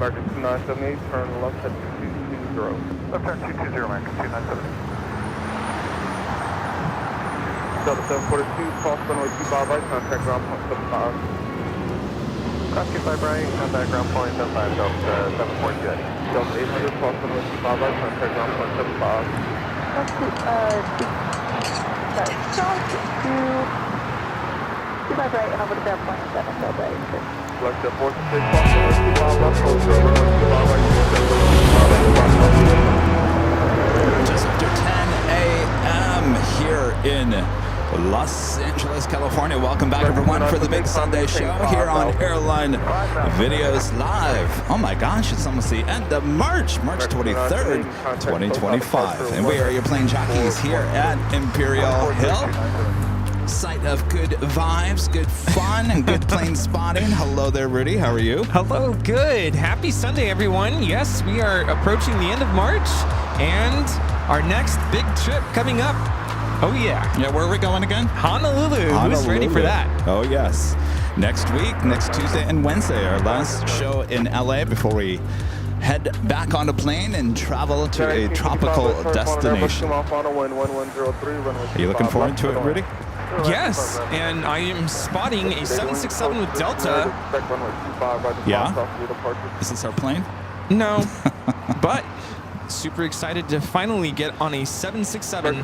American 2978, turn left at 220. Left turn 220, American 297. Delta 742, cross runway 25 right, contact ground point 75. Cross 25 right, contact ground point 75, Delta 742. Delta 800, cross runway 25 right, contact ground point 75. Sorry, cross to 25 right and over to ground point 7, Delta 800. Select the 46, cross runway 25 left, hold short runway 25 right, Just after 10 a.m. here in Los Angeles, California. Welcome back, everyone, for the Big Sunday Show here on Airline Videos Live. Oh my gosh, it's almost the end of March 23rd, 2025. And we are your plane jockeys here at Imperial Hill. Site of good vibes, good fun, and good plane spotting. Hello there, Rudy. How are you? Hello, good. Happy Sunday, everyone. Yes, we are approaching the end of March and our next big trip coming up. Oh, yeah. Yeah, where are we going again? Honolulu. Who's ready for that? Oh, yes. Next week, next Tuesday and Wednesday, our last show in LA before we head back on a plane and travel to a tropical destination. Are you looking forward to it, Rudy? Yes, and I am spotting a 767 with Delta. Yeah? Is this our plane? No, but super excited to finally get on a 767.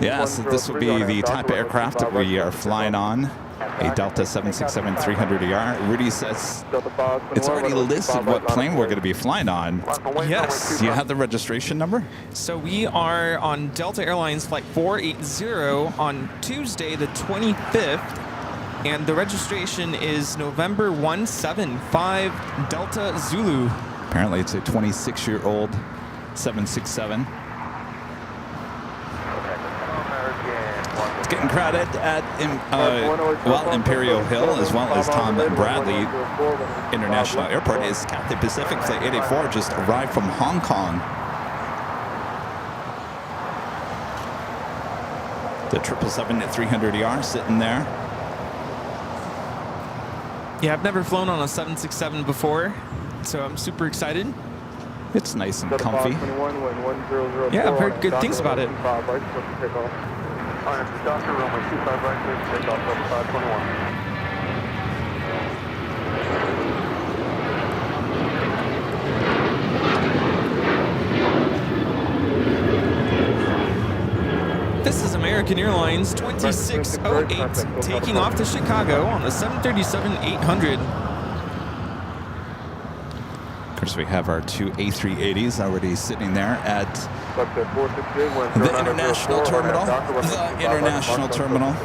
Yes, this will be the type of aircraft that we are flying on. A Delta 767-300ER. Rudy says it's already listed what plane we're going to be flying on. Yes. Do you have the registration number? So we are on Delta Airlines flight 480 on Tuesday the 25th. And the registration is November 175 Delta Zulu. Apparently it's a 26-year-old 767. It's getting crowded at Imperial Hill, as well as Tom Bradley International Airport. Is Cathay Pacific Flight 884 just arrived from Hong Kong. The 777-300ER sitting there. Yeah, I've never flown on a 767 before, so I'm super excited. It's nice and comfy. Yeah, I've heard good things about it. Doctor, runway 25 right, clear to take off level 521. This is American Airlines 2608 taking off to Chicago on the 737-800. Of course, we have our two A380s already sitting there at the International Terminal. The International Terminal.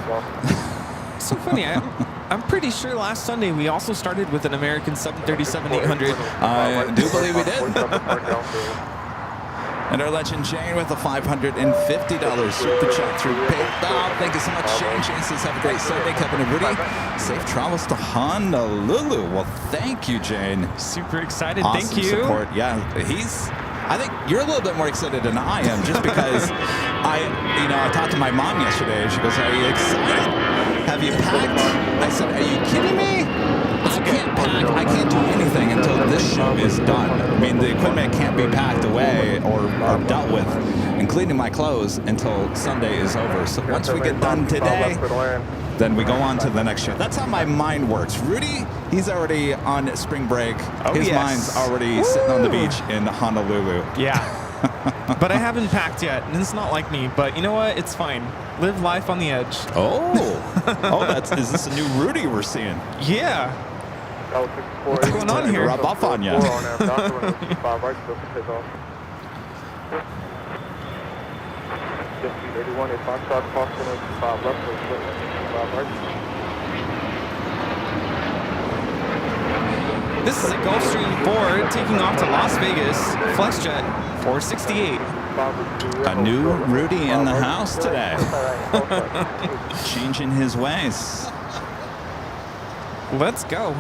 So funny, I'm pretty sure last Sunday we also started with an American 737-800. I do believe we did. And our legend Jane with a $550 super chat through PayPal. Thank you so much, Jane. Jane says, have a great Sunday, Kevin and Rudy. Safe travels to Honolulu. Well, thank you, Jane. Super excited. Awesome Thank you. Support. Yeah, I think you're a little bit more excited than I am, just because I talked to my mom yesterday, and she goes, "Are you excited? Have you packed?" I said, "Are you kidding me? I can't pack. I can't do anything until this show is done. I mean, the equipment can't be packed away or dealt with, including my clothes, until Sunday is over. So once we get done today, then we go on to the next show." That's how my mind works. Rudy, he's already on spring break. Oh, his yes. mind's already sitting on the beach in Honolulu. Yeah. But I haven't packed yet, and it's not like me. But you know what? It's fine. Live life on the edge. Is this a new Rudy we're seeing? Yeah. What's going on here? Rub off on you. This is a Gulfstream 4 taking off to Las Vegas, FlexJet 468. A new Rudy in the house today. Changing his ways. Let's go.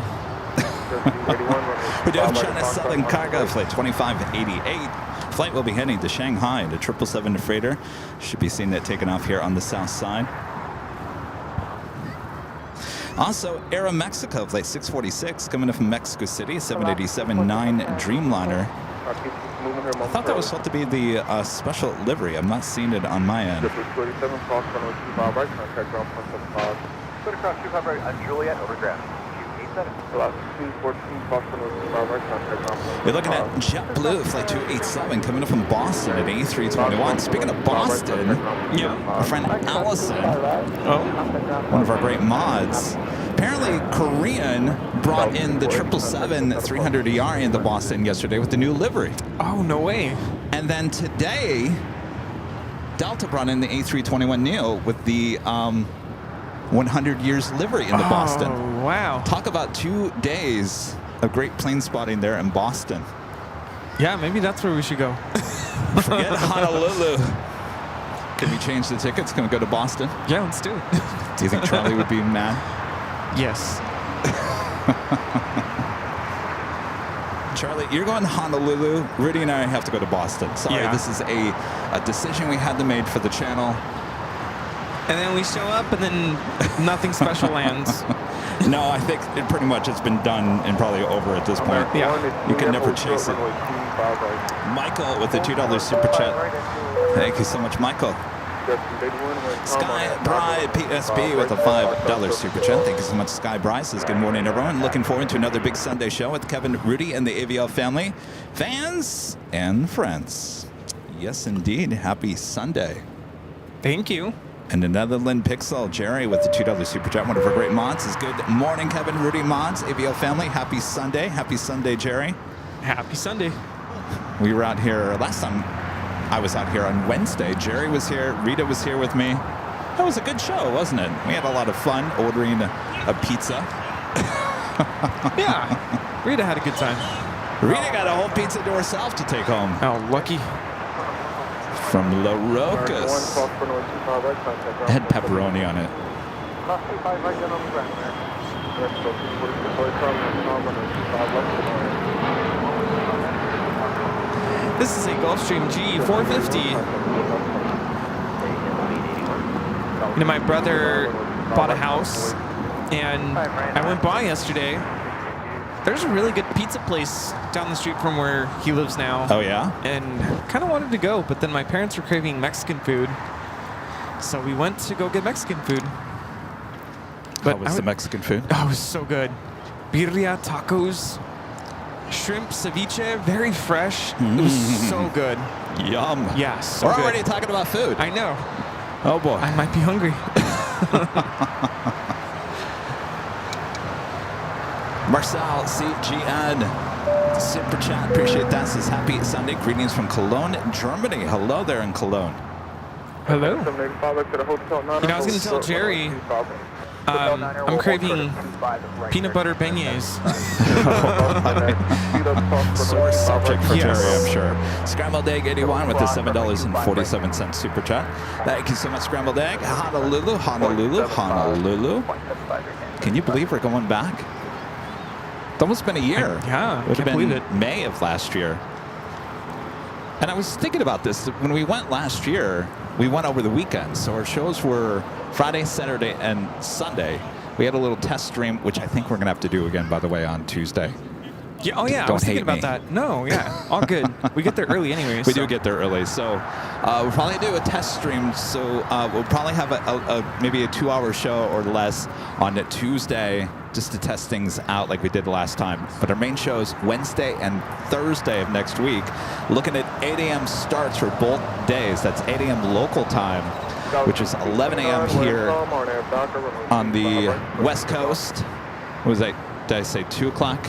We do have China Southern Cargo Flight 2588. Flight will be heading to Shanghai. The 777 freighter should be seeing it taking off here on the south side. Also, Aeromexico, flight 646, coming in from Mexico City, 787-9 Dreamliner. I thought that was supposed to be the special livery. I'm not seeing it on my end. Triple 27, cross runway 25 right, contact ground point 75. Good across 25 right on Juliet, overdraft. 287. Allow 214, cross runway 25 right, contact ground point. We're looking at JetBlue, flight 287, coming in from Boston at A321. Speaking of Boston, our friend Allison, one of our great mods, apparently Korean brought in the 777-300ER into Boston yesterday with the new livery. Oh, no way. And then today, Delta brought in the A321neo with the 100 years livery into Boston. Oh, wow. Talk about 2 days of great plane spotting there in Boston. Yeah, maybe that's where we should go. Forget Honolulu. Can we change the tickets? Can we go to Boston? Yeah, let's do it. Do you think Charlie would be mad? Yes. Charlie, you're going to Honolulu. Rudy and I have to go to Boston. Sorry, Yeah. this is a decision we had to make for the channel. And then we show up, and then nothing special lands. No, I think it pretty much has been done and probably over at this point. Yeah. You can never chase it. Michael with the $2 super chat. Thank you so much, Michael. Sky Bride PSB with a $5 super chat. Thank you so much, Sky Bride. Says good morning, everyone. Looking forward to another big Sunday show with Kevin Rudy and the AVL family, fans and friends. Yes, indeed. Happy Sunday. Thank you. And another Lynn Pixel, Jerry with the $2 super chat. One of our great mods is good morning, Kevin Rudy mods, AVL family. Happy Sunday. Happy Sunday, Jerry. Happy Sunday. We were out here last time. I was out here on Wednesday. Jerry was here. Rita was here with me. That was a good show, wasn't it? We had a lot of fun ordering a pizza. Yeah. Rita had a good time. Rita got a whole pizza to herself to take home. Oh, lucky. From La Rocas. It had pepperoni on it. This is a Gulfstream G450. You know, my brother bought a house, and I went by yesterday. There's a really good pizza place down the street from where he lives now. Oh, yeah? And kind of wanted to go, but then my parents were craving Mexican food. So we went to go get Mexican food. But how was the Mexican food? Oh, it was so good. Birria, tacos, shrimp, ceviche, very fresh. It was so good. Yum. Yeah, so We're good. already talking about food. I know. Oh, boy. I might be hungry. Marcel CGN, super chat, appreciate that. Says happy Sunday, greetings from Cologne, Germany. Hello there in Cologne. Hello. You know, I was going to tell Jerry, I'm craving peanut butter beignets. Sore subject for Yes. Jerry, I'm sure. Scrambled Egg 81 with the $7.47 super chat. Thank you so much, Scrambled Egg. Honolulu, Honolulu, Honolulu. Can you believe we're going back? It's almost been a year. Yeah, It would have can't been believe it. May of last year. And I was thinking about this. When we went last year, we went over the weekend. So our shows were Friday, Saturday, and Sunday. We had a little test stream, which I think we're going to have to do again, by the way, on Tuesday. Yeah, oh, yeah. I Don't was thinking hate about me. that. No, yeah. All good. We get there early anyways. We do get there early, so we'll probably do a test stream. So we'll probably have maybe a 2-hour show or less on a Tuesday just to test things out like we did last time. But our main shows Wednesday and Thursday of next week. Looking at 8 a.m. starts for both days. That's 8 a.m. local time, which is 11 a.m. here on the West Coast. What was that? Did I say 2 o'clock?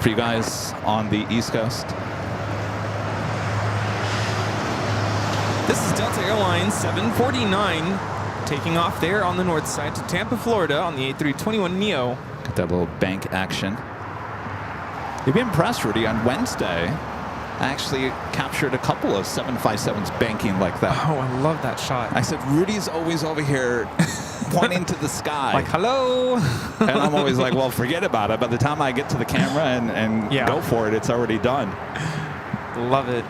For you guys on the East Coast. This is Delta Airlines 749 taking off there on the north side to Tampa, Florida on the A321neo. Got that little bank action. You'd be impressed, Rudy. On Wednesday, I actually captured a couple of 757s banking like that. Oh, I love that shot. I said, Rudy's always over here pointing to the sky. Like, hello. And I'm always like, well, forget about it. By the time I get to the camera and Yeah. go for it, it's already done. Love it.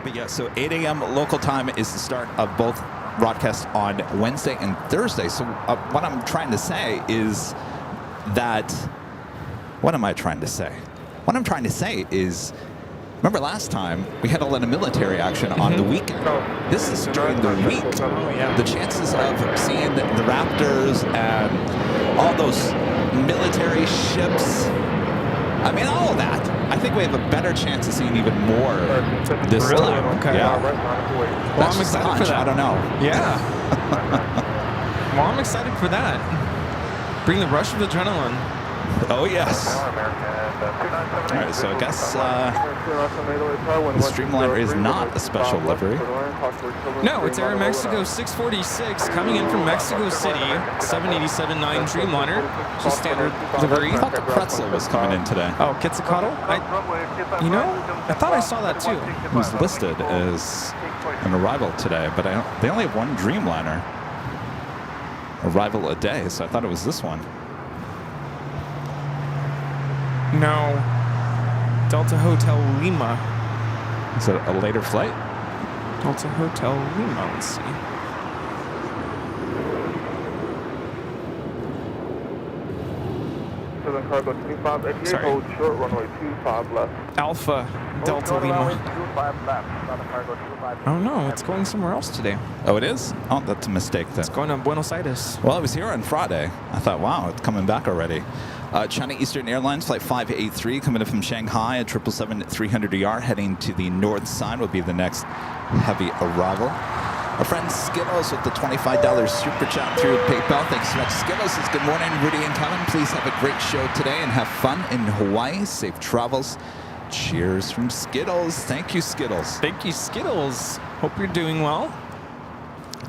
But yeah, so 8 a.m. local time is the start of both broadcast on Wednesday and Thursday. So what I'm trying to say is that, what am I trying to say? What I'm trying to say is, remember last time we had a lot of military action on the weekend. This is during the week. The chances of seeing the Raptors and all those military ships, I mean, all of that, I think we have a better chance of seeing even more this time. Okay. Yeah. Well, That's I'm just a excited hunch. for that. I don't know. Yeah. Well, I'm excited for that. Bring the rush of adrenaline. Oh, yes. All right, so I guess the Streamliner is not a special livery. No, it's Aeromexico 646 coming in from Mexico City, 787-9 Dreamliner, just standard livery. I thought the Pretzel was coming in today. Oh, Quetzalcoatl? I thought I saw that too. It was listed as an arrival today, but they only have one Dreamliner arrival a day, so I thought it was this one. No. Delta Hotel Lima. Is it a later flight? Delta Hotel Lima, let's see. Southern Cargo 2588, Sorry. hold short, runway 25 left. Alpha Delta Lima. Oh no, it's going somewhere else today. Oh, it is? Oh, that's a mistake then. It's going to Buenos Aires. Well, I was here on Friday. I thought, wow, it's coming back already. China Eastern Airlines Flight 583 coming in from Shanghai at 777-300ER heading to the north side will be the next heavy arrival. Our friend Skittles with the $25 super chat through PayPal. Thanks so much. Skittles says, good morning, Rudy and Kevin. Please have a great show today and have fun in Hawaii. Safe travels. Cheers from Skittles. Thank you, Skittles. Thank you, Skittles. Hope you're doing well.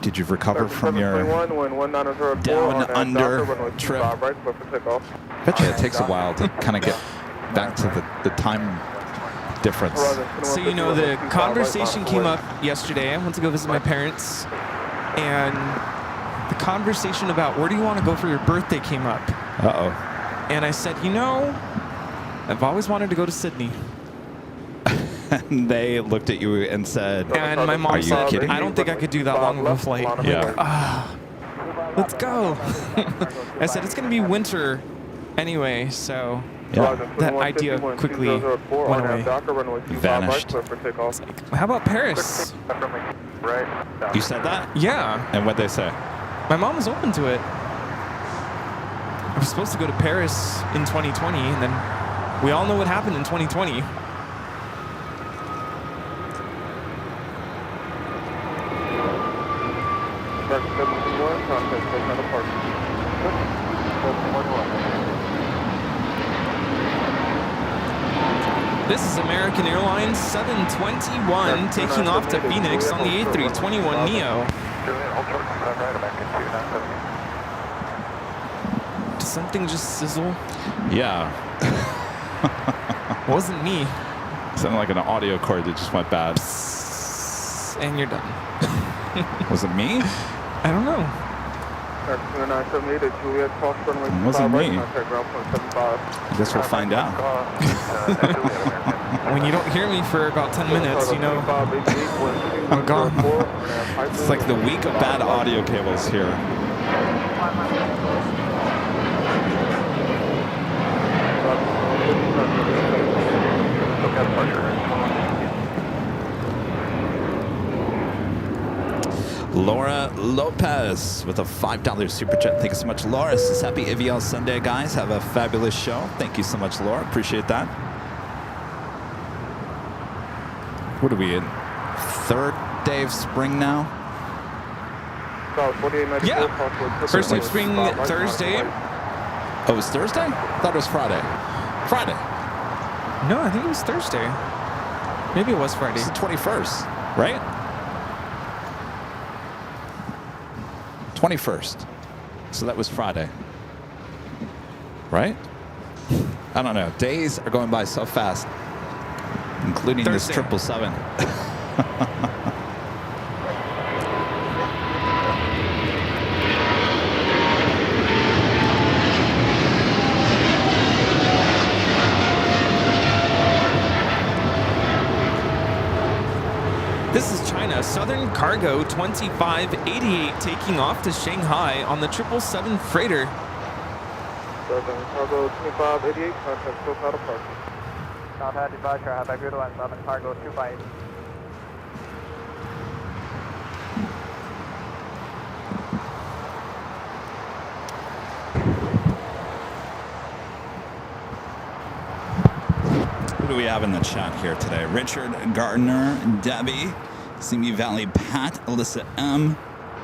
Did you recover from your down under trip? Bet you it takes a while to kind of get back to the time difference. So, you know, the conversation came up yesterday. I went to go visit my parents, and the conversation about where do you want to go for your birthday came up. Uh-oh. And I said, you know, I've always wanted to go to Sydney. And they looked at you and said, And my mom are you said, kidding? I don't think I could do that long of a flight. Yeah. Let's go. I said, it's going to be winter anyway, so Yeah. that idea quickly went away. Vanished. How about Paris? You said that? Yeah, And what'd they say? my mom was open to it. I was supposed to go to Paris in 2020, and then we all know what happened in 2020. This is American Airlines 721 taking off to Phoenix on the A321neo. Did something just sizzle? Yeah. Wasn't me. Sounded like an audio cord that just went bad. And you're done. Was it me? I don't know. It wasn't me. I guess we'll find out. When you don't hear me for about 10 minutes, you know I'm gone. It's like the week of bad audio cables here. Laura Lopez with a $5 super chat. Thank you so much, Laura. This is happy Aviation Sunday, guys. Have a fabulous show. Thank you so much, Laura. Appreciate that. What are we in? Third day of spring now? Yeah. First day of spring Thursday. Oh, it was Thursday? I thought it was Friday. Friday. No, I think it was Thursday. Maybe it was Friday. It's the 21st, right? 21st. So that was Friday. Right? I don't know. Days are going by so fast, including Thursday. this 777. This is China Southern Cargo 2588 taking off to Shanghai on the 777 freighter. Southern Cargo 2588, contact SoCal departure. Contact departure, have a good one, Southern Cargo 25. Who do we have in the chat here today? Richard, Gardner, Debbie, Simi Valley, Pat, Alyssa M,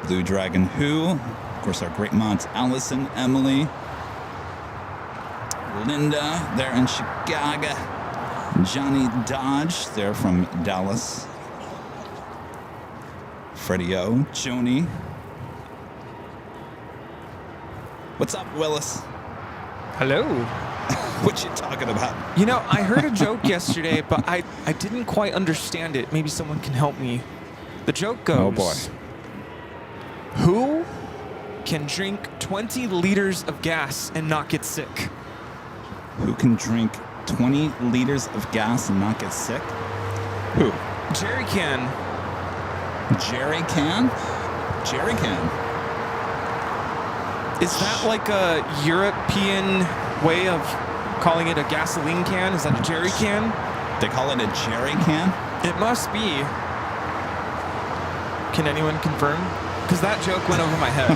Blue Dragon Who, of course our great mods, Allison, Emily, Linda, there in Chicago, Johnny Dodge, there from Dallas, Freddie O, Joni. What's up, Willis? Hello. What you talking about? You know, I heard a joke yesterday, but I didn't quite understand it. Maybe someone can help me. The joke goes, Oh boy. who can drink 20 liters of gas and not get sick? Who can drink 20 liters of gas and not get sick? Who? Jerry can. Jerry can? Jerry can. Is that like a European way of calling it a gasoline can? Is that a jerry can? They call it a Jerry can? It must be. Can anyone confirm? Because that joke went over my head.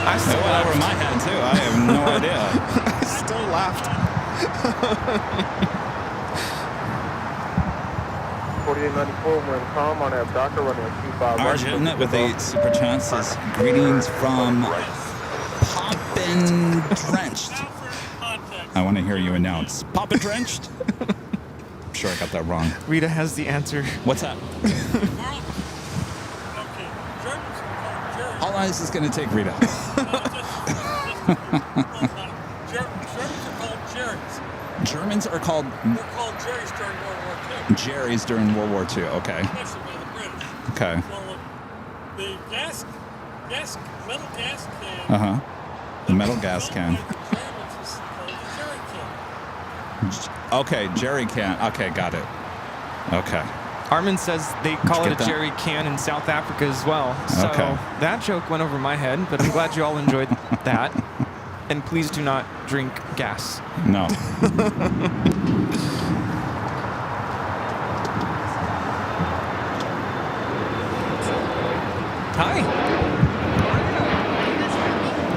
I It still went over laughed. my head too. I have no idea. I still laughed. 4894, we're in calm on Abdaka running a 25 right. Arjun with a super chat says, greetings from Poppin' Drenched. I want to hear you announce Poppin' Drenched. I'm sure I got that wrong. Rita has the answer. What's that? All eyes is going to take Rita. Germans are called They're called Jerry's during World War II. Jerry's during World War II. Okay. Especially by the British. Okay. Well, the metal gas can. Uh-huh. The metal gas can. The Germans is called a jerry can. Okay, Jerry can. Okay, got it. Okay. Armin says they call Did you it get a that? jerry can in South Africa as well. So Okay. that joke went over my head, but I'm glad you all enjoyed that. And please do not drink gas. No. Hi.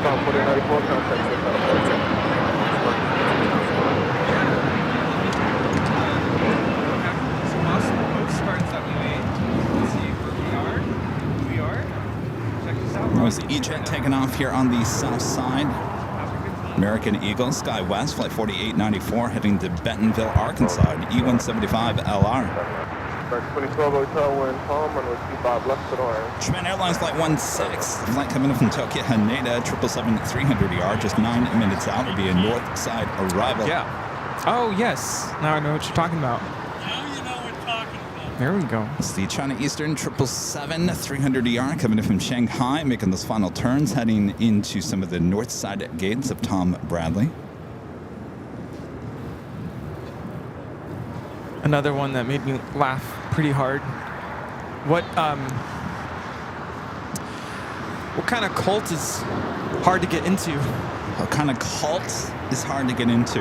South 4894, contact SoCal departure. Some awesome postcards that we made. Let's see where we are. Check this out. That was the E-Jet taking off here on the south side. American Eagle, Sky West, flight 4894, heading to Bentonville, Arkansas, E-175 LR. Back 2012 hotel, we're in calm, runway 25 left to the line. Japan Airlines Flight 16, flight coming in from Tokyo, Haneda, 777-300ER, just 9 minutes out, will be a north side arrival. Yeah. Oh, yes. Now I know what you're talking about. Now you know what I'm talking about. There we go. It's the China Eastern 777-300ER coming in from Shanghai, making those final turns, heading into some of the north side gates of Tom Bradley. Another one that made me laugh pretty hard. What kind of cult is hard to get into? What kind of cult is hard to get into?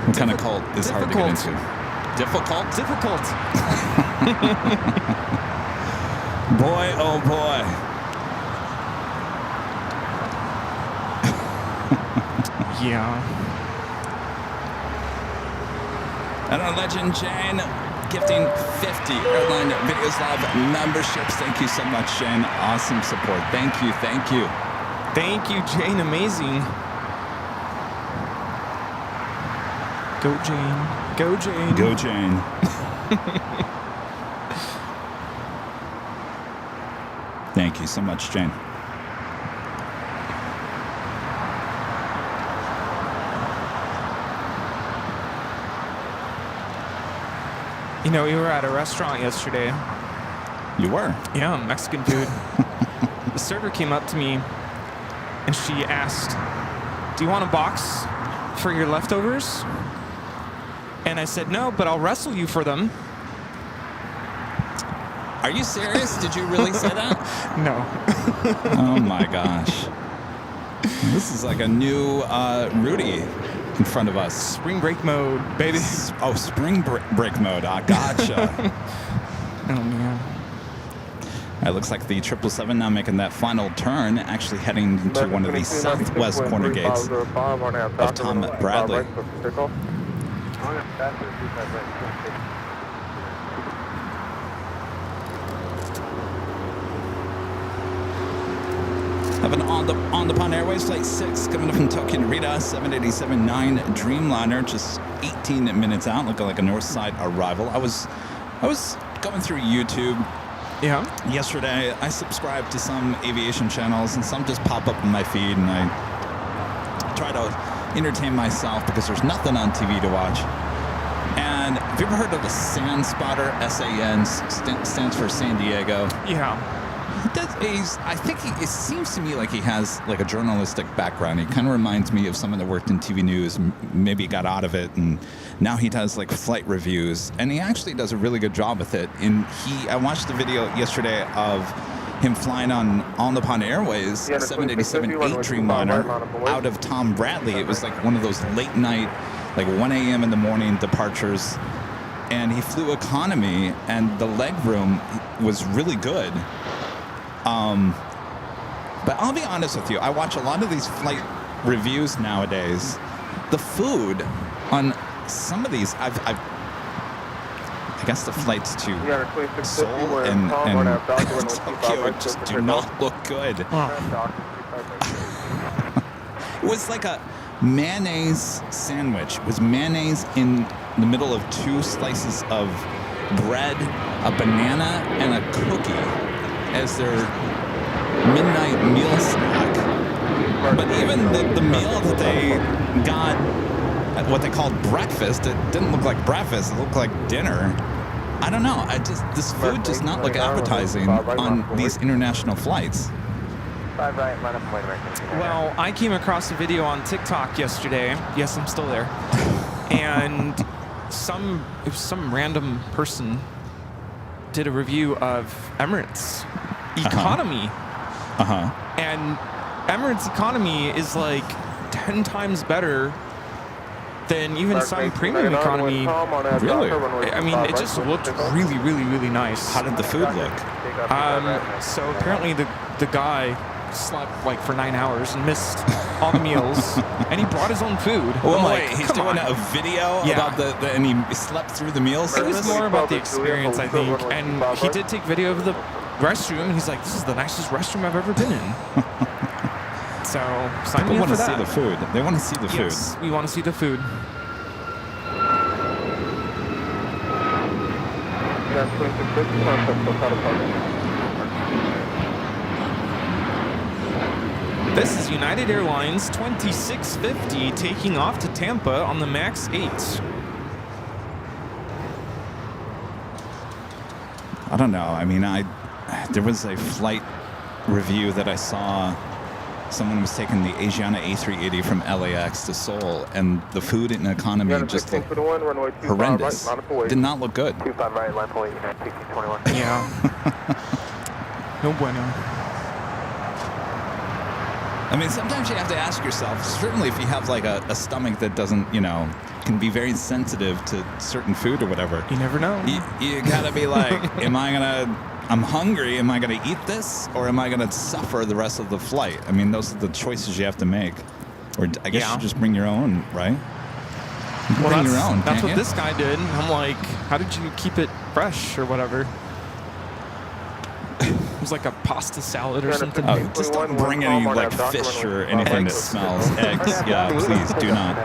What kind of cult is hard to get into? Difficult? Difficult. Boy, oh boy. Yeah. And our legend, Jane, gifting 50 Airline Videos Live memberships. Thank you so much, Jane. Awesome support. Thank you, thank you. Thank you, Jane. Amazing. Go, Jane. Go, Jane. Go, Jane. Thank you so much, Jane. You know, we were at a restaurant yesterday. You were? Yeah, Mexican food. The server came up to me and she asked, "Do you want a box for your leftovers?" And I said, "No, but I'll wrestle you for them." Are you serious? Did you really say that? No. Oh my gosh. This is like a new Rudy in front of us. Spring break mode, baby. Oh, spring break mode. Ah, gotcha. Oh, man. It looks like the 777 now making that final turn, actually heading into one of the southwest corner gates of Tom Bradley. Have an on the Pond Airways Flight 6 coming up from Tokyo Narita, 787-9 Dreamliner, just 18 minutes out, looking like a north side arrival. I was going through YouTube yesterday. I subscribe to some aviation channels, and some just pop up in my feed, and I try to entertain myself because there's nothing on TV to watch. And have you ever heard of the Sand Spotter? SAN stands for San Diego. Yeah. I think it seems to me like he has like a journalistic background. He kind of reminds me of someone that worked in TV news, and maybe got out of it, and now he does like flight reviews, and he actually does a really good job with it. And I watched the video yesterday of him flying on the Pond Airways 787-8 Dreamliner out of Tom Bradley. It was like one of those late night, like 1 a.m. in the morning departures, and he flew economy, and the leg room was really good. But I'll be honest with you, I watch a lot of these flight reviews nowadays. The food on some of these, I guess the flights to Seoul and Tokyo just do not look good. It was like a mayonnaise sandwich. It was mayonnaise in the middle of 2 slices of bread, a banana, and a cookie as their midnight meal snack. But even the meal that they got, what they called breakfast, it didn't look like breakfast. It looked like dinner. I don't know. This food does not look appetizing on these international flights. Well, I came across a video on TikTok yesterday. Yes, I'm still there. And some random person did a review of Emirates economy. And Emirates economy is like 10 times better than even some premium economy. Really? I mean, it just looked really, really, really nice. How did the food look? So apparently the guy slept like for 9 hours and missed all the meals, and he brought his own food. Well, I'm wait, he's doing a video about and he slept through the meal service? It was more about the experience, I think, and he did take video of the restroom, and he's like, this is the nicest restroom I've ever been in. So, sign me up for that. They want to see the food. They want to see the food. Yes, we want to see the food. This is United Airlines 2650 taking off to Tampa on the MAX 8. I don't know. I mean, there was a flight review that I saw. Someone was taking the Asiana A380 from LAX to Seoul, and the food in economy just looked horrendous. Did not look good. Yeah. No bueno. I mean, sometimes you have to ask yourself, certainly if you have like a stomach that doesn't, can be very sensitive to certain food or whatever. You never know. You gotta be like, I'm hungry, am I gonna eat this, or am I gonna suffer the rest of the flight? I mean, those are the choices you have to make. Or I guess you just bring your own, right? Bring your own. That's what this guy did. I'm like, how did you keep it fresh or whatever? It was like a pasta salad or something. Oh, just don't bring any like fish or anything that smells. Eggs, yeah, please do not.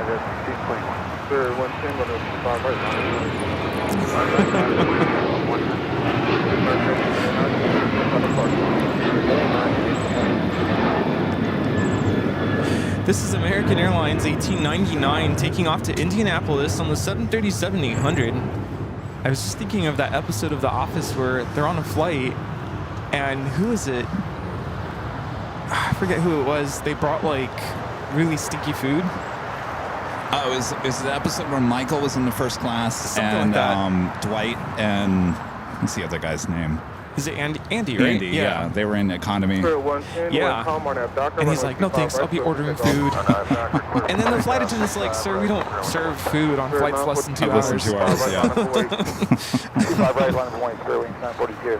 This is American Airlines 1899 taking off to Indianapolis on the 737-800. I was just thinking of that episode of The Office where they're on a flight, and who is it? I forget who it was. They brought like really stinky food. Oh, it was the episode where Michael was in the first class, Something and like that. Dwight and what's the other guy's name? Is it Andy, right? Andy, yeah. They were in economy. Spirit 110, Yeah. calm on that Docker, And he's runway like, no 25 thanks, I'll be right, ordering clear food. for takeoff. And then the flight attendant's like, sir, we don't serve food on Spirit flights less than 2 942, Less than hours. 2 hours, yeah. 25 right, line of 1, clear wings 942.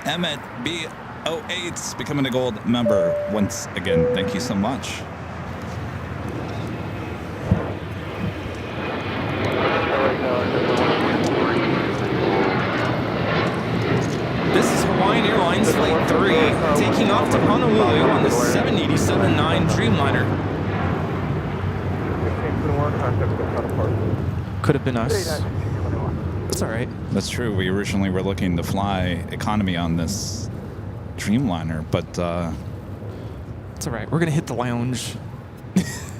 Emmett B08's becoming a gold member once again. Thank you so much. This is Hawaiian Airlines Flight 3, taking off to Honolulu on the 787-9 Dreamliner. 1521, contact with counterpart. Could have been us. It's all right. That's true. We originally were looking to fly economy on this Dreamliner, but It's all right. We're going to hit the lounge.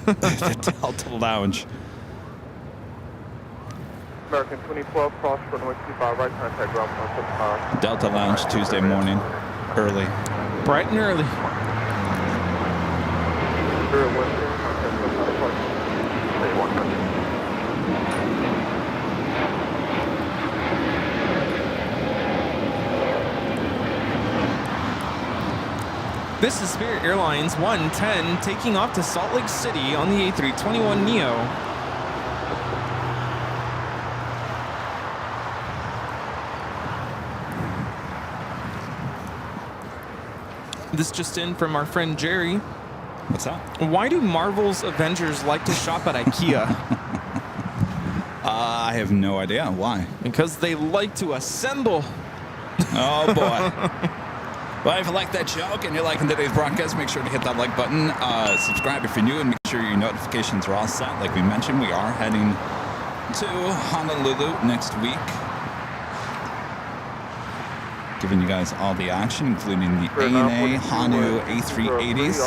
the Delta Lounge. American 2012, cross runway 25 right, contact ground point 55. Delta Lounge Tuesday morning, early. Bright and early. Spirit 110, contact with counterpart. This is Spirit Airlines 110, taking off to Salt Lake City on the A321neo. This just in from our friend Jerry. What's that? Why do Marvel's Avengers like to shop at IKEA? I have no idea. Why? Because they like to assemble. Oh, boy. Well, if you like that joke and you're liking today's broadcast, make sure to hit that like button. Subscribe if you're new, and make sure your notifications are all set. Like we mentioned, we are heading to Honolulu next week. Giving you guys all the action, including the ANA Honu A380s,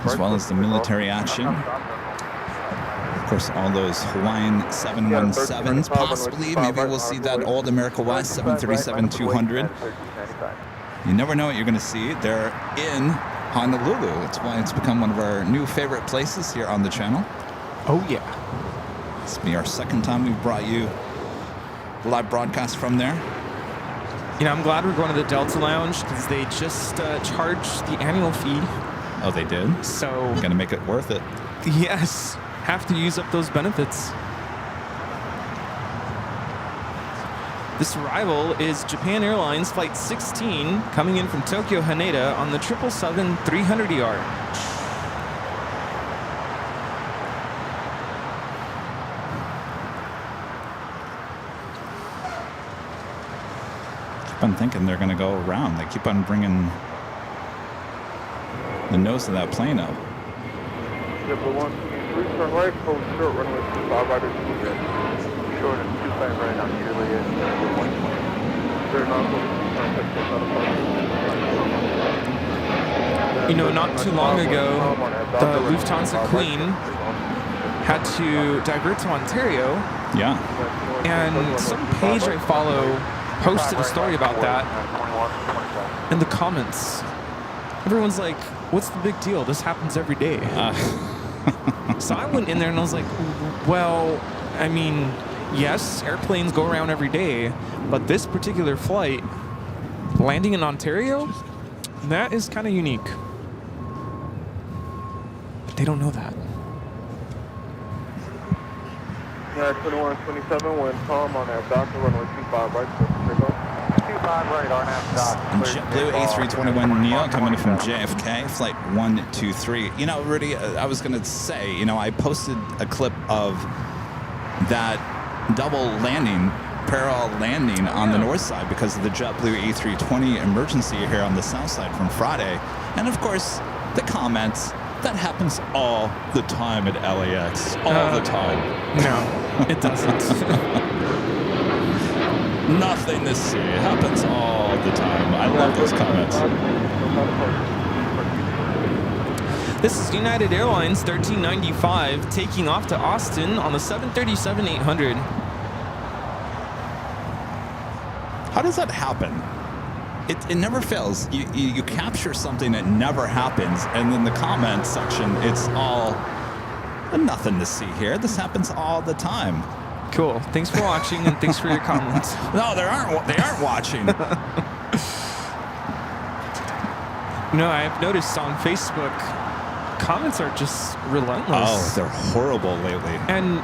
as well as the military action. Of course, all those Hawaiian 717s, possibly. Maybe we'll see that old America West 737-200. You never know what you're going to see. They're in Honolulu. That's why it's become one of our new favorite places here on the channel. Oh, yeah. This will be our second time we've brought you a live broadcast from there. You know, I'm glad we're going to the Delta Lounge because they just charged the annual fee. Oh, they did? So, Going to make it worth it. yes, have to use up those benefits. This arrival is Japan Airlines Flight 16 coming in from Tokyo Haneda on the 777-300ER. I'm thinking they're going to go around. They keep on bringing the nose of that plane up. Number 123, turn right, hold short, runway 25 right, Short and 25 right on Juliet, 120. Spirit 942, contact with counterpart. You know, not too long ago, the Lufthansa Queen had to divert to Ontario, Yeah. and some page I follow posted a story about that in the comments. Everyone's like, what's the big deal? This happens every day. So I went in there and I was like, well, I mean, yes, airplanes go around every day, but this particular flight, landing in Ontario, that is kind of unique. But they don't know that. Yeah, 2127, wind calm on that Docker, runway 25 right, clear for takeoff. 25 right, RNAV dot. JetBlue A321neo coming in from JFK, flight 123. You know, Rudy, I was going to say, you know, I posted a clip of that double landing, parallel landing on the north side because of the JetBlue A320 emergency here on the south side from Friday. And of course, the comments, that happens all the time at LAX. All the time. No, it doesn't. Nothing to see. It happens all the time. I love those comments. This is United Airlines 1395 taking off to Austin on the 737-800. How does that happen? It never fails. You capture something that never happens, and in the comment section, it's all nothing to see here. This happens all the time. Cool. Thanks for watching and thanks for your comments. No, they aren't watching. You know, I've noticed on Facebook, comments are just relentless. Oh, they're horrible lately. And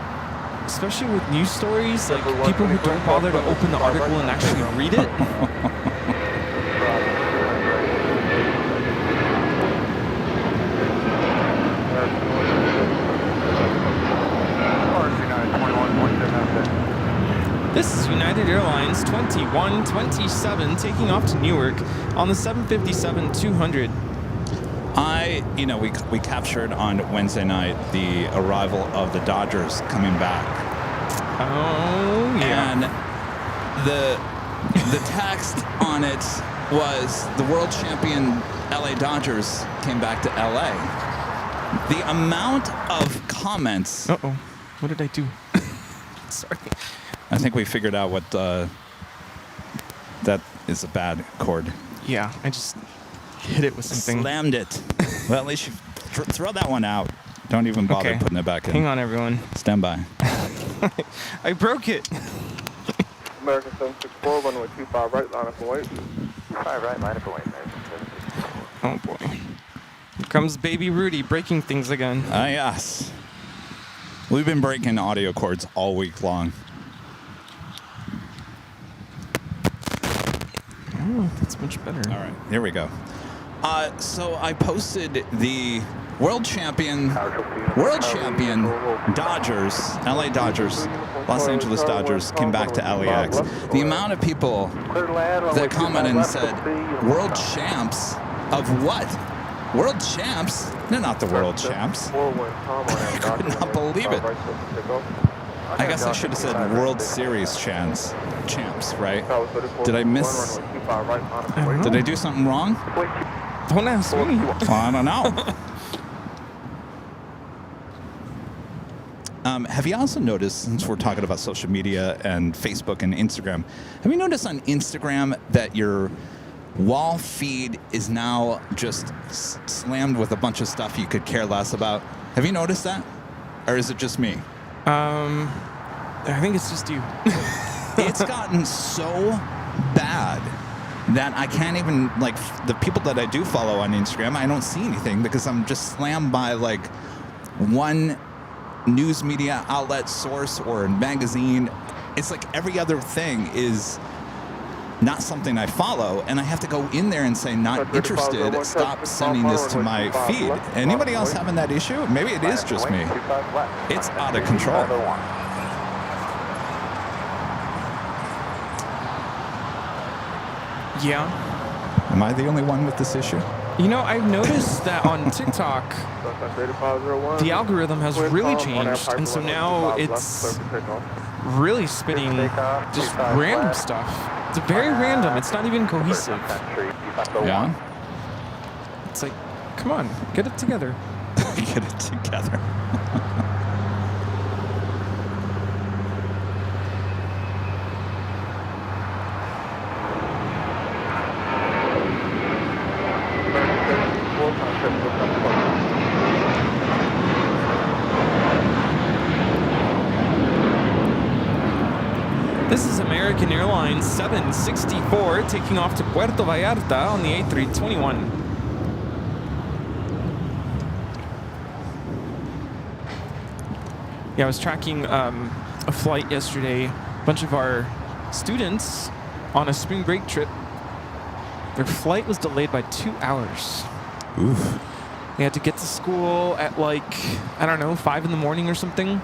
especially with news stories, like people who don't bother to open the article and actually read it. This is United Airlines 2127 taking off to Newark on the 757-200. We captured on Wednesday night the arrival of the Dodgers coming back. Oh, yeah. And the text on it was the world champion LA Dodgers came back to LA. The amount of comments. Uh-oh. What did I do? Sorry. I think we figured out what that is a bad chord. Yeah, I just hit it with something. Slammed it. Well, at least you throw that one out. Don't even bother putting it back in. Hang on, everyone. Stand by. I broke it. American 764, runway 25 right, line up and wait. 25 right, line up and wait. Oh, boy. Here comes baby Rudy breaking things again. Yes. We've been breaking audio cords all week long. Oh, that's much better. All right, here we go. So I posted the world champion Dodgers, LA Dodgers, Los Angeles Dodgers came back to LAX. The amount of people that commented and said, world champs of what? World champs? They're not the world champs. I could not believe it. I guess I should have said World Series champs, right? Did I miss? Did I do something wrong? Don't ask me. I don't know. Have you also noticed, since we're talking about social media and Facebook and Instagram, have you noticed on Instagram that your wall feed is now just slammed with a bunch of stuff you could care less about? Have you noticed that? Or is it just me? I think it's just you. It's gotten so bad that I can't even, like, the people that I do follow on Instagram, I don't see anything because I'm just slammed by, like, one news media outlet source or a magazine. It's like every other thing is not something I follow, and I have to go in there and say, not interested, stop sending this to my feed. Anybody else having that issue? Maybe it is just me. It's out of control. Yeah. Am I the only one with this issue? You know, I've noticed that on TikTok, the algorithm has really changed, and so now it's really spitting just random stuff. It's very random. It's not even cohesive. Yeah? It's like, come on, get it together. Get it together. This is American Airlines 764 taking off to Puerto Vallarta on the A321. Yeah, I was tracking a flight yesterday. A bunch of our students on a spring break trip. Their flight was delayed by 2 hours. Oof. They had to get to school at like, I don't know, 5 in the morning or something.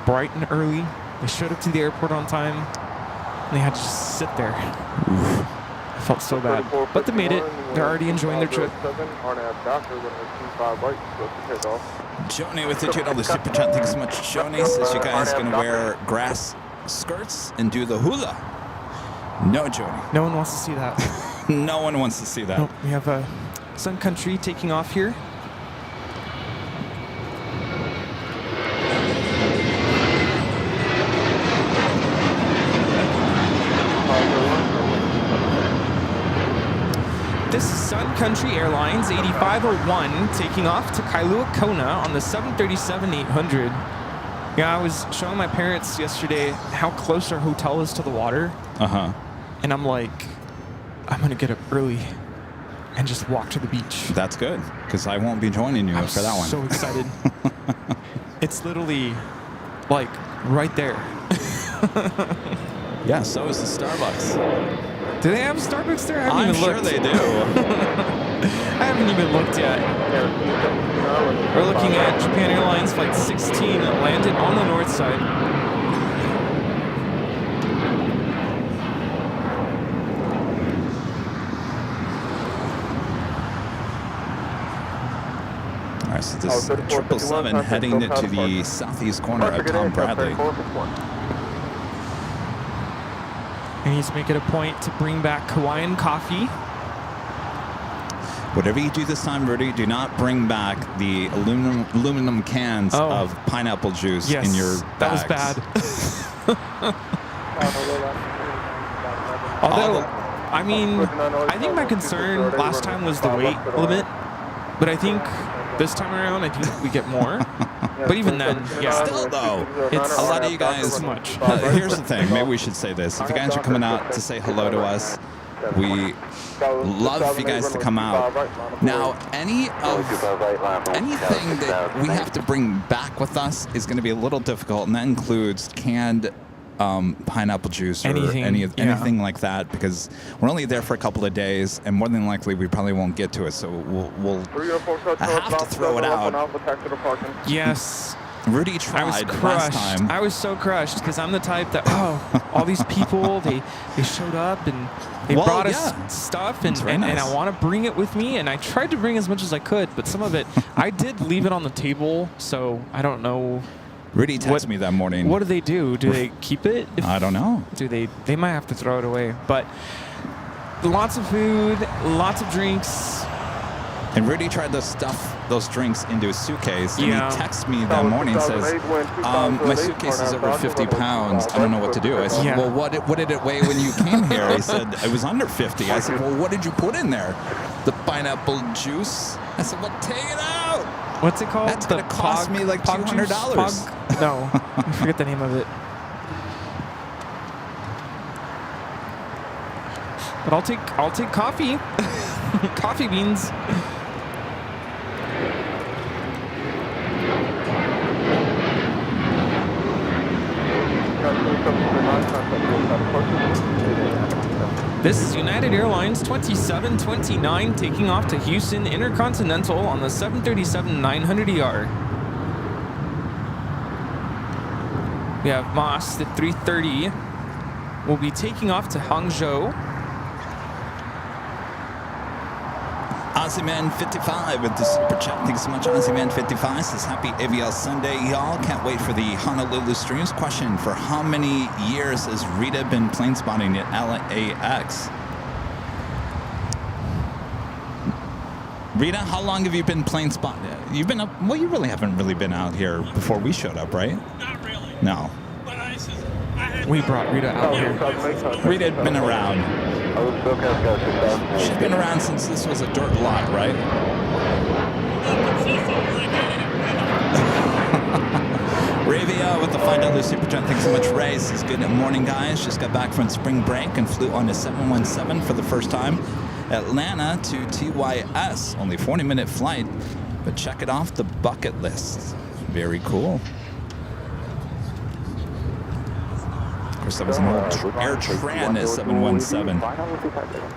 Bright and early. They showed up to the airport on time, and they had to just sit there. Oof. I felt so bad. But they made it. They're already enjoying their trip. Joni with the $2 super chat. Thanks so much. Joni says you guys going to wear grass skirts and do the hula. No, Joni. No one wants to see that. No one wants to see that. Nope. We have Sun Country taking off here. This is Sun Country Airlines 8501 taking off to Kailua Kona on the 737-800. Yeah, I was showing my parents yesterday how close our hotel is to the water. Uh-huh. And I'm like, I'm going to get up early and just walk to the beach. That's good, because I won't be joining you I'm for that one. so excited. It's literally, like, right there. Yeah, so is the Starbucks. Do they have Starbucks there? I haven't I'm even sure looked. they do. I haven't even looked yet. We're looking at Japan Airlines Flight 16 landed on the north side. All right, so this is 777 heading to the southeast corner of Tom Bradley. And he's making a point to bring back Hawaiian coffee. Whatever you do this time, Rudy, do not bring back the aluminum cans of pineapple juice in your bags. That was bad. Although, I mean, I think my concern last time was the weight limit, but I think this time around, I think we get more. But even then, yeah. Still, though, it's a lot of you guys. too much. Here's the thing. Maybe we should say this. If you guys are coming out to say hello to us, we love you guys to come out. Now, anything that we have to bring back with us is going to be a little difficult, and that includes canned pineapple juice or anything like that, because we're only there for a couple of days, and more than likely we probably won't get to it. So we'll have to throw it out. Yes. Rudy tried I was last crushed. time. I was so crushed because I'm the type that, all these people, they showed up and they brought us stuff, and I want to bring it with me, and I tried to bring as much as I could, but some of it, I did leave it on the table, so I don't know. Rudy texted me that morning. What do they do? Do they keep it? I don't know. Do they might have to throw it away, but lots of food, lots of drinks. And Rudy tried to stuff those drinks into a suitcase. And Yeah. he texts me that morning and says, my suitcase is over 50 pounds. I don't know what to do. I said, Yeah. well, what did it weigh when you came here? He said, it was under 50. I said, well, what did you put in there? The pineapple juice? I said, well, take it out. What's it called? That's going to cost me like $200. No, I forget the name of it. But I'll take coffee. Coffee beans. This is United Airlines 2729 taking off to Houston Intercontinental on the 737-900ER. We have Moss at 3:30. We'll be taking off to Hangzhou. Ozzyman 55 with the super chat. Thanks so much, Ozzyman 55 says happy Aviation Sunday, y'all. Can't wait for the Honolulu streams. Question: for how many years has Rita been plane spotting at LAX? Rita, how long have you been plane spotting? You've been up. Well, you really haven't been out here before we showed up, right? Not really. No. But I had We brought Rita out here. Rita had been around. She's been around since this was a dirt lot, right? Ravia with the $5 super chat. Thanks so much, Ray. Says good morning, guys. Just got back from spring break and flew on a 717 for the first time. Atlanta to TYS. Only 40-minute flight, but check it off the bucket list. Very cool. Of course, that was an old Air Tran 717.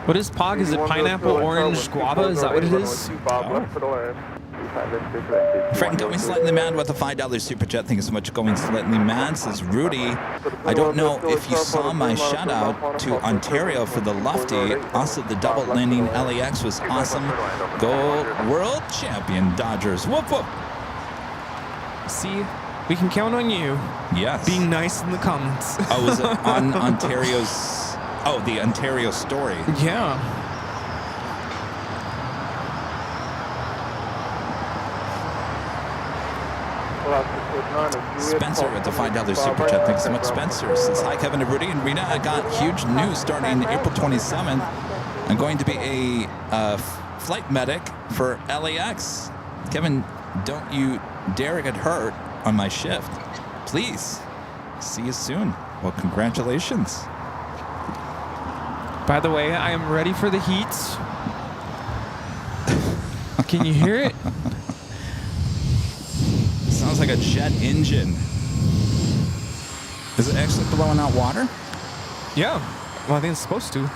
What is POG? Is it pineapple, orange, guava? Is that what it is? Frank Going Slightly Mad with a $5 super chat. Thank you so much, Going Slightly Mad. Says Rudy, I don't know if you saw my shout out to Ontario for the Lufty. Also, the double landing LAX was awesome. Go world champion Dodgers. Whoop whoop. See, we can count on you. Yes. Being nice in the comments. Oh, was it on Ontario's? Oh, the Ontario story. Yeah. Spencer with the $5 super chat. Thanks so much, Spencer. Says hi, Kevin and Rudy and Rita. I got huge news starting April 27th. I'm going to be a flight medic for LAX. Kevin, don't you dare get hurt on my shift. please. See you soon. Well, congratulations. By the way, I am ready for the heat. Can you hear it? Sounds like a jet engine. Is it actually blowing out water? Yeah. Well, I think it's supposed to.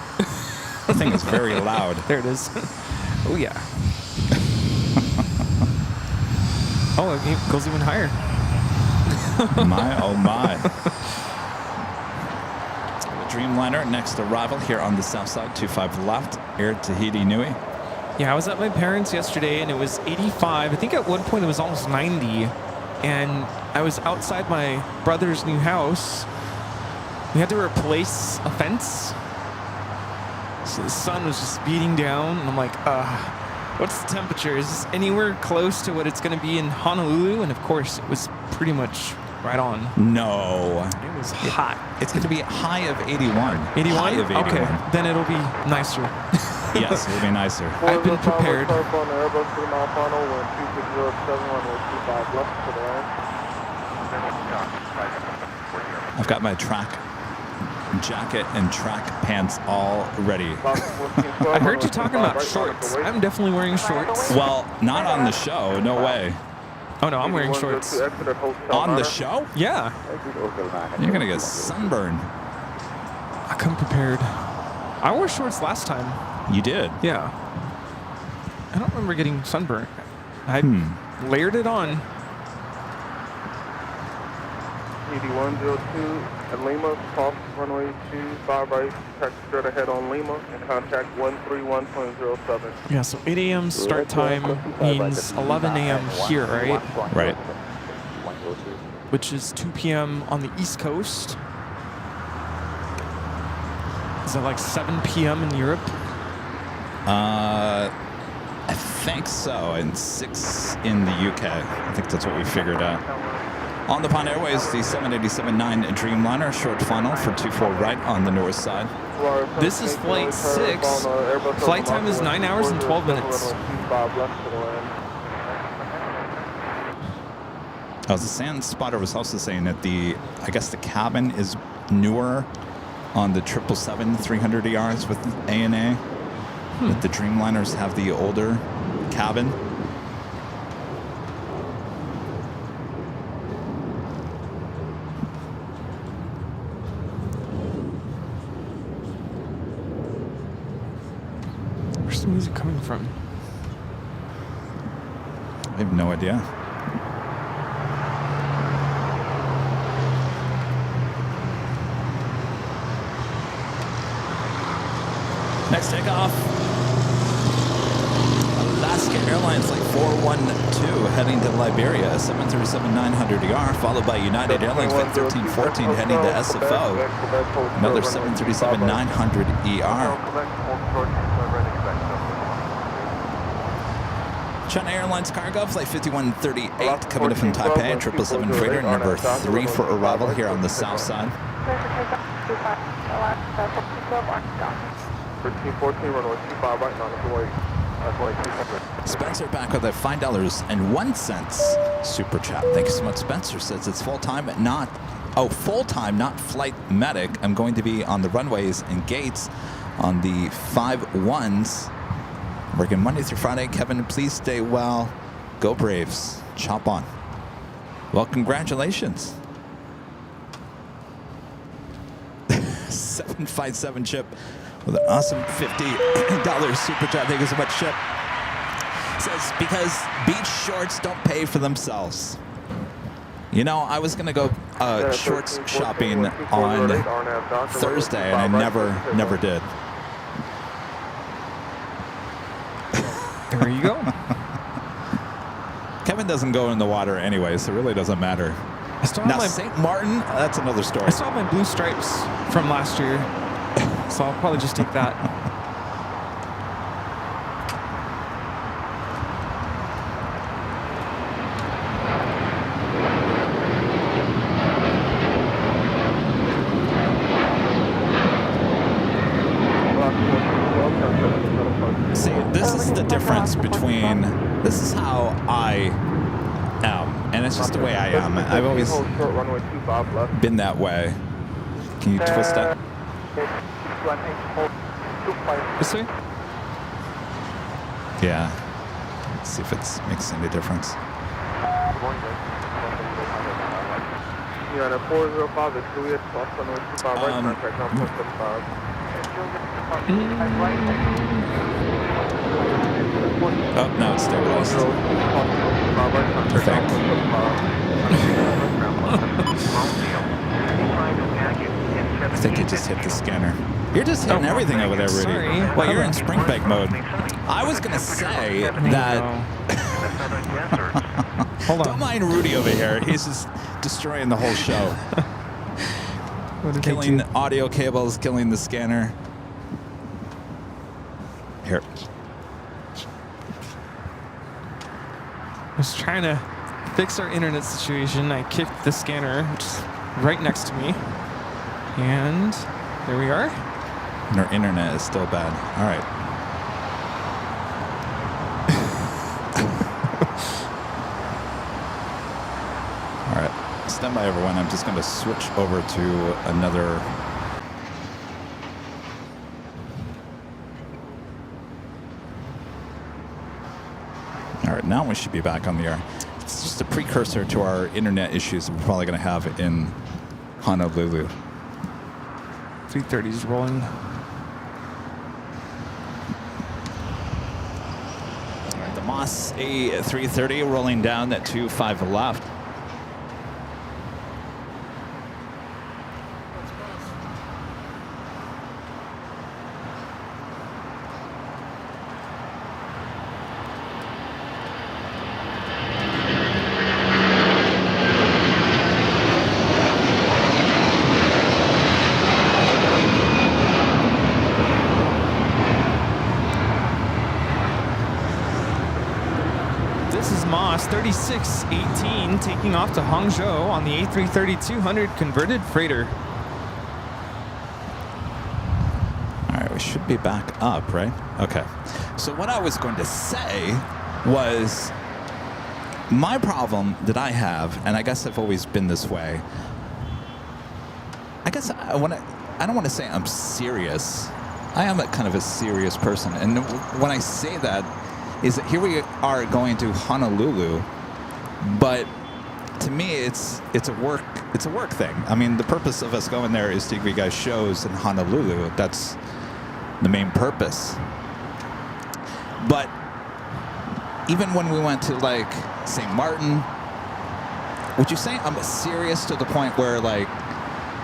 The thing is very loud. There it is. Oh, yeah. Oh, it goes even higher. My, oh my. Dreamliner, next arrival here on the south side, 25 left, Air Tahiti Nui. Yeah, I was at my parents' yesterday, and it was 85. I think at one point it was almost 90. And I was outside my brother's new house. We had to replace a fence. So the sun was just beating down, and I'm like, what's the temperature? Is this anywhere close to what it's going to be in Honolulu? And of course, it was pretty much right on. No. It was hot. It's going to be a high of 81. 81? High of 81. Okay, then it'll be nicer. Yes, it'll be nicer. I've been prepared. On the Airbus 3 mile final, wind 2607, runway 25 left to the right. I've got my track jacket and track pants all ready. I heard you talking about shorts. I'm definitely wearing shorts. Well, not on the show. No way. Oh, no, I'm wearing shorts. On the show? Yeah. You're going to get sunburned. I come prepared. I wore shorts last time. You did? Yeah. I don't remember getting sunburned. I layered it on. 8102 at Lima, off runway 25 right, taxi straight ahead on Lima, and contact 131.07. Yeah, so 8 a.m. start time means 11 a.m. here, right? Right. Which is 2 p.m. on the East Coast. Is that like 7 p.m. in Europe? I think so, and 6 in the UK. I think that's what we figured out. On the Pond Airways, the 787-9 Dreamliner, short final for 24 right on the north side. This is flight 6. Flight time is 9 hours and 12 minutes. The sand spotter was also saying that I guess the cabin is newer on the 777-300ERs with ANA. That the Dreamliners have the older cabin. Where's the music coming from? I have no idea. Next takeoff. Alaska Airlines flight 412 heading to Liberia, 737-900ER, followed by United Airlines flight 1314 heading to SFO. Another 737-900ER. China Airlines cargo flight 5138 coming in from Taipei, 777 freighter number 3 for arrival here on the south side. 1314, runway 25 right, not the way. Spencer back with a $5.01 super chat. Thank you so much. Spencer says it's full-time, not flight medic. I'm going to be on the runways and gates on the 5-1s. Working Monday through Friday. Kevin, please stay well. Go Braves. Chop on. Well, congratulations. 757 Chip with an awesome $50 super chat. Thank you so much, Chip. Says, because beach shorts don't pay for themselves. You know, I was going to go shorts shopping on Thursday, and I never did. There you go. Kevin doesn't go in the water anyway, so it really doesn't matter. I still have Now, my St. Martin, that's another story. I still have my blue stripes from last year, so I'll probably just take that. See, this is the difference between, this is how I am. And it's just the way I am. I've always Hold short runway 25 left. been that way. Can you twist that? This way? Yeah. Let's see if it makes any difference. Yeah, the 405 is Juliet, cross runway 25 right, contact 9.75. Oh, no, it's stabilized. Perfect. I think it just hit the scanner. You're just hitting everything over there, Rudy. Sorry. Well, you're in spring break mode. I was going to say that... Hold on. Don't mind Rudy over here. He's just destroying the whole show. Killing audio cables, killing the scanner. Here. I was trying to fix our internet situation. I kicked the scanner, which is right next to me. And there we are. And our internet is still bad. All right. All right. Stand by, everyone. I'm just going to switch over to another... All right, now we should be back on the air. It's just a precursor to our internet issues that we're probably going to have in Honolulu. 330 is rolling. All right, the Moss A330 rolling down at 25 left. This is Moss 3618 taking off to Hangzhou on the A330-200 converted freighter. All right, we should be back up, right? Okay. So what I was going to say was my problem that I have, and I guess I've always been this way. I guess I don't want to say I'm serious. I am a kind of a serious person, and when I say that, is that here we are going to Honolulu, but to me it's a work thing. I mean, the purpose of us going there is to give you guys shows in Honolulu. That's the main purpose. But even when we went to like St. Martin, would you say I'm serious to the point where like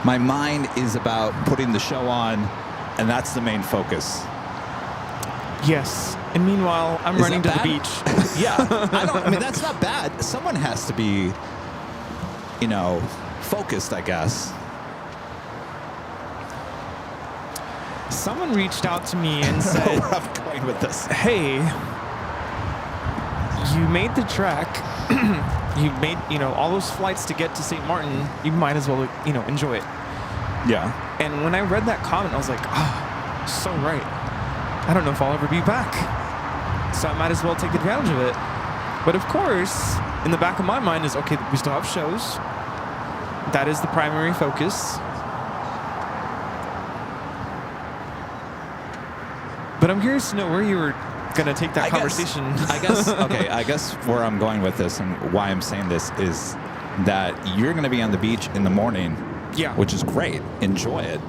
my mind is about putting the show on and that's the main focus? Yes. And meanwhile, I'm running to the beach. Yeah. I mean, that's not bad. Someone has to be, you know, focused, I guess. Someone reached out to me and said, where I'm going with this. Hey, you made the trek. You made, all those flights to get to St. Martin. You might as well, enjoy it. Yeah. And when I read that comment, I was like, oh, so right. I don't know if I'll ever be back. So I might as well take advantage of it. But of course, in the back of my mind is, okay, we still have shows. That is the primary focus. But I'm curious to know where you were going to take that conversation. I guess where I'm going with this and why I'm saying this is that you're going to be on the beach in the morning. Yeah. Which is great. Enjoy it.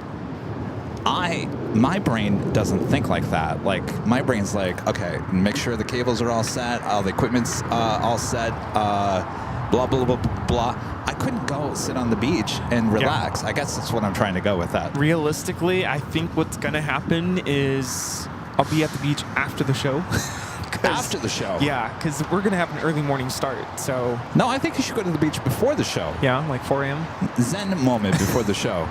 My brain doesn't think like that. Like, my brain's like, okay, make sure the cables are all set, all the equipment's all set, blah, blah, blah, blah, blah. I couldn't go sit on the beach and relax. Yeah. I guess that's what I'm trying to go with that. Realistically, I think what's going to happen is I'll be at the beach after the show. After the show? Yeah, because we're going to have an early morning start, so... No, I think you should go to the beach before the show. Yeah, like 4 a.m.? Zen moment before the show.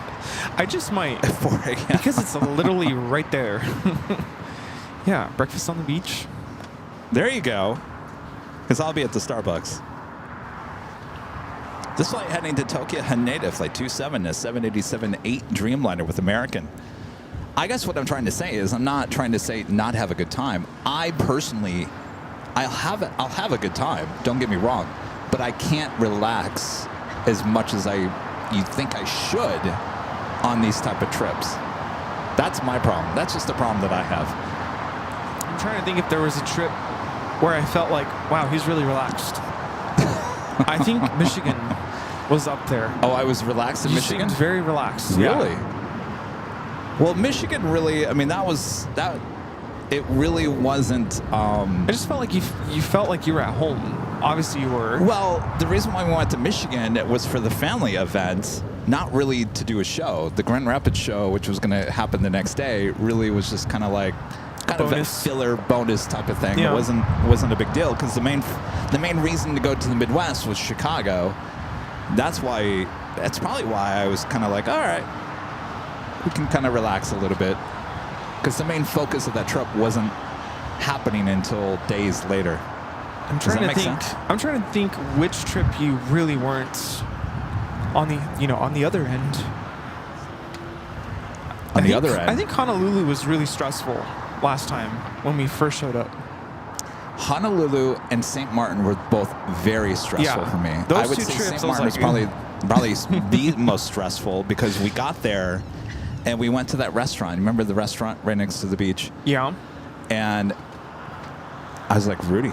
I just might. 4 a.m. Because it's literally right there. Yeah, breakfast on the beach. There you go. Because I'll be at the Starbucks. This flight heading to Tokyo Haneda, flight 27, a 787-8 Dreamliner with American. I guess what I'm trying to say is I'm not trying to say not have a good time. I personally, I'll have a good time. Don't get me wrong. but I can't relax as much as you think I should on these type of trips. That's my problem. That's just the problem that I have. I'm trying to think if there was a trip where I felt like, wow, he's really relaxed. I think Michigan was up there. Oh, I was relaxed in You Michigan? seemed very relaxed. Really? Yeah. Well, Michigan really, I mean, that it really wasn't. I just felt like you felt like you were at home. Obviously you were. Well, the reason why we went to Michigan was for the family event, not really to do a show. The Grand Rapids show, which was going to happen the next day, really was just kind of a filler bonus type of thing. Yeah. It wasn't a big deal because the main reason to go to the Midwest was Chicago. That's probably why I was kind of like, all right, we can kind of relax a little bit, because the main focus of that trip wasn't happening until days later. I'm Does that trying to make think. sense? I'm trying to think which trip you really weren't on the other end. I think Honolulu was really stressful last time when we first showed up. Honolulu and St. Martin were both very stressful for me. Those I would two say trips, St. I was Martin was like, probably the most stressful, because we got there and we went to that restaurant. Remember the restaurant right next to the beach? Yeah. And I was like, Rudy.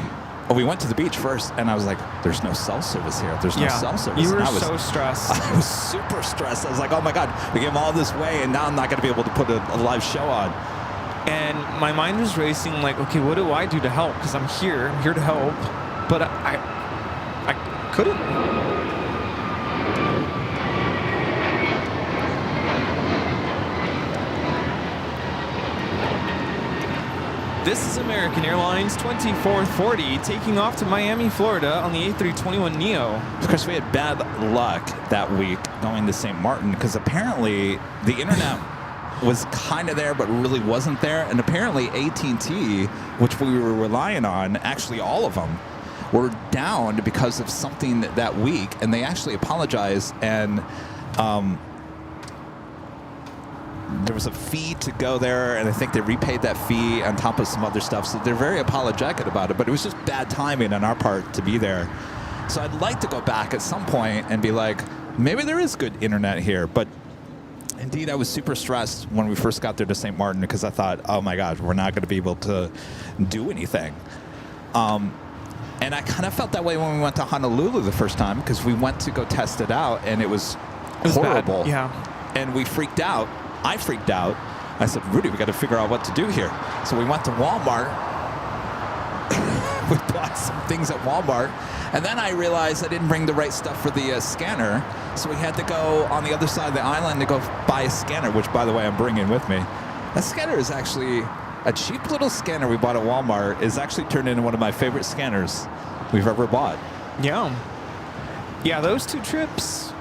Oh, we went to the beach first, and I was like, there's no cell service here. There's no cell service. You were And I was so stressed. I was super stressed. I was like, oh my God, we came all this way, and now I'm not going to be able to put a live show on. And my mind was racing like, okay, what do I do to help? Because I'm here to help. But I couldn't. This is American Airlines 2440 taking off to Miami, Florida on the A321neo. Of course, we had bad luck that week going to St. Martin, because apparently the internet was kind of there but really wasn't there, and apparently AT&T, which we were relying on, actually all of them, were down because of something that week, and they actually apologized, and there was a fee to go there, and I think they repaid that fee on top of some other stuff, so they're very apologetic about it, but it was just bad timing on our part to be there. So I'd like to go back at some point and be like, maybe there is good internet here, but indeed I was super stressed when we first got there to St. Martin, because I thought, oh my God, we're not going to be able to do anything. And I kind of felt that way when we went to Honolulu the first time, because we went to go test it out, and it was horrible. Bad. Yeah. And we freaked out. I freaked out. I said, Rudy, we got to figure out what to do here. So we went to Walmart. We bought some things at Walmart. And then I realized I didn't bring the right stuff for the scanner. So we had to go on the other side of the island to go buy a scanner, which, by the way, I'm bringing with me. That scanner is actually a cheap little scanner we bought at Walmart. Is actually turned into one of my favorite scanners we've ever bought. Yeah. Yeah, those two trips,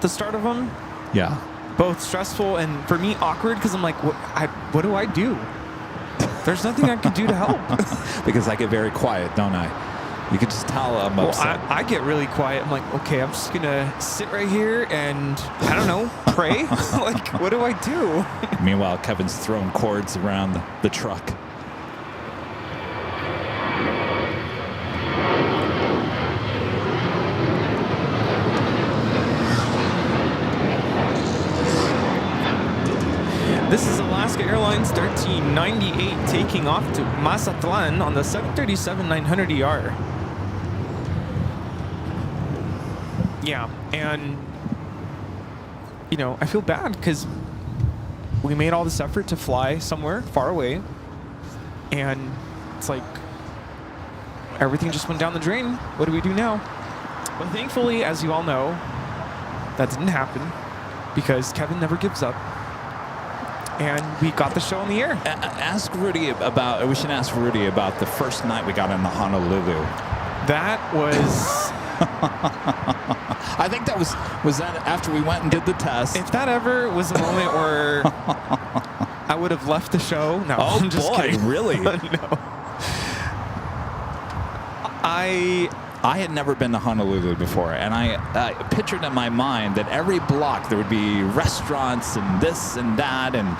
the start of them, Yeah. both stressful and for me awkward, because I'm like, what do I do? There's nothing I can do to help. Because I get very quiet, don't I? You can just tell I'm upset. I get really quiet. I'm like, okay, I'm just gonna sit right here and I don't know, pray. Like, what do I do? Meanwhile, Kevin's throwing cords around the truck. This is Alaska Airlines 1398 taking off to Mazatlan on the 737-900ER. Yeah, and you know, I feel bad because we made all this effort to fly somewhere far away, and it's like everything just went down the drain. What do we do now? But thankfully, as you all know, that didn't happen because Kevin never gives up. And we got the show on the air. Ask Rudy about, we should ask Rudy about the first night we got into Honolulu. That was... I think that was that after we went and did the test. If that ever was a moment where I would have left the show. No, Oh I'm just boy, kidding. really? No. I had never been to Honolulu before, and I pictured in my mind that every block there would be restaurants and this and that, and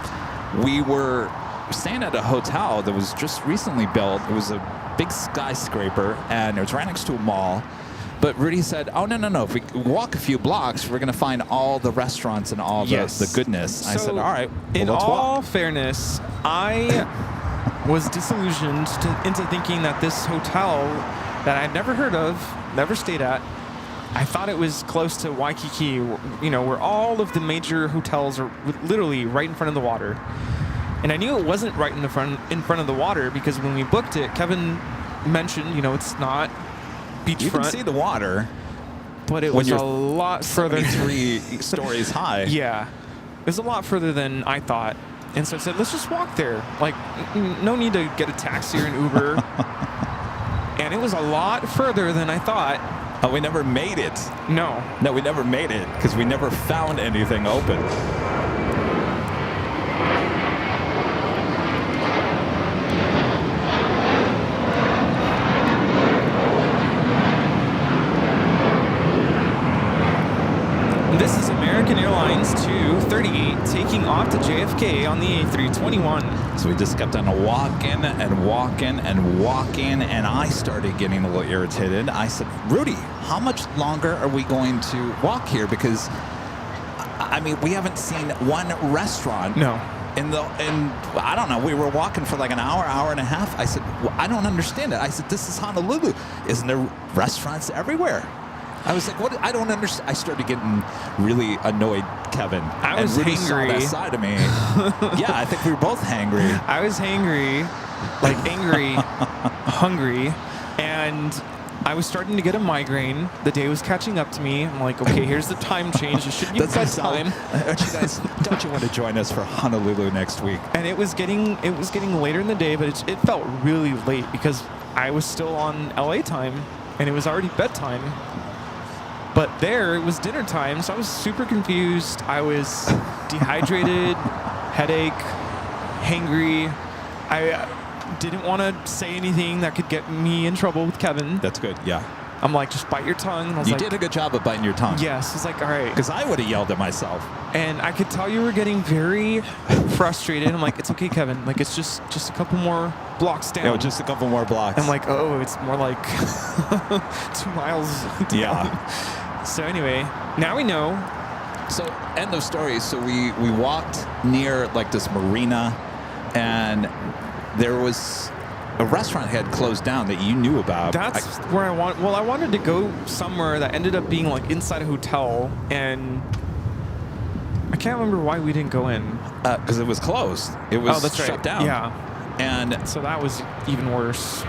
we were staying at a hotel that was just recently built. It was a big skyscraper, and it was right next to a mall, But Rudy said, "Oh no! If we walk a few blocks, we're gonna find all the restaurants and all the goodness." I said, "All right, well, in let's all walk." fairness, I was disillusioned into thinking that this hotel that I'd never heard of, never stayed at, I thought it was close to Waikiki, where all of the major hotels are literally right in front of the water. And I knew it wasn't right in front of the water because when we booked it, Kevin mentioned, it's not beachfront. You can see the water, but it when was you're a lot further. 3 stories high. Yeah, it was a lot further than I thought. And so I said, let's just walk there. Like, no need to get a taxi or an Uber. And it was a lot further than I thought. Oh, we never made it. No, we never made it because we never found anything open. This is American Airlines 238 taking off to JFK on the A321. So we just kept on walking and walking and walking, and I started getting a little irritated. I said, "Rudy, how much longer are we going to walk here? Because, I mean, we haven't seen one restaurant." No. And I don't know, we were walking for like an hour and a half. I said, well, I don't understand it. I said, this is Honolulu. Isn't there restaurants everywhere? I was like, what? I don't understand. I started getting really annoyed, Kevin. I was and Rudy saw hangry. that side of me. Yeah, I think we were both hangry. I was hangry, like angry, hungry, and I was starting to get a migraine. The day was catching up to me. I'm like, okay, here's the time change. It should be bedtime. Don't you want to join us for Honolulu next week? And it was getting later in the day, but it felt really late because I was still on LA time, and it was already bedtime. But there, it was dinner time, so I was super confused. I was dehydrated, headache, hangry. I didn't want to say anything that could get me in trouble with Kevin. That's good, yeah. I'm like, just bite your tongue. And I was You like, did a good job of biting your tongue. Yes. It's like, all right. Because I would have yelled at myself. And I could tell you were getting very frustrated. I'm like, it's okay, Kevin. Like, it's just a couple more blocks down. Yeah, just a couple more blocks. I'm like, oh, it's more like 2 miles down. Yeah. So anyway, now we know. So, end of story. So we walked near like this marina, and there was a restaurant had closed down that you knew about. That's where I want. Well, I wanted to go somewhere that ended up being like inside a hotel, and I can't remember why we didn't go in. Because it was closed. It was that's shut right. down. Yeah. And So that was even worse.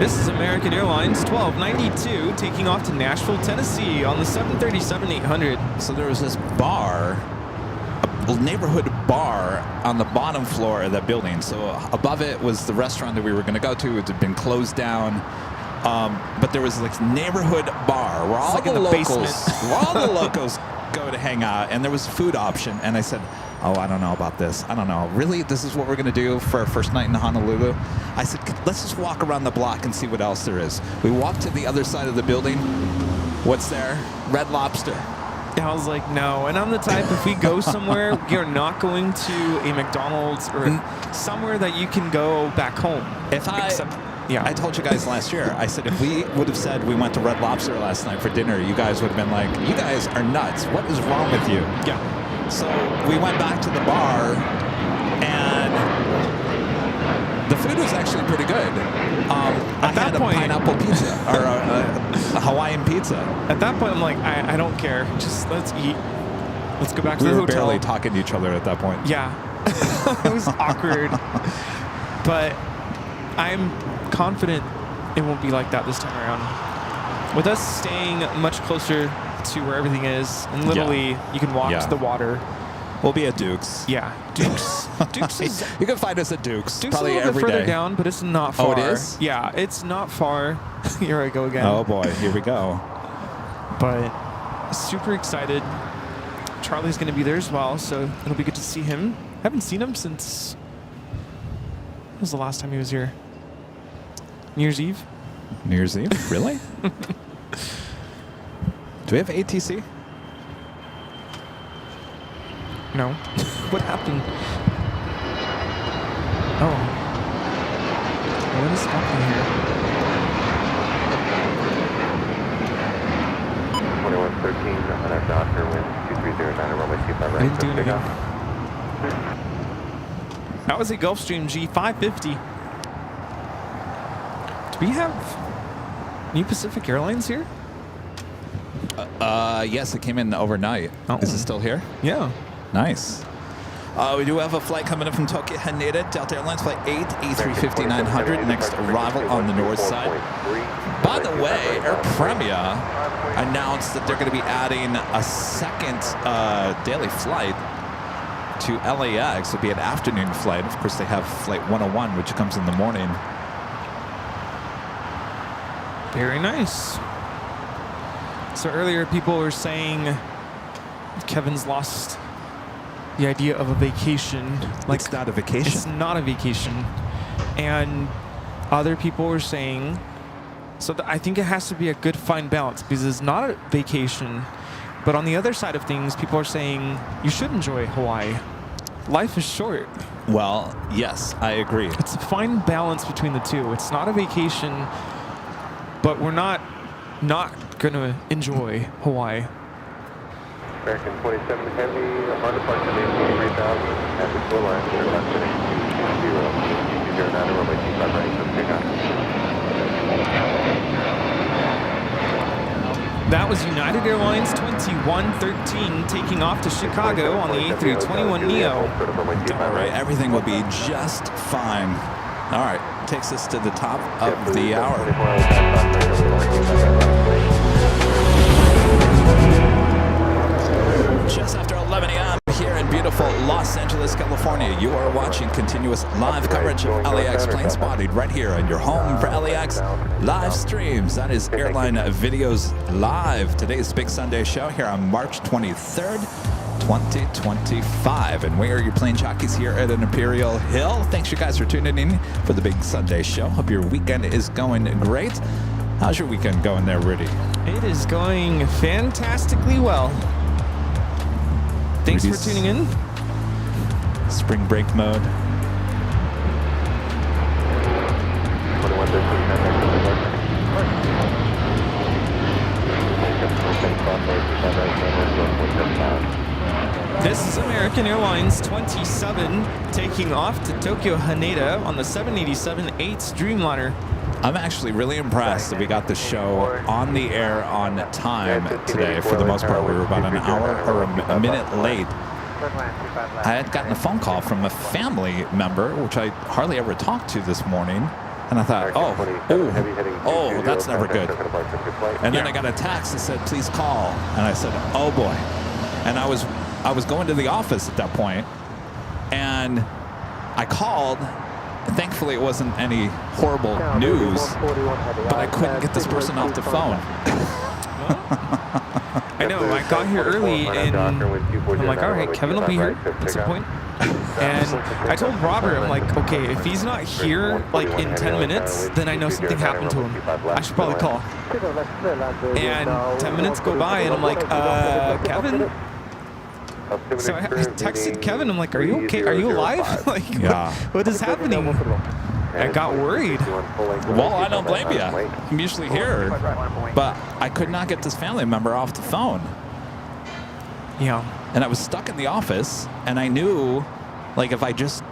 This is American Airlines 1292 taking off to Nashville, Tennessee on the 737-800. so there was this bar, a neighborhood bar on the bottom floor of that building. So above it was the restaurant that we were going to go to. It had been closed down. But there was like neighborhood bar where all like the in the locals, basement. where all the locals go to hang out, and there was food option. And I said, oh, I don't know about this. I don't know. Really? This is what we're going to do for our first night in Honolulu? I said, let's just walk around the block and see what else there is. We walked to the other side of the building. What's there? Red Lobster. And I was like, no. And I'm the type, if we go somewhere, we are not going to a McDonald's or somewhere that you can go back home. I told you guys last year, I said if we would have said we went to Red Lobster last night for dinner, you guys would have been like, you guys are nuts. What is wrong with you? Yeah. So we went back to the bar, and the food was actually pretty good. I had a pineapple pizza, or a Hawaiian pizza. At that point, I'm like, I don't care. Just let's eat. Let's go back to We the were hotel. barely talking to each other at that point. Yeah. It was awkward. But I'm confident it won't be like that this time around. With us staying much closer to where everything is, and literally you can walk to the water. We'll be at Duke's. Yeah, Duke's. Duke's is You can find us at Duke's. Duke's probably a little bit every further day. down, but it's not far. Oh, it is? Yeah, it's not far. Here I go again. Oh boy, here we go. But super excited. Charlie's going to be there as well, so it'll be good to see him. Haven't seen him since. When was the last time he was here? New Year's Eve? New Year's Eve? Really? Do we have ATC? No. What happened? Oh. What is happening here? 2113, on our doctor, wind 2309, runway 25 I right. didn't do anything. That was a Gulfstream G550. Do we have New Pacific Airlines here? Yes, it came in overnight. Oh. Is it still here? Yeah. Nice. We do have a flight coming in from Tokyo Haneda, Delta Airlines Flight 8, A350-900, next arrival on the north side. By the way, Air Premia announced that they're going to be adding a second daily flight to LAX. It'll be an afternoon flight. Of course, they have Flight 101, which comes in the morning. Very nice. So earlier people were saying Kevin's lost the idea of a vacation. Like, It's not a vacation. It's not a vacation. And other people were saying, so I think it has to be a good fine balance because it's not a vacation. But on the other side of things, people are saying you should enjoy Hawaii. Life is short. Well, yes, I agree. It's a fine balance between the two. It's not a vacation, but we're not going to enjoy Hawaii. American 27 Heavy, on departure name 23,000, at the full line, clear left heading 220, 209, runway 25 right, That was United Airlines 2113 taking off to Chicago on the A321neo. All right, everything will be just fine. All right, takes us to the top of the hour. Just after 11 a.m. here in beautiful Los Angeles, California, you are watching continuous live coverage of LAX Plane Spotting right here on your home for LAX live streams. That is Airline Videos Live. Today's Big Sunday show here on March 23rd, 2025. And we are your plane jockeys here at an Imperial Hill. Thanks you guys for tuning in for the Big Sunday show. Hope your weekend is going great. How's your weekend going there, Rudy? It is going fantastically well. Thanks for tuning in. Spring break mode. This is American Airlines 27 taking off to Tokyo Haneda on the 787-8 Dreamliner. I'm actually really impressed that we got the show on the air on time today. For the most part, we were about an hour or a minute late. I had gotten a phone call from a family member, which I hardly ever talked to this morning. And I thought, oh, that's never good. And then I got a text that said, please call. And I said, oh boy. And I was going to the office at that point, and I called. Thankfully, it wasn't any horrible news, but I couldn't get this person off the phone. I know, I got here early, and I'm like, all right, Kevin will be here at some point. And I told Robert, I'm like, okay, if he's not here, like, in 10 minutes, then I know something happened to him. I should probably call. And 10 minutes go by, and I'm like, Kevin? So I texted Kevin. I'm like, "Are you okay? Are you alive? Like, Yeah. what is happening?" I got worried. Well, I don't blame you. I'm usually here, but I could not get this family member off the phone. Yeah. And I was stuck in the office, and I knew, like, if I just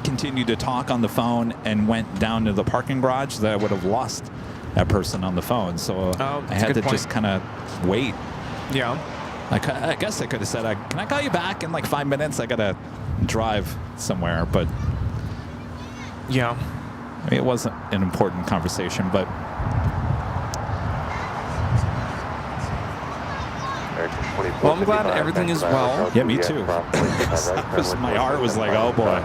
continued to talk on the phone and went down to the parking garage, that I would have lost that person on the phone. So I had to just kind of wait. Yeah. I guess I could have said, can I call you back in like 5 minutes? I got to drive somewhere, but Yeah. I mean, it wasn't an important conversation, but Well, I'm glad everything is well. yeah, me too. My heart was like, oh boy.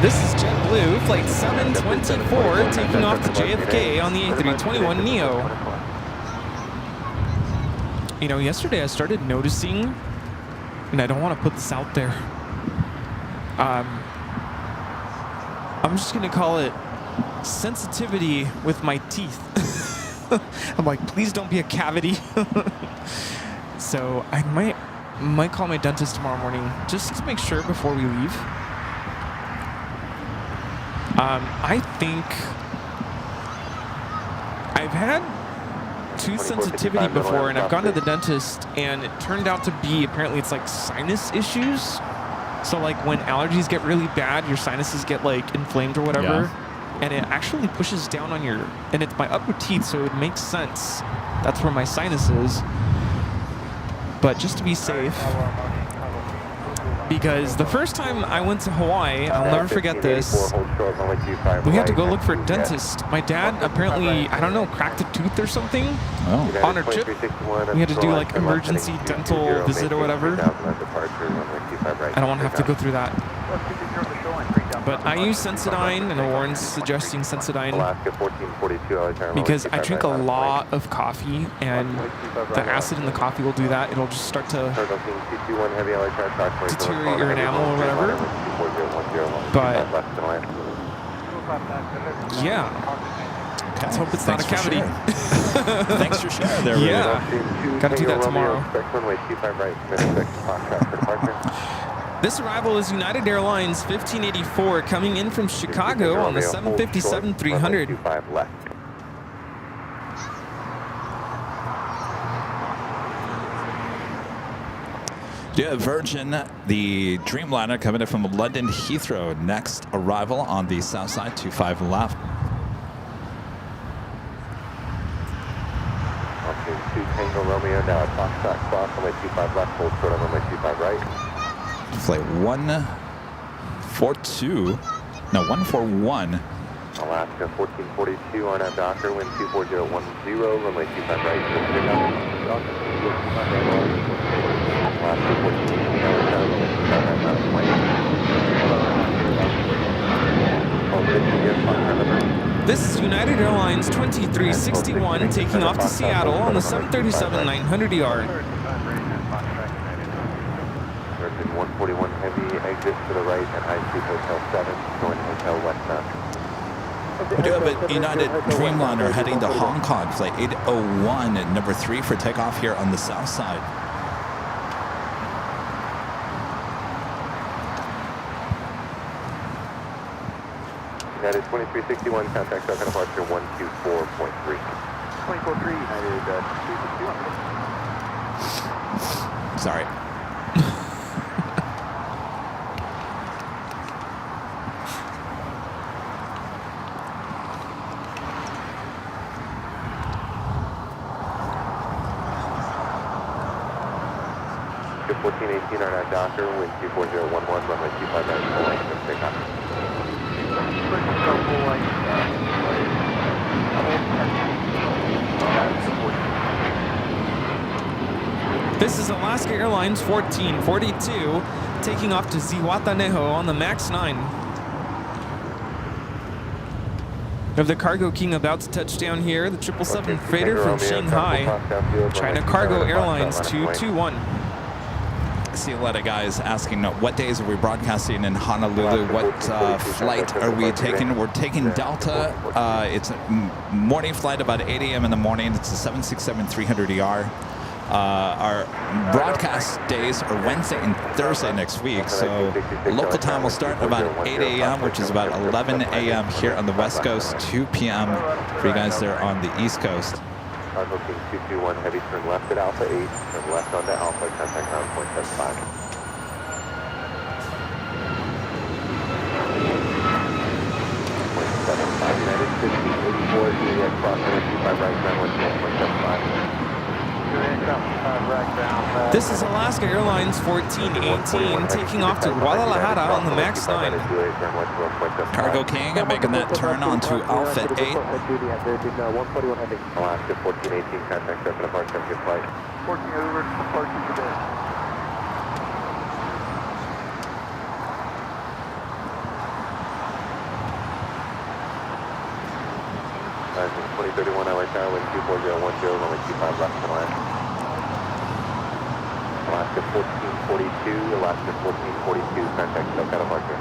This is JetBlue, Flight 724, taking off to JFK on the A321neo. You know, yesterday I started noticing, and I don't want to put this out there, I'm just going to call it sensitivity with my teeth. I'm like, please don't be a cavity. So I might call my dentist tomorrow morning just to make sure before we leave. I think I've had tooth sensitivity before, and I've gone to the dentist, and it turned out to be, apparently it's like sinus issues. So like when allergies get really bad, your sinuses get like inflamed or whatever, and it actually pushes down on your, and it's my upper teeth, so it makes sense. That's where my sinus is. But just to be safe, because the first time I went to Hawaii, I'll never forget this, we had to go look for a dentist. My dad apparently, I don't know, cracked a tooth or something on our trip. We had to do like emergency dental visit or whatever. I don't want to have to go through that. But I use Sensodyne, and Warren's suggesting Sensodyne because I drink a lot of coffee, and the acid in the coffee will do that. It'll just start to deteriorate your enamel or whatever. But yeah, let's hope it's not a cavity. Thanks for sharing there, Rudy. Yeah, gotta do that tomorrow. This arrival is United Airlines 1584 coming in from Chicago on the 757-300. Yeah, Virgin, the Dreamliner coming in from London Heathrow. Next arrival on the south side, 25 left. Okay, 2 Tango Romeo now at Foxtrot Cross, runway 25 left, hold short on runway 25 right. Flight 142, no, 141. Alaska 1442, RNAV Docker, wind 24010, runway 25 right, Alaska 1418, This is United Airlines 2361 taking off to Seattle on the 737-900ER. 141 heavy, exit to the right at High Street Hotel 7, join Hotel Westbound. We do have a United Dreamliner heading to Hong Kong, flight 801 at number 3 for takeoff here on the south side. United 2361, contact Southern departure 124.3. 24-3 United 261. Sorry. Ship 1418, RNAV Docker, wind 24011, runway 25 right, full length, and takeoff. This is Alaska Airlines 1442 taking off to Zihuatanejo on the MAX 9. We have the Cargo King about to touch down here, the 777 freighter from Shanghai, China Cargo Airlines 221. I see a lot of guys asking what days are we broadcasting in Honolulu, what flight are we taking? We're taking Delta. It's a morning flight about 8 a.m. in the morning. It's a 767-300ER. Our broadcast days are Wednesday and Thursday next week, so local time will start about 8 a.m., which is about 11 a.m. here on the West Coast, 2 p.m. for you guys there on the East Coast. Cargo King 221, heavy turn left at Alpha 8, turn left onto Alpha, contact ground point 75. United 1584, Juliet cross runway 25 right, ground 1.75. This is Alaska Airlines 1418 taking off to Guadalajara on the MAX 9. Cargo King making that turn onto Alpha 8. Alaska 1418, contact Southern departure, good flight. 14 over, departure today. Alaska 2031, LA Tower, wind 24010, runway 25 left to land. Alaska 1442, Alaska 1442, contact SoCal departure.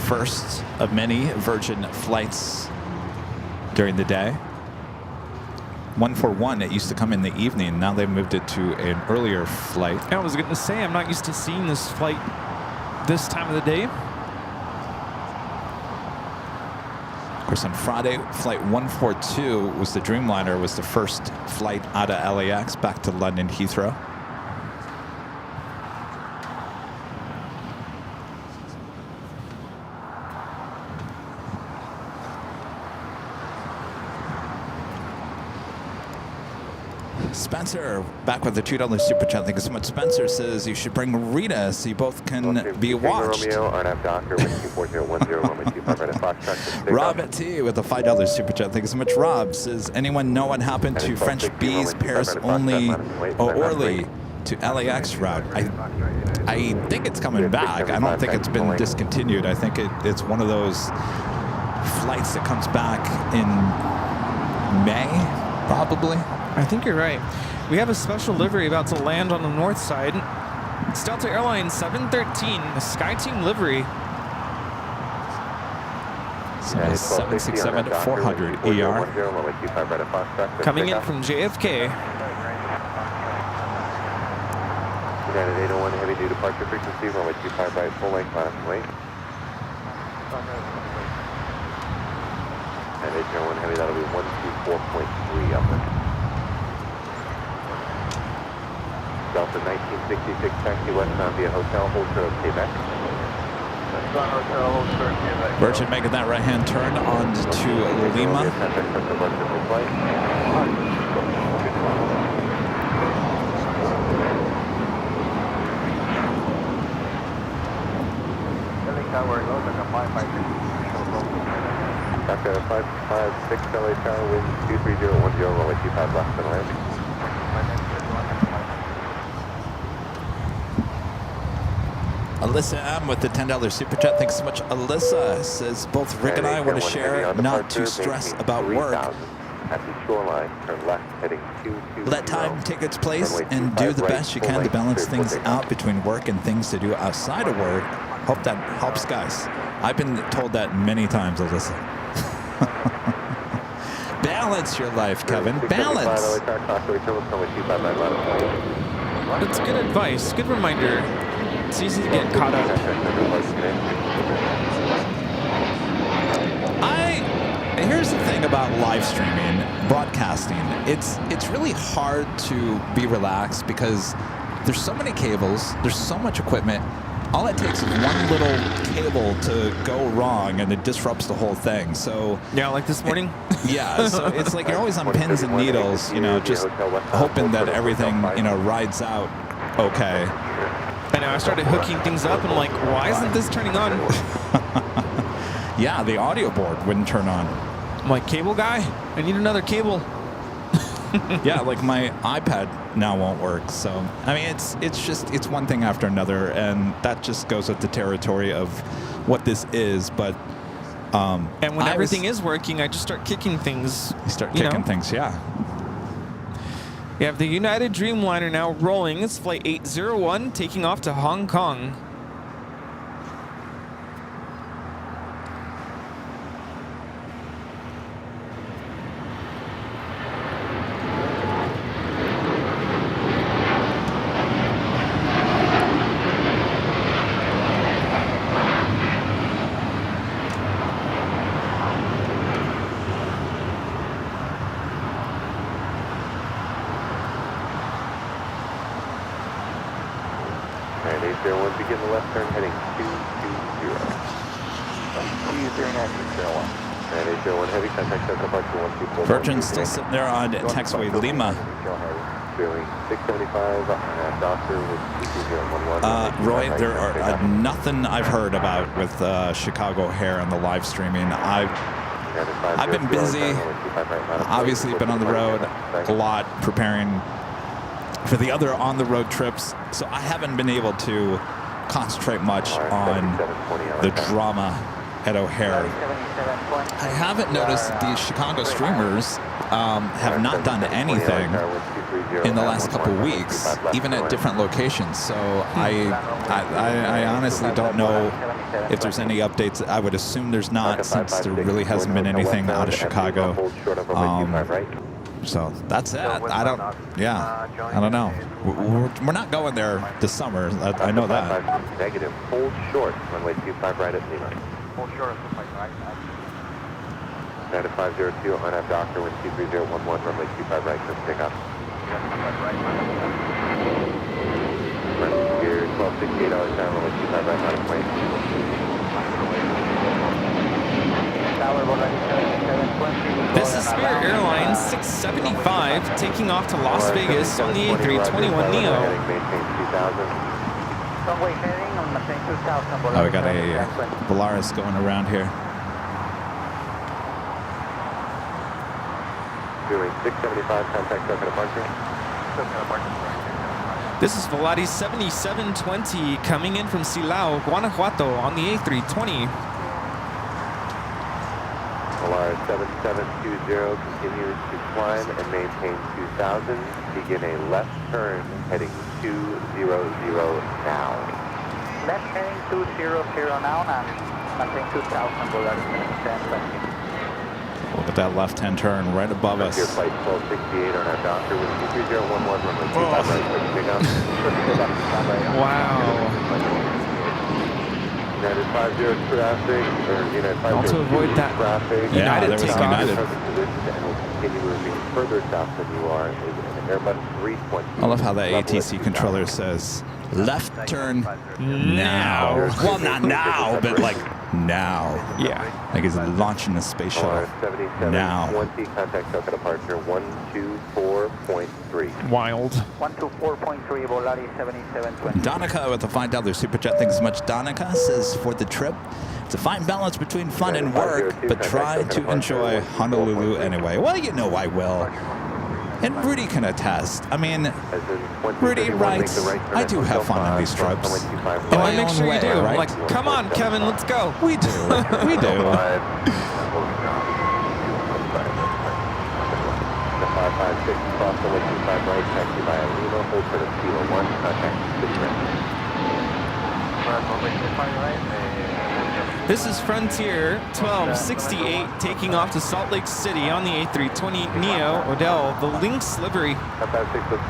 first of many Virgin flights during the day. 141, it used to come in the evening. Now they've moved it to an earlier flight. I was going to say, I'm not used to seeing this flight this time of the day. Of course, on Friday, flight 142 was the Dreamliner, was the first flight out of LAX back to London Heathrow. Spencer, back with the $2 super chat. Thank you so much. Spencer says you should bring Rita so you both can be watched. Rob T with the $5 super chat. Thank you so much. Rob says, anyone know what happened to French B's Paris only or Orly to LAX route? I think it's coming back. I don't think it's been discontinued. I think it's one of those flights that comes back in May, probably. I think you're right. We have a special livery about to land on the north side. It's Delta Airlines 713, the SkyTeam livery. So 767-400 ER. Coming in from JFK. United 801 heavy due departure frequency, runway 25 right, full length, last wait. And 801 heavy, that'll be 124.3 up there. Delta 1966 taxi westbound via hotel, hold to Quebec. Virgin making that right-hand turn on to Lima. After 556 LA Tower, wind 23010, runway 25 left and landing. Alyssa M with the $10 super chat. Thanks so much. Alyssa says both Rick and I want to share not to stress about work. At the shoreline, turn left, heading 220. Let time take its place and do the best you can to balance things out between work and things to do outside of work. Hope that helps, guys. I've been told that many times, Alyssa. Balance your life, Kevin. Balance. That's good advice. Good reminder. It's easy to get caught up. Here's the thing about live streaming, broadcasting. It's really hard to be relaxed because there's so many cables, there's so much equipment. All it takes is one little cable to go wrong and it disrupts the whole thing. So yeah, like this morning. Yeah, so it's like you're always on pins and needles, just hoping that everything, rides out okay. I know, I started hooking things up and I'm like, why isn't this turning on? Yeah, the audio board wouldn't turn on. I'm like, cable guy, I need another cable. Yeah, like my iPad now won't work. So, I mean, it's one thing after another, and that just goes with the territory of what this is. But and when everything is working, I just start kicking things. You start kicking things, yeah. We have the United Dreamliner now rolling. It's flight 801 taking off to Hong Kong. Begin the left turn heading 220. And 801 heavy contact departure 124. Virgin still sitting there on taxiway Lima. Bearing 675 Doctor with 22011. Roy, there are nothing I've heard about with Chicago Hair and the live streaming. I've been busy, obviously been on the road a lot preparing for the other on-the-road trips, so I haven't been able to concentrate much on the drama at O'Hare. I haven't noticed that these Chicago streamers have not done anything in the last couple weeks, even at different locations. So I honestly don't know if there's any updates. I would assume there's not, since there really hasn't been anything out of Chicago. So that's it. I don't know. We're not going there this summer. I know that. Negative, hold short, runway 25 right at Lima. Hold short of 25 right. United 502, on have Doctor, wind 23011, runway 25 right, clear takeoff. Running gear 1268, down, runway 25 right, on way. This is Spirit Airlines 675 taking off to Las Vegas on the A321neo. Oh, we got a Volaris going around here. Doing 675, contact token departure. This is Volaris 7720 coming in from Silao, Guanajuato on the A320. Volaris 7720 continues to climb and maintain 2000. Begin a left turn heading 200 now. Left heading 200 now and maintain 2000 Volaris 7720. Look at that left-hand turn right above us. Your flight 1268 on our doctor with 23011, runway 25 right, pick up. Wow. United 50 traffic, or United 50 Also avoid that traffic. Yeah, United there was takeoff. United. And will continue moving further south than you are is an Airbus 320. I love how the ATC controller says, left turn now. Well, not now, but like now. Yeah. Like he's launching the space shuttle. Now. 20, contact token departure 124.3. Wild. 124.3 Volaris 7720. Donica with a $5 super chat. Thanks so much, Donica. Says for the trip, it's a fine balance between fun and work, but try to enjoy Honolulu anyway. Well, you know I will. And Rudy can attest. I mean, Rudy writes, I do have fun on these trips. In Oh, my I make own sure way, you do. right? Like, come on, Kevin, let's go. We do. We do. 556, cross the 25 right, taxi by Lima, hold for the Kilo 1, contact This is Frontier 1268 taking off to Salt Lake City on the A320neo Odell, the Lynx livery.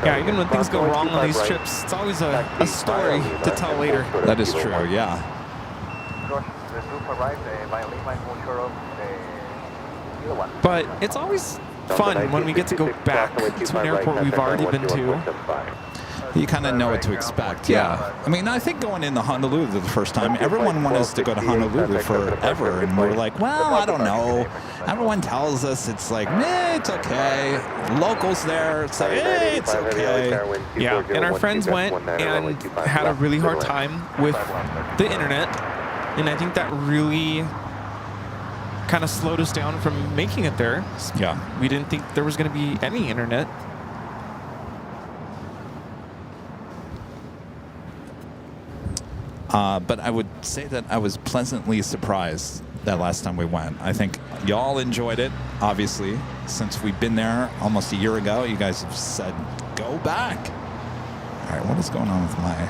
Yeah, even when things go wrong on these trips, it's always a story to tell later. That is true, yeah. But it's always fun when we get to go back to an airport we've already been to. You kind of know what to expect, yeah. I mean, I think going into Honolulu the first time, everyone wanted us to go to Honolulu forever, and we're like, well, I don't know. Everyone tells us it's like, nah, it's okay. Locals there, it's like, hey, it's okay. Yeah, and our friends went and had a really hard time with the internet, and I think that really kind of slowed us down from making it there. Yeah. We didn't think there was going to be any internet. But I would say that I was pleasantly surprised that last time we went. I think y'all enjoyed it, obviously. Since we've been there almost a year ago, you guys have said, go back. All right, what is going on with my...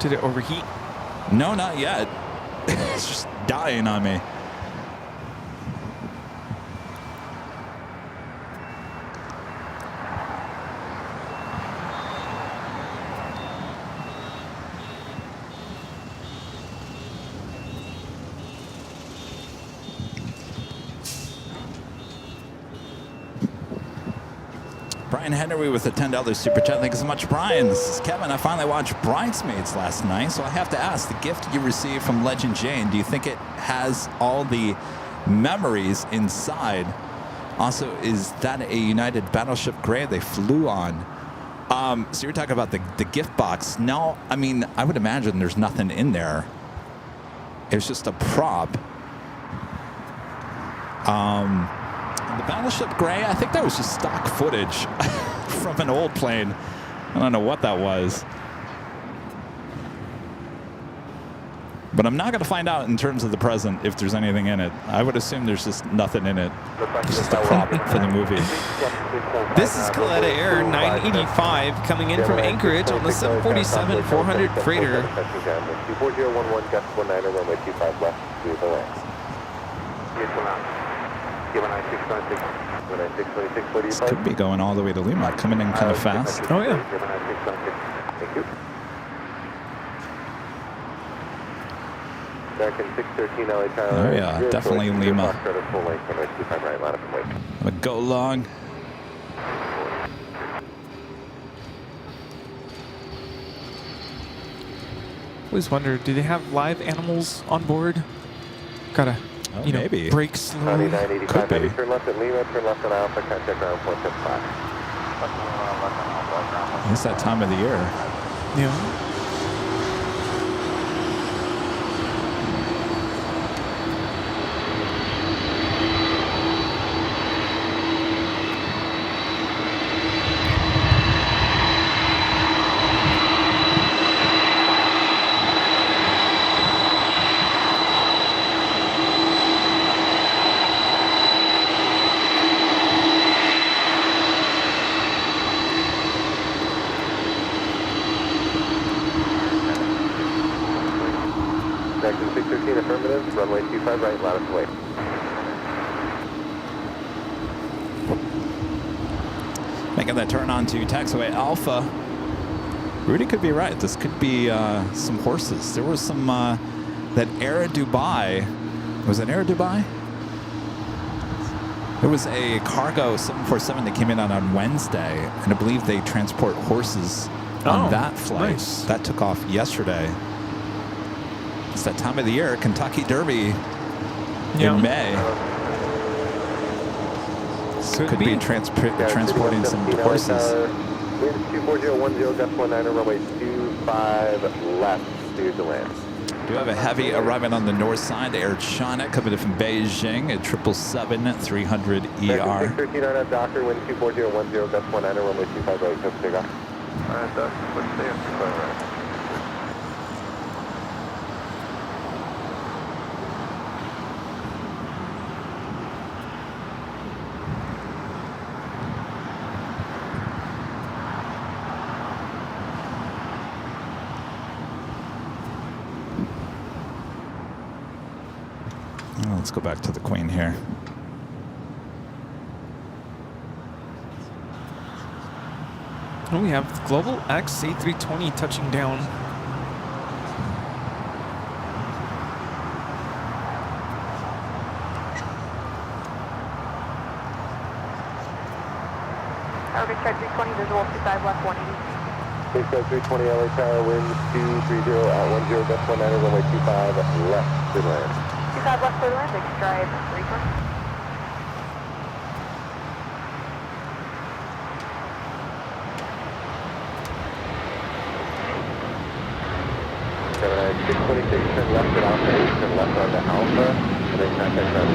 Did it overheat? No, not yet. It's just dying on me. Brian Henry with a $10 super chat. Thank you so much, Brian. This is Kevin. I finally watched Bridesmaids last night, so I have to ask, the gift you received from Legend Jane, do you think it has all the memories inside? Also, is that a United Battleship Gray they flew on? So you're talking about the gift box. No, I mean, I would imagine there's nothing in there. It was just a prop. The Battleship Gray, I think that was just stock footage from an old plane. I don't know what that was. But I'm not going to find out in terms of the present if there's anything in it. I would assume there's just nothing in it. Just a prop for the movie. This is Coletta Air 985 coming in from Anchorage on the 747-400 freighter. 24011, gust 19, runway 25 left to the LAX. This could be going all the way to Lima, coming in kind of fast. Oh, yeah. Thank you. American 613 LA Tyler. Oh yeah, definitely Lima. Full length, runway 25 right, line up and wait. I'm gonna go long. Always wonder, do they have live animals on board? Gotta, Oh, you know, maybe. brake County slowly. 985, Could be. heavy, turn left at Lima, turn left on Alpha, contact ground 175. It's that time of the year. Yeah. American 613 affirmative, runway 25 right, line up and wait. Making that turn on to taxiway Alpha. Rudy could be right. This could be some horses. There was some, that Air Dubai. Was it Air Dubai? There was a cargo 747 that came in on Wednesday, and I believe they transport horses on Oh, that flight. nice. That took off yesterday. It's that time of the year, Kentucky Derby Yeah. in May. So could be transporting some horses. Wind 24010, gust 19, runway 25 left to the land. Do have a heavy arriving on the north side. Air China coming in from Beijing at 777-300 ER. 613 on that Docker, wind 24010, gust 19, runway 25 right, took take off. Alright, Doc, let's stay at 25 right. Oh, let's go back to the Queen here. Oh, we have Global X A320 touching down. Orbit check 320, visual 25 left 180. Base 320 LA Tower, wind 230 at 10, gust 19, runway 25 left to land. 25 left for the land, stride 320. 626, turn left at Alpha 8, turn left onto Alpha, and then contact ground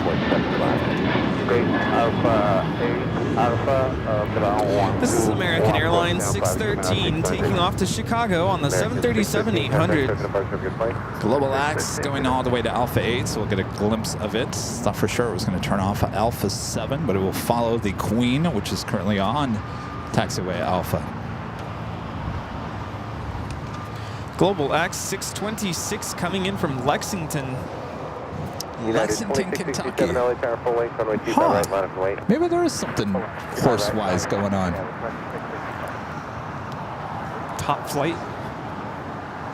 121.75. Great, Alpha 8, ground 1. This is American Airlines 613 taking off to Chicago on the 737-800. Global X going all the way to Alpha 8, so we'll get a glimpse of it. Thought for sure it was going to turn off at Alpha 7, but it will follow the Queen, which is currently on taxiway Alpha. Global X 626 coming in from Lexington. Lexington, Kentucky. LA Tower, full length, runway 25 Huh. right, line up and wait. Maybe there is something horse-wise going on. Top flight.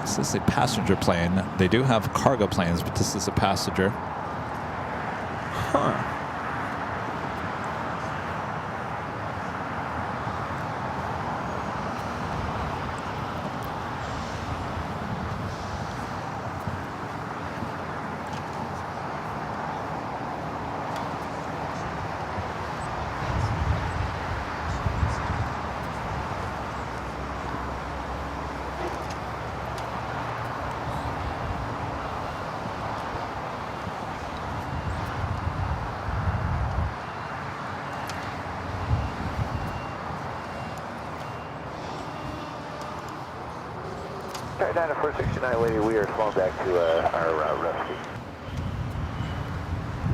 This is a passenger plane. They do have cargo planes, but this is a passenger. Huh. down to 469, lady. We are falling back to our rescue.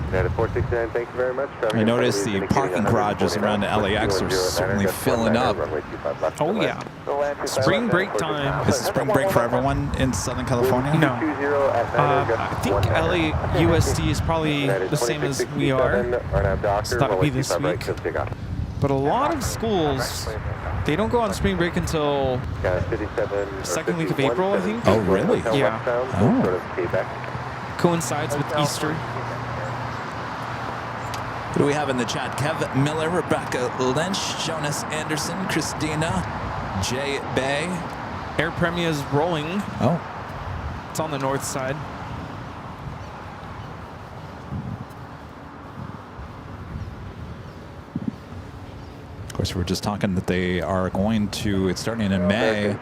United 469, thank you very much. I noticed the parking garages around the LAX are certainly filling up. Oh, yeah. Spring break time. Is it spring break for everyone in Southern California? No. I think LAUSD is probably the same as we are. So that would be this week. But a lot of schools, they don't go on spring break until second week of April, I think. Oh, really? Yeah. Oh. Coincides with Easter. Who do we have in the chat? Kev Miller, Rebecca Lynch, Jonas Anderson, Christina, Jay Bay. Air Premia is rolling. Oh. It's on the north side. Of course, we're just talking that they are going to, it's starting in May,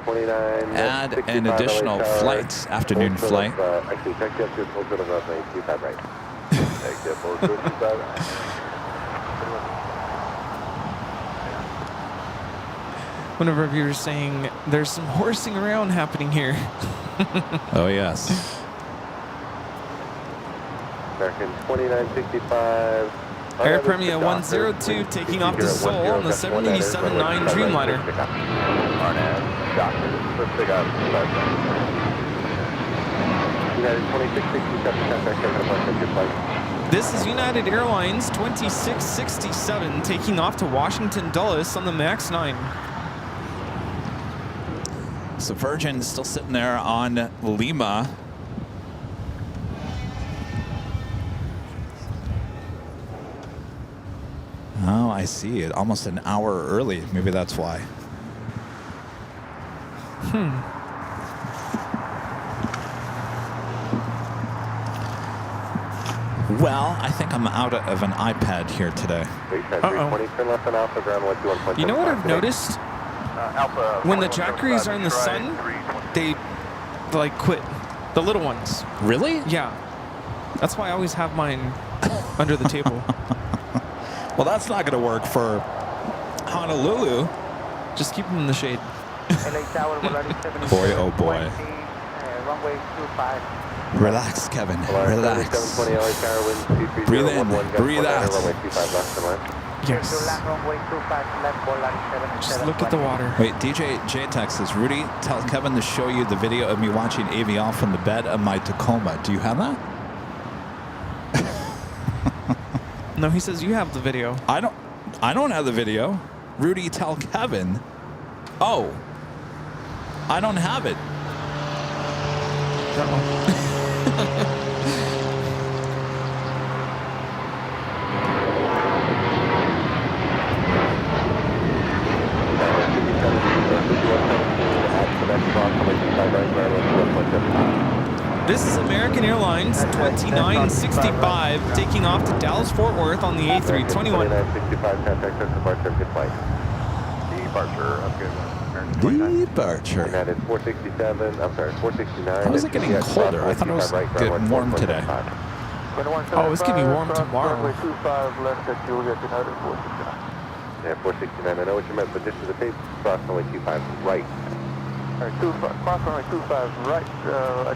add an additional flight, afternoon flight. Actually, check the upstairs, hold it on 25 right. Check the upstairs, 25 right. One of our viewers saying there's some horsing around happening here. Oh, yes. American 2965. Air Premia 102 taking off to Seoul on the 787-9 Dreamliner. This is United Airlines 2667 taking off to Washington Dulles on the MAX 9. So Virgin still sitting there on Lima. Oh, I see it. Almost an hour early. Maybe that's why. Well, I think I'm out of an iPad here today. You know what I've noticed? When the Jackeries are in the sun, they like quit. The little ones. Really? Yeah. That's why I always have mine under the table. Well, that's not going to work for Honolulu. Just keep them in the shade. Boy, oh boy. Relax, Kevin. Relax. Breathe in. Breathe out. Yes. Just look at the water. Wait, DJ J-Tech says, Rudy, tell Kevin to show you the video of me watching Aviation from the bed of my Tacoma. Do you have that? No, he says you have the video. I don't have the video. Rudy, tell Kevin. Oh. I don't have it. This is American Airlines 2965 taking off to Dallas Fort Worth on the A321. Departure. United 467, I'm sorry, 469. How is it getting colder? I thought it was getting warm today. Oh, it's going to be warm tomorrow. Yeah, 469, I know what you meant, but this is the tape, cross runway 25 right. Cross runway 25 right,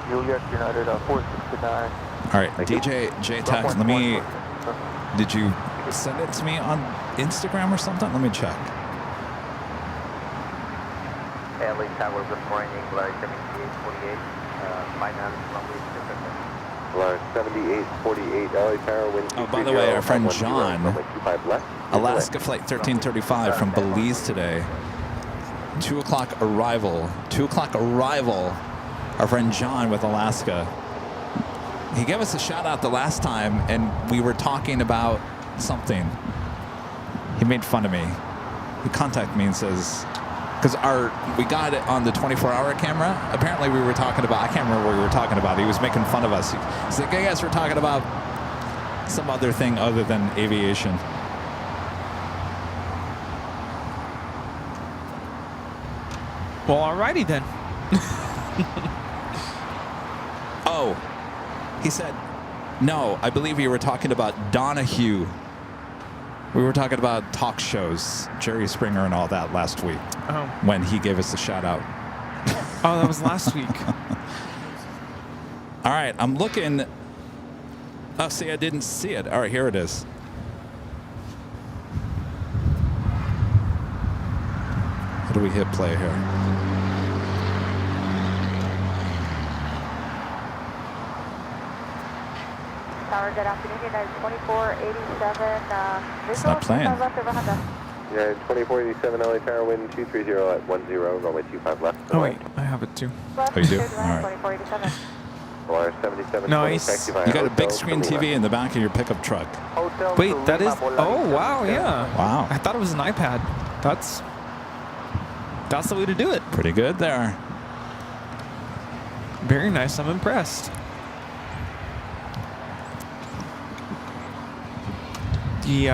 Juliet United 469. All right, DJ J-Tech, let me, did you send it to me on Instagram or something? Let me check. LA Tower, good morning, Glide 7848, finance runway 7848, LA Tower, wind. Oh, by the way, our friend John, Alaska Flight 1335 from Belize today. 2 o'clock arrival. 2 o'clock arrival. Our friend John with Alaska. He gave us a shout out the last time, and we were talking about something. He made fun of me. He contacted me and says, because we got it on the 24-hour camera. Apparently, we were talking about. I can't remember what we were talking about. He was making fun of us. He's like, "Hey guys, we're talking about some other thing other than aviation." Well, alrighty then. Oh, he said, no, I believe we were talking about Donahue. We were talking about talk shows, Jerry Springer and all that last week Oh. when he gave us a shout out. Oh, that was last week. All right, I'm looking. Oh, see, I didn't see it. All right, here it is. How do we hit play here? Tower, good afternoon. United 2487. It's not playing. Left over Honda. United 2487 LA Tower, wind 230 at 10, runway 25 left. Oh, wait. I have it too. Left, Oh, you do? cleared to land, All right. 2487. Or 77. Nice. You got a big screen TV in the back of your pickup truck. Hotel Wait, to that is. Lima, Oh, Volaris wow, 77. yeah. Wow. I thought it was an iPad. That's the way to do it. Pretty good there. Very nice. I'm impressed. The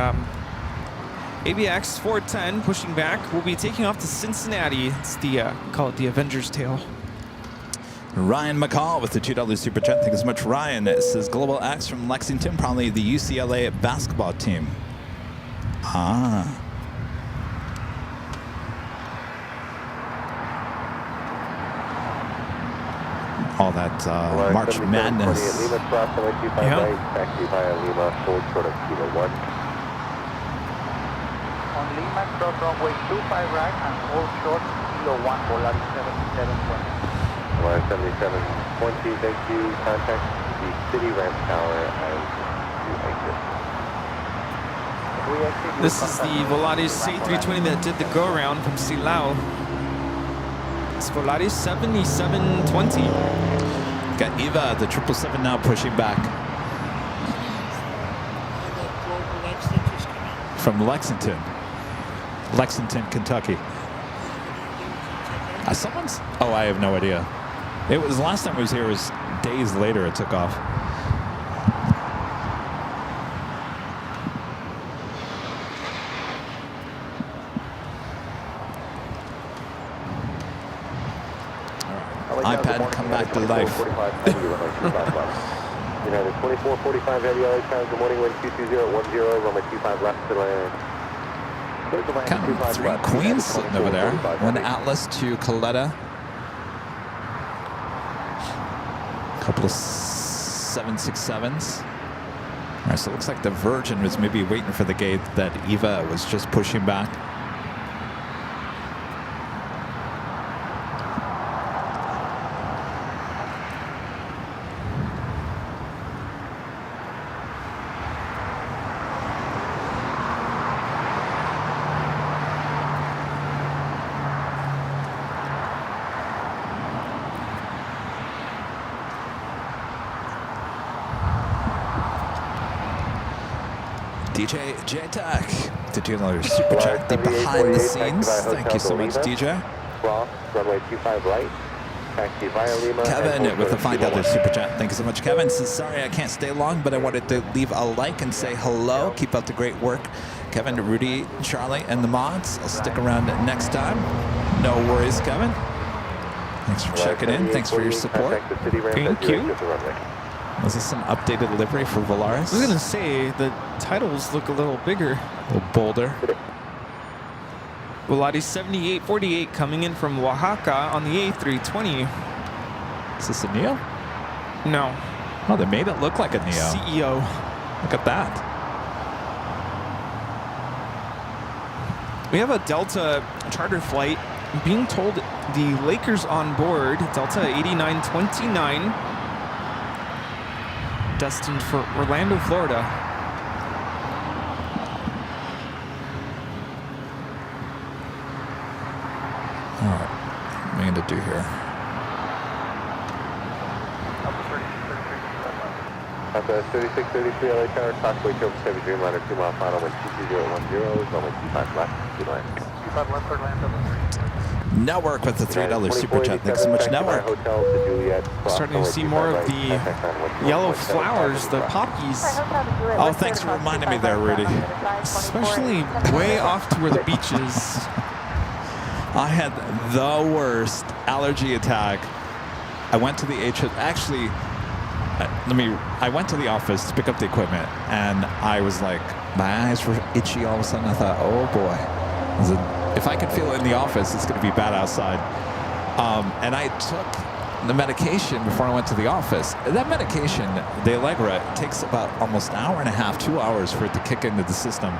AVX 410 pushing back. We'll be taking off to Cincinnati. It's the call it the Avenger's Tale. Ryan McCall with the $2 super chat. Thank you so much, Ryan. It says Global X from Lexington, probably the UCLA basketball team. Ah. All that March Madness. Lima cross, runway 25 Yeah. right, taxi via Lima, hold short of Kilo 1. On Lima, cross runway 25 right and hold short, Kilo 1, Volaris 7720. Or 7720, thank you. Contact the city ramp tower as you exit. We exit, we This is contact the Volaris A320 that did the go-around from Silao. It's Volaris 7720. Got Eva, the 777 now pushing back The global X that just came out. from Lexington, Kentucky. Someone's. Oh, I have no idea. It was last time I was here. It was days later. It took off. iPad, come back to life. United 2445 heavy LA Tower, good morning, wind 22010, runway 25 left to land. Kind of three queens sitting over there. One Atlas, two Coletta. A couple of 767s. All right, so it looks like the Virgin was maybe waiting for the gate that Eva was just pushing back. DJ J-Tech, the $2 super chat, the behind the scenes. Thank you so much, DJ. Cross, runway 25 right, taxi via Lima. Kevin with the $5 super chat. Thank you so much, Kevin. Says, sorry I can't stay long, but I wanted to leave a like and say hello. Keep up the great work. Kevin, Rudy, Charlie, and the mods. I'll stick around next time. No worries, Kevin. Thanks for checking in. Thanks for your support. Thank you. Was this an updated livery for Volaris? I was gonna say the titles look a little bigger. A little bolder. Volaris 7848 coming in from Oaxaca on the A320. Is this a Neo? No, Oh, they made it look like a Neo. CEO. Look at that. We have a Delta charter flight. Being told the Lakers on board, Delta 8929, destined for Orlando, Florida. All right. What am I going to do here? After 3633 LA Tower, Crossway Joe Chevy Dreamliner, 2 mile final, wind 22010, runway 25 left, 2 lines. 25 left, Orlando. Network with the $3 super chat. Thanks so much, Network. Starting to see more of the yellow flowers, the poppies, Oh, thanks for reminding me there, Rudy. especially way off to where the beach is. I had the worst allergy attack. I went to the actually, I went to the office to pick up the equipment, and I was like, my eyes were itchy all of a sudden. I thought, oh boy. If I could feel it in the office, it's going to be bad outside. And I took the medication before I went to the office. That medication, the Allegra, takes about almost an hour and a half, 2 hours for it to kick into the system.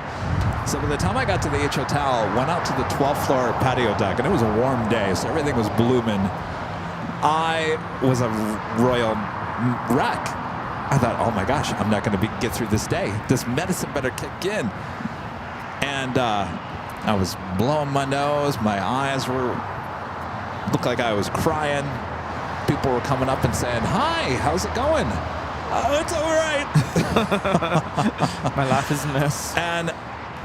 So by the time I got to the H Hotel, went out to the 12th floor patio deck, and it was a warm day, so everything was blooming. I was a royal wreck. I thought, oh my gosh, I'm not going to get through this day. This medicine better kick in. And I was blowing my nose. My eyes looked like I was crying. People were coming up and saying, hi, how's it going? Oh, it's all right. My laugh is a mess. And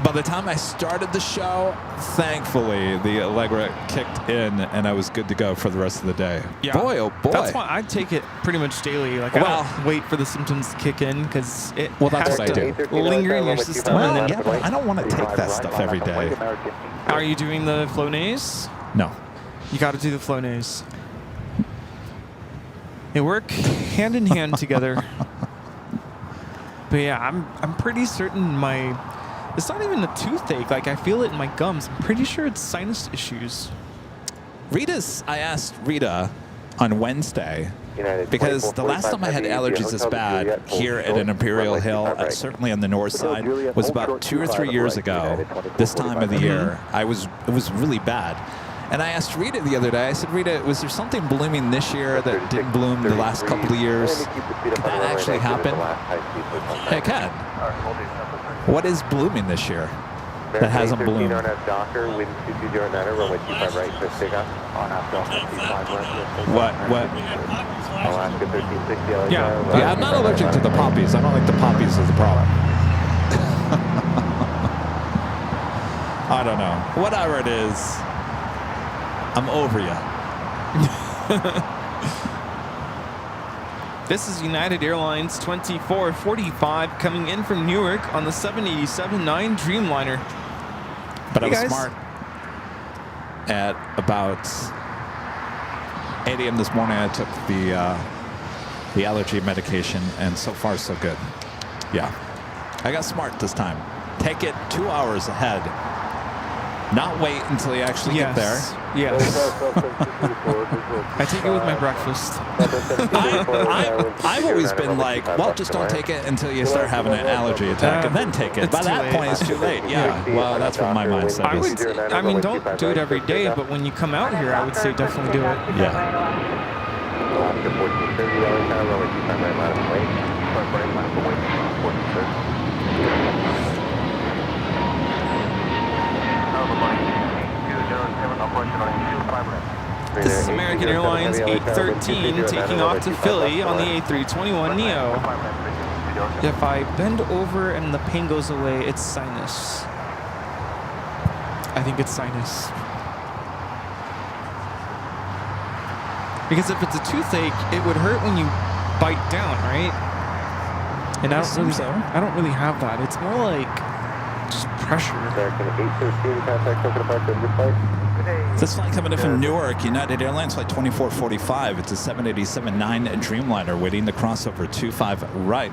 by the time I started the show, thankfully, the Allegra kicked in, and I was good to go for the rest of the day. Yeah. Boy, oh boy. That's why I take it pretty much daily. Like, I don't wait for the symptoms to kick in because it that's has what I to do. linger in your system. Well, and then yeah, but I don't want to take that stuff every day. Are you doing the Flonase? No. You got to do the Flonase. They work hand in hand together. But yeah, I'm pretty certain it's not even a toothache. Like, I feel it in my gums. I'm pretty sure it's sinus issues. I asked Rita on Wednesday, because the last time I had allergies this bad here at an Imperial Hill, certainly on the north side, was about 2 or 3 years ago. This time of the year, it was really bad. And I asked Rita the other day, I said, Rita, was there something blooming this year that didn't bloom the last couple of years? Did that actually happen? Hey, Ken, what is blooming this year that hasn't bloomed? What? Yeah, I'm not allergic to the poppies. I don't think the poppies is the problem. I don't know. Whatever it is, I'm over you. This is United Airlines 2445 coming in from Newark on the 787-9 Dreamliner. But I was smart. At about 8 a.m. this morning, I took the allergy medication, and so far, so good. Yeah. I got smart this time. Take it 2 hours ahead. Not wait until you actually get there. Yes. I take it with my breakfast. I've always been like, well, just don't take it until you start having an allergy attack, and then take it. By that point, it's too late. Yeah. Well, that's what my mindset is. I mean, don't do it every day, but when you come out here, I would say definitely do it. Yeah. This is American Airlines 813 taking off to Philly on the A321neo. If I bend over and the pain goes away, it's sinus. I think it's sinus. Because if it's a toothache, it would hurt when you bite down, right? And I don't really have that. It's more like just pressure. This flight coming in from Newark, United Airlines flight 2445. It's a 787-9 Dreamliner waiting to cross over 25 right.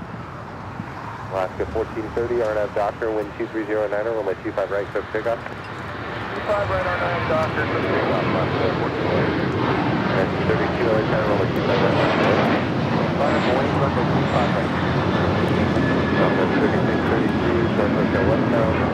Alaska 1430, RNAV Doctor, wind 2309, runway 25 right, code pickup. 25 right, RNAV Doctor, code pickup, Alaska 1430. And 32 LA China, runway 25 right, RNAV Boeing, runway 25 right.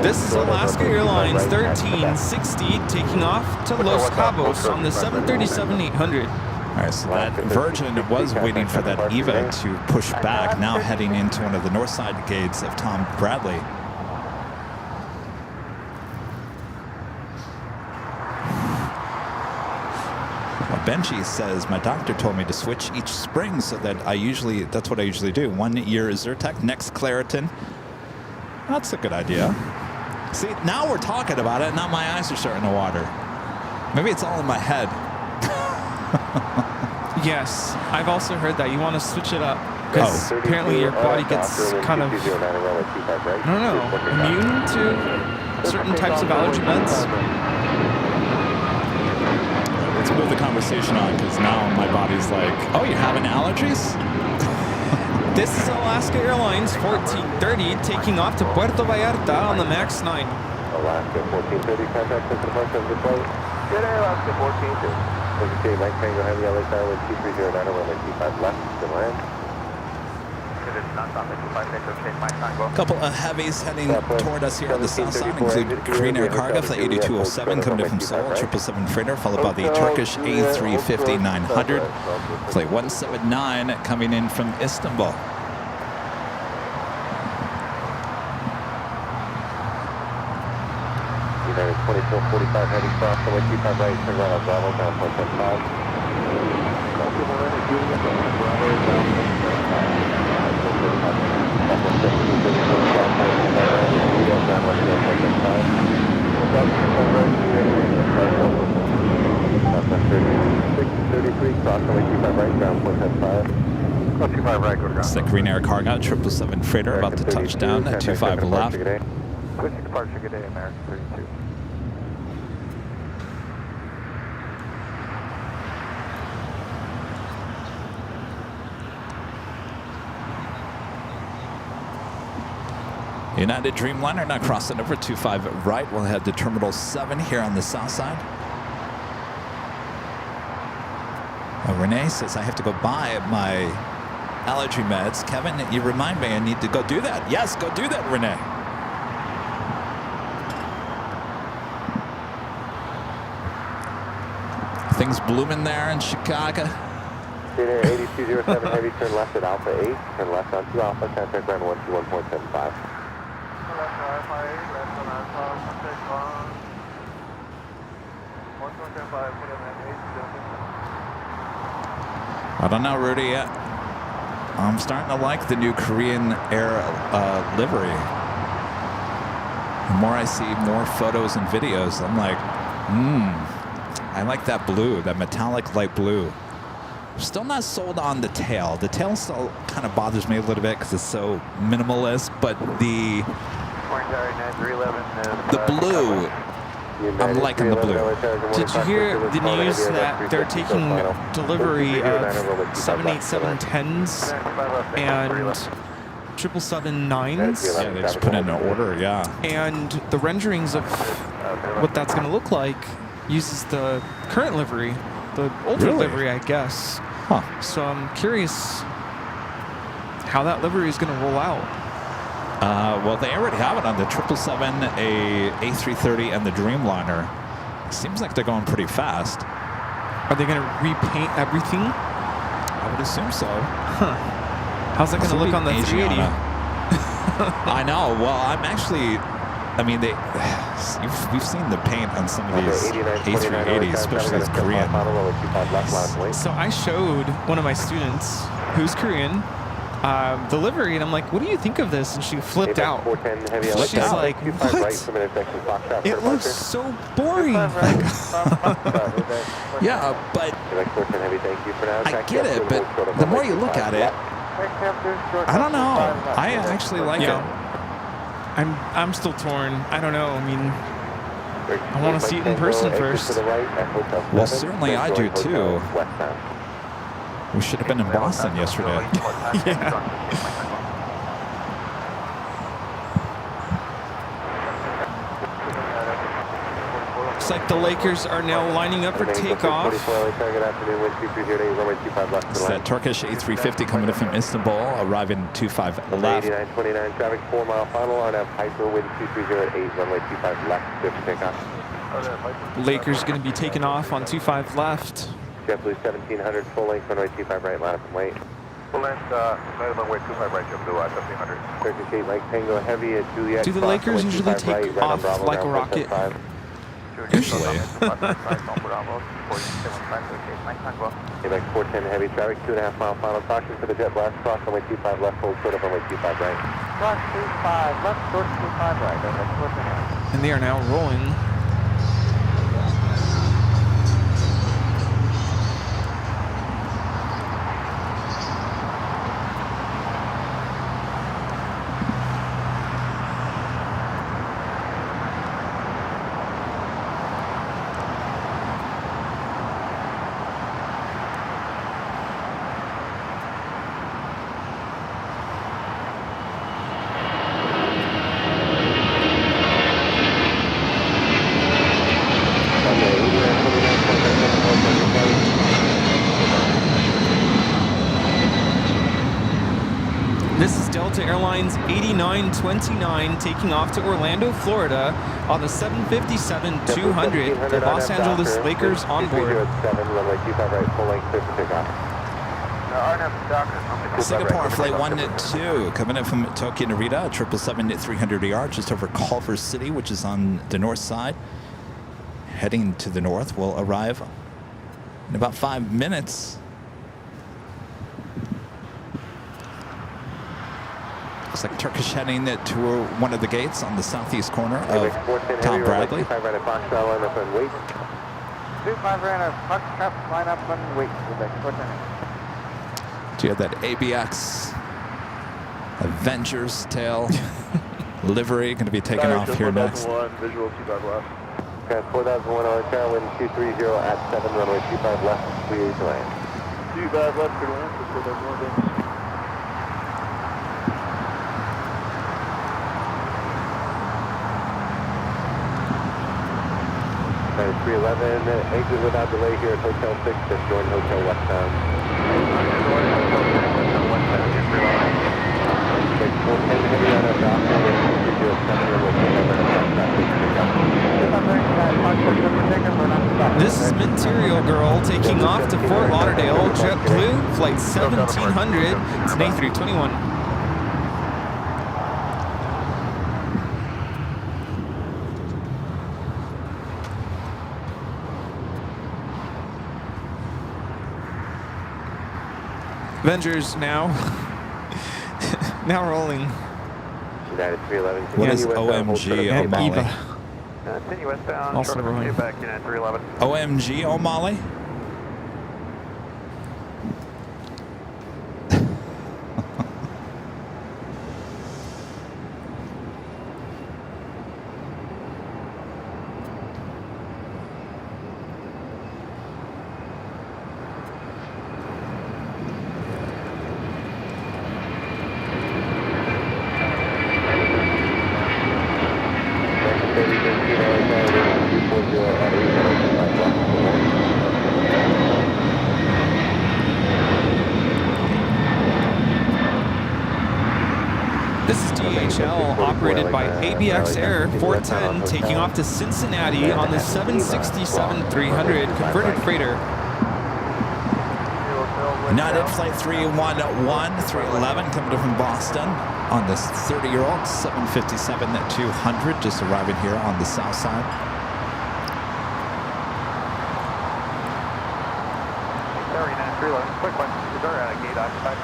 This is Alaska Airlines 1360 taking off to Los Cabos on the 737-800. All right, so that Virgin was waiting for that EVA to push back, now heading into one of the north side gates of Tom Bradley. Well, Benji says, my doctor told me to switch each spring so that that's what I usually do. 1 year is Zyrtec, next Claritin. That's a good idea. See, now we're talking about it, now my eyes are starting to water. Maybe it's all in my head. Yes, I've also heard that. You want to switch it up. Because apparently your body gets kind of, I don't know, immune to certain types of allergy meds. Let's move the conversation on, because now my body's like, oh, you're having allergies? This is Alaska Airlines 1430 taking off to Puerto Vallarta on the MAX 9. Alaska 1430, contact us at the departure of the flight. Good day, Alaska 1430. Okay, Mike Tango Heavy, LA Tower, wind 2309, runway 25 left, still land. A couple of heavies heading toward us here on the south side include Korean Air Cargo Flight 8207 coming in from Seoul, 777 freighter, followed by the Turkish A350-900, Flight 179 coming in from Istanbul. United 2445 heavy cross, runway 25 right, turn right on Bravo, down 1.5. It's the Korean Air Cargo 777 freighter about to touch down at 25 left. Switching departure, good day, American 32. United Dreamliner now crossing over 25 right. We'll head to Terminal 7 here on the south side. Renee says I have to go buy my allergy meds. Kevin, you remind me I need to go do that. Yes, go do that, Renee. Things blooming there in Chicago. 8207 heavy, turn left at Alpha 8, turn left on 2 Alpha, contact ground 121.75. I don't know, Rudy. I'm starting to like the new Korean Air livery. The more I see more photos and videos, I'm like, I like that blue, that metallic light blue. Still not sold on the tail. The tail still kind of bothers me a little bit because it's so minimalist, but the blue, I'm liking the blue. Did you hear the news that they're taking delivery of 787-10s and 777-9s? Yeah, they just put in an order, yeah. And the renderings of what that's going to look like uses the current livery, the older livery, I guess. Huh. So I'm curious how that livery is going to roll out. Well, they already have it on the 777, A330, and the Dreamliner. Seems like they're going pretty fast. Are they going to repaint everything? I would assume so. Huh. How's that going to look on the 380? I know. Well, I'm actually... I mean, we've seen the paint on some of these A380s, especially as Korean. So I showed one of my students, who's Korean, the livery, and I'm like, what do you think of this? And she flipped out. She's like, what? It looks so boring. Yeah, but I get it, but the more you look at it, I don't know. I actually like it. I'm still torn. I don't know. I mean, I want to see it in person first. Well, certainly I do too. We should have been in Boston yesterday. Yeah. Looks like the Lakers are now lining up for takeoff. It's that Turkish A350 coming in from Istanbul, arriving 25 left. 8929 traffic, 4 mile final, RNAV Hyper, wind 2308, runway 25 left, good for takeoff. Lakers going to be taking off on 25 left. JetBlue 1700, full length, runway 25 right, line up and wait. Full length, runway 25 right, JetBlue 1700. Turkish 8 Mike Tango Heavy at Juliet. Do the Lakers usually take off like a rocket? Usually. Like 410 heavy traffic, 2.5 mile final caution for the jet blast, cross runway 25 left, hold short of runway 25 right. Cross 25 left, short 25 right, And they are now rolling. This is Delta Airlines 8929 taking off to Orlando, Florida on the 757-200. The Los Angeles Lakers on board. 7, runway 25 right, full length, clear for takeoff. Singapore flight 1-2 coming in from Tokyo Narita, 777-300ER, just over Culver City, which is on the north side. Heading to the north, will arrive in about 5 minutes. Looks like Turkish heading to one of the gates on the southeast corner of Tom Bradley. 25 right at Foxtrot, line up and wait. 25 right at Foxtrot, line up and wait. Do you have that ABX Avengers tail livery going to be taken off here next? Visual 25 left. Okay, 4001 LHR, wind 230 at 7, runway 25 left, clear to land. 25 left, clear to land, 4001. That is 311, exit without delay here at Hotel 6, just join Hotel Westbound. 410 heavy on our dock, runway 207, This is Imperial Girl taking off to Fort Lauderdale, JetBlue, flight 1700. It's an A321. Avengers now rolling. United 311. What is OMG O'Malley? Continue westbound. Also short rolling. get back United 311. OMG O'Malley? This is DHL, operated by ABX Air 410, taking off to Cincinnati on the 767-300 converted freighter. United Flight 311, 311 coming in from Boston on this 30-year-old 757-200, just arriving here on the south side. Sorry, United 311. Quick one. Is our gate occupied?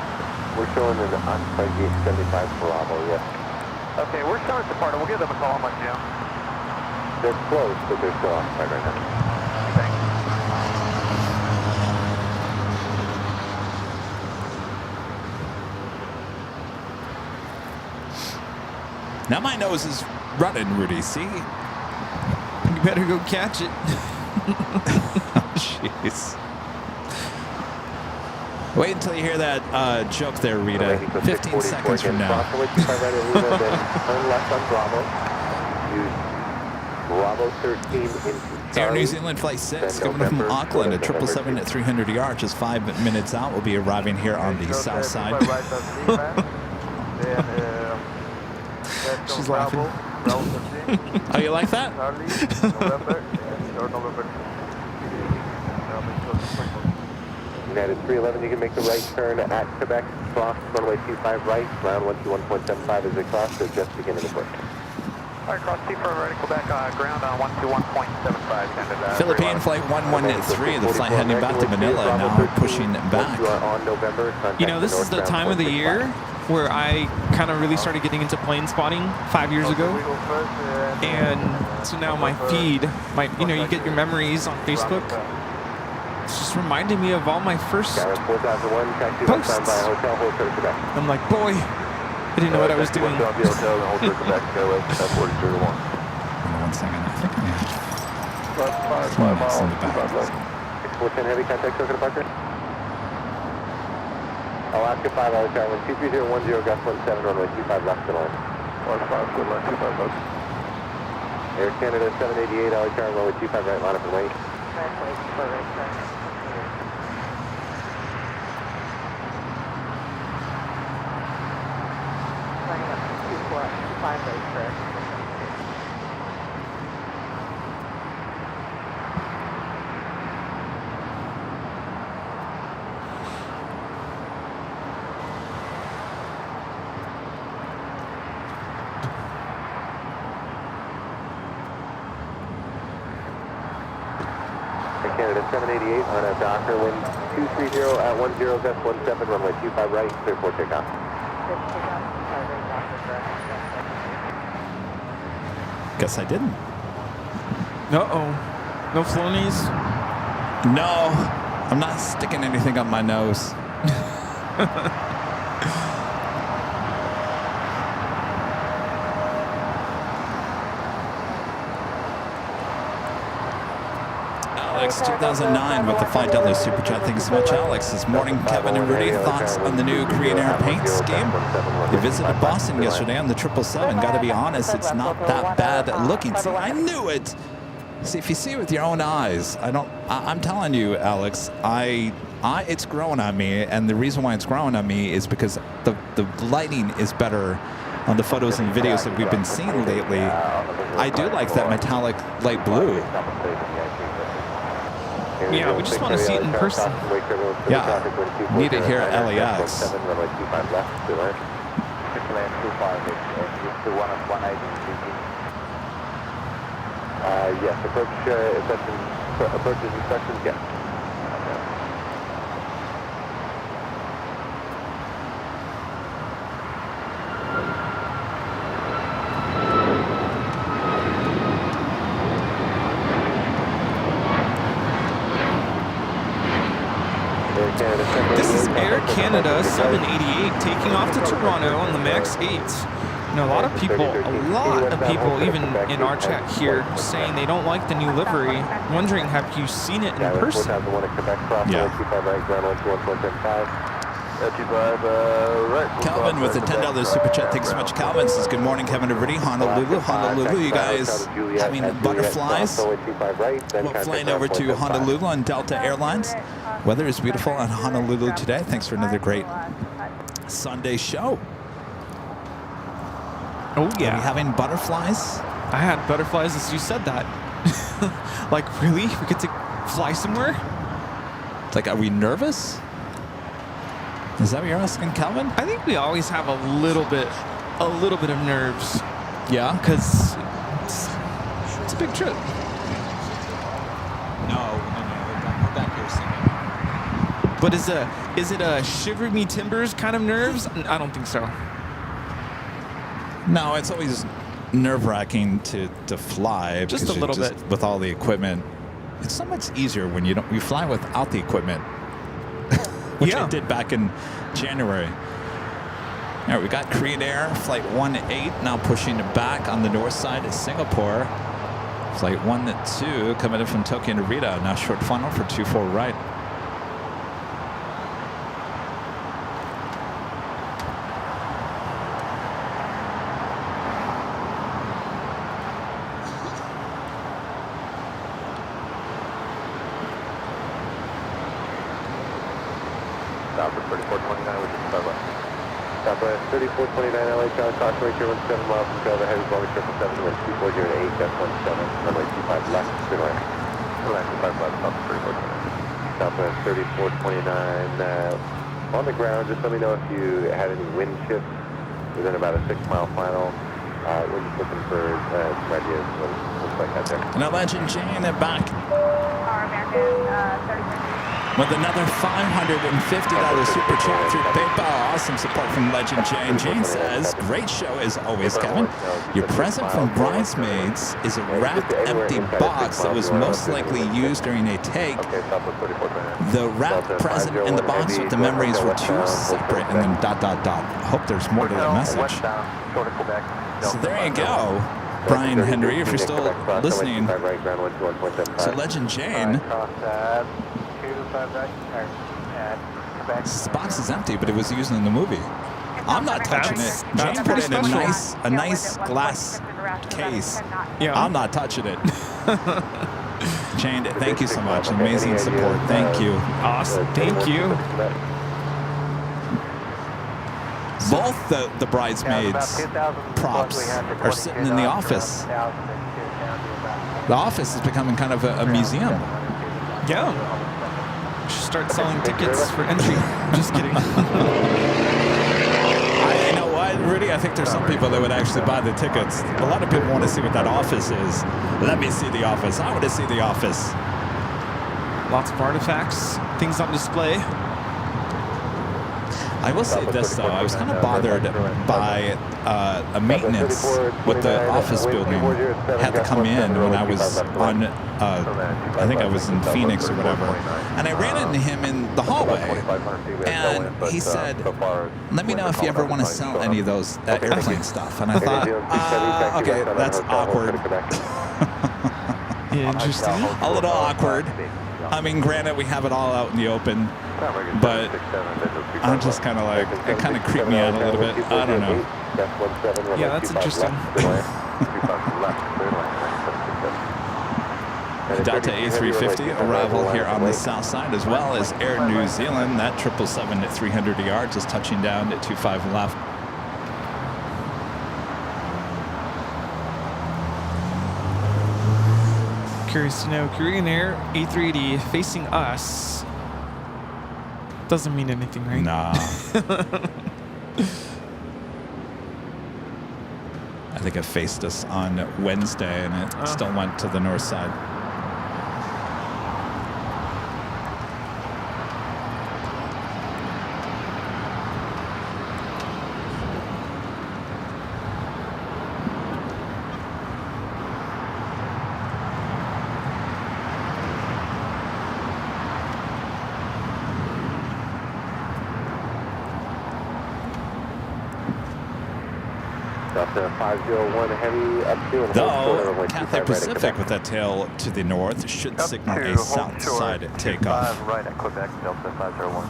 We're showing an occupied gate 75 Bravo, yes. Okay, we're showing it's departed. We'll give them a call and let you know. They're closed, but they're still occupied right now. Thanks. Now my nose is running, Rudy, see? You better go catch it. Jeez. Wait until you hear that joke there, Rita. 15 seconds from now. Turn left on Bravo. Use Bravo 13 into Air New Zealand Flight 6 coming in from Auckland at 777-300ER, just 5 minutes out. We'll be arriving here on the south side. She's laughing. Oh, you like that? United 311, you can make the right turn at Quebec, cross runway 25 right, round 121.75 as they cross, so just beginning the push. All right, cross T for right, Quebec, ground on 121.75. Philippine Flight 113, the flight heading back to Manila, now pushing back. On November, You know, this is the time of the year where I kind of really started getting into plane spotting 5 years ago. And so now my feed, you get your memories on Facebook. It's just reminding me of all my first posts. I'm like, boy, I didn't know what I was doing. 1 second, I think I have Phoenix in the back. 610 heavy contact circuit departure. Alaska 5 LHR, wind 23010, gust 17, runway 25 left to line. 15, good line, 25 left. Air Canada 788 LHR, runway 25 right, line up and wait. 25 right, correct. Canada 788 on a Docker, wind 230 at 10, 17, runway 25 right, clear for takeoff. Guess I didn't. Uh-oh. No floaties? No, I'm not sticking anything up my nose. Alex 2009 with the $5 super chat. Thanks so much, Alex. This morning, Kevin and Rudy, thoughts on the new Korean Air paint scheme? They visited Boston yesterday on the 777. Got to be honest, it's not that bad looking. See, I knew it. See, if you see it with your own eyes, I'm telling you, Alex, it's growing on me, and the reason why it's growing on me is because the lighting is better on the photos and videos that we've been seeing lately. I do like that metallic light blue. Yeah, we just want to see it in person. Yeah, need it here at LAX. Yes, approaches inspections, yes. This is Air Canada 788 taking off to Toronto on the MAX 8. Now, a lot of people, even in our chat here, saying they don't like the new livery. Wondering, have you seen it in person? Yeah. Calvin with the $10 super chat. Thanks so much, Calvin. Says good morning, Kevin and Rudy. Honolulu. You guys having butterflies? Well, flying over to Honolulu on Delta Airlines. Weather is beautiful on Honolulu today. Thanks for another great Sunday show. Oh yeah. Are we having butterflies? I had butterflies as you said that. Like, really? We get to fly somewhere? Like, are we nervous? Is that what you're asking, Calvin? I think we always have a little bit of nerves. Yeah? Because it's a big trip. No. We're back here singing. But is it a shiver me timbers kind of nerves? I don't think so. No, it's always nerve-wracking to fly. Just a little bit. With all the equipment. It's so much easier when you fly without the equipment. Which I did back in January. All right, we got Korean Air, flight 18, now pushing back on the north side of Singapore. Flight 12 coming in from Tokyo Narita, now short funnel for 24 right. Southwest 3429, which is Southwest. Southwest 3429, LA, Charlie, Caution, 17 miles from Trail, heavy Boeing 777, wind 240 at 8, 17, runway 25 left, good line. Good line, 25 left, Southwest 3429. On the ground, just let me know if you had any wind shifts within about a 6-mile final. We're just looking for some ideas what it looks like out there. And a Legend Jane back. Our American 30. With another $550 super chat through PayPal. Awesome support from Legend Jane. Jane says, great show as always, Kevin. Your present from Bridesmaids is a wrapped empty box that was most likely used during a take. The wrapped present and the box with the memories were two separate, and then ... Hope there's more to that message. So there you go. Brian Henry, if you're still listening. So Legend Jane. This box is empty, but it was used in the movie. I'm not touching it. Jane put it in a nice glass case. Yeah. I'm not touching it. Jane, thank you so much. Amazing support. Thank you. Awesome. Thank you. Both the bridesmaids props are sitting in the office. The office is becoming kind of a museum. Yeah. We should start selling tickets for entry. Just kidding. I know what, Rudy, I think there's some people that would actually buy the tickets. A lot of people want to see what that office is. Let me see the office. I want to see the office. Lots of artifacts, things on display. I will say this, though. I was kind of bothered by a maintenance with the office building. Had to come in when I was on, I think I was in Phoenix or whatever. And I ran into him in the hallway. And he said, let me know if you ever want to sell any of those airplane stuff. And I thought, okay, that's awkward. Interesting. A little awkward. I mean, granted, we have it all out in the open, but I'm just kind of like, it kind of creeped me out a little bit. I don't know. Yeah, that's interesting. Delta A350 arrival here on the south side, as well as Air New Zealand. That 777 at 300 yards is touching down at 25 left. Curious to know, Korean Air A380 facing us. Doesn't mean anything, right? Nah. I think it faced us on Wednesday, and it still went to the north side. Delta 501 heavy up to and Though Cathay Pacific with that tail to the north should signal a south side takeoff. Right at Quebec, Delta 501.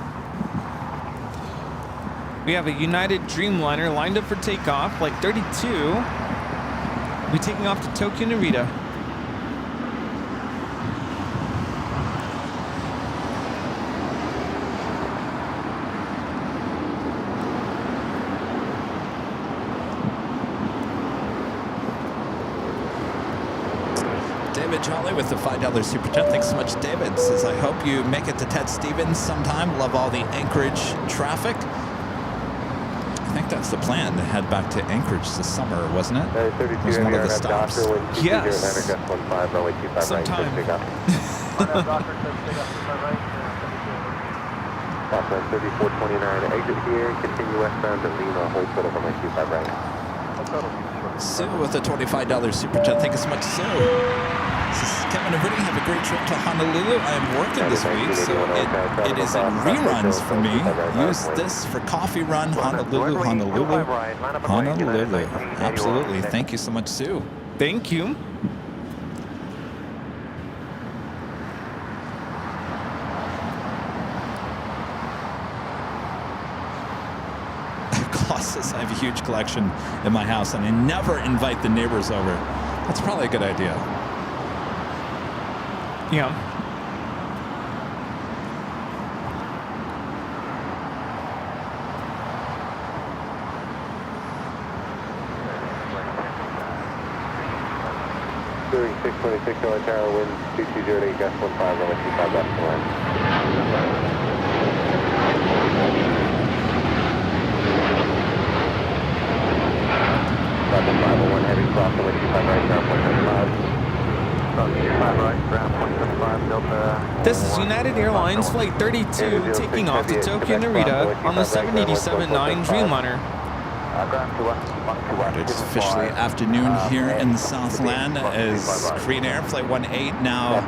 We have a United Dreamliner lined up for takeoff, like 32. We'll be taking off to Tokyo Narita. David Jolly with the $5 super chat. Thanks so much, David. Says, I hope you make it to Ted Stevens sometime. Love all the Anchorage traffic. I think that's the plan, to head back to Anchorage this summer, wasn't it? It was one of the stops. Yes. Sometime. Southwest 3429, exit here, continue westbound to Lima, hold short over my 25 right. Sue with a $25 super chat. Thank you so much, Sue. This is Kevin Rudy. Have a great trip to Honolulu. I'm working this week, so it is in reruns for me. Use this for Coffee Run, Honolulu, Honolulu, Honolulu. Absolutely. Thank you so much, Sue. Thank you. Colossus, I have a huge collection in my house, and I never invite the neighbors over. That's probably a good idea. Yeah. Doing 626 Tower, wind 2208, gust 15, runway 25 left to line. Delta 501 heavy cross, runway 25 right, ground point 75. 25 right, ground point 75, Delta. This is United Airlines Flight 32 taking off to Tokyo Narita on the 787-9 Dreamliner. It's officially afternoon here in the Southland as Korean Air Flight 18 now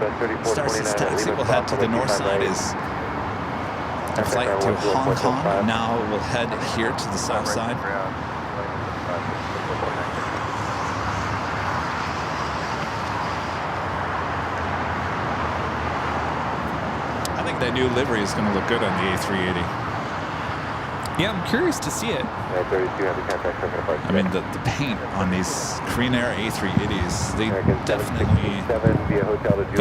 starts its taxi. We'll head to the north side as our flight to Hong Kong. Now we'll head here to the south side. I think that new livery is going to look good on the A380. Yeah, I'm curious to see it. I mean, the paint on these Korean Air A380s, they definitely,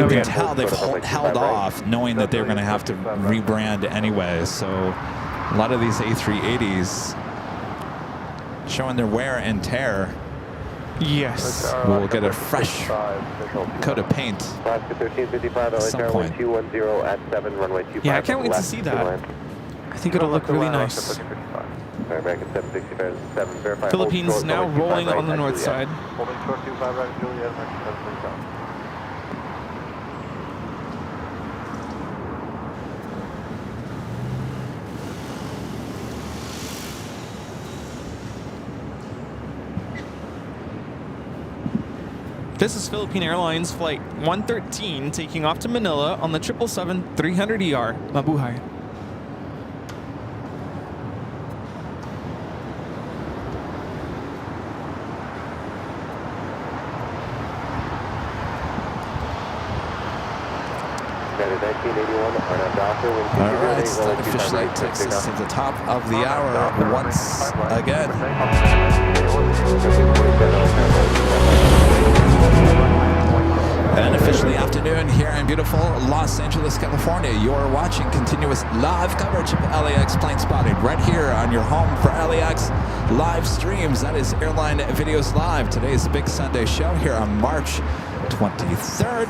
you can tell they've held off knowing that they're going to have to rebrand anyway. So a lot of these A380s showing their wear and tear. Yes. We'll get a fresh coat of paint Alaska 1355, at some LHR point. 1210 at 7, runway 25. Yeah, I can't wait to see that. I think it'll look really nice. American 765, 7, verify. Philippines hold short, now runway 25 rolling right on the at north Juliet. side. Holding short 25 right, Juliet, American 735. This is Philippine Airlines Flight 113 taking off to Manila on the 777-300ER. Mabuhay. That is 1981, Arnav Doctor, wind All right, 208, that runway 25 officially right, takes take us off. to the top of the hour once again. And officially afternoon here in beautiful Los Angeles, California. You're watching continuous live coverage of LAX plane spotting right here on your home for LAX live streams. That is Airline Videos Live. Today's big Sunday show here on March 23rd,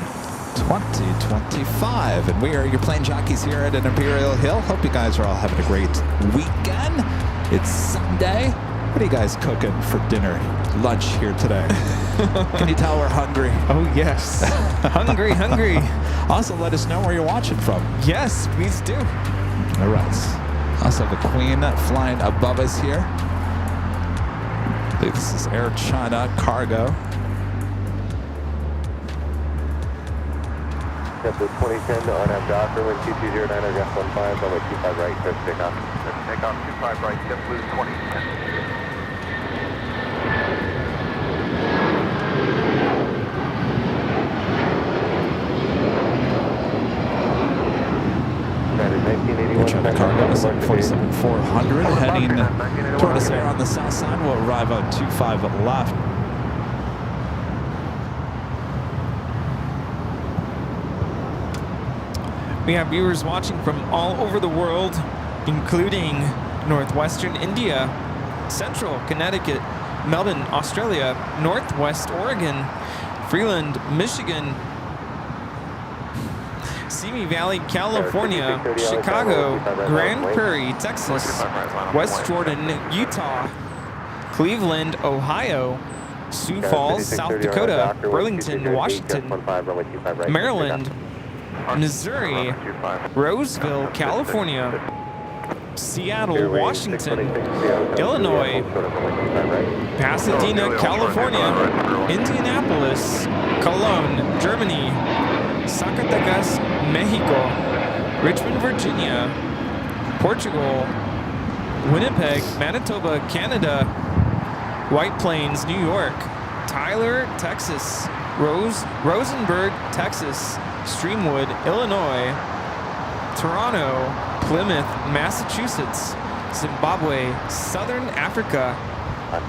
2025. And we are your plane jockeys here at an Imperial Hill. Hope you guys are all having a great weekend. It's Sunday. What are you guys cooking for dinner, lunch here today? Can you tell we're hungry? Oh, yes. Hungry, hungry. Also, let us know where you're watching from. Yes, please do. All right. Also have a Queen flying above us here. I believe this is Air China Cargo. JetBlue 2010 to Arnav Doctor, wind 2209, aircraft 15, runway 25 right, clear for takeoff. Take off 25 right, JetBlue 2010. That is Air 1981, China Cargo 747-400 heading toward us here on the south side. We'll arrive at 25 left. We have viewers watching from all over the world, including northwestern India, central Connecticut, Melbourne, Australia, northwest Oregon, Freeland, Michigan, Simi Valley, California, Chicago, Grand Prairie, Texas, West Jordan, Utah, Cleveland, Ohio, Sioux Falls, South Dakota, Burlington, Washington, Maryland, Missouri, Roseville, California, Seattle, Washington, Illinois, Pasadena, California, Indianapolis, Cologne, Germany, Zacatecas, Mexico, Richmond, Virginia, Portugal, Winnipeg, Manitoba, Canada, White Plains, New York, Tyler, Texas, Rosenberg, Texas, Streamwood, Illinois, Toronto, Plymouth, Massachusetts, Zimbabwe, Southern Africa,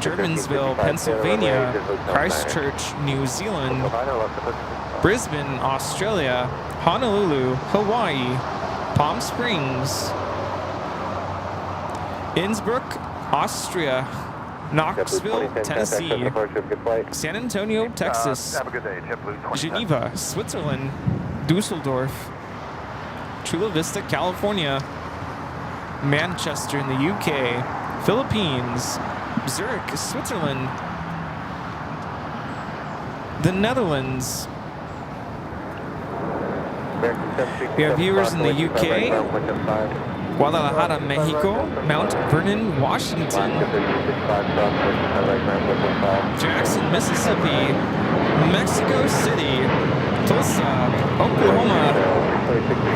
Germansville, Pennsylvania, Christchurch, New Zealand, Brisbane, Australia, Honolulu, Hawaii, Palm Springs, Innsbruck, Austria, Knoxville, Tennessee, San Antonio, Texas, Have a good day, JetBlue 2010. Geneva, Switzerland, Dusseldorf, Chula Vista, California, Manchester in the UK, Philippines, Zurich, Switzerland, the Netherlands. We have viewers in the UK, Guadalajara, Mexico, Mount Vernon, Washington, Jackson, Mississippi, Mexico City, Tulsa, Oklahoma,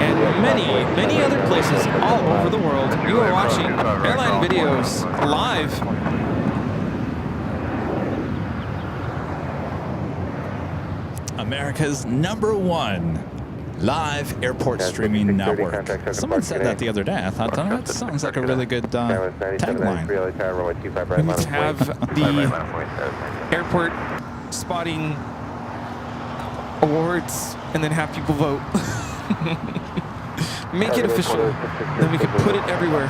and many other places all over the world. You are watching Airline Videos live. America's #1 live airport streaming network. Someone said that the other day. I thought, oh, that sounds like a really good tagline. We need to have the airport spotting awards and then have people vote. Make it official. Then we can put it everywhere.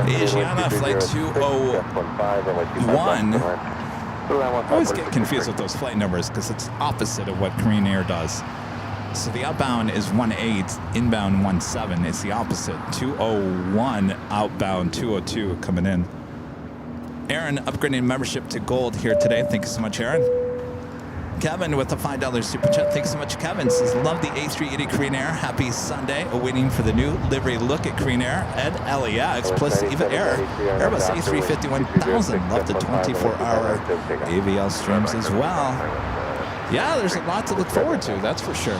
Asiana flight 201. I always get confused with those flight numbers because it's opposite of what Korean Air does. So the outbound is 18, inbound 17. It's the opposite. 201, outbound 202 coming in. Aaron upgrading membership to gold here today. Thank you so much, Aaron. Kevin with the $5 super chat. Thanks so much, Kevin. Says, love the A380 Korean Air. Happy Sunday. Awaiting for the new livery look at Korean Air. Ed LAX plus Eva Air. Airbus A350 1000. Love the 24-hour AVL streams as well. Yeah, there's a lot to look forward to. That's for sure.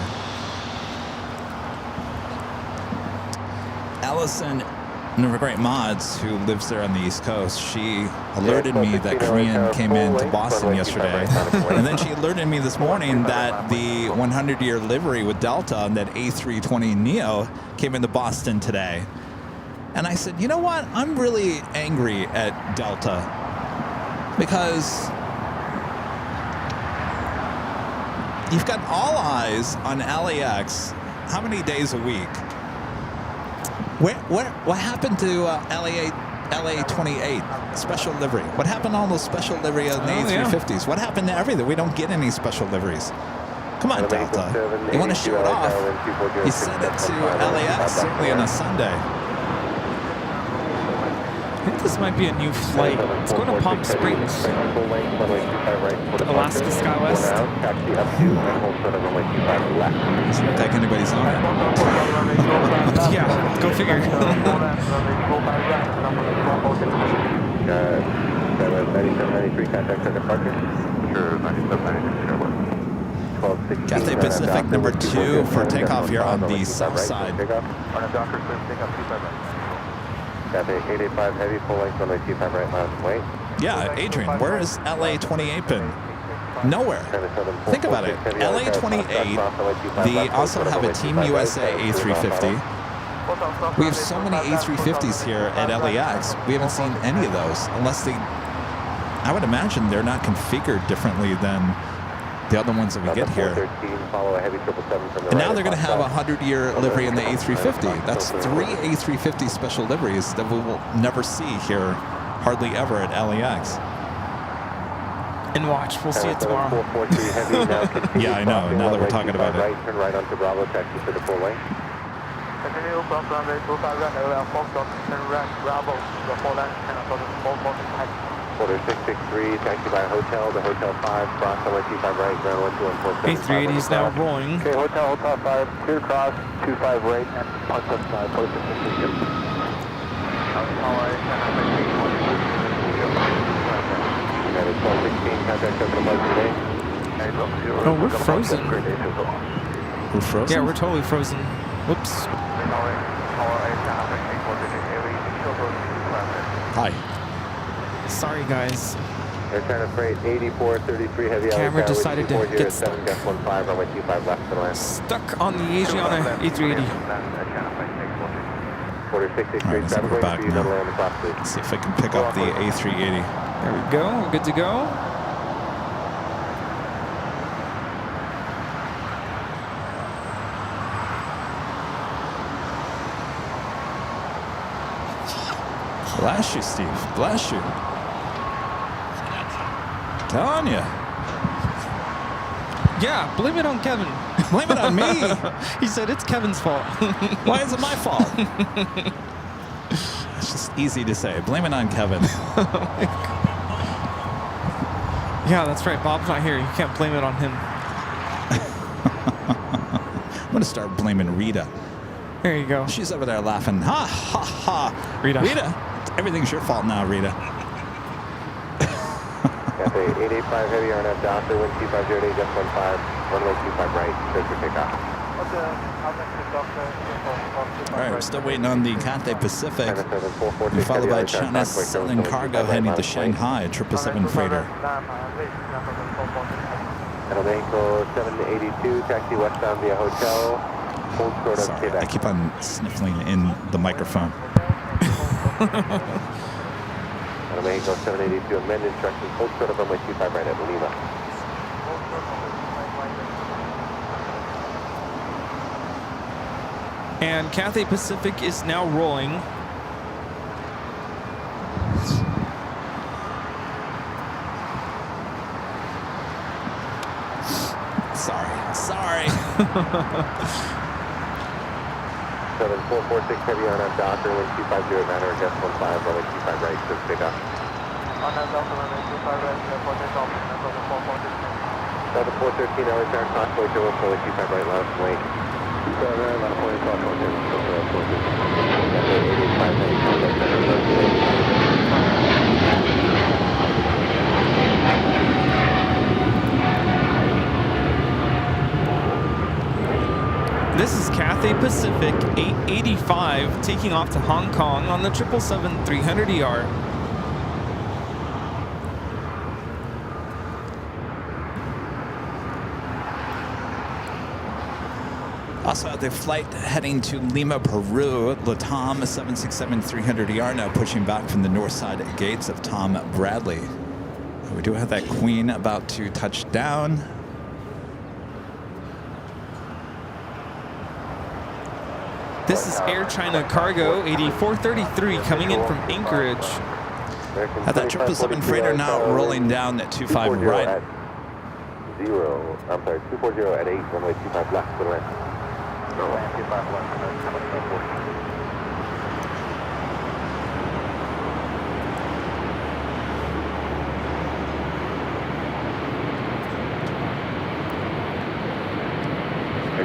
Allison, one of our great mods who lives there on the East Coast, she alerted me that Korean came into Boston yesterday. And then she alerted me this morning that the 100-year livery with Delta on that A320neo came into Boston today. And I said, you know what? I'm really angry at Delta because you've got all eyes on LAX how many days a week? What happened to LA 28 special livery? What happened to all those special livery on the A350s? Yeah. What happened to everything? We don't get any special liveries. Come on, Delta. You want to show it off? You send it to LAX, certainly on a Sunday. I think this might be a new flight. It's going to Palm Springs. Alaska SkyWest. Doesn't look like anybody's on it. Yeah, go figure. Cathay Pacific number 2 for takeoff here on the south side. Cathay 885 heavy, full length, runway 25 right, miles away. Yeah, Adrian, where is LA 28 been? Nowhere. Think about it. LA 28, they also have a Team USA A350. We have so many A350s here at LAX. We haven't seen any of those unless they, I would imagine they're not configured differently than the other ones that we get here. And now they're going to have a 100-year livery in the A350. That's 3 A350 special liveries that we will never see here, hardly ever at LAX. And watch, we'll see it tomorrow. Yeah, I know. Now that we're talking about it. Turn right onto Bravo, taxi to the full lane. Continue from runway 25 right, around Foxtrot, turn right, Bravo, the full lane, and for the full taxi. Order 663, taxi by hotel, the hotel 5, cross runway 25 right, ground 12147. A380 is now rolling. Okay, hotel 5, clear cross, 25 right, and punch up side, post it to you. Oh, we're frozen. We're frozen? Yeah, we're totally frozen. Whoops. Hi. Sorry, guys. Air China Freight 8433 heavy. Camera decided to get stuck. 7-15 runway 25 left to land. Stuck on the Asiana A380. Order 663, let's go back now. Let's see if I can pick up the A380. There we go. We're good to go. Bless you, Steve. Bless you. Telling you. Yeah, blame it on Kevin. Blame it on me. He said it's Kevin's fault. Why is it my fault? It's just easy to say. Blame it on Kevin. Yeah, that's right. Bob's not here. You can't blame it on him. I'm going to start blaming Rita. There you go. She's over there laughing. Ha, ha, ha. Rita. Rita, everything's your fault now, Rita. Cathay 885 heavy, RNF Doctor, wind 2508, just 15, runway 25 right, clear for takeoff. All right, we're still waiting on the Cathay Pacific, followed by China Southern Cargo heading to Shanghai, 777 freighter. Mexico 782, taxi westbound via hotel, hold short of Sorry, Quebec. I keep on sniffling in the microphone. Mexico 782, amend instructions, hold short of runway 25 right at Lima. And Cathay Pacific is now rolling. 7446 heavy on Docker, wind 250 at 9 or guest 15, runway 25 right, so pick up. On Delta runway 25 right, for takeoff, and over 4413. Delta 413, LA Tower, crossway to runway 25 right, left wait. 7, left point, crossway to runway 413. Delta 8859, This is Cathay Pacific 885 taking off to Hong Kong on the 777-300ER. Also, the flight heading to Lima, Peru, Latam 767-300ER now pushing back from the north side gates of Tom Bradley. We do have that Queen about to touch down. This is Air China Cargo 8433 coming in from Anchorage. At that 777 freighter now rolling down at 25 right. 240 at 8, runway 25 left for the land. Runway 25 left, coming in 14.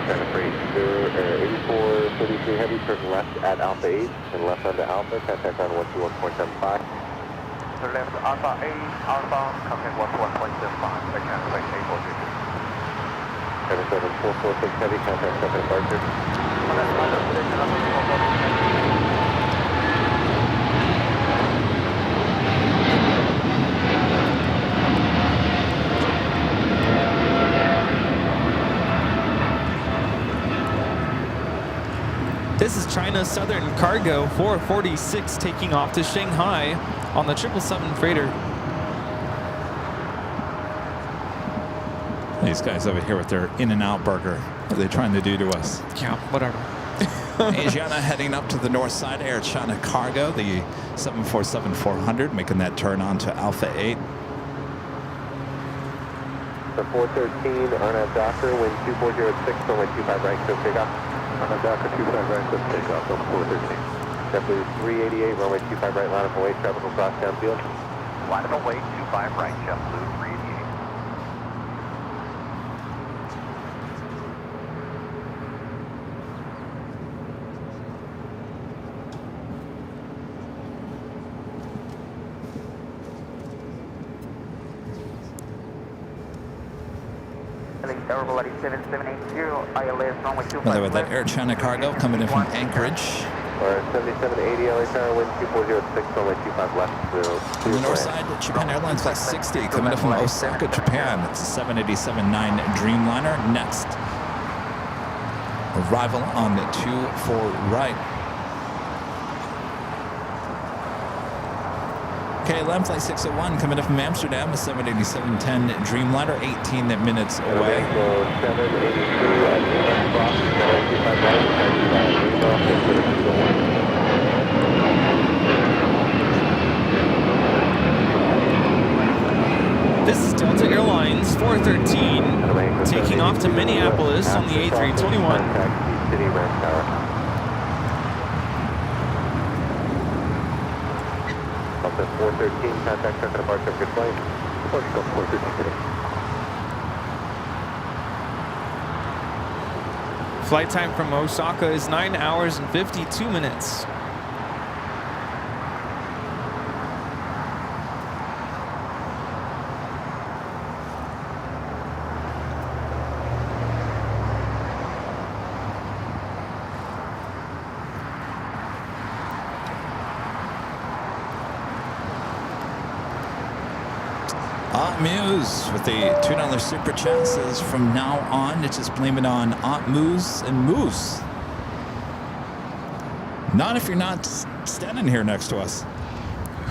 China Freight 8433 heavy, turn left at Alpha 8 and left onto Alpha, contact on 121.75. To left Alpha 8, outbound, contact 121.75, by China Freight 842. 77446 heavy, contact second departure. On that side of the station, runway 4413. This is China Southern Cargo 446 taking off to Shanghai on the 777 freighter. These guys over here with their In-N-Out burger. What are they trying to do to us? Yeah, whatever. Asiana heading up to the north side, Air China Cargo, the 747-400, making that turn onto Alpha 8. The 413, Arnav Docker, wind 240 at 6, runway 25 right, so take off. Arnav Docker, 25 right, so take off, on 413. Definitely 388, runway 25 right, line up away, tropical cross downfield. Line up away, 25 right, JetBlue 388. Airable 780, ILS runway 25 Another with that Air China Cargo coming in from Anchorage. Or 7780, LA Tower, wind 240 at 6, runway 25 left, From the north side, Japan Airlines Flight 60 coming in from Osaka, Japan. It's a 787-9 Dreamliner. Next arrival on the 24 right. KLM Flight 601 coming in from Amsterdam, a 787-10 Dreamliner, 18 minutes away. So 782 at left cross, runway 25 right, This is Delta Airlines 413 taking off to Minneapolis on the A321. City Ranch Tower. Delta 413, contact second departure, good flight. 413 today. Flight time from Osaka is 9 hours and 52 minutes. Muse with the $2 super chat says from now on, it's just blame it on Aunt Moose and Moose. Not if you're not standing here next to us.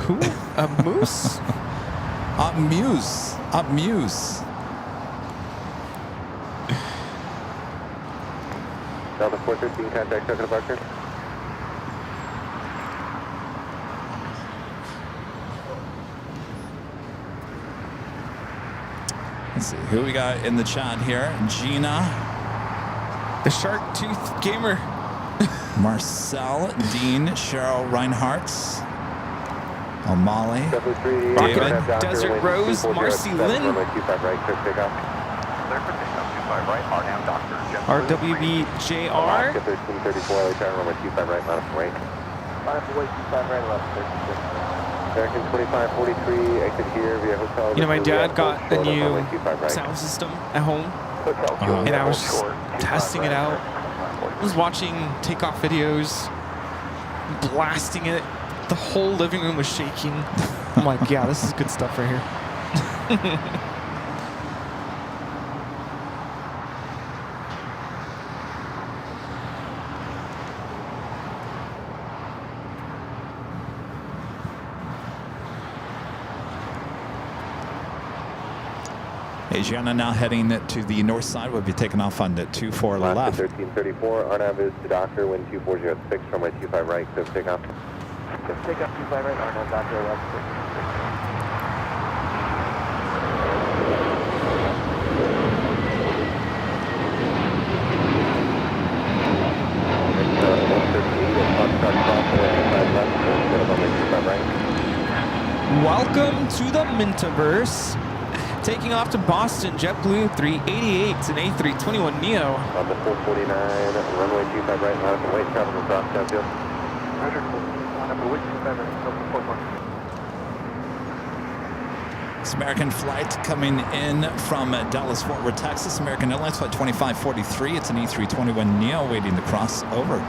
Who? A moose? Aunt Muse. Aunt Muse. Delta 413, contact second departure. Let's see who we got in the chat here. Gina The Shark Tooth Gamer. Marcel, Dean, Cheryl Reinhardt, O'Malley, Rocket Desert Rose, Marcy Lynn, RWBJR, 1334, runway 25 right, minus weight. American 2543, exit here via hotel. You know, my dad got a new sound system at home, and I was just testing it out. I was watching takeoff videos, blasting it. The whole living room was shaking. I'm like, yeah, this is good stuff right here. Asiana now heading to the north side. We'll be taking off on the 24 left. 1334, RNAV is to Doctor, wind 2406, runway 25 right, so take off. Just take up 25 right, RNAV Doctor, left. Welcome to the Mintaverse. Taking off to Boston, JetBlue 388 and A321neo. On the 449, runway 25 right, line up and wait, travel across downfield. Roger, line up and wait, 25 right, so 441. It's American flight coming in from Dallas, Fort Worth, Texas. American Airlines flight 2543. It's an A321neo waiting to cross over.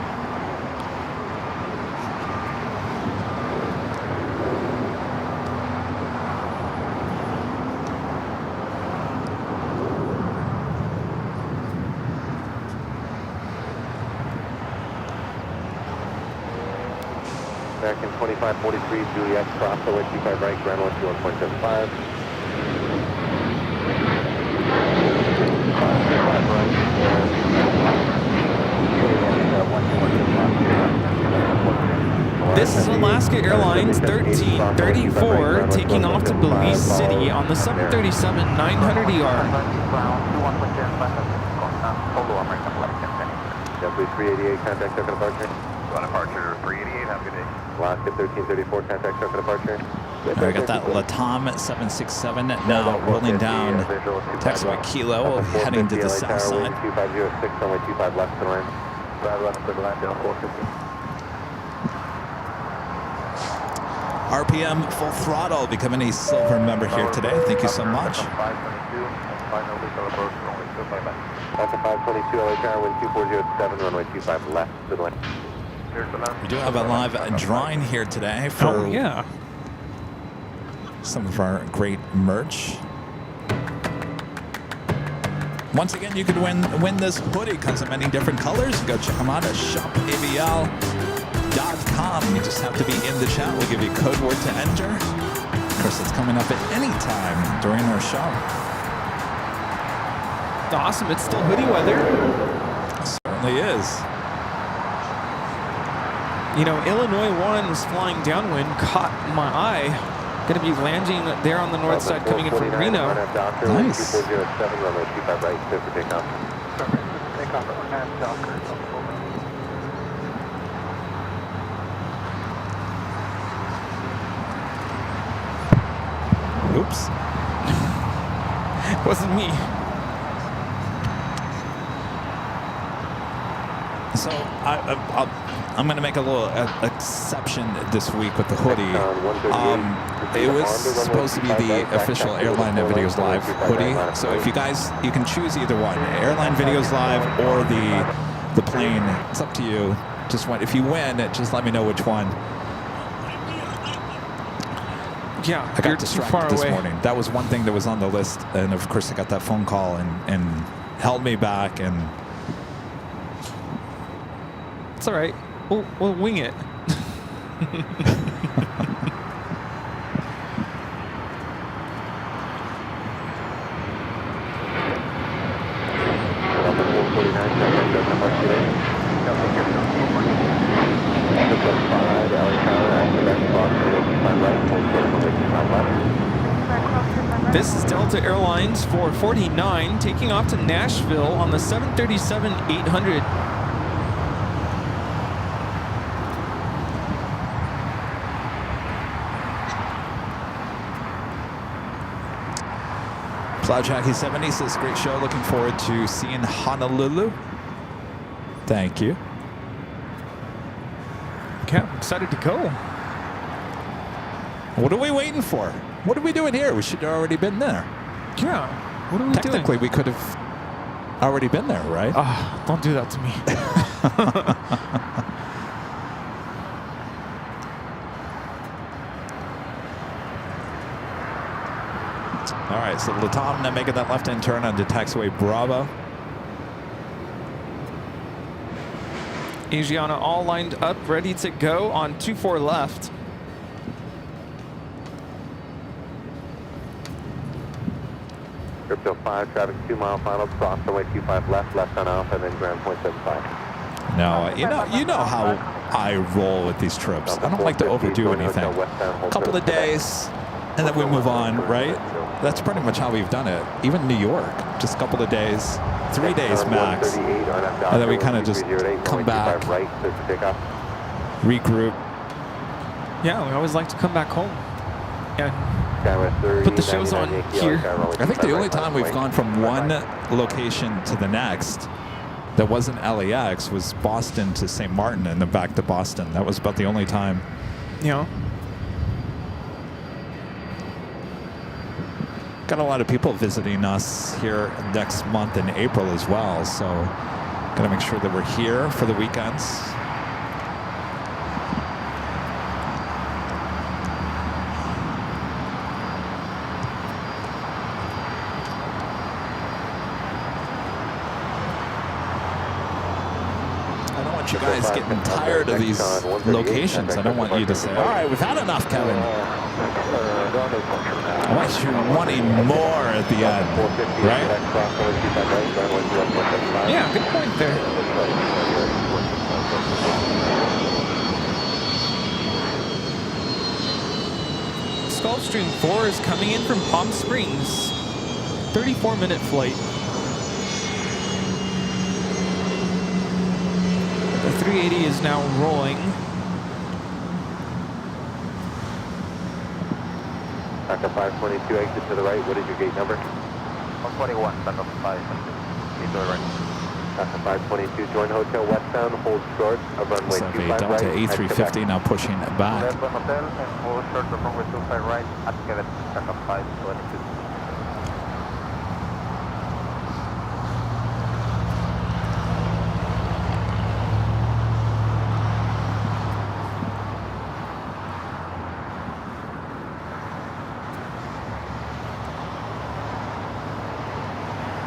American 2543, Juliet, cross the way 25 right, ground 121.75. This is Alaska Airlines 1334 taking off to Belize City on the 737-900ER. JetBlue 388, contact token departure. Departure 388, have a good day. Alaska 1334, contact token departure. All right, got that Latam 767 now rolling down Texas Kilo, heading to the south side. 2506, runway 25 left to land. 5 left to land, down 450. RPM full throttle, becoming a silver member here today. Thank you so much. 522, final legal approach, only 25 left. After 522, LA Tower, wind 2407, runway 25 left to the land. We do have a live drawing here today for some of our great merch. Once again, you could win this hoodie. Comes in many different colors. Go check them out at shopavl.com. You just have to be in the chat. We'll give you a code word to enter. Of course, it's coming up at any time during our show. Awesome, it's still hoodie weather. It certainly is. You know, Illinois 1 was flying downwind, caught my eye. Going to be landing there on the north side, coming in from Reno. Nice. 2407, runway 25 right, clear for takeoff. Takeoff, RNAV Doctor, Oops. Wasn't me. So I'm going to make a little exception this week with the hoodie. It was supposed to be the official Airline Videos Live hoodie. So if you guys, you can choose either one, Airline Videos Live or the plane. It's up to you. Just if you win, just let me know which one. Yeah, I got distracted this morning. That was one thing that was on the list, and of course I got that phone call and held me back. And it's all right. We'll wing it. This is Delta Airlines 449 taking off to Nashville on the 737-800. Plane Jockeys 70 says, great show. Looking forward to seeing Honolulu. Thank you. Okay, I'm excited to go. What are we waiting for? What are we doing here? We should have already been there. Yeah. What are we Technically, doing? we could have already been there, right? Don't do that to me. All right, so Latam now making that left-hand turn onto taxiway Bravo. Asiana all lined up, ready to go on 24 left. Crypto 5, traffic 2 mile final, cross runway 25 left on Alpha, and then ground point 75. No, you know how I roll with these trips. I don't like to overdo anything. A couple of days, and then we move on, right? That's pretty much how we've done it. Even New York, just a couple of days, 3 days max. And then we kind of just come back, regroup. Yeah, we always like to come back home and put the shows on here. I think the only time we've gone from one location to the next that wasn't LAX was Boston to St. Martin and then back to Boston. That was about the only time. Yeah. Got a lot of people visiting us here next month in April as well, so got to make sure that we're here for the weekends. I don't want you guys getting tired of these locations. I don't want you to say, all right, we've had enough, Kevin. I want you wanting more at the end, right? Yeah, good point there. Gulfstream 4 is coming in from Palm Springs. 34-minute flight. The 380 is now rolling. Doctor 522, exit to the right. What is your gate number? 121, Doctor 5, to the right. Doctor 522, join Hotel Westbound, hold short of runway 25 Delta right. A350 now pushing it back. Left on hotel and hold short of runway 25 right at Kevin, Doctor 522.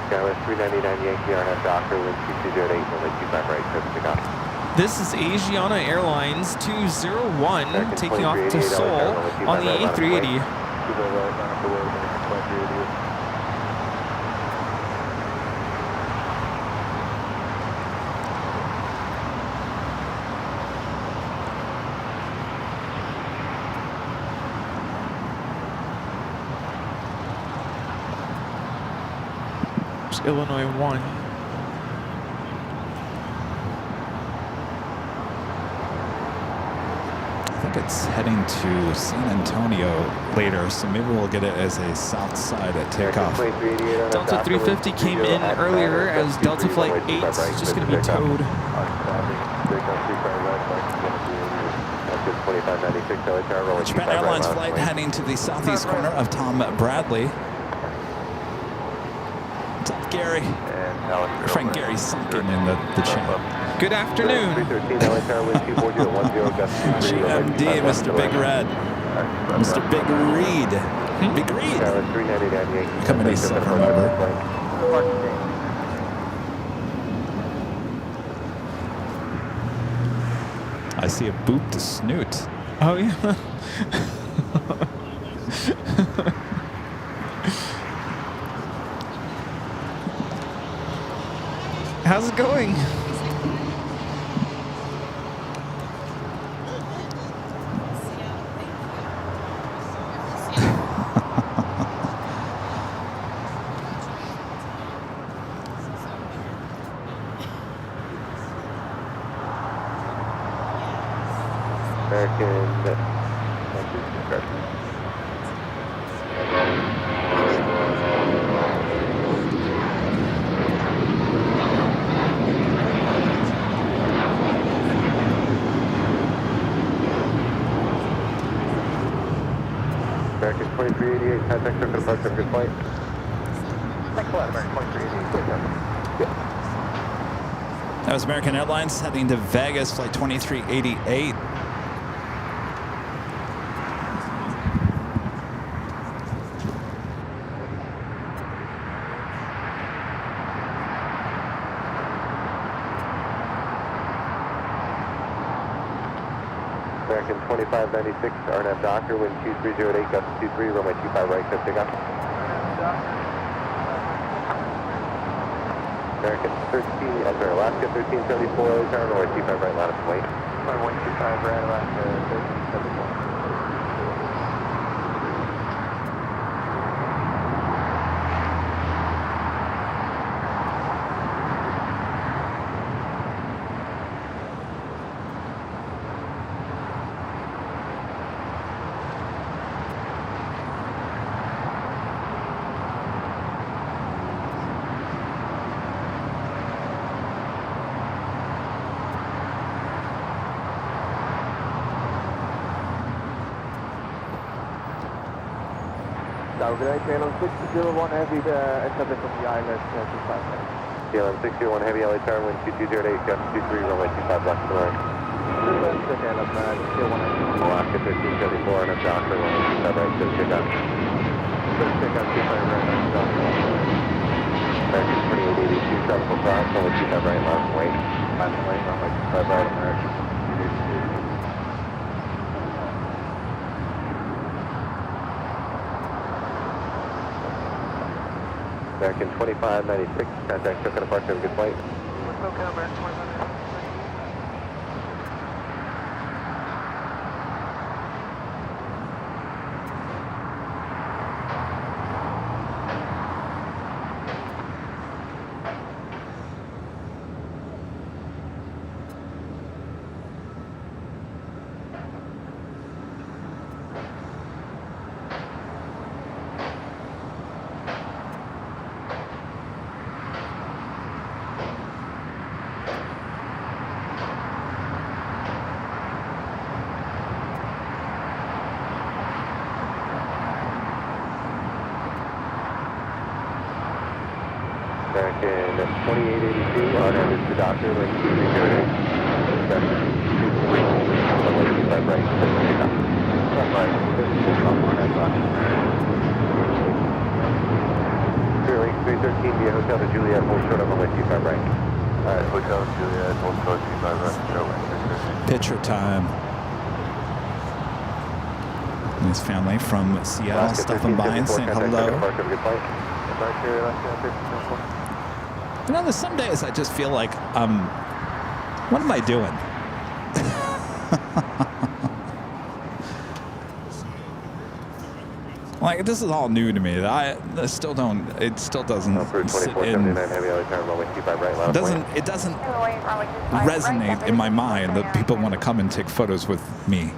Skywest 399 Yankee RNF Doctor, wind 2208, runway 25 right, clear for takeoff. This is Asiana Airlines 201 taking off to Seoul on the A380. There's Illinois 1. I think it's heading to San Antonio later, so maybe we'll get it as a south side at takeoff. Delta 350 came in earlier as Delta Flight 8 is just going to be towed. Japan Airlines flight heading to the southeast corner of Tom Bradley. What's up, Gary? Your friend Gary sunken in the chat. Good afternoon. GMD, Mr. Big Red. Mr. Big Reed. Big Reed. Coming east, remember. I see a boop to snoot. Oh, yeah. How's it going? American 2388, contact circle departure, good flight. Thanks a lot, American 2388. That was American Airlines heading to Vegas, flight 2388. American 2596, RNAV Doctor, wind 2308, gust 23, runway 25 right, clear takeoff. American 13, Alaska 1374, early turn, runway 25 right, line up and wait. Runway 25 right, Alaska 1374. Good day, KLM 601 Heavy, accepted from the ILS 25. KLM 601 Heavy, LA turn, wind 2208, gust 23, runway 25 left to the right. KLM 601 Heavy, Alaska 1374, RNAV Doctor, runway 25 right, clear takeoff. Clear takeoff, 25 right, American 2882, tropical cross, runway 25 right, line and wait. Line and wait, runway 25 right, American 2882. American 2596, contact circle departure, have a good flight. Okay, American 25. American 2882, RNAV is the doctor, wind 2308, gust 23, runway 25 right, clear takeoff. Imperial 313 via Hotel to Juliet, hold short on runway 25 right. Alright, Hotel to Juliet, hold short 25 right, short. Picture time. And his family from Seattle stopping by and saying hello. You know, there's some days I just feel like, what am I doing? Like, this is all new to me. I still don't, it still doesn't sit in, it doesn't resonate in my mind that people want to come and take photos with me.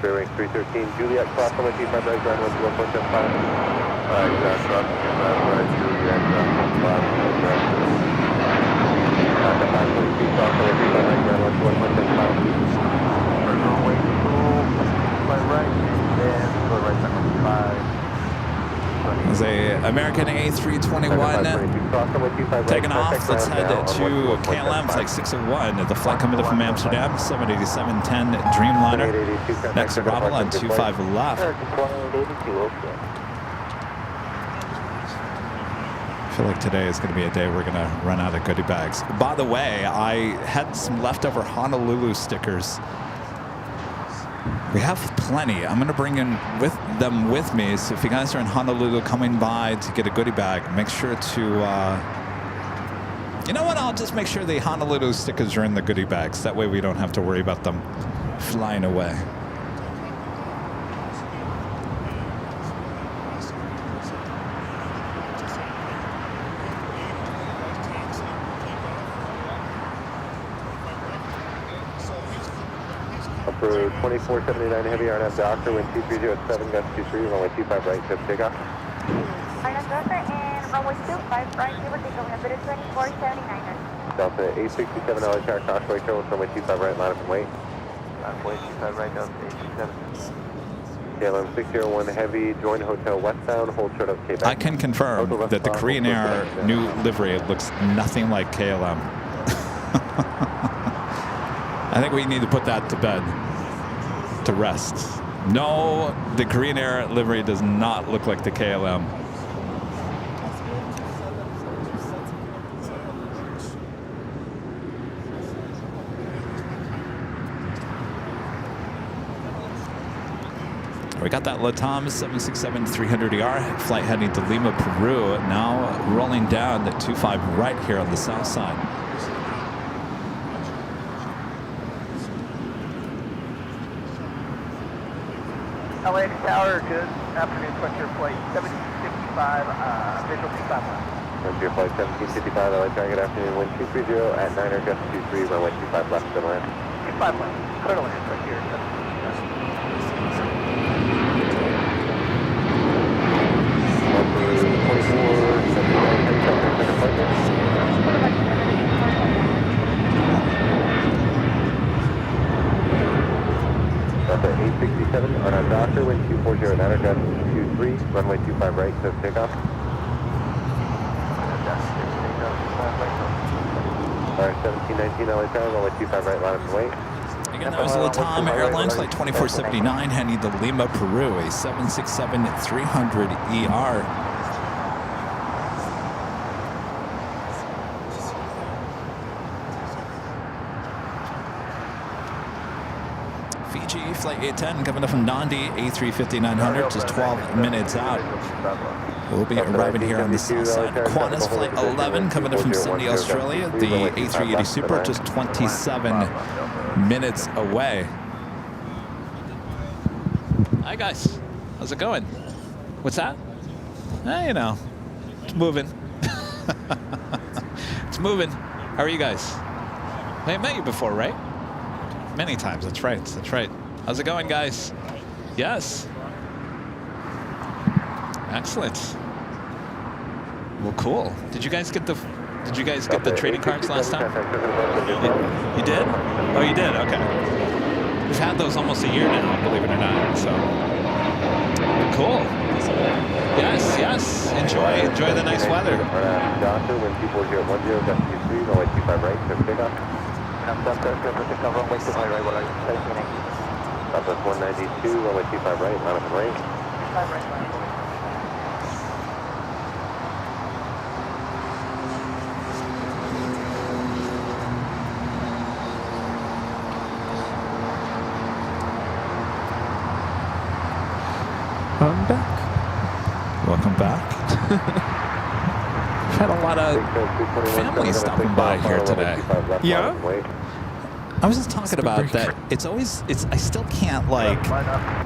Bearing 313, Juliet, cross runway 25 right, ground 121.75. Alright, cross 25 right, Juliet, ground 115, ground 520 feet, cross runway 25 right, ground 121.75. Runway 25 right, and go right, 5. There's a American A321 taking off. Let's head to KLM, flight 601. The flight coming in from Amsterdam, 787-10 Dreamliner. Next arrival on 25 left. I feel like today is going to be a day we're going to run out of goodie bags. By the way, I had some leftover Honolulu stickers. We have plenty. I'm going to bring in them with me. So if you guys are in Honolulu coming by to get a goodie bag, make sure to, you know what? I'll just make sure the Honolulu stickers are in the goodie bags. That way we don't have to worry about them flying away. for 2479 Heavy, RNAV Doctor, wind 23 at 7, gust 23, runway 25 right, clear for takeoff. RNAV Doctor and runway 25 right, give or take 12479er. Delta 867 LHR, Crossway Trail, runway 25 right, line up and wait. Runway 25 right, Delta 867. KLM 601 Heavy, join hotel westbound, hold short of Quebec. I can confirm that the Korean Air new livery looks nothing like KLM. I think we need to put that to bed, to rest. No, the Korean Air livery does not look like the KLM. We got that Latam 767-300ER flight heading to Lima, Peru. Now rolling down at 25 right here on the south side. LAX Tower, good afternoon, Frontier Flight 1755, visual 25 left. Frontier Flight 1755, LHR, good afternoon, wind 230 at 9er, gust 23, runway 25 left, good land. 25 left, clear to land, Frontier 1755. Delta 867 on our doctor, wind 240 at 9er, gust 23, runway 25 right, clear for takeoff. R1719 LHR, runway 25 right, line up and wait. Again, that was Latam Airlines flight 2479 heading to Lima, Peru, a 767-300ER. Fiji flight 810 coming up from Nandi, A350-900, just 12 minutes out. We'll be arriving here on the south side. Qantas flight 11 coming in from Sydney, Australia. The A380 Super just 27 minutes away. Hi guys, how's it going? What's that? You know, it's moving. It's moving. How are you guys? I met you before, right? Many times. That's right. That's right. How's it going, guys? Yes. Excellent. Well, cool. Did you guys get the trading cards last time? You did? Oh, you did. Okay. We've had those almost a year now, believe it or not. So cool. Yes, yes. Enjoy the nice weather. Doctor, wind 240 at 10, gust 23, runway 25 right, clear for takeoff. Southwest 192, runway 25 right, line up and wait. 25 right, line up. I'm back. Welcome back. We've had a lot of family stopping by here today. Yeah? I was just talking about that. I still can't, like,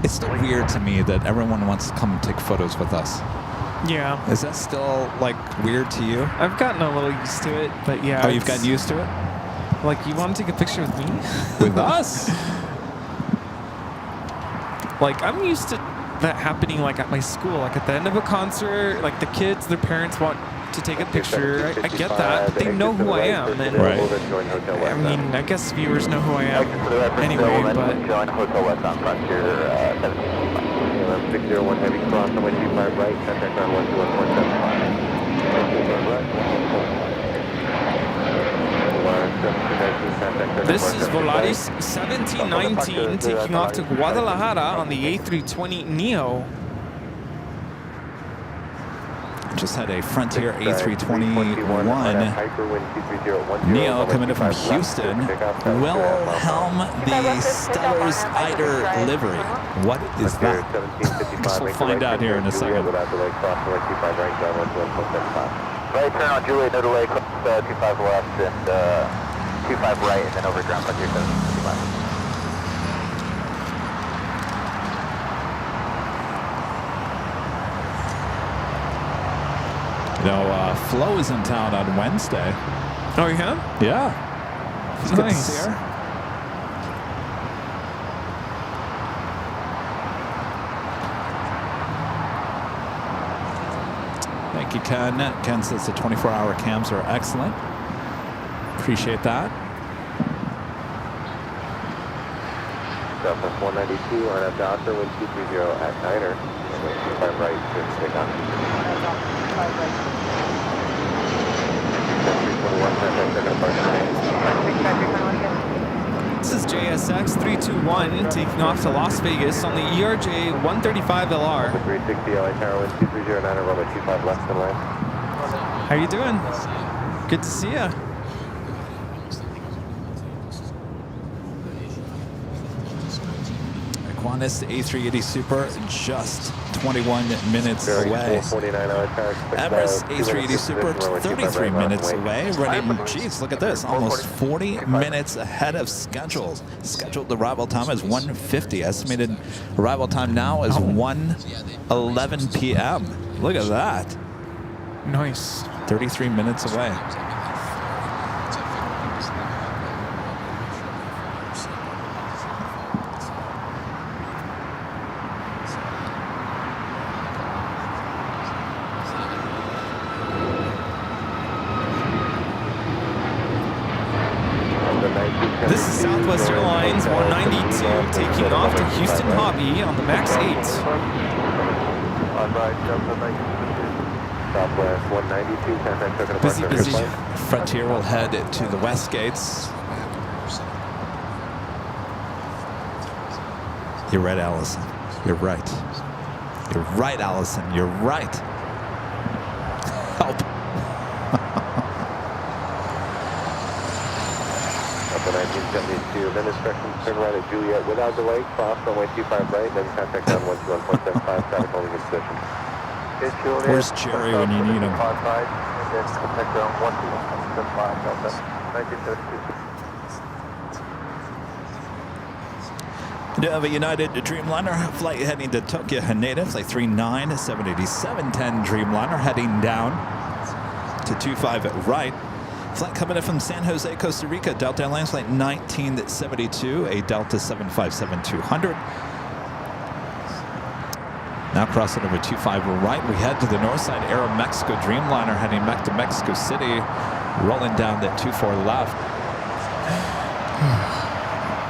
it's still weird to me that everyone wants to come and take photos with us. Yeah. Is that still, like, weird to you? I've gotten a little used to it, but yeah. Oh, you've gotten used to it? Like, you want to take a picture with me? With us? Like, I'm used to that happening, like, at my school. Like, at the end of a concert, like, the kids, their parents want to take a picture. I get that. They know who I am. And right. I mean, I guess viewers know who I am anyway, but... Join Hotel West on Frontier 1755. 601 Heavy cross, runway 25 right, contact on 121.75. This is Volaris 1719 taking off to Guadalajara on the A320neo. Just had a Frontier A321 Neo coming in from Houston. Wilhelm the Stellar's Eider livery. What is that? Guess we'll find out here in a second. Right turn on Juliet, no delay, 25 left and 25 right, and then over ground Frontier 1755. You know, Flo is in town on Wednesday. Oh, yeah? Yeah. It's good to see her. Thank you, Ken. Ken says the 24-hour cams are excellent. Appreciate that. Southwest 192, RNF Doctor, wind 230 at Niner. Runway 25 right, clear for takeoff. 321, This is JSX 321 taking off to Las Vegas on the ERJ 135 LR. 360 LA Tower, wind 230 Niner, runway 25 left and land. How you doing? Good to see ya. Qantas A380 Super just 21 minutes away. 449 LA Tower. Emirates A380 Super 33 minutes away. Running, geez, look at this, almost 40 minutes ahead of schedule. Scheduled arrival time is 1:50. Estimated arrival time now is 1:11 p.m. Look at that. Nice. 33 minutes away. This is Southwest Airlines 192 taking off to Houston Hobby on the MAX 8. Southwest 192, contact token Busy, departure. busy. Frontier will head to the west gates. You're right, Allison. You're right. You're right, Allison. You're right. Help. Up to 1972, then instructions turn right at Juliet without delay, cross runway 25 right, then contact down 121.75, traffic holding in position. Where's Jerry when you need him? And then contact down 121.75, Delta 1972. You have a United Dreamliner flight heading to Tokyo Haneda, flight 39, 787-10 Dreamliner heading down to 25 right. Flight coming in from San Jose, Costa Rica, Delta Airlines flight 1972, a Delta 757-200. Now crossing over 25 right, we head to the north side, Aeromexico Dreamliner heading back to Mexico City, rolling down the 24 left.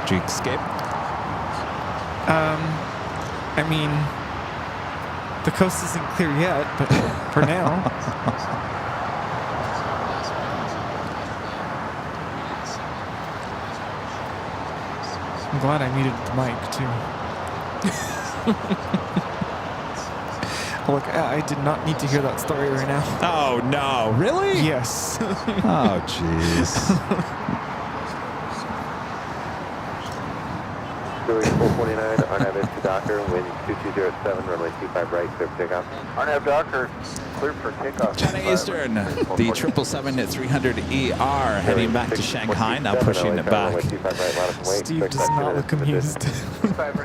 Did you escape? I mean, the coast isn't clear yet, but for now. I'm glad I muted the mic, too. Look, I did not need to hear that story right now. Oh, no. Really? Yes. Oh, jeez. Juliet 449, RNAV is to Docker, wind 2207, runway 25 right, clear for takeoff. RNAV Docker, clear for takeoff. China Eastern, the 777-300ER heading back to Shanghai, now pushing it back. Steve does not look amused.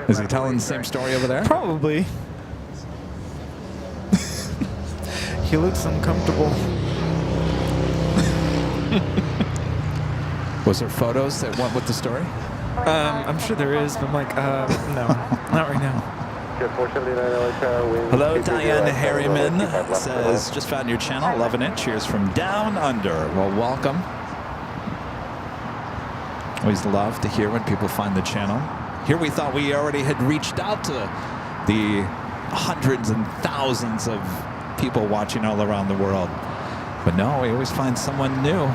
Is he telling the same story over there? Probably. He looks uncomfortable. Was there photos that went with the story? I'm sure there is, but I'm like, no, not right now. Hello, Diane Harriman says, just found your channel, loving it. Cheers from down under. Well, welcome. Always love to hear when people find the channel. Here we thought we already had reached out to the hundreds and thousands of people watching all around the world. But no, we always find someone new.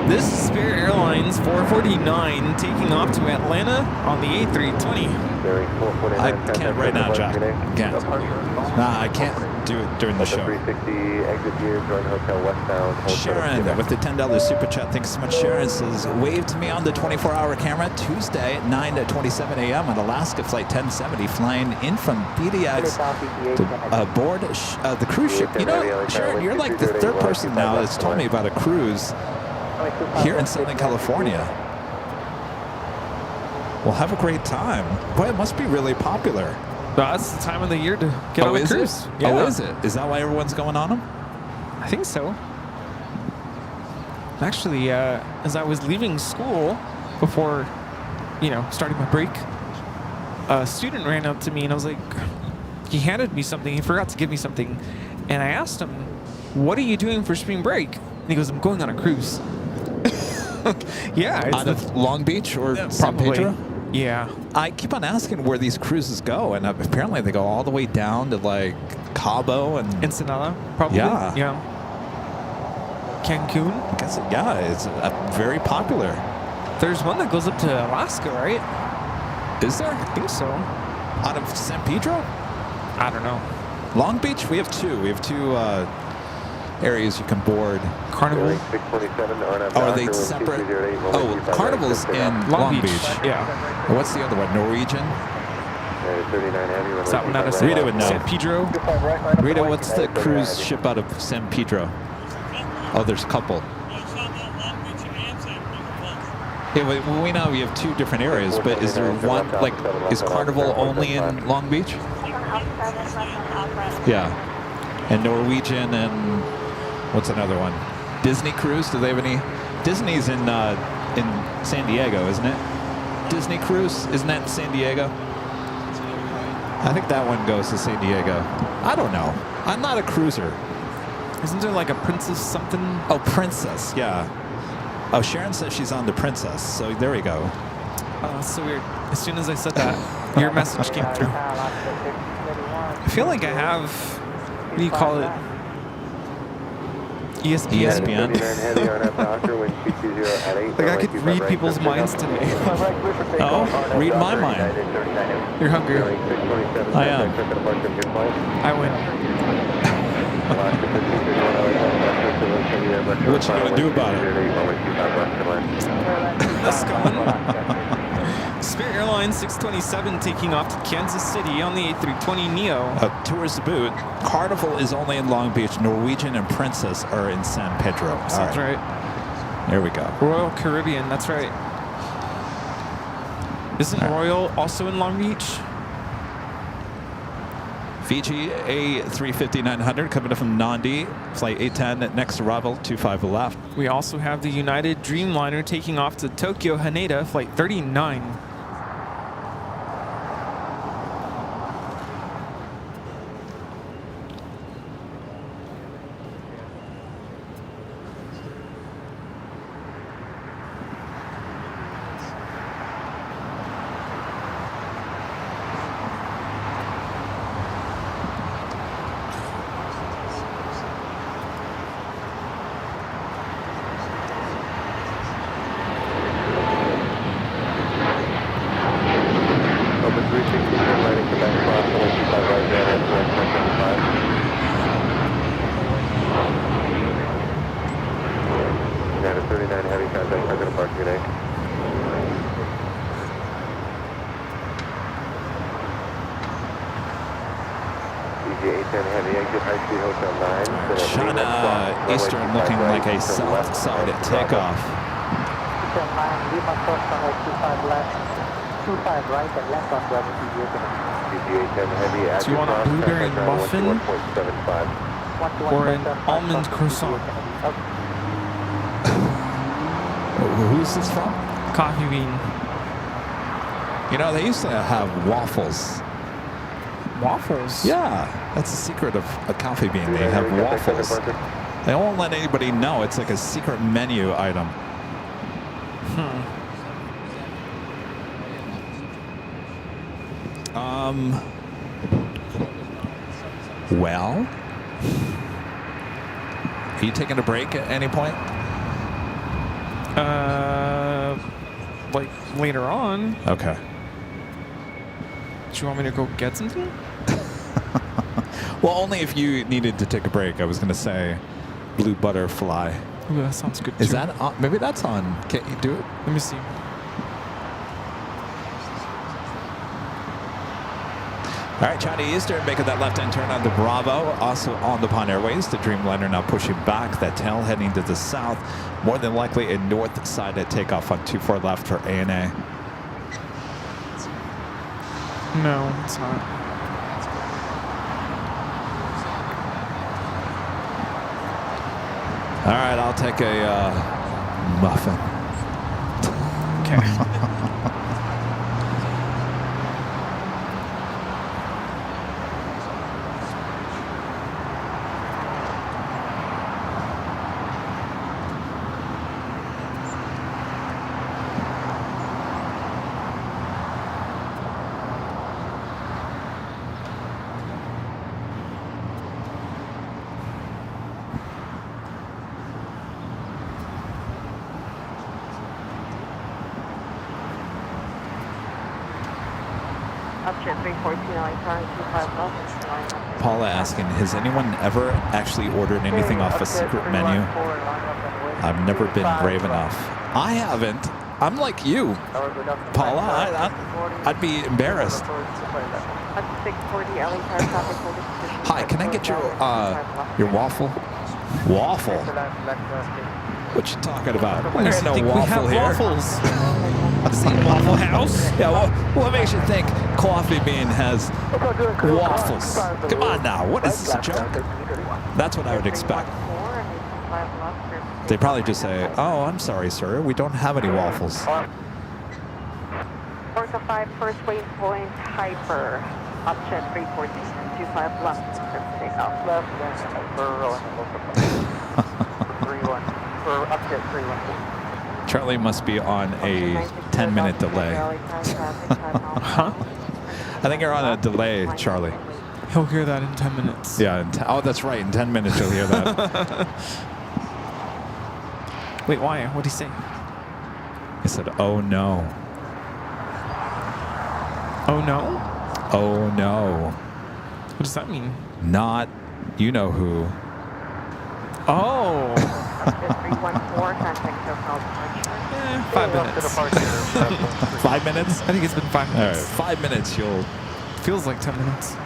This is Spirit Airlines 449 taking off to Atlanta on the A320. I can't right now, Jack. Can't. Nah, I can't do it during the show. 360, exit here, join hotel westbound. Sharon with the $10 super chat. Thanks so much, Sharon. Says, wave to me on the 24-hour camera Tuesday at 9:27 a.m. on Alaska Flight 1070, flying in from BDX to aboard the cruise ship. You know, Sharon, you're like the third person now that's told me about a cruise here in Southern California. Well, have a great time. Boy, it must be really popular. That's the time of the year to get on a is cruise. it? Oh, is it? Is that why everyone's going on them? I think so. Actually, as I was leaving school before, starting my break, a student ran up to me and I was like, he handed me something. He forgot to give me something. And I asked him, what are you doing for spring break? And he goes, I'm going on a cruise. Yeah. It's Out of Long Beach or San probably. Pedro? Yeah. I keep on asking where these cruises go, and apparently they go all the way down to like Cabo and Ensenada, probably. Yeah. Cancun. I guess it's very popular. There's one that goes up to Alaska, right? Is there? I think so. Out of San Pedro? I don't know. Long Beach? We have two. We have two areas you can board. Carnival. 627, Are they separate? Oh, Carnival's in Long Beach. Yeah. What's the other one? Norwegian? 39 heavy. Is that one out of Rita would know. San Pedro? Rita, what's the cruise ship out of San Pedro? Oh, there's a couple. Yeah, we know we have two different areas, but is there one, like, is Carnival only in Long Beach? Yeah. And Norwegian and what's another one? Disney Cruise? Do they have any? Disney's in San Diego, isn't it? Disney Cruise, isn't that in San Diego? I think that one goes to San Diego. I don't know. I'm not a cruiser. Isn't there like a Princess something? Oh, Princess, yeah. Oh, Sharon says she's on the Princess, so there we go. Oh, that's so weird. As soon as I said that, your message came through. I feel like I have, what do you call it? ESPN? Like I could read people's minds today. Oh, read my mind. You're hungry. I am. I win. What you gonna do about it? Let's go. Spirit Airlines 627 taking off to Kansas City on the A320neo. Tours to boot. Carnival is only in Long Beach. Norwegian and Princess are in San Pedro. That's right. There we go. Royal Caribbean, that's right. Isn't Royal also in Long Beach? Fiji A350-900 coming up from Nandi, flight 810 next arrival, 25 left. We also have the United Dreamliner taking off to Tokyo Haneda, flight 39. China Eastern looking like a south side at takeoff. Do you want a blueberry muffin or an almond croissant? Who's this from? Coffee bean. You know, they used to have waffles. Waffles? Yeah, that's the secret of a coffee bean. They have waffles. They won't let anybody know. It's like a secret menu item. Well, are you taking a break at any point? Like later on. Okay. Do you want me to go get something? Well, only if you needed to take a break. I was going to say Blue Butterfly. Ooh, that sounds good. Is too. that on? Maybe that's on. Can't you do it? Let me see. All right, China Eastern making that left-hand turn on the Bravo. Also on the Pond Airways, the Dreamliner now pushing back. That tail heading to the south. More than likely a north side at takeoff on 24 left for ANA. No, it's not. All right, I'll take a muffin. Okay. Upjet 314, LA Tower, 25 left. Paula asking, has anyone ever actually ordered anything off a secret menu? I've never been brave enough. I haven't. I'm like you, Paula. I'd be embarrassed. Hi, can I get your waffle? Waffle? What you talking about? There's no waffle here. Waffles. Waffle House? Yeah, well, what makes you think Coffee Bean has waffles? Come on now, what is this, a joke? That's what I would expect. They probably just say, oh, I'm sorry, sir, we don't have any waffles. Orca 5, first waypoint, Hyper, Upjet 314, 25 left, takeoff. Left, for Upjet 314. Charlie must be on a 10-minute delay. Huh? I think you're on a delay, Charlie. He'll hear that in 10 minutes. Yeah, oh, that's right, in 10 minutes you'll hear that. Wait, why? What'd he say? He said, oh no. Oh no? Oh no. What does that mean? Not you know who. Oh. 314, contact SoCal departure. 5 minutes. 5 minutes? I think it's been 5 All right, minutes. 5 minutes you'll... Feels like 10 minutes.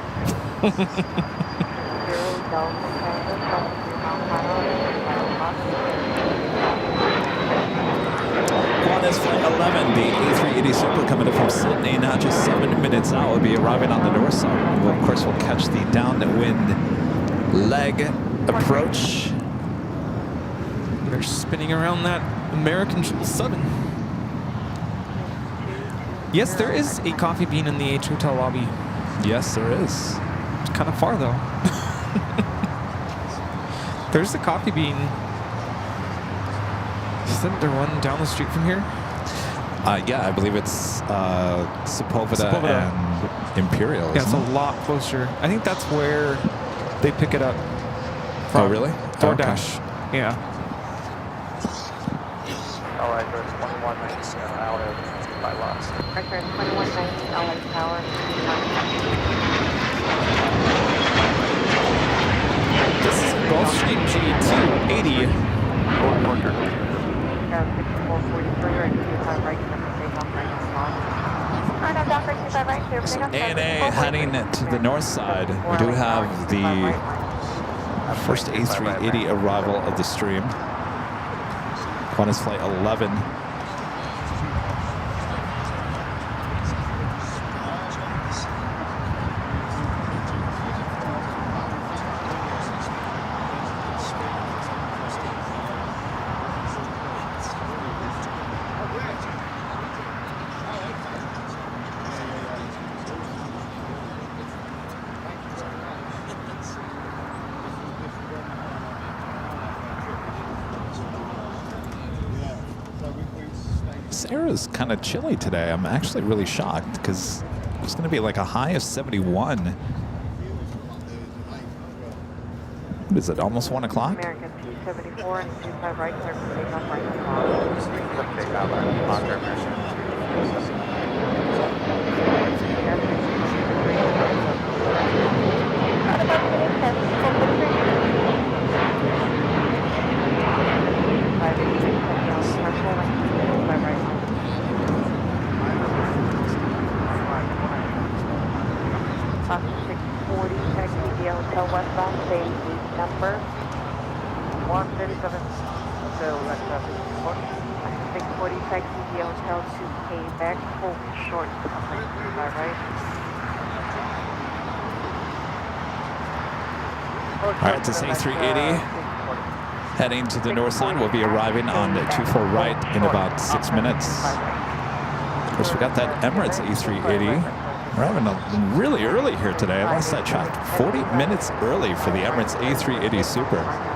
Qantas Flight 11, the A380 Super coming in from Sydney, now just 7 minutes out. Will be arriving on the north side. Of course, we'll catch the downwind leg approach. They're spinning around that American 777. Yes, there is a coffee bean in the H Hotel lobby. Yes, there is. It's kind of far, though. There's the coffee bean. Isn't there one down the street from here? Yeah, I believe it's Sepulveda and Imperial. Yeah, it's isn't a it? lot closer. I think that's where they pick it up. Oh, really? DoorDash. Yeah. All right, there's 2190 out of my loss. Record 2190, LA Tower. This is Gulfstream G280. 6443, right, 25 right, takeoff right on. Alright, Docker 25 right, clear for takeoff. ANA heading to the north side. We do have the first A380 arrival of the stream. Qantas Flight 11. Sarah's kind of chilly today. I'm actually really shocked because it's going to be like a high of 71. What is it, almost 1 o'clock? American 274 and 25 right, clear for takeoff right on. Hotel westbound, same gate number. 137, so that's 640 taxi via Hotel to Quebec, full short, 25 right. All right, this A380 heading to the north side. We'll be arriving on 24 right in about 6 minutes. Of course, we got that Emirates A380. We're having a really early here today. I lost that track 40 minutes early for the Emirates A380 Super.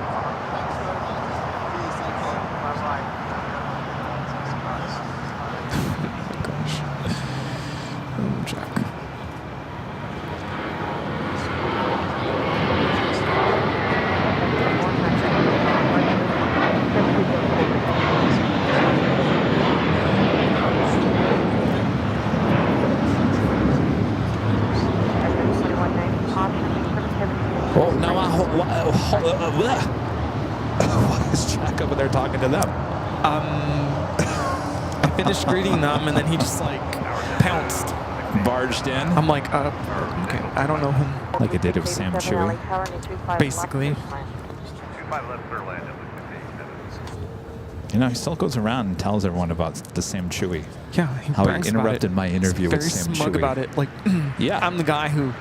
Why is Jack over there talking to them? I finished greeting them, and then he just like pounced, barged in. I'm like, okay, I don't know him. Like it did with Sam Chewy. Basically. You know, he still goes around and tells everyone about the Sam Chewy. Yeah, he how brags he about interrupted it. my interview with He's Sam very smug Chewy. about it. Like, yeah, I'm the guy who.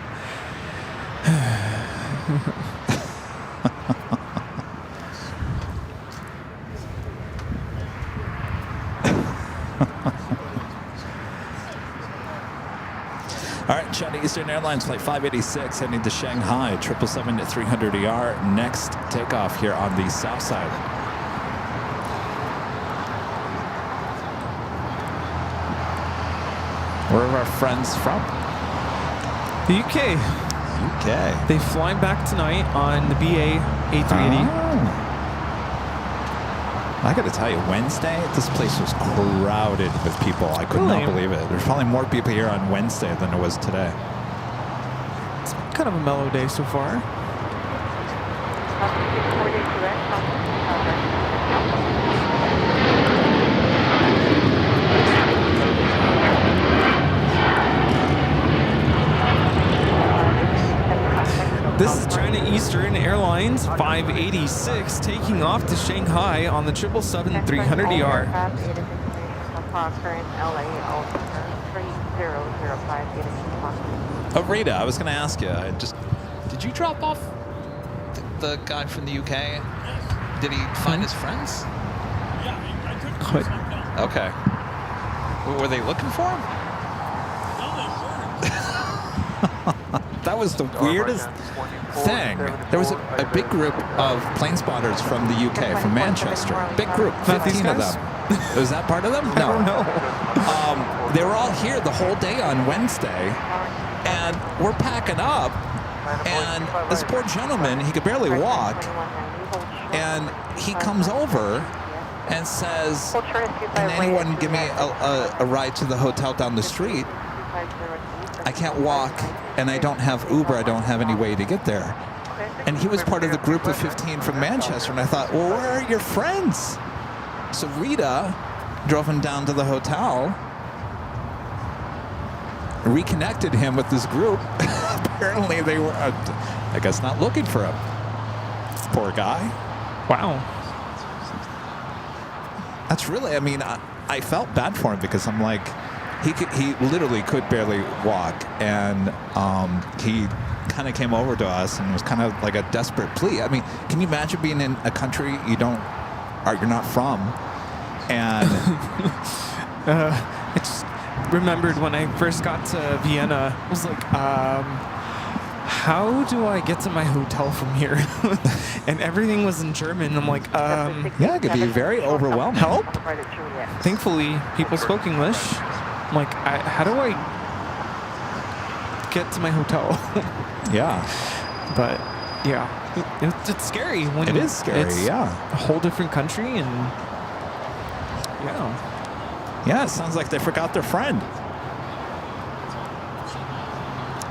All right, China Eastern Airlines flight 586 heading to Shanghai, 777-300ER. Next takeoff here on the south side. Where are our friends from? The UK. UK. They fly back tonight on the BA A380. Oh. I got to tell you, Wednesday, this place was crowded with people. I could not believe it. There's probably more people here on Wednesday than there was today. It's kind of a mellow day so far. This is China Eastern Airlines 586 taking off to Shanghai on the 777-300ER. Oh, Rita, I was going to ask you, did you drop off the guy from the UK? Did he find his friends? Yeah, I took him to Delta. Okay. Were they looking for him? No, they weren't. That was the weirdest thing. There was a big group of plane spotters from the UK, from Manchester. Big group, 15 of them. Was that part of them? No. I don't know. They were all here the whole day on Wednesday, and we're packing up, and this poor gentleman, he could barely walk, and he comes over and says, "Can anyone give me a ride to the hotel down the street? I can't walk, and I don't have Uber. I don't have any way to get there." And he was part of the group of 15 from Manchester, and I thought, well, where are your friends? So Rita drove him down to the hotel, reconnected him with this group. Apparently they were, I guess, not looking for him. Poor guy. Wow. That's really, I mean, I felt bad for him because I'm like, he literally could barely walk, and he kind of came over to us and was kind of like a desperate plea. I mean, can you imagine being in a country you're not from, and I just remembered when I first got to Vienna, I was like, how do I get to my hotel from here? And everything was in German. I'm like, yeah, it could be very overwhelming. Help? Thankfully, people spoke English. I'm like, how do I get to my hotel? Yeah. But, yeah, it's scary. When it is scary, it's yeah. a whole different country, and, yeah. Yeah, it sounds like they forgot their friend. I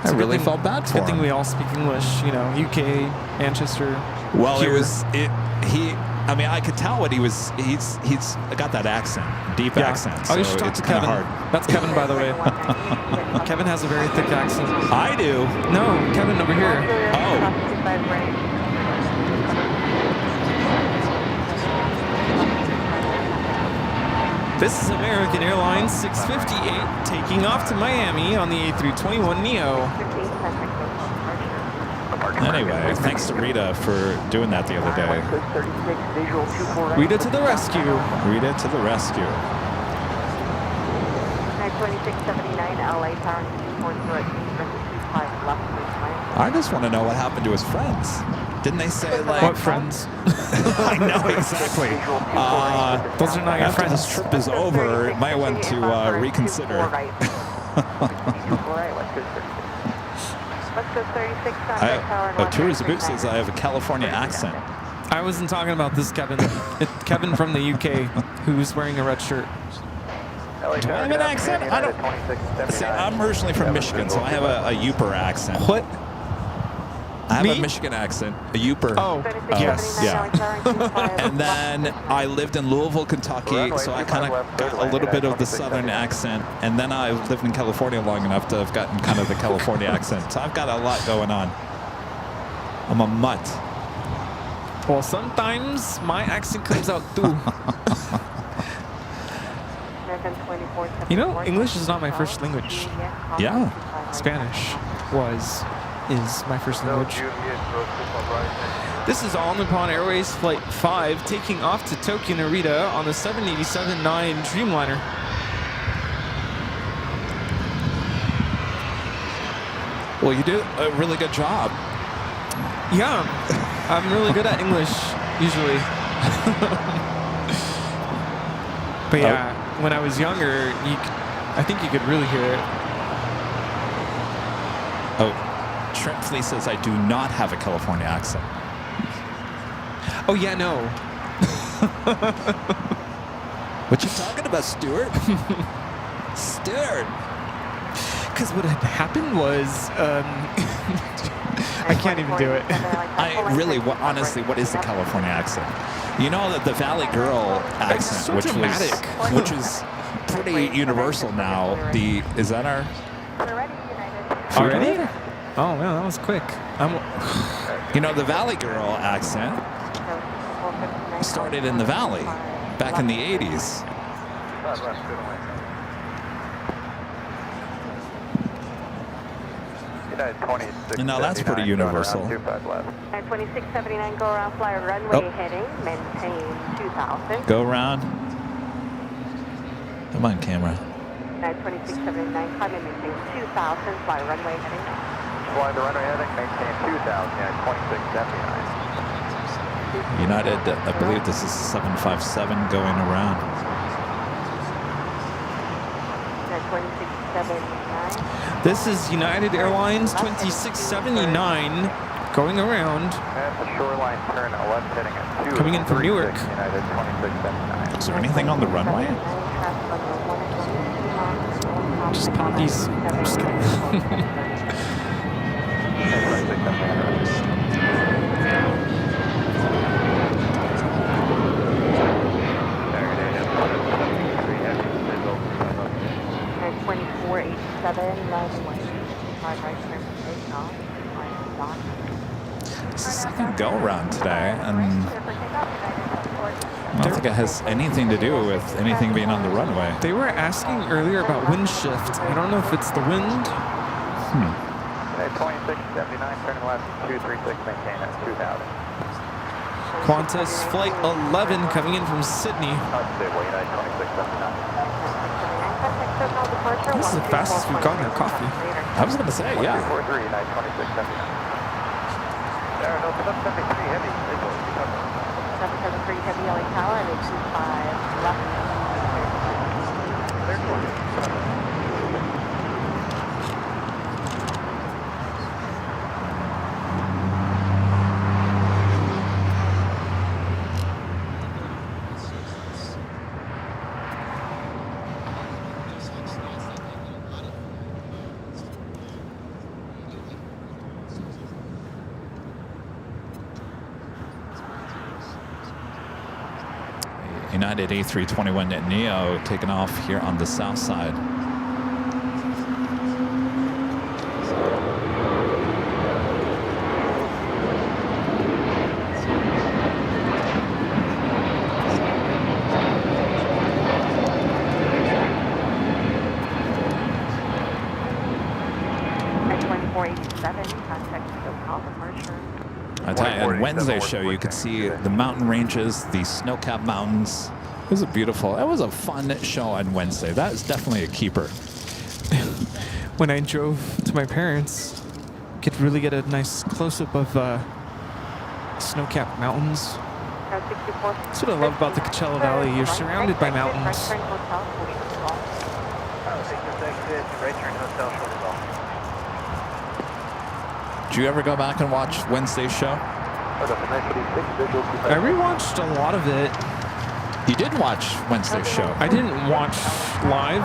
It's a good really thing- felt bad it's for a good thing him. we all speak English, you know, UK, Manchester. Well, here. I mean, I could tell what he's got that accent, deep accent. Oh, you so should talk it's to kinda Kevin. hard. That's Kevin, by the way. Kevin has a very thick accent. I do. No, Kevin over here. Oh. This is American Airlines 658 taking off to Miami on the A321neo. Anyway, thanks to Rita for doing that the other day. 36, visual 24 Rita to the rescue. Rita to the rescue. 2679 LA, power 240 at 25 left. I just want to know what happened to his friends. Didn't they say like... What friends? I know, exactly. Those are not your After friends. this trip is over, you might want to reconsider. Tours of Boot says I have a California accent. I wasn't talking about this, Kevin. Kevin from the UK, who's wearing a red shirt. Do I have an accent? I don't... See, I'm originally from Michigan, so I have a Yooper accent. What? I have a Michigan accent, a Yooper. Oh, yes. Yeah. And then I lived in Louisville, Kentucky, so I kind of got a little bit of the southern accent. And then I lived in California long enough to have gotten kind of the California accent. So I've got a lot going on. I'm a mutt. Well, sometimes my accent comes out too. You know, English is not my first language. Yeah. Spanish is my first language. This is All Nippon Airways Flight 5 taking off to Tokyo Narita on the 787-9 Dreamliner. Well, you did a really good job. Yeah, I'm really good at English, usually. But yeah, when I was younger, I think you could really hear it. Oh, Trent Flea says I do not have a California accent. Oh yeah, no. What you talking about, Stuart? Stuart. Because what had happened was, I can't even do it. Honestly, what is the California accent? You know that the Valley Girl accent, so which is pretty universal now. Is that our? Already? Oh man, that was quick. You know, the Valley Girl accent started in the Valley back in the 80s. No, that's pretty universal. 2679, go around, fly runway heading, maintain 2000. Go around. Come on, camera. 2679, climb and maintain 2000, fly runway heading. Fly the runway heading, maintain 2000, 2679. United, I believe this is 757 going around. 2679. This is United Airlines 2679 going around. At the shoreline turn, left heading at 2. Coming in from Newark. United 2679. Is there anything on the runway? Just poppies. I'm just kidding. It's the second go around today, and I don't think it has anything to do with anything being on the runway. They were asking earlier about wind shift. I don't know if it's the wind. 2679, turn left 236, maintain at 2000. Qantas Flight 11 coming in from Sydney. Unstable, United 2679. This is the fastest we've gotten our coffee. I was going to say, yeah. 243, United 2679. There are no 773 heavy. 773 heavy LA tower and 25 left. United A321 Neo taking off here on the south side. 2487, contact SoCal departure. I tell you, on Wednesday's show, you could see the mountain ranges, the snow-capped mountains. It was a beautiful, it was a fun show on Wednesday. That is definitely a keeper. When I drove to my parents, could really get a nice close-up of snow-capped mountains. That's what I love about the Coachella Valley. You're surrounded by mountains. Did you ever go back and watch Wednesday's show? I rewatched a lot of it. You did watch Wednesday's show. I didn't watch live.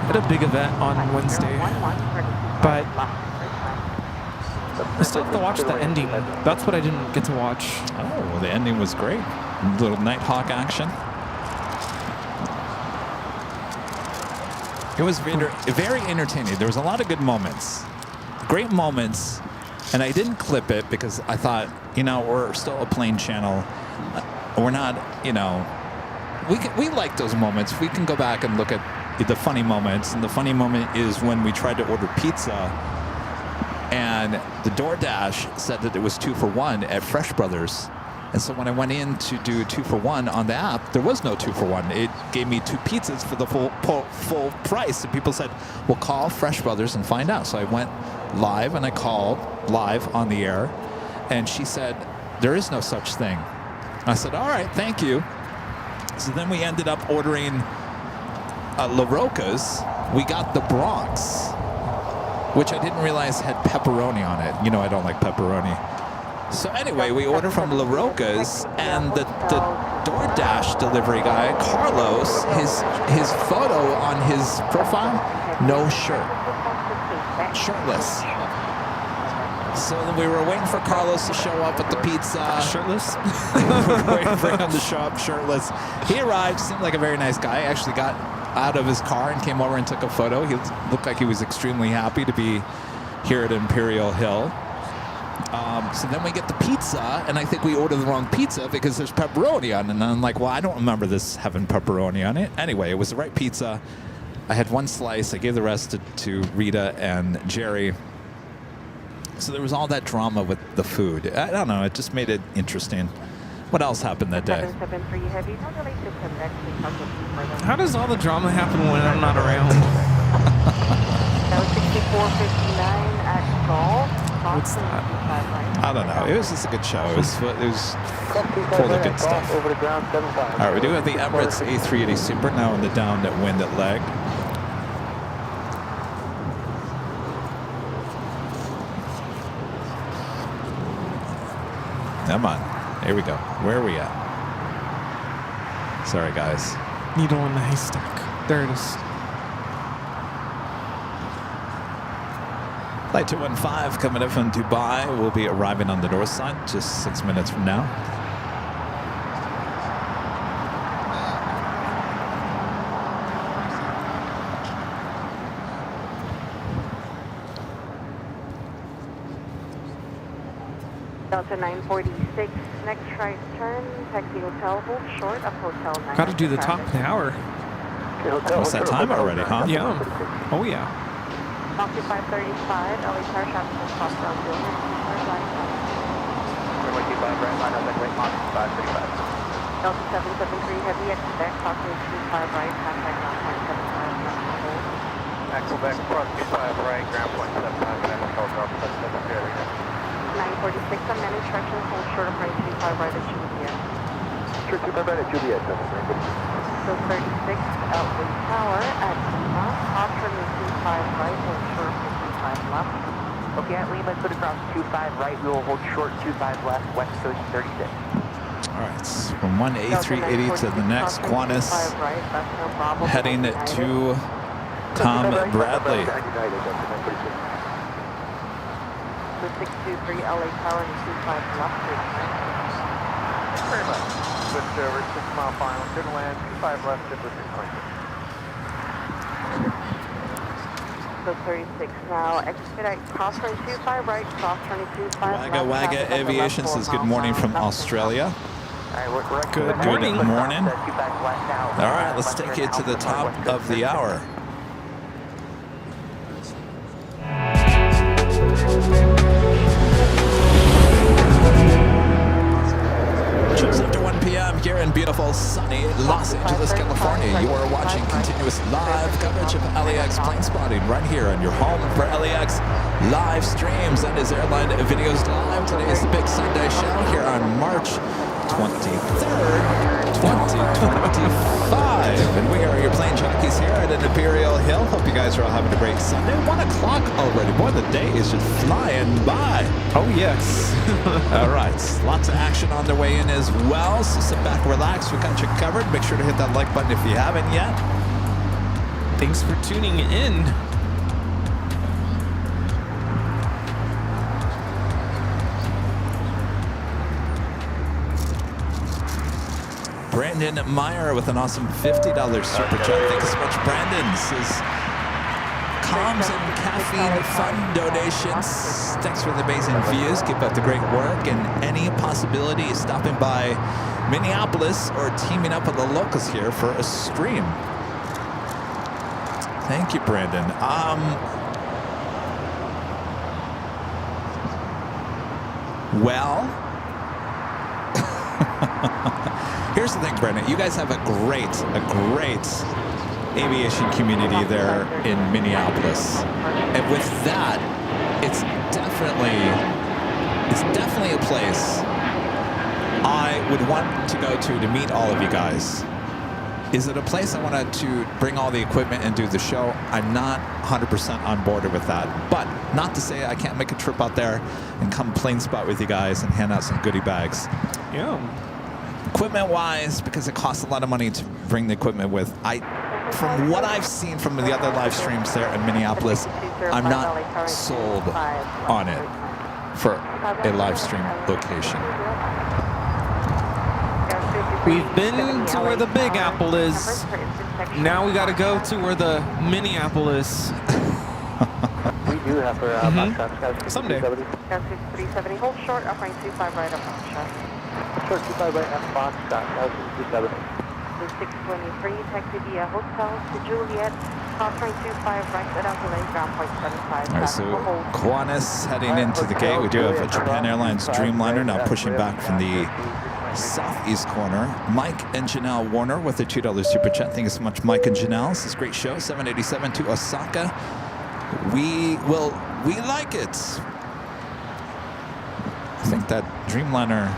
At a big event on Wednesday, but I still have to watch the ending. That's what I didn't get to watch. Oh, well, the ending was great. Little Nighthawk action. It was very entertaining. There was a lot of good moments. Great moments. And I didn't clip it because I thought, you know, we're still a plane channel. We're not, you know, we like those moments. We can go back and look at the funny moments. And the funny moment is when we tried to order pizza and the DoorDash said that it was 2 for $1 at Fresh Brothers. And so when I went in to do 2 for $1 on the app, there was no 2 for $1. It gave me 2 pizzas for the full price. And people said, well, call Fresh Brothers and find out. So I went live and I called live on the air. And she said, there is no such thing. I said, all right, thank you. So then we ended up ordering La Roca's. We got the Bronx, which I didn't realize had pepperoni on it. You know, I don't like pepperoni. So anyway, we ordered from La Roca's, and the DoorDash delivery guy, Carlos, his photo on his profile, no shirt, shirtless. So then we were waiting for Carlos to show up at the pizza. Shirtless? We were waiting for him to show up shirtless. He arrived, seemed like a very nice guy. Actually got out of his car and came over and took a photo. He looked like he was extremely happy to be here at Imperial Hill. So then we get the pizza, and I think we ordered the wrong pizza because there's pepperoni on it. And I'm like, well, I don't remember this having pepperoni on it. Anyway, it was the right pizza. I had 1 slice. I gave the rest to Rita and Jerry. So there was all that drama with the food. I don't know. It just made it interesting. What else happened that day? How does all the drama happen when I'm not around? That was 6459 at Golf. What's that? I don't know. It was just a good show. It was full of good stuff. Over the ground, 75. All right, we do have the Emirates A380 Super now in the downwind at leg. Come on. Here we go. Where are we at? Sorry, guys. Needle in the haystack. There it is. Flight 215 coming up from Dubai. We'll be arriving on the north side just 6 minutes from now. Delta 946, next right turn, taxi hotel, hold short of hotel 9. Got to do the top of the hour. What's that time already, huh? Yeah. Oh, yeah. Delta 535, LA car shop, full cross down building, Delta 773, heavy at Quebec, crossing 25 right, contact ground point 75, not hold. At Quebec, cross 25 right, ground point 75, and helicopter 773. 946, on man instructions, hold short of right 25 right at Juliet. Sure, 25 right at Juliet. So 36, LA Tower at Lima, off turn 25 right, hold short of 55 left. Okay, at Lima, put across 25 right, we will hold short 25 left, west coast 36. All right, from one A380 to the next Qantas, heading to Tom Bradley. 623 LA Tower and 25 left. Thank you very much. Switch over, 6 mile final, good land, 25 left, tip with 620. So 36 now, expedite cross turn 25 right, cross turn 25 left. Wagga Wagga Aviation says good morning from Australia. Good morning. All right, let's take you to the top of the hour. Just after 1 p.m. here in beautiful sunny Los Angeles, California, you are watching continuous live coverage of LAX plane spotting right here on your home for LAX live streams. That is Airline Videos Live. Today is the big Sunday show here on March 23rd, 2025. And we are your plane jockeys here at Imperial Hill. Hope you guys are all having a great Sunday. 1 o'clock already. Boy, the day is just flying by. Oh, yes. All right, lots of action on the way in as well, so sit back, relax, we got you covered. Make sure to hit that like button if you haven't yet. Thanks for tuning in. Brandon Meyer with an awesome $50 super chat. Thank you so much, Brandon. Says comms and caffeine fund donations. Thanks for the amazing views. Keep up the great work. And any possibility of stopping by Minneapolis or teaming up with the locals here for a stream. Thank you, Brandon. Well, here's the thing, Brandon. You guys have a great aviation community there in Minneapolis, and with that, it's definitely a place I would want to go to meet all of you guys. Is it a place I wanted to bring all the equipment and do the show? I'm not 100% on board with that, but not to say I can't make a trip out there and come plane spot with you guys and hand out some goodie bags. Yeah. Equipment-wise, because it costs a lot of money to bring the equipment with, from what I've seen from the other live streams there in Minneapolis, I'm not sold on it for a live stream location. We've been to where the Big Apple is. Now we got to go to where the Minneapolis. We do have for Someday. 370, hold short, upright 25 right up short. Short 25 right at Fox, Scott, 270. The 623, taxi via hotel to Juliet, cross right 25 right at Alpha ground point 75. All right, so Kiwanis heading into the gate. We do have a Japan Airlines Dreamliner now pushing back from the southeast corner. Mike and Janelle Warner with a $2 super chat. Thank you so much, Mike and Janelle. This is a great show. 787 to Osaka. We like it. I think that Dreamliner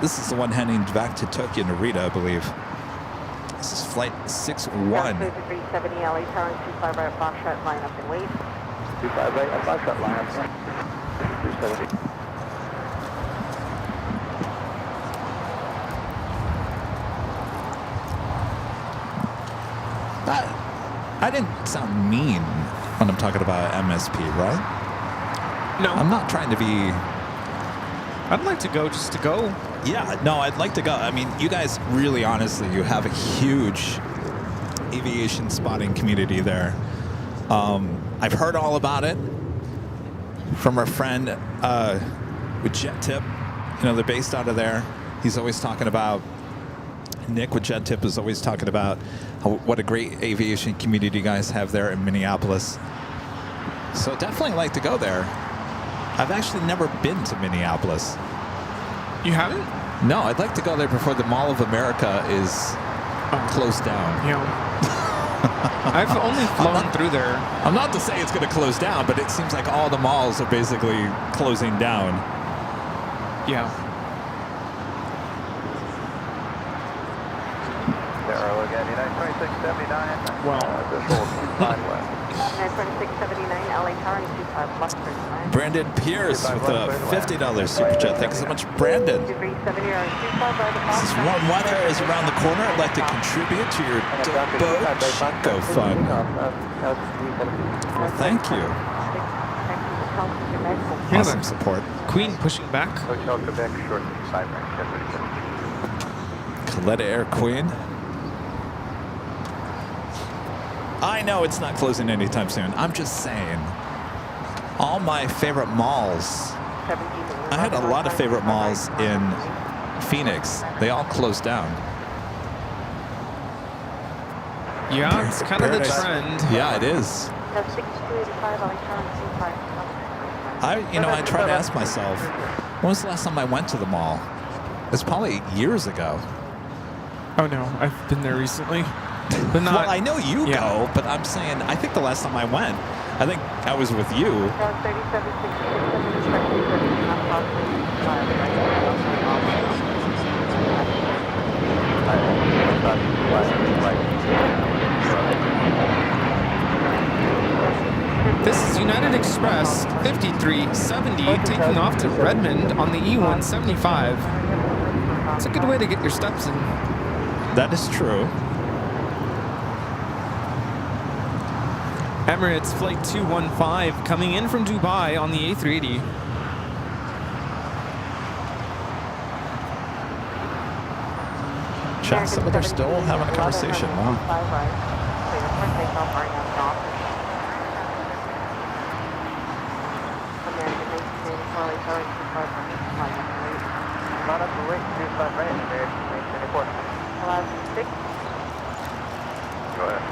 this is the one heading back to Tokyo Narita, I believe. This is flight 61. 370 LA turn 25 right Foxtrot line up and wait. 25 right at Foxtrot line up. 370. I didn't sound mean when I'm talking about MSP, right? No. I'm not trying to be... I'd like to go just to go. Yeah, no, I'd like to go. I mean, you guys really, honestly, you have a huge aviation spotting community there. I've heard all about it from our friend with Jet Tip. You know, they're based out of there. He's always talking about... Nick with Jet Tip is always talking about what a great aviation community you guys have there in Minneapolis. So definitely like to go there. I've actually never been to Minneapolis. You haven't? No, I'd like to go there before the Mall of America is closed down. Yeah. I've only flown through there. I'm not to say it's going to close down, but it seems like all the malls are basically closing down. Yeah. Arrow again, United 2679. Well. This hold 25 west. United 2679 LA turn 25 left 39. Brandon Pierce with a $50 super chat. Thank you so much, Brandon. 370 or 25 right at Since warm weather is around the corner, I'd like to contribute to your boat Chico fund. Well, thank you. Awesome support. Queen pushing back. Hotel Quebec, short 5 right, Coletta Air Queen. I know it's not closing anytime soon. I'm just saying. All my favorite malls. I had a lot of favorite malls in Phoenix. They all closed down. Yeah, it's kind of the trend. Yeah, it is. That's 6285 LA Tower, 25. I try to ask myself, when was the last time I went to the mall? It's probably years ago. Oh no, I've been there recently. But not. Well, I know you go, but I'm saying, I think the last time I went, I think I was with you. Tower 3766, This is United Express 5370 taking off to Redmond on the E175. It's a good way to get your steps in. That is true. Emirates Flight 215 coming in from Dubai on the A380. Chat said they're still having a conversation. Wow. Go ahead.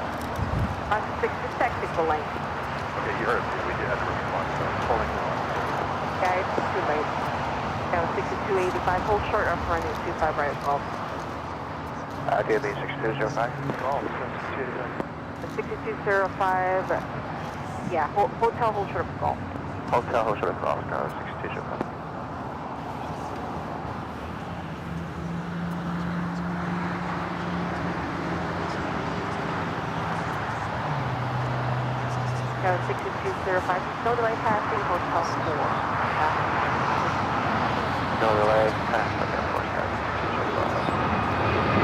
On 6 is technical length. Okay, you heard me. We did have to respond, so I'm pulling on. Guys, it's too late. Tower 6285, hold short up running 25 right as well. DB 6205. Oh, 6205, yeah, hotel hold short of golf. Hotel, hold short of golf, Tower 6205. Tower 6205, no delay passing hotel 4. No delay, pass on the airport, Tower 6205.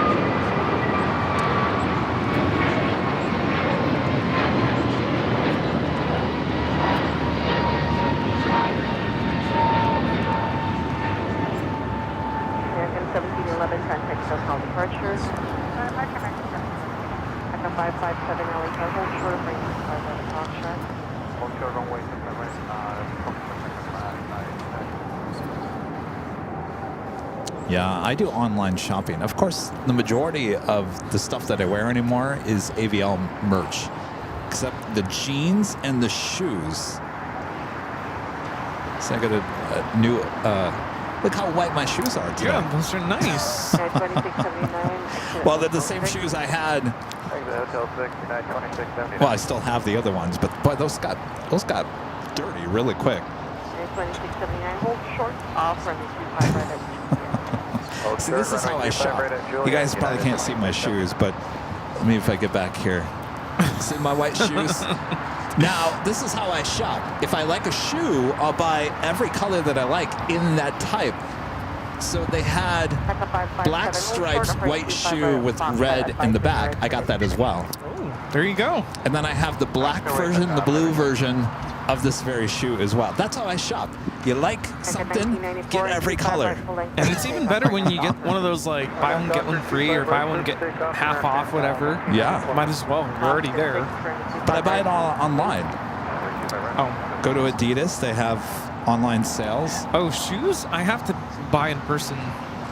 American 1711, contact Southbound departure. Echo 557, LA, hold short of range 5 right o'clock, shot. Hotel runway 25 right, Yeah, I do online shopping. Of course, the majority of the stuff that I wear anymore is AVL merch, except the jeans and the shoes. So I got a new, look how white my shoes are today. Yeah, those are nice. 2679. Well, they're the same shoes I had. Hotel 69, 2679. Well, I still have the other ones, but boy, those got dirty really quick. 2679, hold short off running 25 right at See, this is how I shop. You guys probably can't see my shoes, but let me if I get back here. See my white shoes? Now, this is how I shop. If I like a shoe, I'll buy every color that I like in that type. So they had black stripes, white shoe with red in the back. I got that as well. Oh, there you go. And then I have the black version, the blue version of this very shoe as well. That's how I shop. You like something, get every color. And it's even better when you get one of those like buy one get one free or buy one get half off, whatever. Yeah. Might as well. You're already there. But I buy it all online. Oh. Go to Adidas. They have online sales. Oh, shoes? I have to buy in person.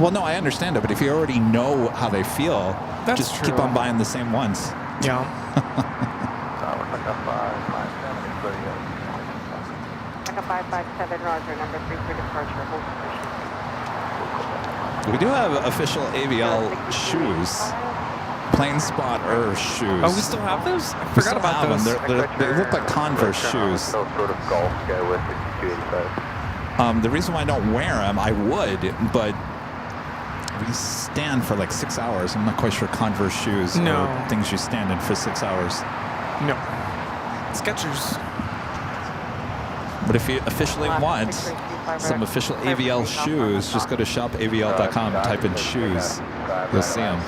Well, no, I understand it, but if you already know how they feel, That's just true. keep on buying the same ones. Yeah. Echo 557, Roger, number 3 for departure, hold position. We do have official AVL shoes. Plain Spot shoes. Oh, we still have those? I We forgot still about have those. them. They look like Converse shoes. Some sort of golf guy with 6285. The reason why I don't wear them, I would, but we stand for like 6 hours. I'm not quite sure Converse shoes No. are things you stand in for 6 hours. No. Skechers. But if you officially want some official AVL shoes, just go to shopavl.com, type in shoes. You'll see them.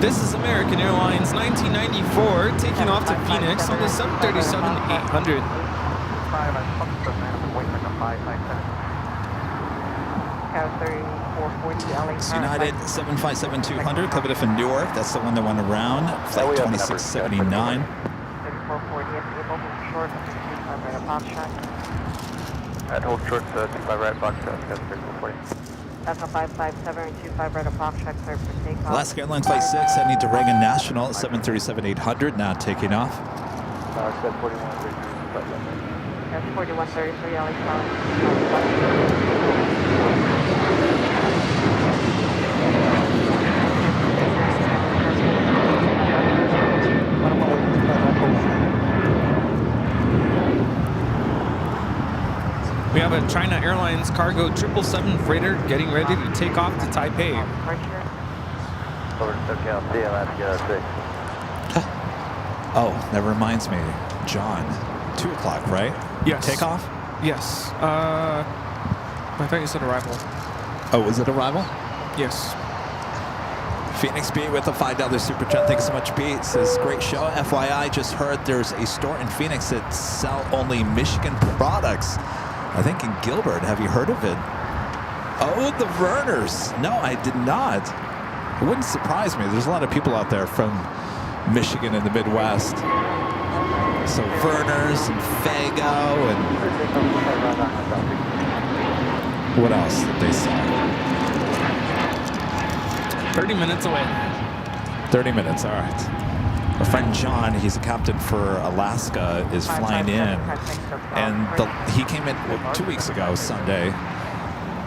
This is American Airlines 1994 taking off to Phoenix on the 737-800. It's United 757-200, coming in from Newark. That's the one that went around. Flight 2679. able hold short, 25 right of box track. At hold short, 25 right, box track, that's 40. Alpha 557 and 25 right of box track, clear for takeoff. Alaska Airlines Flight 6 heading to Reagan National, 737-800, now taking off. Set 4133, That's 4133, LA We have a China Airlines cargo 777 freighter getting ready to take off to Taipei. over to SoCal, see Alaska 6. Oh, that reminds me. John, 2 o'clock, right? Yes. Takeoff? Yes. I thought you said arrival. Oh, was it arrival? Yes. Phoenix B with a $5 super chat. Thanks so much, Pete. Says, great show. FYI, just heard there's a store in Phoenix that sell only Michigan products. I think in Gilbert. Have you heard of it? Oh, the Verners. No, I did not. It wouldn't surprise me. There's a lot of people out there from Michigan and the Midwest. So Verners and Fago and what else did they sell? 30 minutes away. 30 minutes, all right. Our friend John, he's a captain for Alaska, is flying in. And he came in 2 weeks ago, Sunday.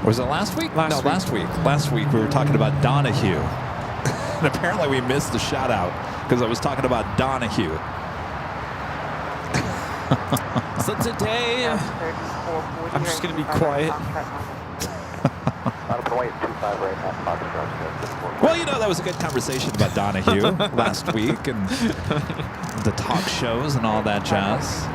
Or was it last week? Last week. Last week we were talking about Donahue. And apparently we missed the shout out because I was talking about Donahue. So today, I'm just going to be quiet. Well, you know, that was a good conversation about Donahue last week and the talk shows and all that jazz.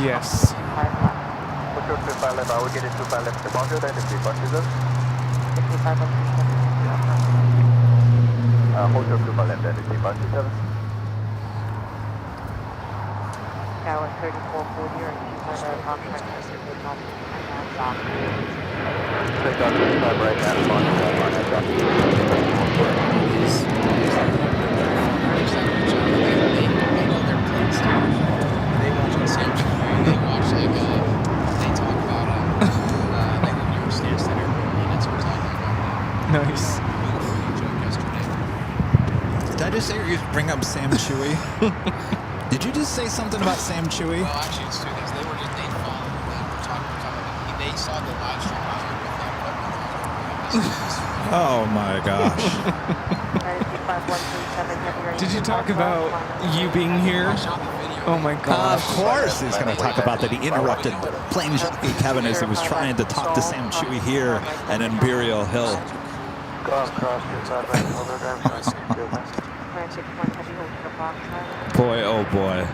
Yes. Hold short 25 left, I will get it 25 left, the boundary line, if the bunches up. Hold short 25 left, and if the bunches up. Tower 3440 or 25 right of box track, clear for takeoff. Take off 25 right, and bunches up on that dock. They watch on Samsung, they watch like they talk about like the New York State Center and that's what we're talking about. Nice. Beautiful joke yesterday. Did I just say you bring up Sam Chewy? Did you just say something about Sam Chewy? Well, actually, it's two things. They followed them. We're talking. They saw the live stream on here with them. Oh my gosh. Did you talk about you being here? Oh my Of gosh. course he's going to talk about that. He interrupted Plane Jockey Kevin as he was trying to talk to Sam Chewy here at Imperial Hill. Cross, 25 right, hold our drive, cross, field left. Boy, oh boy.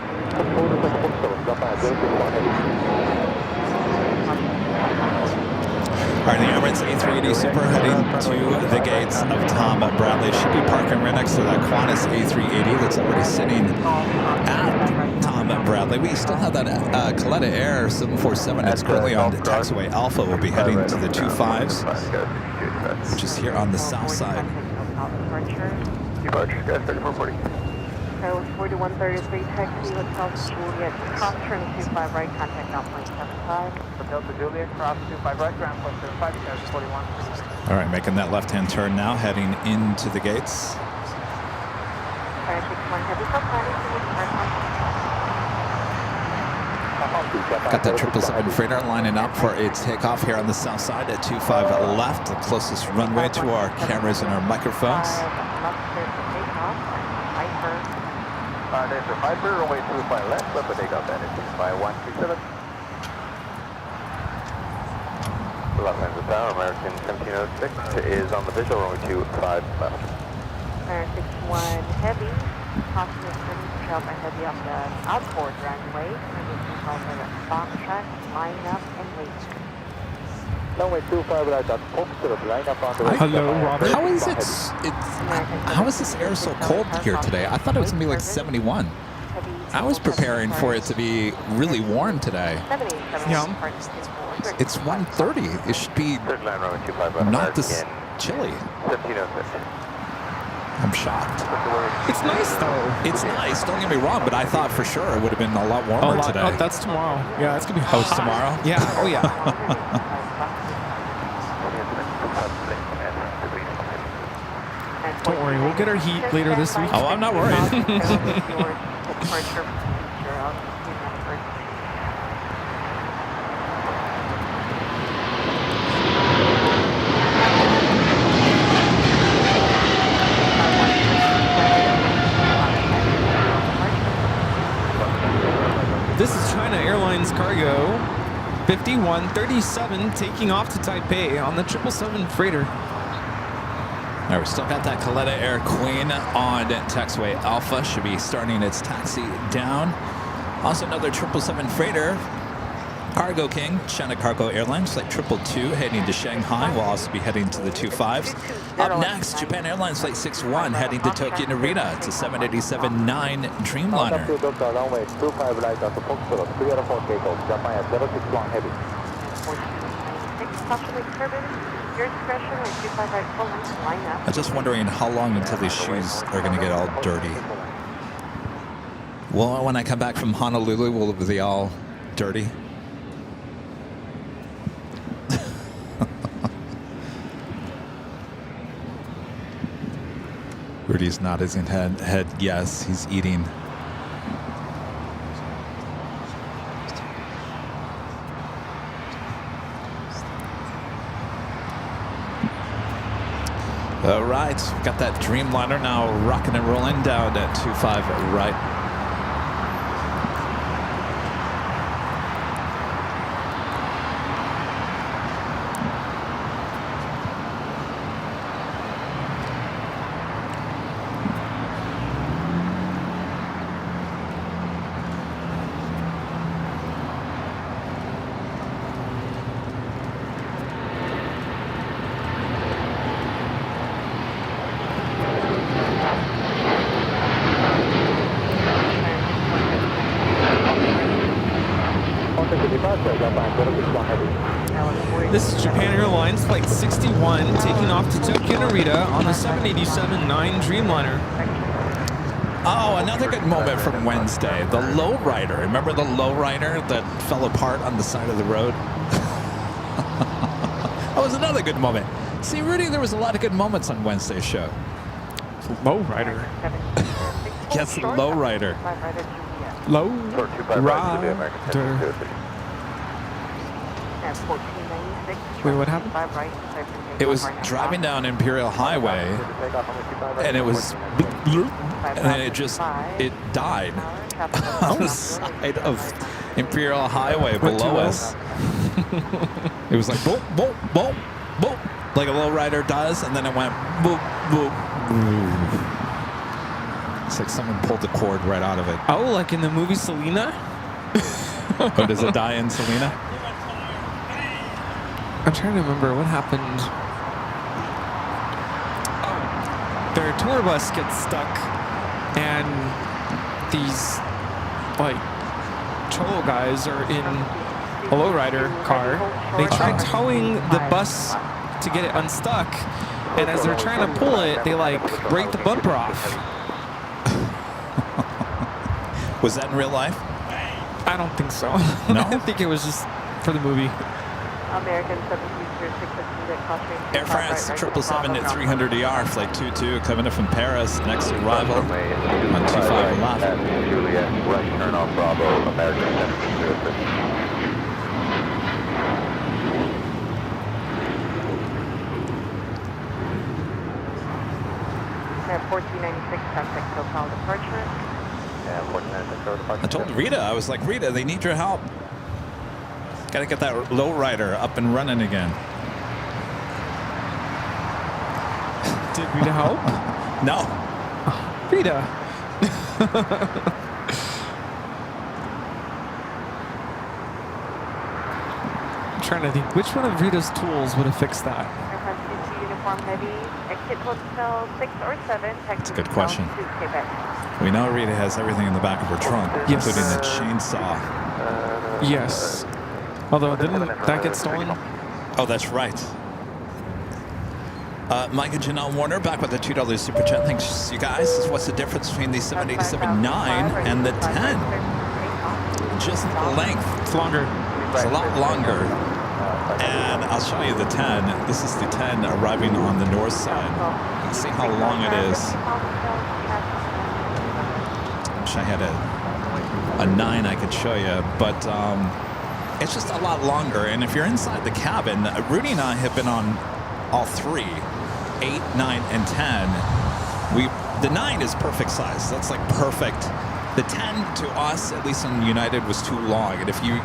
All right, the Emirates A380 Super heading to the gates of Tom Bradley. Should be parking right next to that Qantas A380 that's already sitting at Tom Bradley. We still have that Coletta Air 747 that's currently on the taxiway Alpha. Will be heading to the 25s, which is here on the south side. Departure, guys, 3440. Tower 4133, taxi Hotel Juliet, cross turn 25 right, contact now plane 75. Hotel to Juliet, cross 25 right, ground plus 75, guys, 41. All right, making that left-hand turn now, heading into the gates. Fire 61 heavy for planning to return Got that 777 freighter lining up for a takeoff here on the south side at 25 left, the closest runway to our cameras and our microphones. There's a Viper, runway 25 left, left for takeoff, and it's 6137. Left hands of power, American 1706 is on the visual, runway 25 left. Fire 61 heavy, caution is turning to trail by heavy off the outboard runway, runway 25 right at box track, line up and wait. Runway 25 right at Foxtrot, line up on the right. Hello, Robert. How is how is this air so cold here today? I thought it was gonna be like 71. I was preparing for it to be really warm today. Yeah. It's 1:30. It should be Third line, runway 25 right, not this American chilly. 1706. I'm shocked. It's nice though. It's nice, don't get me wrong, but I thought for sure it would have been a lot warmer today. Oh, that's tomorrow. Yeah, it's gonna be Oh, it's tomorrow? Yeah. Oh yeah. Don't worry, we'll get our heat later this week. Oh, I'm not worried. This is China Airlines cargo 5137 taking off to Taipei on the 777 freighter. All right, we still got that Kaleta Air Queen on taxiway Alpha. Should be starting its taxi down. Also another 777 freighter, Cargo King, China Cargo Airlines, flight 222 heading to Shanghai. We'll also be heading to the 25s. Up next, Japan Airlines flight 61 heading to Tokyo Narita. It's a 787-9 Dreamliner. Runway 25 right after Foxtrot 304 takeoff, Japan 061 heavy. Your discretion or 25 right full length line up. I'm just wondering how long until these shoes are going to get all dirty. Well, when I come back from Honolulu, will they all dirty? Rudy's nodding his head. Yes, he's eating. All right, got that Dreamliner now rocking and rolling down at 25 right. This is Japan Airlines Flight 61 taking off to Tokyo Narita on the 787-9 Dreamliner. Oh, another good moment from Wednesday. The lowrider. Remember the lowrider that fell apart on the side of the road? That was another good moment. See, Rudy, there was a lot of good moments on Wednesday's show. Lowrider. Yes, lowrider. Lowrider. Wait, what happened? It was driving down Imperial Highway, and it was, and then it died on the side of Imperial Highway below us. It was like boop, boop, boop, boop, like a lowrider does, and then it went boop, boop, boop. It's like someone pulled the cord right out of it. Oh, like in the movie Selena? Oh, does it die in Selena? I'm trying to remember what happened. Oh, their tour bus gets stuck, and these like cholo guys are in a lowrider car. They try towing the bus to get it unstuck, and as they're trying to pull it, they like break the bumper off. Was that in real life? I don't think so. No? I think it was just for the movie. American 736 Air France 777 at 300 ER, flight 22, coming in from Paris, next arrival on 25 left. Juliet, right turn off Bravo, American 736. At 1496 traffic SoCal departure. Yeah, 1496 departure. I told Rita, I was like, Rita, they need your help. Got to get that lowrider up and running again. Did Rita help? No. Rita. I'm trying to think, which one of Rita's tools would have fixed that? Uniform heavy, exit hotel 6 or 7. That's a good question. We know Rita has everything in the back of her trunk, Yes. including the chainsaw. Yes. Although, didn't that get stolen? Oh, that's right. Micah Janelle Warner back with the $2 super chat. Thanks, you guys. What's the difference between the 787-9 and the 10? Just length. It's longer. It's a lot longer. And I'll show you the 10. This is the 10 arriving on the north side. You can see how long it is. I wish I had a 9 I could show you, but it's just a lot longer. And if you're inside the cabin, Rudy and I have been on all three, 8, 9, and 10. The 9 is perfect size. That's like perfect. The 10 to us, at least on United, was too long. And if you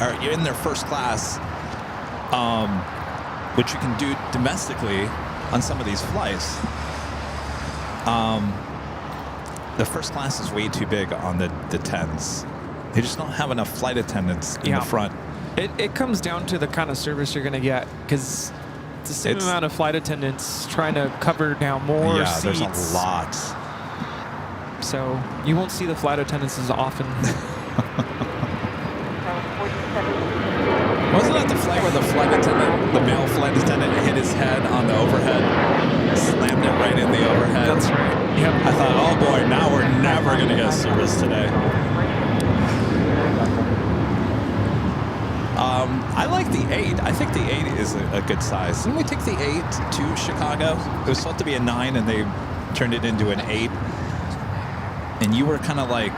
are in their first class, which you can do domestically on some of these flights, the first class is way too big on the 10s. They just don't have enough flight attendants in the front. It comes down to the kind of service you're going to get, because it's the same amount of flight attendants trying to cover now more seats. There's a lot. So you won't see the flight attendants as often. Wasn't that the flight where the male flight attendant hit his head on the overhead? Slammed it right in the overhead. That's right. Yep. I thought, oh boy, now we're never going to get service today. I like the 8. I think the 8 is a good size. Didn't we take the 8 to Chicago? It was supposed to be a 9 and they turned it into an 8. And you were kind of like,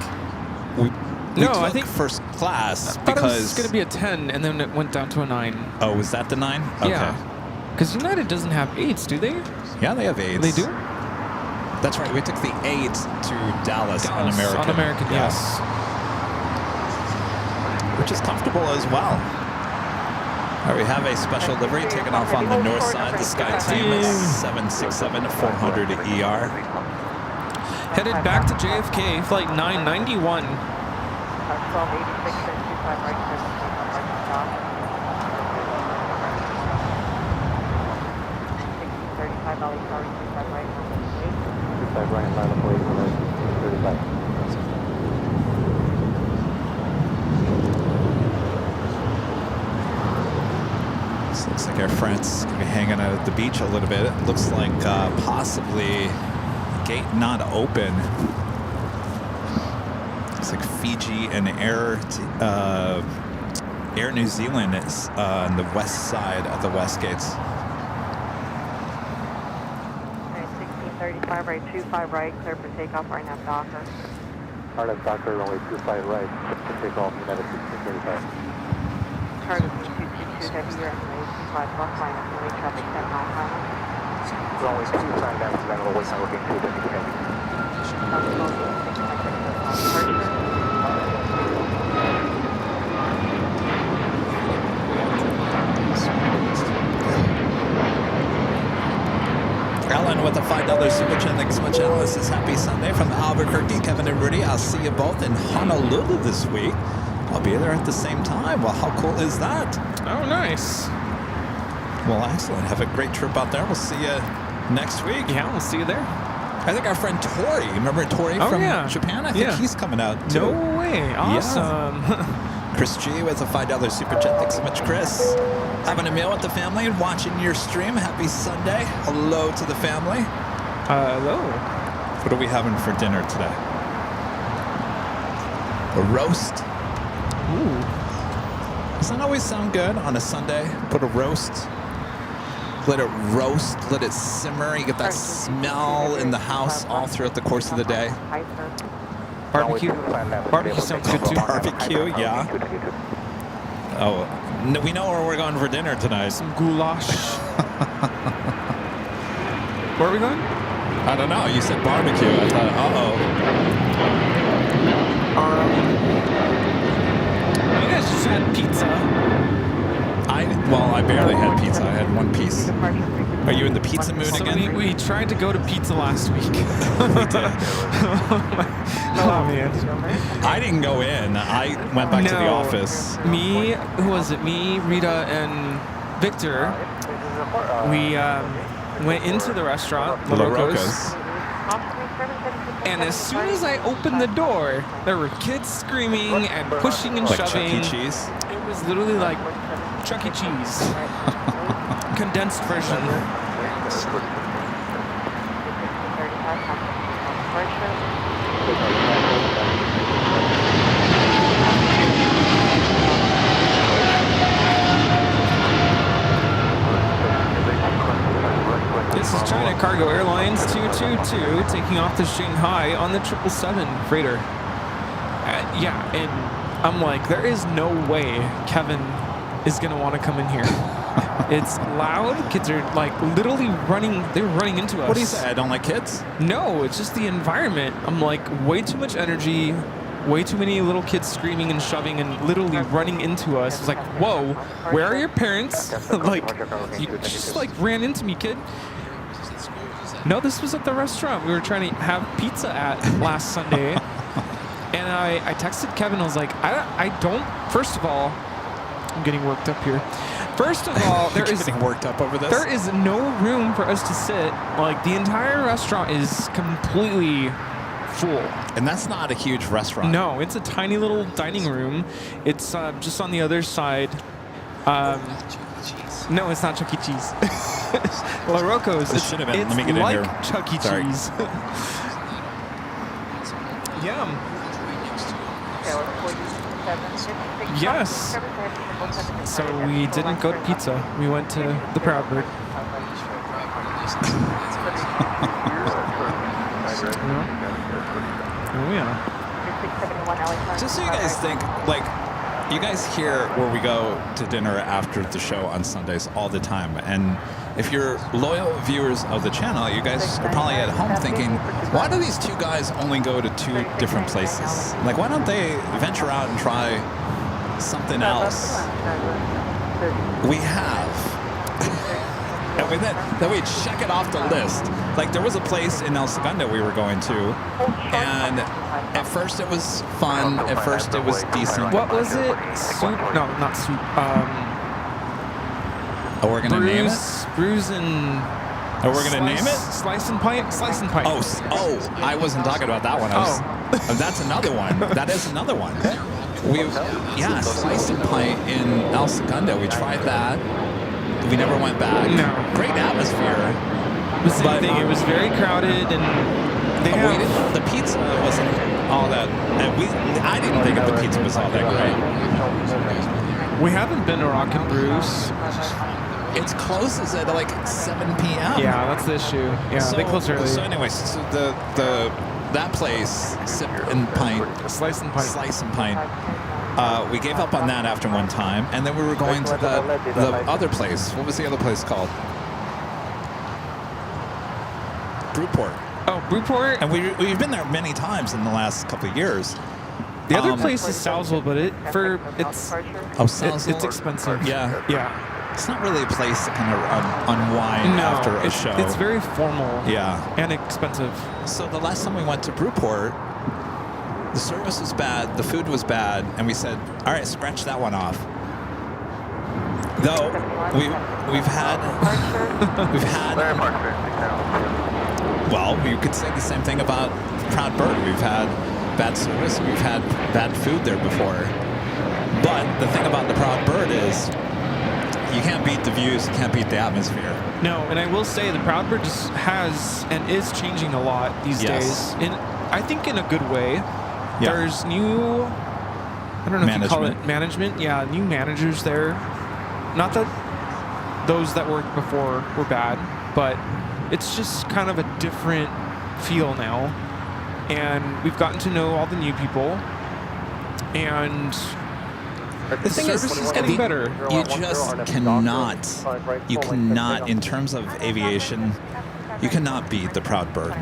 I think first class because because it was going to be a 10 and then it went down to a 9. Oh, was that the 9? Okay. Yeah. Because United doesn't have 8s, do they? Yeah, they have 8s. They do? That's right. We took the 8 to Dallas on American. On American, yes. Which is comfortable as well. All right, we have a special livery taking off on the north side. The Sky Team is 767-400 ER. Headed back to JFK, flight 991. This looks like Air France going to be hanging out at the beach a little bit. It looks like possibly gate not open. It's like Fiji and Air New Zealand is on the west side of the west gates. 1635 right, 25 right, clear for takeoff, right nav Docker. RNAV Docker, runway 25 right, takeoff, United 1635. Target 222 heavy, runway 25 left, minus runway traffic 10 mile final. Runway 25 left, runway west, looking 2 heavy. Ellen with a $5 super chat. Thanks so much, Ellen. This is Happy Sunday from Albuquerque. Kevin and Rudy, I'll see you both in Honolulu this week. I'll be there at the same time. Well, how cool is that? Oh, nice. Well, excellent. Have a great trip out there. We'll see you next week. Yeah, we'll see you there. I think our friend Tori, remember Tori from Japan? I think he's coming out too. No way. Awesome. Yeah. Chris G with a $5 super chat. Thanks so much, Chris. Having a meal with the family and watching your stream. Happy Sunday. Hello to the family. Hello. What are we having for dinner today? A roast. Ooh. Doesn't that always sound good on a Sunday? Put a roast. Let it roast, let it simmer. You get that smell in the house all throughout the course of the day. Barbecue. Barbecue sounds good too. Barbecue, yeah. Oh, no, we know where we're going for dinner tonight. Some goulash. Where are we going? I don't know. You said barbecue. I thought, you guys just had pizza. I barely had pizza. I had one piece. Are you in the pizza mood again? We tried to go to pizza last week. We did. Oh, man. I didn't go in. I went back to the office. Me, who was it? Me, Rita, and Victor. We went into the restaurant, La Roca's. And as soon as I opened the door, there were kids screaming and pushing and shoving. Chuck E. Cheese? It was literally like Chuck E. Cheese. Condensed version. This is China Cargo Airlines 222 taking off to Shanghai on the 777 freighter. Yeah, and I'm like, there is no way Kevin is gonna want to come in here. It's loud. Kids are like literally running. They're running into us. What do you say? I don't like kids? No, it's just the environment. I'm like, way too much energy, way too many little kids screaming and shoving and literally running into us. It's like, whoa, where are your parents? Like, you just like ran into me, kid. No, this was at the restaurant we were trying to have pizza at last Sunday. And I texted Kevin. I was like, I don't. First of all, I'm getting worked up here. First of all, there is getting worked up over this. There is no room for us to sit. Like the entire restaurant is completely full. And that's not a huge restaurant. No, it's a tiny little dining room. It's just on the other side. No, it's not Chuck E. Cheese. La Rocco's. It should have been. It's Let me get in like here. Chuck E. Sorry. Cheese. Yeah. Yes. So we didn't go to pizza. We went to the Proud Bird. Oh yeah. Just so you guys think, like, you guys hear where we go to dinner after the show on Sundays all the time. And if you're loyal viewers of the channel, you guys are probably at home thinking, why do these two guys only go to two different places? Like, why don't they venture out and try something else? We have. And then we check it off the list. Like, there was a place in El Segundo we were going to, and at first it was fun. At first it was decent. What was it? Soup? No, not soup. Oh, we're gonna name it. Bruise and. Oh, we're gonna name it. Slice and pint. Slice and pint. Oh, I wasn't talking about that one. That's another one. That is another one. Slice and pint in El Segundo. We tried that. We never went back. No. Great atmosphere. The same thing. It was very crowded, and the pizza wasn't all that. I didn't think the pizza was all that great. We haven't been to Rock and Bruce. It's closes at like 7 p.m. Yeah, that's the issue. Yeah, they close early. So anyways, so that place, Sip and Pint, Slice and Pint. Slice and Pint. We gave up on that after one time, and then we were going to the other place. What was the other place called? Brewport. Oh, Brewport? And we've been there many times in the last couple of years. The other place is Salesville, but it's expensive. Yeah. Yeah. It's not really a place to kind of unwind after a show. It's very formal. Yeah. And expensive. So the last time we went to Brewport, the service was bad, the food was bad, and we said, all right, scratch that one off. Though we've had well, you could say the same thing about Proud Bird. We've had bad service, we've had bad food there before. But the thing about the Proud Bird is you can't beat the views, you can't beat the atmosphere. No, and I will say the Proud Bird just has and is changing a lot these days. I think in a good way. Yeah. There's new, I don't know if you call it management. Yeah, new managers there. Not that those that worked before were bad, but it's just kind of a different feel now. And we've gotten to know all the new people. And the thing is getting better. You just cannot, in terms of aviation, you cannot beat the Proud Bird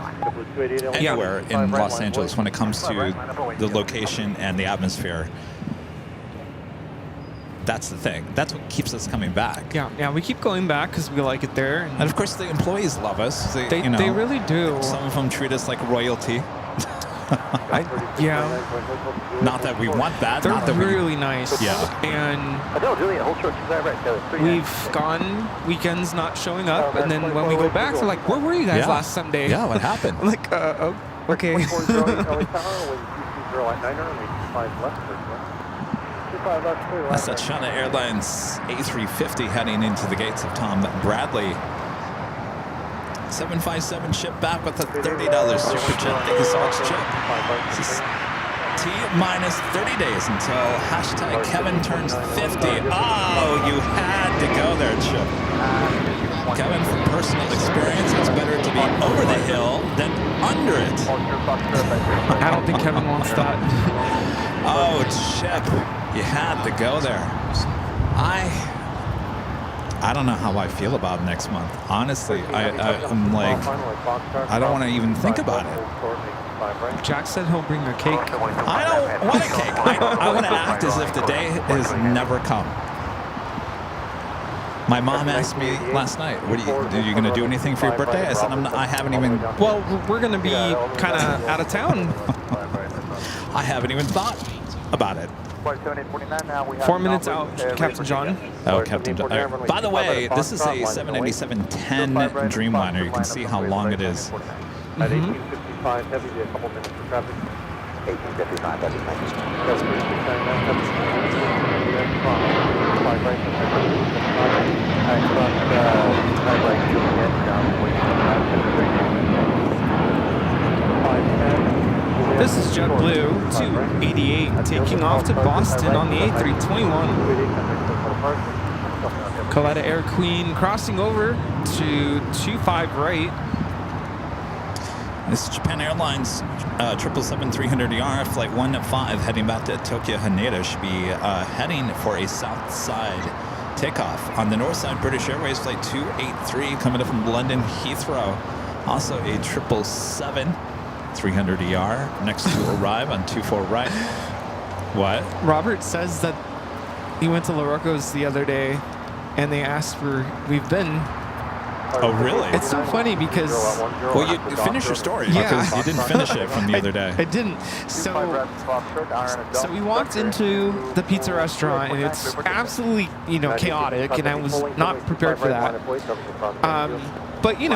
anywhere in Los Angeles when it comes to the location and the atmosphere. That's the thing. That's what keeps us coming back. Yeah, we keep going back because we like it there. And of course, the employees love us. They really do. Some of them treat us like royalty. Yeah. Not that we want that. They're not that really nice. Yeah. And we've gone weekends not showing up, and then when we go back, they're like, "Where were you guys last Sunday?" Yeah, what happened? I'm like, oh, okay. That's that China Airlines A350 heading into the gates of Tom Bradley. 757 Chip back with a $30 super chat. Thank you so much, Chip. This is T minus 30 days until hashtag Kevin turns 50. Oh, you had to go there, Chip. Kevin, from personal experience, it's better to be over the hill than under it. I don't think Kevin wants that. Oh, Chip, you had to go there. I don't know how I feel about next month. Honestly, I'm like, I don't want to even think about it. Jack said he'll bring a cake. I don't want a cake. I want to act as if the day has never come. My mom asked me last night, "What are you going to do anything for your birthday?" I said, I haven't even. Well, we're going to be kind of out of town. I haven't even thought about it. 4 minutes out, Captain John. Oh, Captain John. By the way, this is a 787-10 Dreamliner. You can see how long it is. At 1855 heavy, a couple minutes for traffic. 1855 heavy, thank you. This is JetBlue 288 taking off to Boston on the A321. Coletta Air Queen crossing over to 25 right. This is Japan Airlines 777-300ER, flight 15, heading back to Tokyo Haneda. Should be heading for a south side takeoff. On the north side, British Airways flight 283 coming up from London Heathrow. Also a 777-300ER next to arrive on 24 right. What? Robert says that he went to La Rocco's the other day and they asked where we've been. Oh, really? It's so funny because... Well, you finish your story because you didn't finish it from the other day. I didn't. So we walked into the pizza restaurant and it's absolutely, chaotic, and I was not prepared for that. But, we've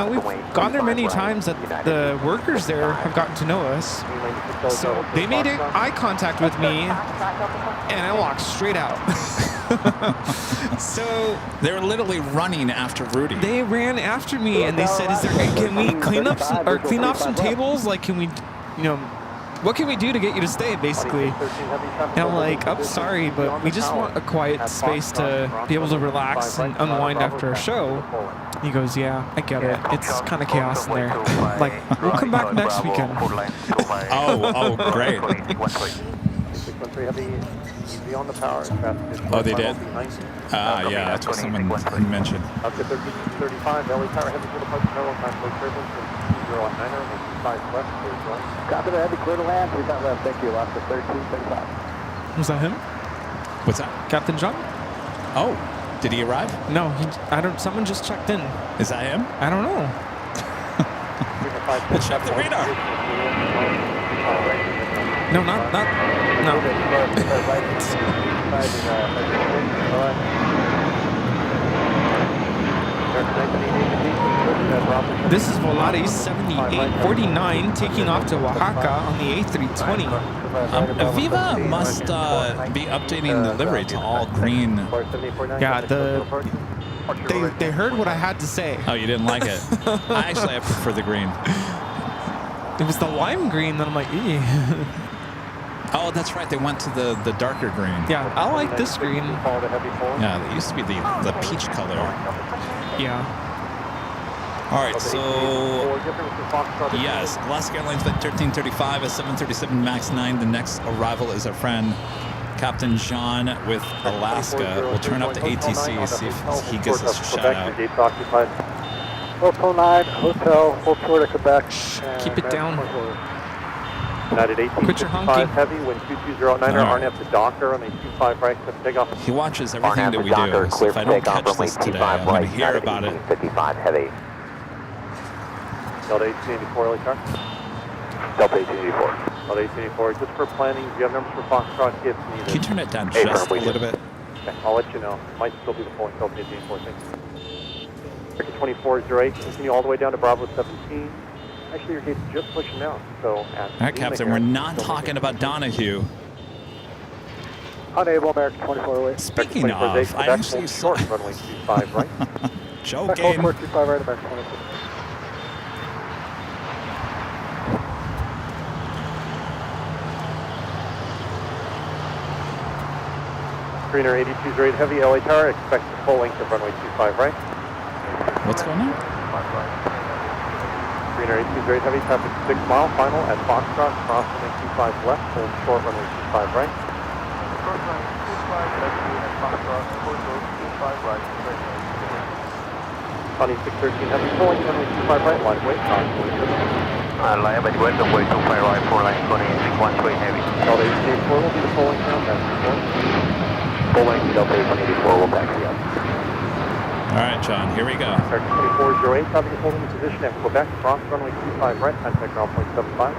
gone there many times that the workers there have gotten to know us. So they made eye contact with me and I walked straight out. So they were literally running after Rudy. They ran after me and they said, can we clean off some tables? Like, can we, what can we do to get you to stay, basically? And I'm like, I'm sorry, but we just want a quiet space to be able to relax and unwind after a show. He goes, yeah, I get it. It's kind of chaos in there. Like, we'll come back next weekend. Oh, great. Oh, they did? Yeah, that's what someone mentioned. Up to 1335, LA Tower, heavy clear departure, Maryland, time close turbulence, 2019er, making 5 west, clear to land. Copy that, heavy clear to land, 3 times left, thank you, last to 1335. Was that him? What's that? Captain John? Oh, did he arrive? No, someone just checked in. Is that him? I don't know. We'll check the radar. No, no. This is Volaris 7849 taking off to Oaxaca on the A320. Viva must be updating the livery to all green. Yeah, they heard what I had to say. Oh, you didn't like it? I prefer the green. It was the lime green that I'm like, eee. Oh, that's right. They went to the darker green. Yeah, I like this green. Yeah, it used to be the peach color. Yeah. All right, so yes, Alaska Airlines flight 1335, a 737 MAX 9. The next arrival is our friend Captain John with Alaska. We'll turn up the ATC, see if he gives us a shout out. Hotel 9, Hotel, full tour to Quebec. Keep it down. United Quit your 1855 honking. heavy, wind 2209er, RNF to Docker on a 25 right, to take off. He watches everything that we do, so if I don't catch this today, I'm going to hear about it. 55 heavy. Delta 1884, LA car? Delta 1884. Delta 1884, just for planning, do you have numbers for Foxtrot if needed? Can you turn it down just a little bit? Okay, I'll let you know. Might still be the point, Delta 1884, thanks. 2408, continue all the way down to Bravo 17. Actually, your gate's just pushing out, so... All right, Captain, we're not talking about Donahue. Unable, American 2408. Speaking of, I actually saw... Runway 25 right. Joking. 25 right, American 2408. Greener 8208 Heavy, LA Tower, expect the full length of runway 25 right. What's going on? Greener 8208 Heavy, traffic 6 mile, final at Foxtrot, cross runway 25 left, hold short runway 25 right. Short runway 25 left at Foxtrot, hold short 25 right. Sunny 613 Heavy, full length runway 25 right, line of weight, Line of weight, runway 25 right, 4 line 2813 Heavy. Delta 884 will be the full length now, that's the full length, Delta 884 will taxi up. All right, John, here we go. American 2408, copy the holding position at Quebec, cross runway 25 right, contact ground point 75.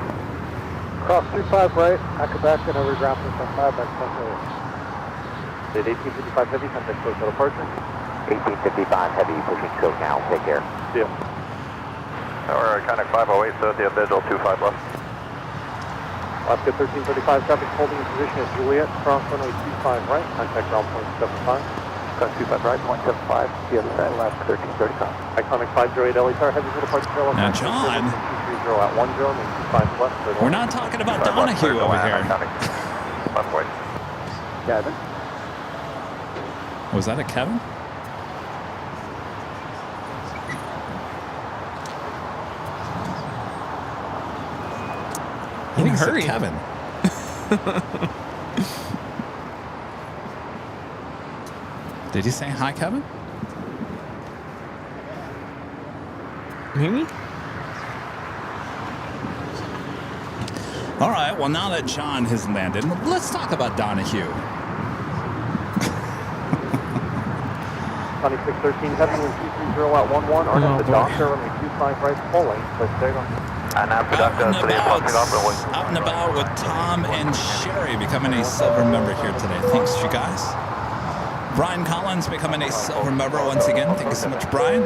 Cross 25 right, at Quebec and over ground point 75, back to Date 1855 Heavy, contact close to departure. 1855 Heavy, pushing code now, take care. See ya. Tower, contact 508, so the visual 25 left. Alaska 1335, traffic holding in position at Juliet, cross runway 25 right, contact ground point 75. Got 25 right, 0.75, the other side, Alaska 1335. Iconic 508 LA Tower, heavy for departure trail. Now, John. 230 at 10, and 25 left. We're not talking about Donahue over here. Left wait. Kevin. Was that a Kevin? I think it's a Kevin. Did he say hi, Kevin? Maybe? All right, well, now that John has landed, let's talk about Donahue. Sunny 613, heavy wind 230 at 11, arm up the doctor, runway 25 right, full length, let's take on. Out and about with Tom and Sherry becoming a silver member here today. Thanks, you guys. Brian Collins becoming a silver member once again. Thank you so much, Brian.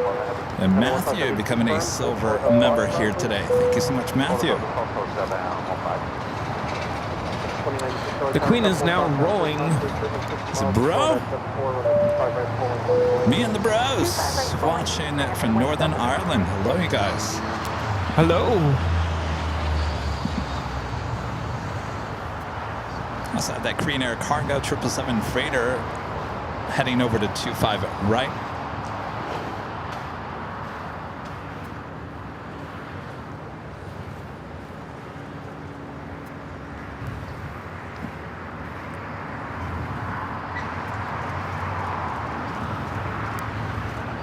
And Matthew becoming a silver member here today. Thank you so much, Matthew. The Queen is now rolling. So, bro, me and the bros watching from Northern Ireland. Hello, you guys. Hello. Outside that Green Air Cargo 777 freighter heading over to 25 right.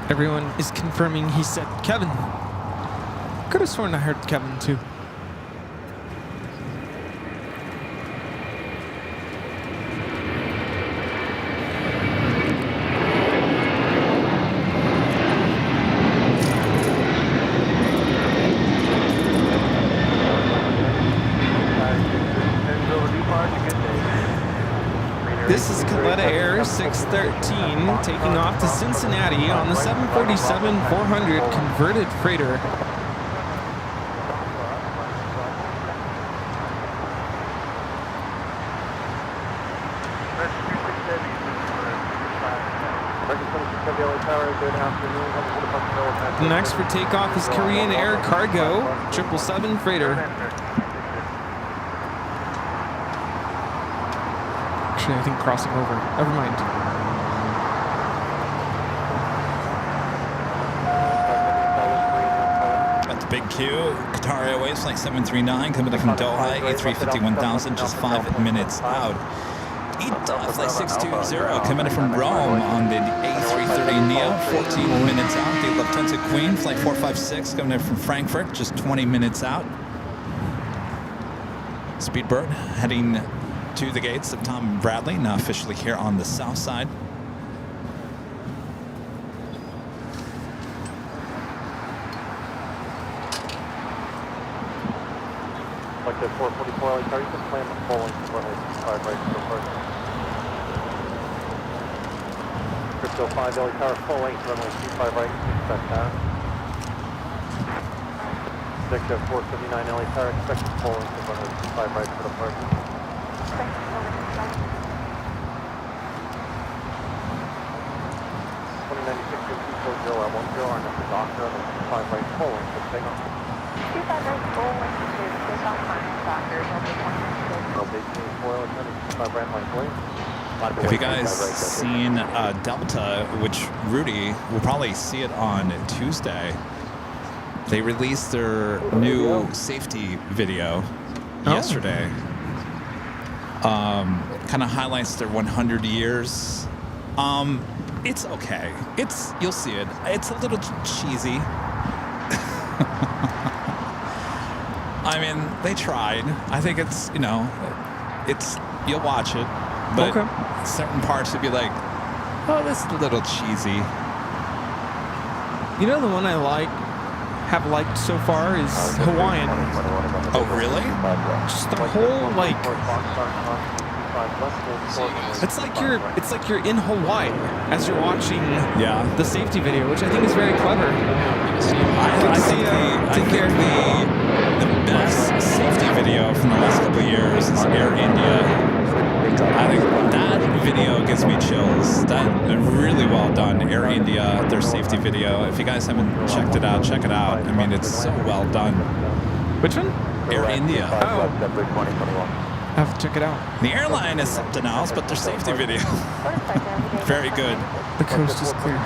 Everyone is confirming he said Kevin. Could have sworn I heard Kevin too. This is Coletta Air 613 taking off to Cincinnati on the 747-400 converted freighter. Next for takeoff is Korean Air Cargo 777 freighter. Actually, I think crossing over. Never mind. Got the big Q. Qatar Airways Flight 739 coming in from Doha, A350-1000, just 5 minutes out. Flight 620 coming in from Rome on the A330neo, 14 minutes out. The Lufthansa Queen Flight 456 coming in from Frankfurt, just 20 minutes out. Speedbird heading to the gates of Tom Bradley, now officially here on the south side. Like that 444 LA Tower, you can plan the full length of runway 25 right to departure. Crypto 5 LA Tower, full length runway 25 right, expect that. Victor 479 LA Tower, expect the full length of runway 25 right to departure. 2096 at 10, arm up the doctor, runway 25 right, full length, let's take off. 25 right, full length to take off on Doctor, Delta 26. Delta 1884, 25 right, line plane. If you guys seen Delta, which Rudy will probably see it on Tuesday, they released their new safety video yesterday. Kind of highlights their 100 years. It's okay. You'll see it. It's a little cheesy. I mean, they tried. I think it's you'll watch it, but certain parts would be like, oh, this is a little cheesy. You know, the one I have liked so far is Hawaiian. Oh, really? Just the whole it's like you're in Hawaii as you're watching the safety video, which I think is very clever. I think the best safety video from the last couple of years is Air India. I think that video gives me chills. That really well done. Air India, their safety video. If you guys haven't checked it out, check it out. I mean, it's so well done. Which one? Air India. Oh. I have to check it out. The airline is something else, but their safety video, very good. The coast is clear.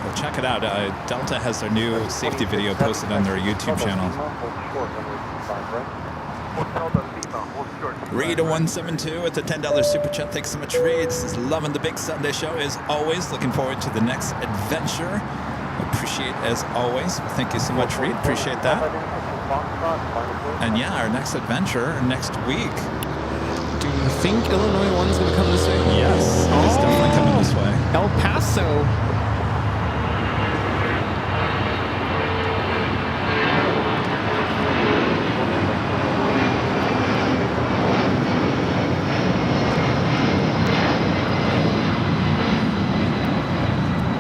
Well, check it out. Delta has their new safety video posted on their YouTube channel. Reed172 with the $10 super chat. Thanks so much, Reed. Says, loving the Big Sunday show as always. Looking forward to the next adventure. Appreciate as always. Thank you so much, Reed. Appreciate that. And yeah, our next adventure next week. Do you think Illinois 1's going to come this way? Yes, it's definitely coming this way. El Paso.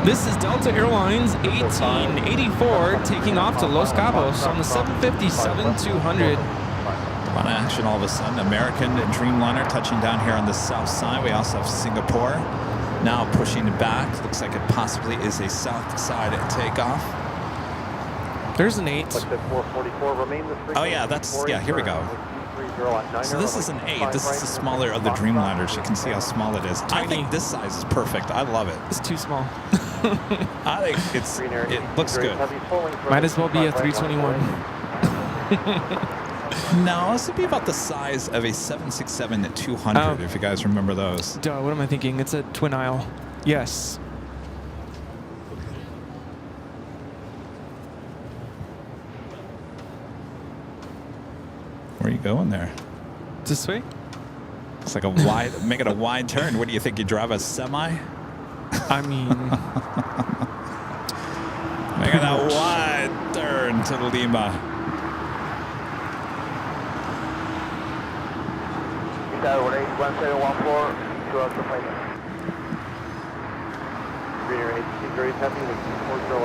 This is Delta Airlines 1884 taking off to Los Cabos on the 757-200. A lot of action all of a sudden. American Dreamliner touching down here on the south side. We also have Singapore now pushing back. Looks like it possibly is a south side takeoff. There's an 8. Oh yeah, here we go. So this is an 8. This is the smaller of the Dreamliners. You can see how small it is. I think this size is perfect. I love it. It's too small. I think it looks good. Might as well be a 321. No, this would be about the size of a 767-200, if you guys remember those. Duh, what am I thinking? It's a twin aisle. Yes. Where are you going there? This way? It's like make it a wide turn. What do you think? You drive a semi? I mean... Making a wide turn to Lima. Greener 8 Great Heavy, we 40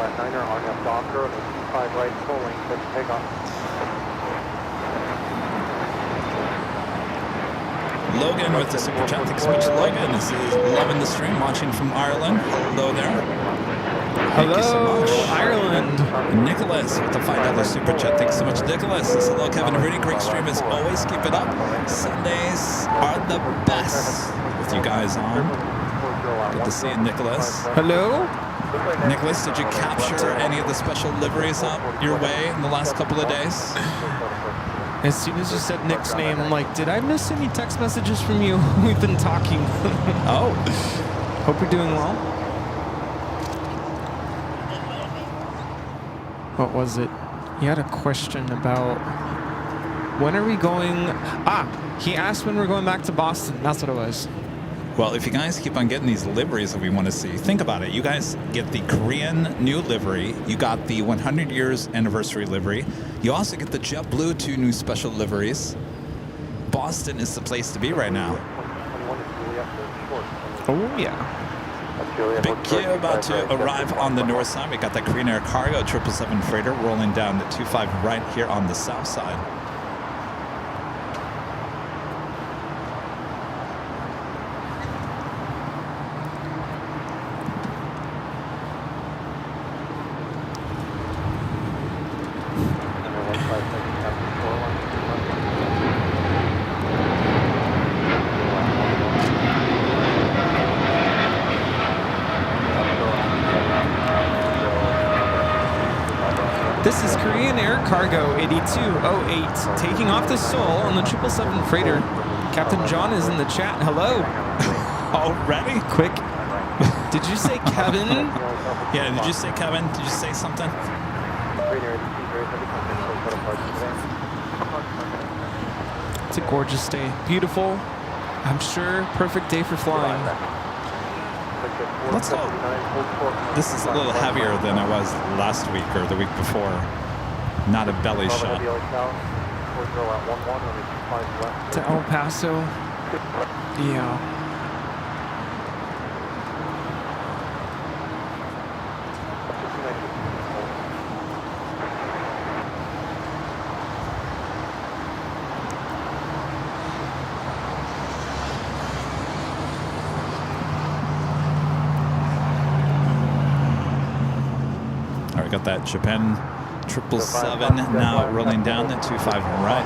at 9er on up Docker, and 5 right, full length, set to take off. Logan with the super chat. Thanks so much, Logan. This is loving the stream, watching from Ireland. Hello there. Thank you so much. Ireland. Nicholas with the $5 super chat. Thanks so much, Nicholas. This is hello, Kevin Rudy. Great stream as always. Keep it up. Sundays are the best with you guys on. Good to see you, Nicholas. Hello? Nicholas, did you capture any of the special liveries up your way in the last couple of days? As soon as you said Nick's name, I'm like, did I miss any text messages from you? We've been talking. Oh. Hope you're doing well. What was it? He had a question about when are we going? He asked when we're going back to Boston. That's what it was. Well, if you guys keep on getting these liveries that we want to see, think about it. You guys get the Korean new livery. You got the 100 years anniversary livery. You also get the JetBlue 2 new special liveries. Boston is the place to be right now. Oh, yeah. Big Q about to arrive on the north side. We got that Korean Air Cargo 777 freighter rolling down to 25 right here on the south side. This is Korean Air Cargo 8208 taking off to Seoul on the 777 freighter. Captain John is in the chat. Hello. Already? Quick. Did you say Kevin? Yeah, did you say Kevin? Did you say something? It's a gorgeous day. Beautiful. I'm sure perfect day for flying. Let's hope. This is a little heavier than it was last week or the week before. Not a belly shot. To El Paso. Yeah. Got that Japan 777 now rolling down the 25 right.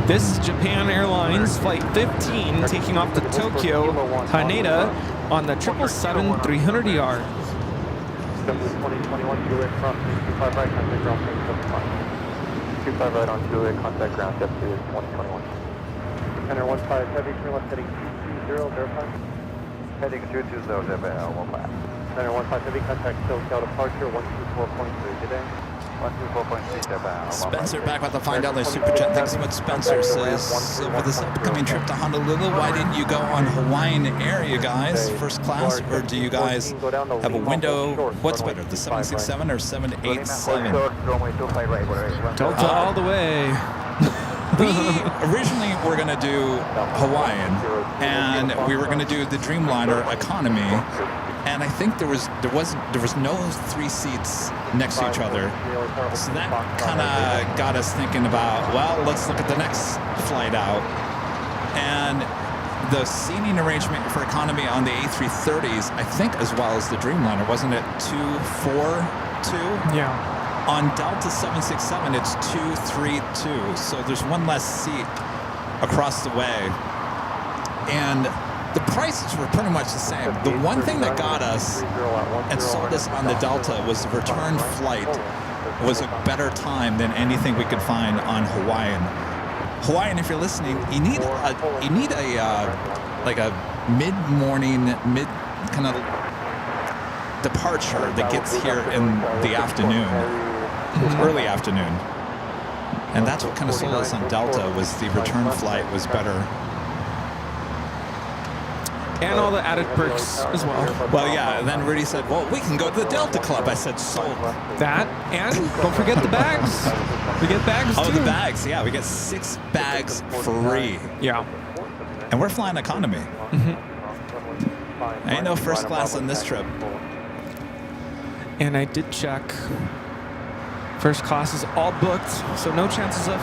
This is Japan Airlines Flight 15 taking off to Tokyo, Haneda on the 777-300ER. 25 right on Juliet, contact ground, step 2 is 2021. Center 15 heavy, turn left heading 220, verify. Heading 220, verify, 15. Center 15 heavy, contact SoCal departure, 124.3 today. Spencer back with the find out there's super chat. Thanks so much, Spencer says over this upcoming trip to Honolulu, why didn't you go on Hawaiian Air, you guys, first class, or do you guys have a window? What's better, the 767 or 787? Delta all the way. We originally were going to do Hawaiian, and we were going to do the Dreamliner economy. And I think there was no 3 seats next to each other, so that kind of got us thinking about, well, let's look at the next flight out. And the seating arrangement for economy on the A330s, I think, as well as the Dreamliner, wasn't it 2-4-2? Yeah. On Delta 767, it's 2-3-2, so there's one less seat across the way, and the prices were pretty much the same. The one thing that got us and sold us on the Delta was the return flight was a better time than anything we could find on Hawaiian. Hawaiian, if you're listening, you need a like a mid-morning, mid kind of departure that gets here in the afternoon, early afternoon. And that's what kind of sold us on Delta, was the return flight was better. And all the added perks as well. Well, yeah, and then Rudy said, well, we can go to the Delta Club. I said, sold. That, and don't forget the bags. We get bags, too. Oh, the bags, yeah. We get 6 bags free. Yeah. And we're flying economy. Ain't no first class on this trip. And I did check. First class is all booked, so no chances of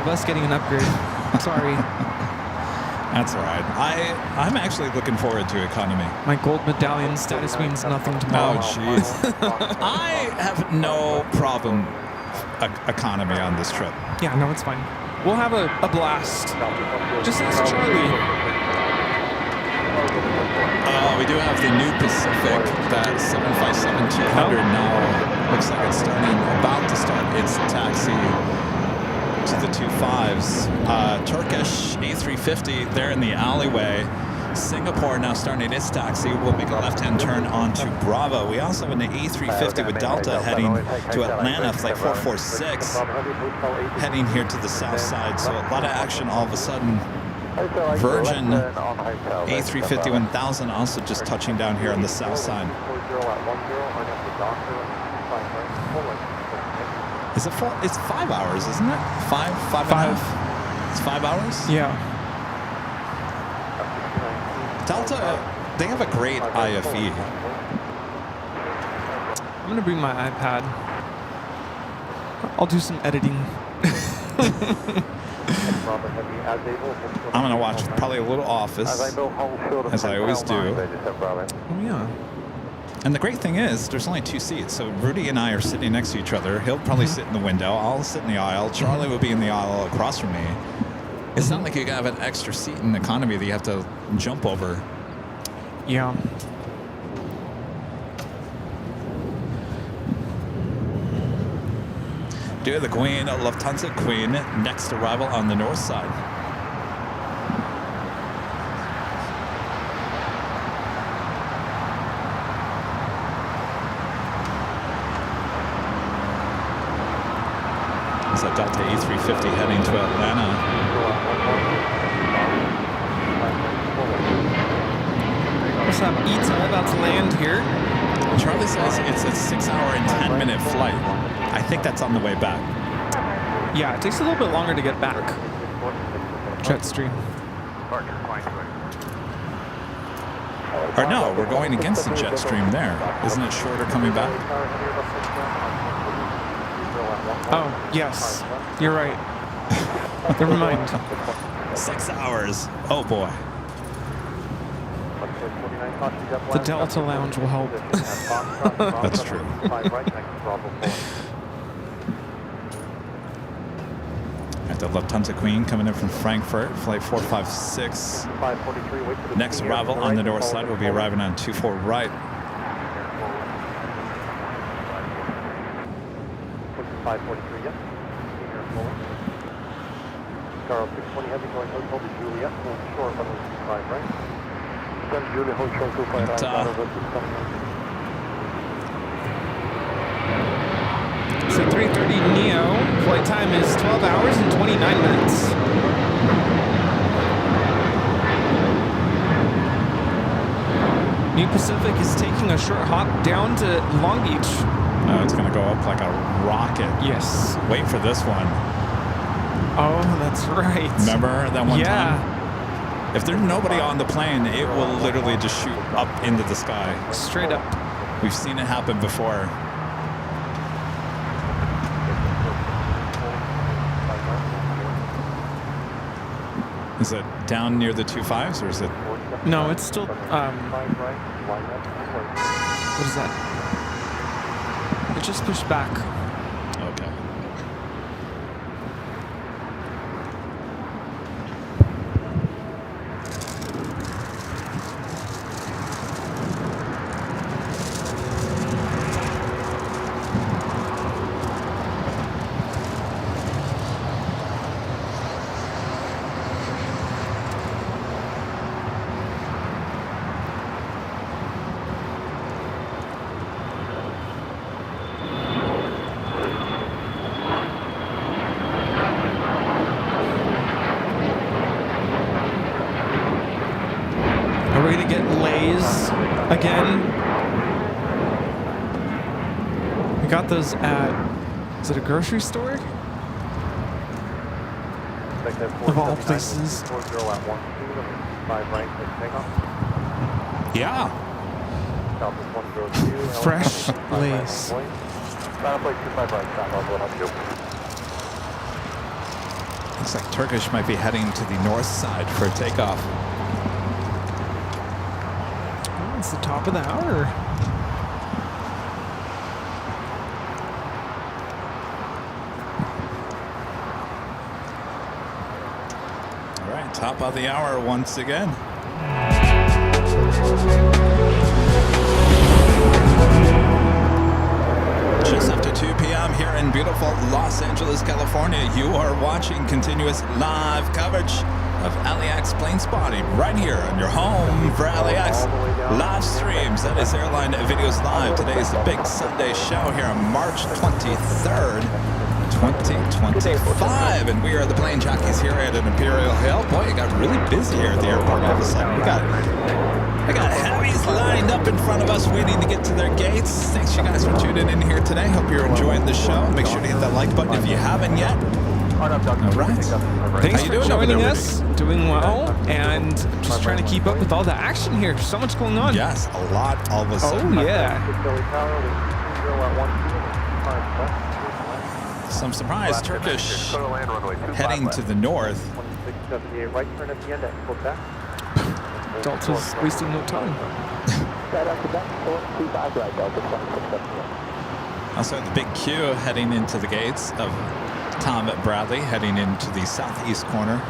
us getting an upgrade. Sorry. That's all right. I'm actually looking forward to economy. My gold medallion status means nothing tomorrow. Oh, jeez. I have no problem economy on this trip. Yeah, no, it's fine. We'll have a blast. Just ask Charlie. We do have the new Pacific, that 757-200 now. Looks like it's about to start its taxi to the 25s. Turkish A350 there in the alleyway. Singapore now starting its taxi. We'll make a left-hand turn onto Bravo. We also have an A350 with Delta heading to Atlanta, flight 446, heading here to the south side. So a lot of action all of a sudden. Virgin A350-1000 also just touching down here on the south side. Is it 4? It's 5 hours, isn't it? Five and a half? It's 5 hours? Yeah. Delta, they have a great IFE. I'm going to bring my iPad. I'll do some editing. I'm gonna watch probably a little Office, as I always do. Oh, yeah. And the great thing is, there's only 2 seats, so Rudy and I are sitting next to each other. He'll probably sit in the window. I'll sit in the aisle. Charlie will be in the aisle across from me. It's not like you have an extra seat in economy that you have to jump over. Yeah. Dear the Queen, Lufthansa Queen, next arrival on the north side. It's a Delta A350 heading to Atlanta. What's up, Ita? About to land here. Charlie says it's a 6-hour and 10-minute flight. I think that's on the way back. Yeah, it takes a little bit longer to get back. Jetstream. Or no, we're going against the jet stream there. Isn't it shorter coming back? Oh, yes. You're right. Never mind. 6 hours. Oh boy. The Delta Lounge will help. That's true. At the Lufthansa Queen coming in from Frankfurt, flight 456. Next arrival on the north side will be arriving on 24 right. 543, yeah. Carl 620 heavy going hotel to Juliet, hold short, runway 25 right. Then Juliet, hold short, 25 right, battle versus coming in. So 3:30 Neo, flight time is 12 hours and 29 minutes. New Pacific is taking a short hop down to Long Beach. Oh, it's going to go up like a rocket. Yes. Wait for this one. Oh, that's right. Remember that one Yeah. time? If there's nobody on the plane, it will literally just shoot up into the sky. Straight up. We've seen it happen before. Is it down near the 25s or is it? No, it's still, what is that? It just pushed back. Okay. Are we gonna get Lay's again? We got those at, is it a grocery store? Of all places. Yeah. Fresh Lay's. Looks like Turkish might be heading to the north side for takeoff. Oh, it's the top of the hour. All right, top of the hour once again. Just after 2 p.m. here in beautiful Los Angeles, California, you are watching continuous live coverage of LAX plane spotting right here on your home for LAX live streams. That is Airline Videos Live. Today is the big Sunday show here on March 23rd, 2025, and we are the Plane Jockeys here at an Imperial Hill. Boy, it got really busy here at the airport all of a sudden. We got heavies lined up in front of us waiting to get to their gates. Thanks you guys for tuning in here today. Hope you're enjoying the show. Make sure to hit that like button if you haven't yet. All right. Thanks How for you doing joining over there, us. Doing well, and just trying to keep up with all the action here. So much going on. Yes, a lot all of a sudden. Oh, yeah. some surprise Turkish heading to the north. 1678 right turn at the end at Quebec. Delta's wasting no time. Also the big Q heading into the gates of Tom Bradley, heading into the southeast corner.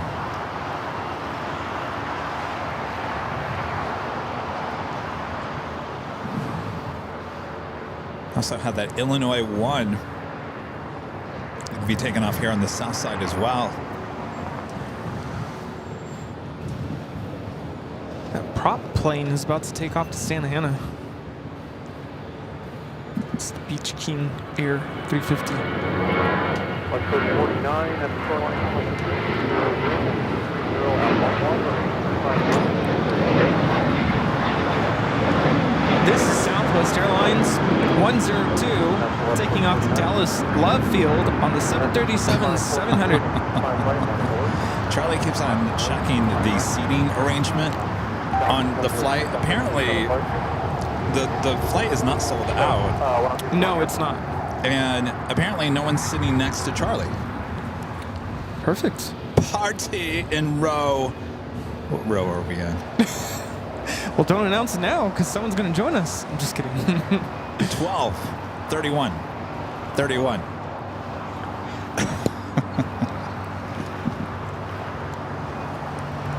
Also had that Illinois 1 be taken off here on the south side as well. That prop plane is about to take off to Santa Ana. It's the Beach King Air 350. 149 at the shoreline. This is Southwest Airlines 102 taking off to Dallas Love Field on the 737-700. Charlie keeps on checking the seating arrangement on the flight. Apparently, the flight is not sold out. No, it's not. And apparently no one's sitting next to Charlie. Perfect. Party in row. What row are we in? Well, don't announce it now because someone's going to join us. I'm just kidding. 12, 31, 31.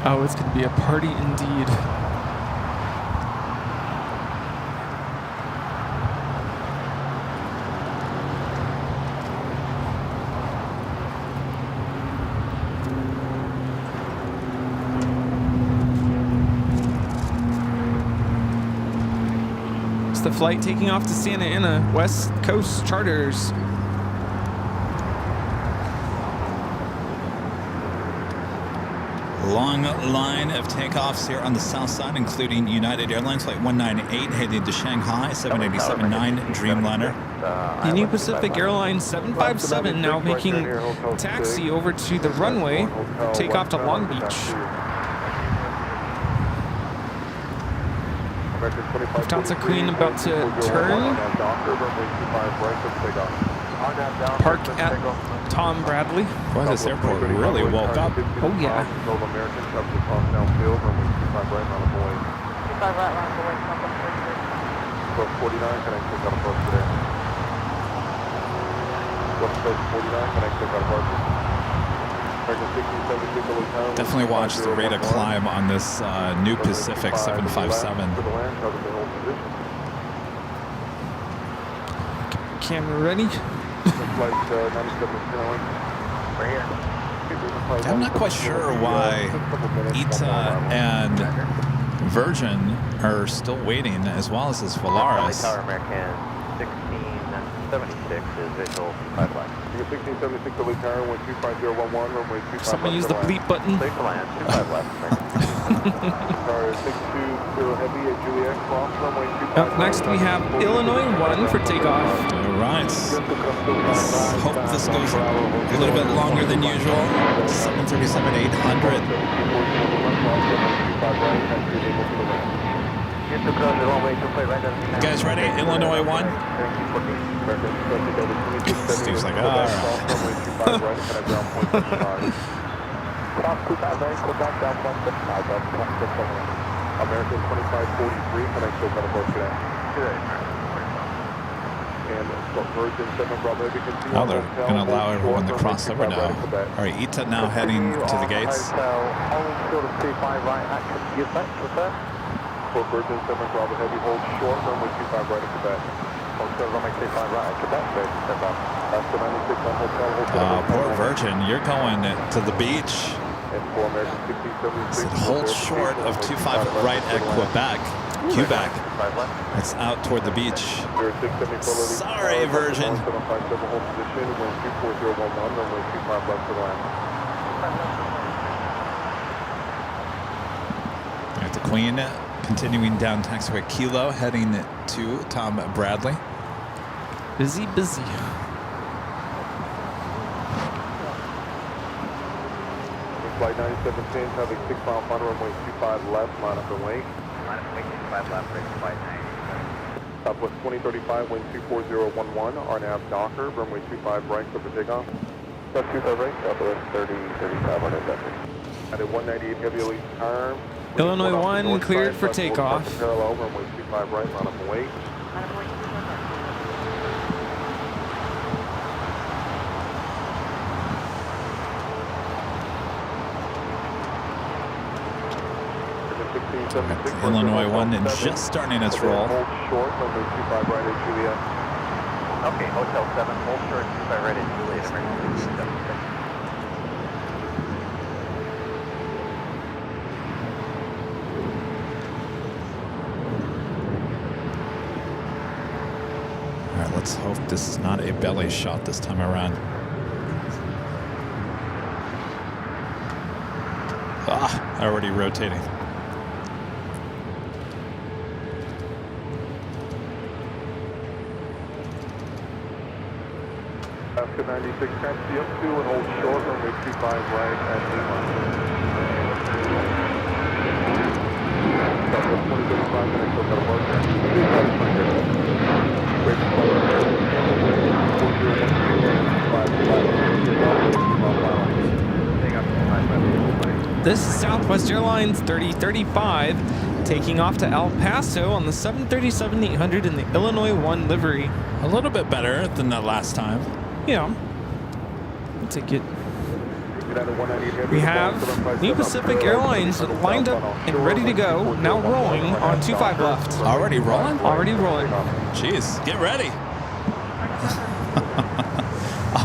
Oh, it's going to be a party indeed. It's the flight taking off to Santa Ana, West Coast Charters. Long line of takeoffs here on the south side, including United Airlines Flight 198 heading to Shanghai, 787-9 Dreamliner. Union Pacific Airlines 757 now making taxi over to the runway, take off to Long Beach. Lufthansa Queen about to turn. Park at Tom Bradley. Boy, this airport really woke up. Oh, yeah. 25 right line away from the 49, can I take out a approach today? West Coast 49, can I take out a approach? Definitely watch the rate of climb on this new Pacific 757. Camera ready. I'm not quite sure why ITA and Virgin are still waiting, as well as this Volaris. Tower American 1676 is visual 5 line. 1676 Elite Tower, 125011, runway 25 Someone use the bleep button. Safe to land, 25 left. Tower 620 Heavy at Juliet, cross runway 25. Up next we have Illinois 1 for takeoff. All right. Let's hope this goes a little bit longer than usual. 737-800. You guys ready? Illinois 1? Steve's like, all right. American 2543, can I still cut a boat today? And Virgin 7 Bravo, you can see. Oh, they're going to allow everyone to cross over now. All right, ITA now heading to the gates. Hold short of 35 right, action, get back to that. For Virgin 7 Bravo, heavy hold short, runway 25 right at Quebec. Hold short, runway 25 right at Quebec, step up. That's the 96 on hotel. Poor Virgin, you're going to the beach. And for American 1676. Hold short of 25 right at Quebec. Quebec. It's out toward the beach. Sorry, Virgin. Got the Queen continuing down taxiway Kilo, heading to Tom Bradley. Busy, busy. Flight 9710, traffic 6 mile final runway 25 left, line up and wait. Line up and wait, 25 left, bridge flight 97. Southwest 2035, wind 24011, RNAV Docker, runway 25 right, clear for takeoff. South 25 right, Southwest 3035, RNAV Docker. At a 198 heavy elite turn. Illinois 1 cleared for takeoff. Parallel, runway 25 right, line up and wait. Illinois 1 and just starting its roll. Hold short, runway 25 right at Juliet. Okay, Hotel 7, hold short, 25 right at Juliet, emergency 76. All right, let's hope this is not a belly shot this time around. Ah, already rotating. Alaska 96, taxi up 2 and hold short, runway 25 right at Lima. Southwest 2035, minutes, so that'll work. This is Southwest Airlines 3035 taking off to El Paso on the 737-800 in the Illinois 1 livery. A little bit better than the last time. Yeah. I'll take it. We have New Pacific Airlines lined up and ready to go, now rolling on 25 left. Already rolling? Already rolling. Jeez, get ready.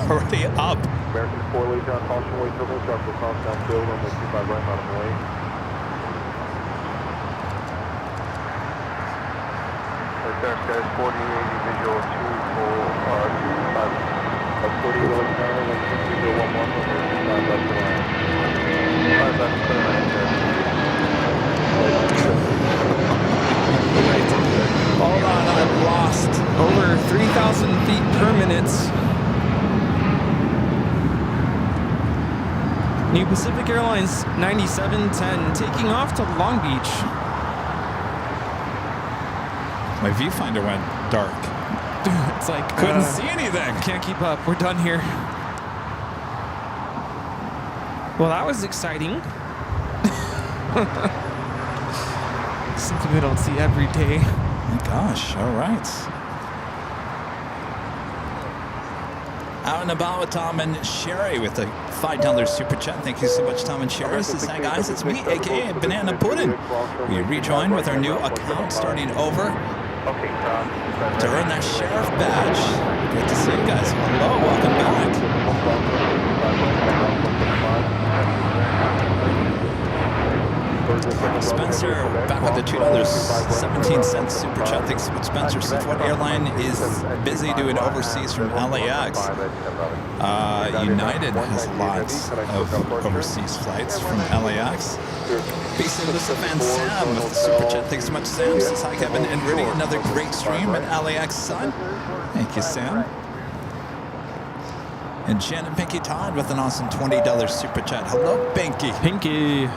Already up. American 4 lead down, caution way turbo, drop the cross down field, runway 25 right, line up and wait. South Skies 4080, visual 2 full, 25. 40 Willis Tower, wind 2011, runway 25 left to line. 5 left, clear line, sir. Hold on, I'm lost. Over 3,000 feet per minute. New Pacific Airlines 9710 taking off to Long Beach. My viewfinder went dark. It's like Couldn't see anything. Can't keep up. We're done here. Well, that was exciting. Something we don't see every day. Oh my gosh, all right. Out and about with Tom and Sherry with a $5 super chat. Thank you so much, Tom and Sherry. This is, hi guys, it's me, aka Banana Pudding. We rejoined with our new account starting over to earn that sheriff badge. Good to see you guys. Hello, welcome back. Spencer back with the $2.17 super chat. Thanks so much, Spencer. Says what airline is busy doing overseas from LAX? United has lots of overseas flights from LAX. BC Elizabeth and Sam with the super chat. Thanks so much, Sam. Says hi, Kevin and Rudy. Another great stream at LAX Sun. Thank you, Sam. And Shannon Pinky Todd with an awesome $20 super chat. Hello, Pinky. Pinky.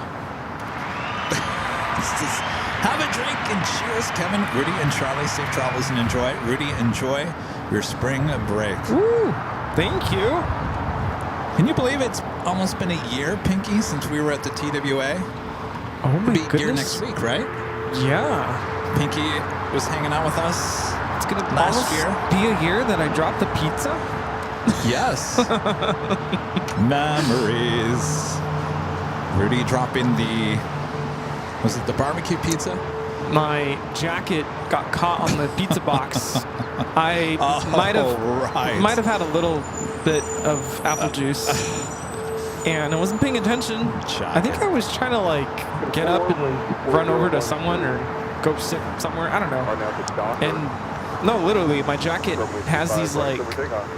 Have a drink and cheers, Kevin, Rudy, and Charlie. Safe travels and enjoy. Rudy, enjoy your spring break. Woo! Thank you. Can you believe it's almost been a year, Pinky, since we were at the TWA? Oh my Be goodness. here next week, right? Yeah. Pinky was hanging out with us. It's gonna last year. Be a year that I dropped the pizza. Yes. Memories. Rudy dropping the. Was it the barbecue pizza? My jacket got caught on the pizza box. I might have had a little bit of apple juice, and I wasn't paying attention. I think I was trying to like get up and run over to someone or go sit somewhere. I don't know. And no, literally, my jacket has these like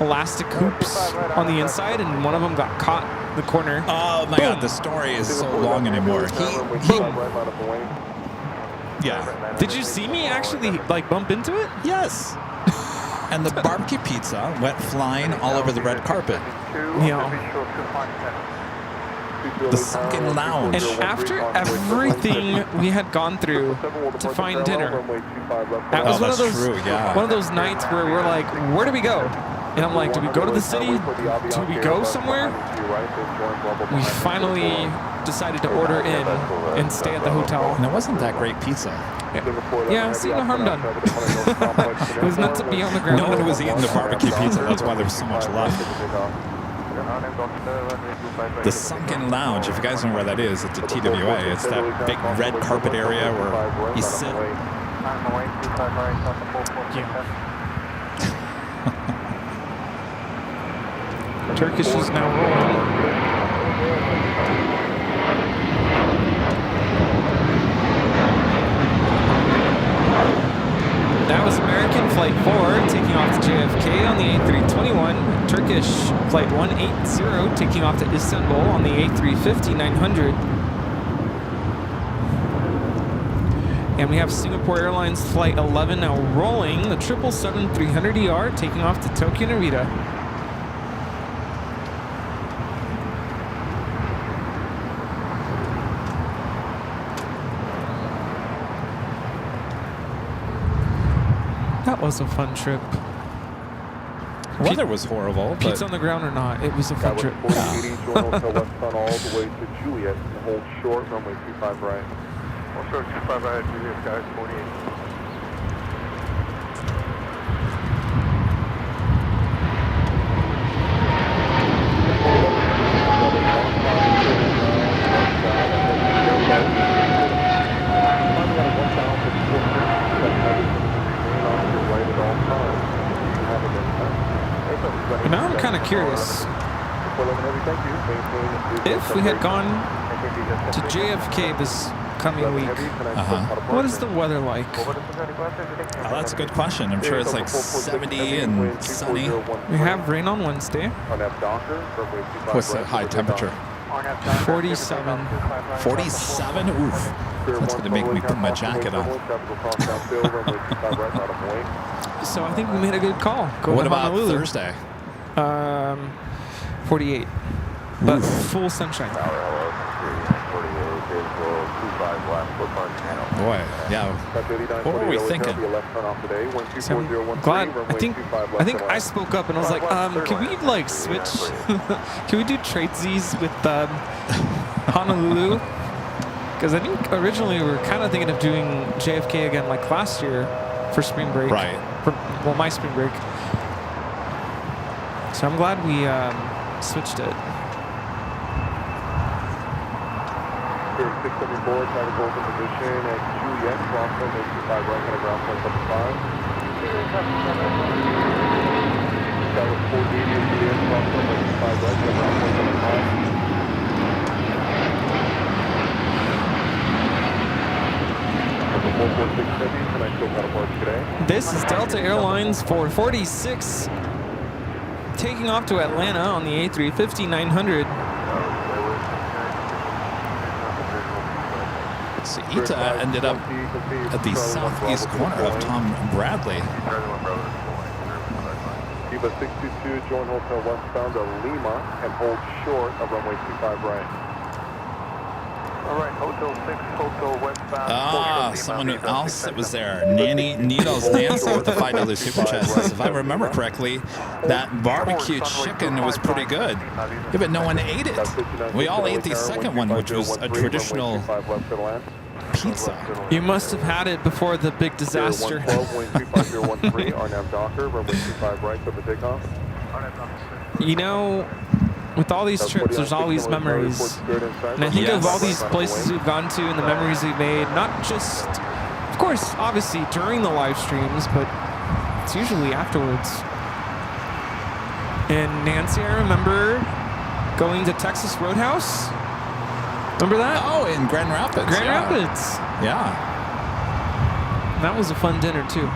elastic hoops on the inside, and one of them got caught in the corner. Oh my God, the story is so long anymore. Yeah. Did you see me actually like bump into it? Yes. And the barbecue pizza went flying all over the red carpet. Yeah. The Sunken Lounge. And after everything we had gone through to find dinner, that was one of those nights where we're like, where do we go? And I'm like, do we go to the city? Do we go somewhere? We finally decided to order in and stay at the hotel. And it wasn't that great pizza. Yeah, see, no harm done. It was meant to be on the ground. No one was eating the barbecue pizza. That's why there was so much left. The Sunken Lounge, if you guys know where that is, it's a TWA. It's that big red carpet area where you sit. Turkish is now rolling. That was American Flight 4 taking off to JFK on the A321. Turkish Flight 180 taking off to Istanbul on the A350-900. And we have Singapore Airlines Flight 11 now rolling. The 777-300ER taking off to Tokyo Narita. That was a fun trip. Weather was horrible. Pizza on the ground or not, it was a fun trip. Join Hotel Westbound all the way to Juliet and hold short, runway 25 right. Hold short, 25 right, Juliet, guys, 48. Now I'm kind of curious. If we had gone to JFK this coming week, what is the weather like? Oh, that's a good question. I'm sure it's like 70 and sunny. We have rain on Wednesday. What's the high temperature? 47. 47? Oof. That's going to make me put my jacket on. So I think we made a good call. What about Thursday? 48. But full sunshine. Boy, yeah. What were we thinking? So I'm glad. I think I spoke up and I was like, can we like switch? Can we do tradesies with Honolulu? Because I think originally we were kind of thinking of doing JFK again like last year for spring break. Right. Well, my spring break. So I'm glad we switched it. 674, try to go into position at Juliet, cross runway 25 right, and ground point 75. That was 480 at Juliet, cross runway 25 right, and ground point 75. This is Delta Airlines 446 taking off to Atlanta on the A350-900. So Ita ended up at the southeast corner of Tom Bradley. Cuba 622, join Hotel Westbound to Lima and hold short of runway 25 right. All right, Hotel 6, Hotel Westbound. Someone else that was there. Needles Nancy with the $5 super chat says, if I remember correctly, that barbecue chicken was pretty good. Yeah, but no one ate it. We all ate the second one, which was a traditional pizza. You must have had it before the big disaster. You know, with all these trips, there's always memories. And I think of all these places we've gone to and the memories we've made, not just, of course, obviously during the live streams, but it's usually afterwards. And Nancy, I remember going to Texas Roadhouse. Remember that? Oh, in Grand Rapids. Grand Rapids. Yeah. That was a fun dinner, too.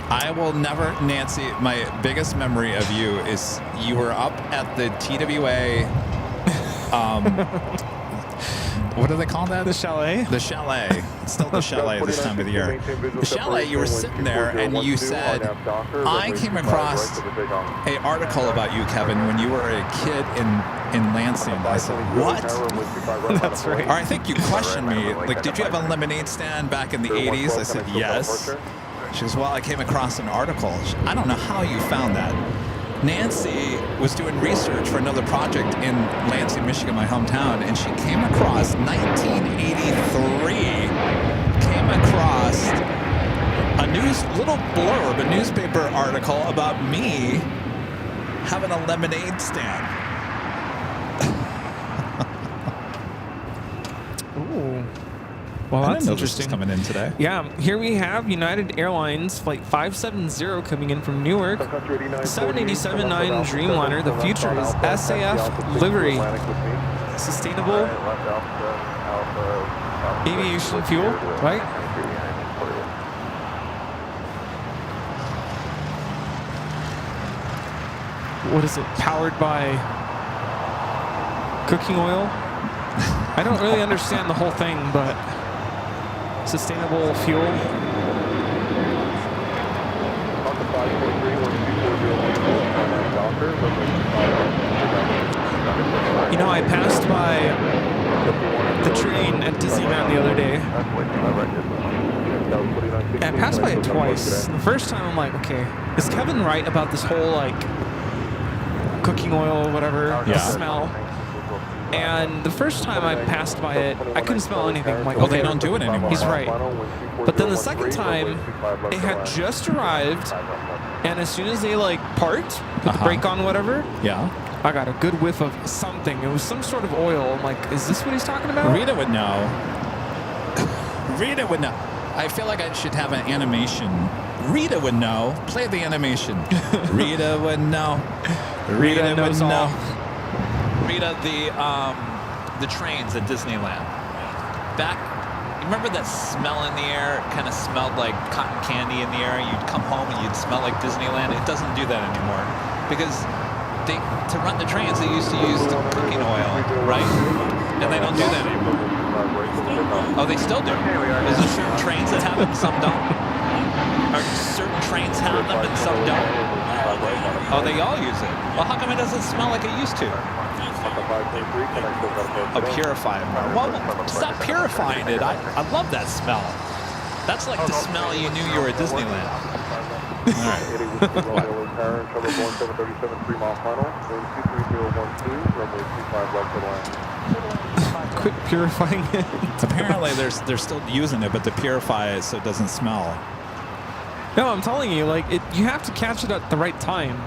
I will never, Nancy, my biggest memory of you is you were up at the TWA what do they call that? The chalet. The chalet. It's still the chalet this time of the year. The chalet, you were sitting there and you said, I came across an article about you, Kevin, when you were a kid in Lansing. I said, what? That's right. Or I think you questioned me, like, did you have a lemonade stand back in the 80s? I said, yes. She goes, well, I came across an article. I don't know how you found that. Nancy was doing research for another project in Lansing, Michigan, my hometown, and she came across 1983, came across a little blurb, a newspaper article about me having a lemonade stand. Ooh. Well, I that's didn't know interesting. this was coming in today. Yeah, here we have United Airlines flight 570 coming in from Newark. 787-9 Dreamliner. The future is SAF livery. Sustainable aviation fuel, right? What is it? Powered by cooking oil? I don't really understand the whole thing, but sustainable fuel. You know, I passed by the train at Disneyland the other day. I passed by it twice. The first time I'm like, okay, is Kevin right about this whole like cooking oil, whatever, smell? And the first time I passed by it, I couldn't smell anything. I'm like, Well, okay, they don't do it anymore. He's right. But then the second time, it had just arrived, and as soon as they like part, put the brake on, whatever, Yeah. I got a good whiff of something. It was some sort of oil. I'm like, is this what he's talking about? Rita would know. Rita would know. I feel like I should have an animation. Rita would know. Play the animation. Rita would know. Rita knows would know. all. Rita, the trains at Disneyland. Back, you remember that smell in the air? It kind of smelled like cotton candy in the air. You'd come home and you'd smell like Disneyland. It doesn't do that anymore because to run the trains they used to use cooking oil, right? And they don't do that anymore. Oh, they still do. Is there certain trains that have it and some don't? Or certain trains have them and some don't? Oh, they all use it. Well, how come it doesn't smell like it used to? Oh, purifying. Well, stop purifying it. I love that smell. That's like the smell you knew you were at Disneyland. All right. Quit purifying it. Apparently, they're still using it, but to purify it so it doesn't smell. No, I'm telling you, like you have to catch it at the right time.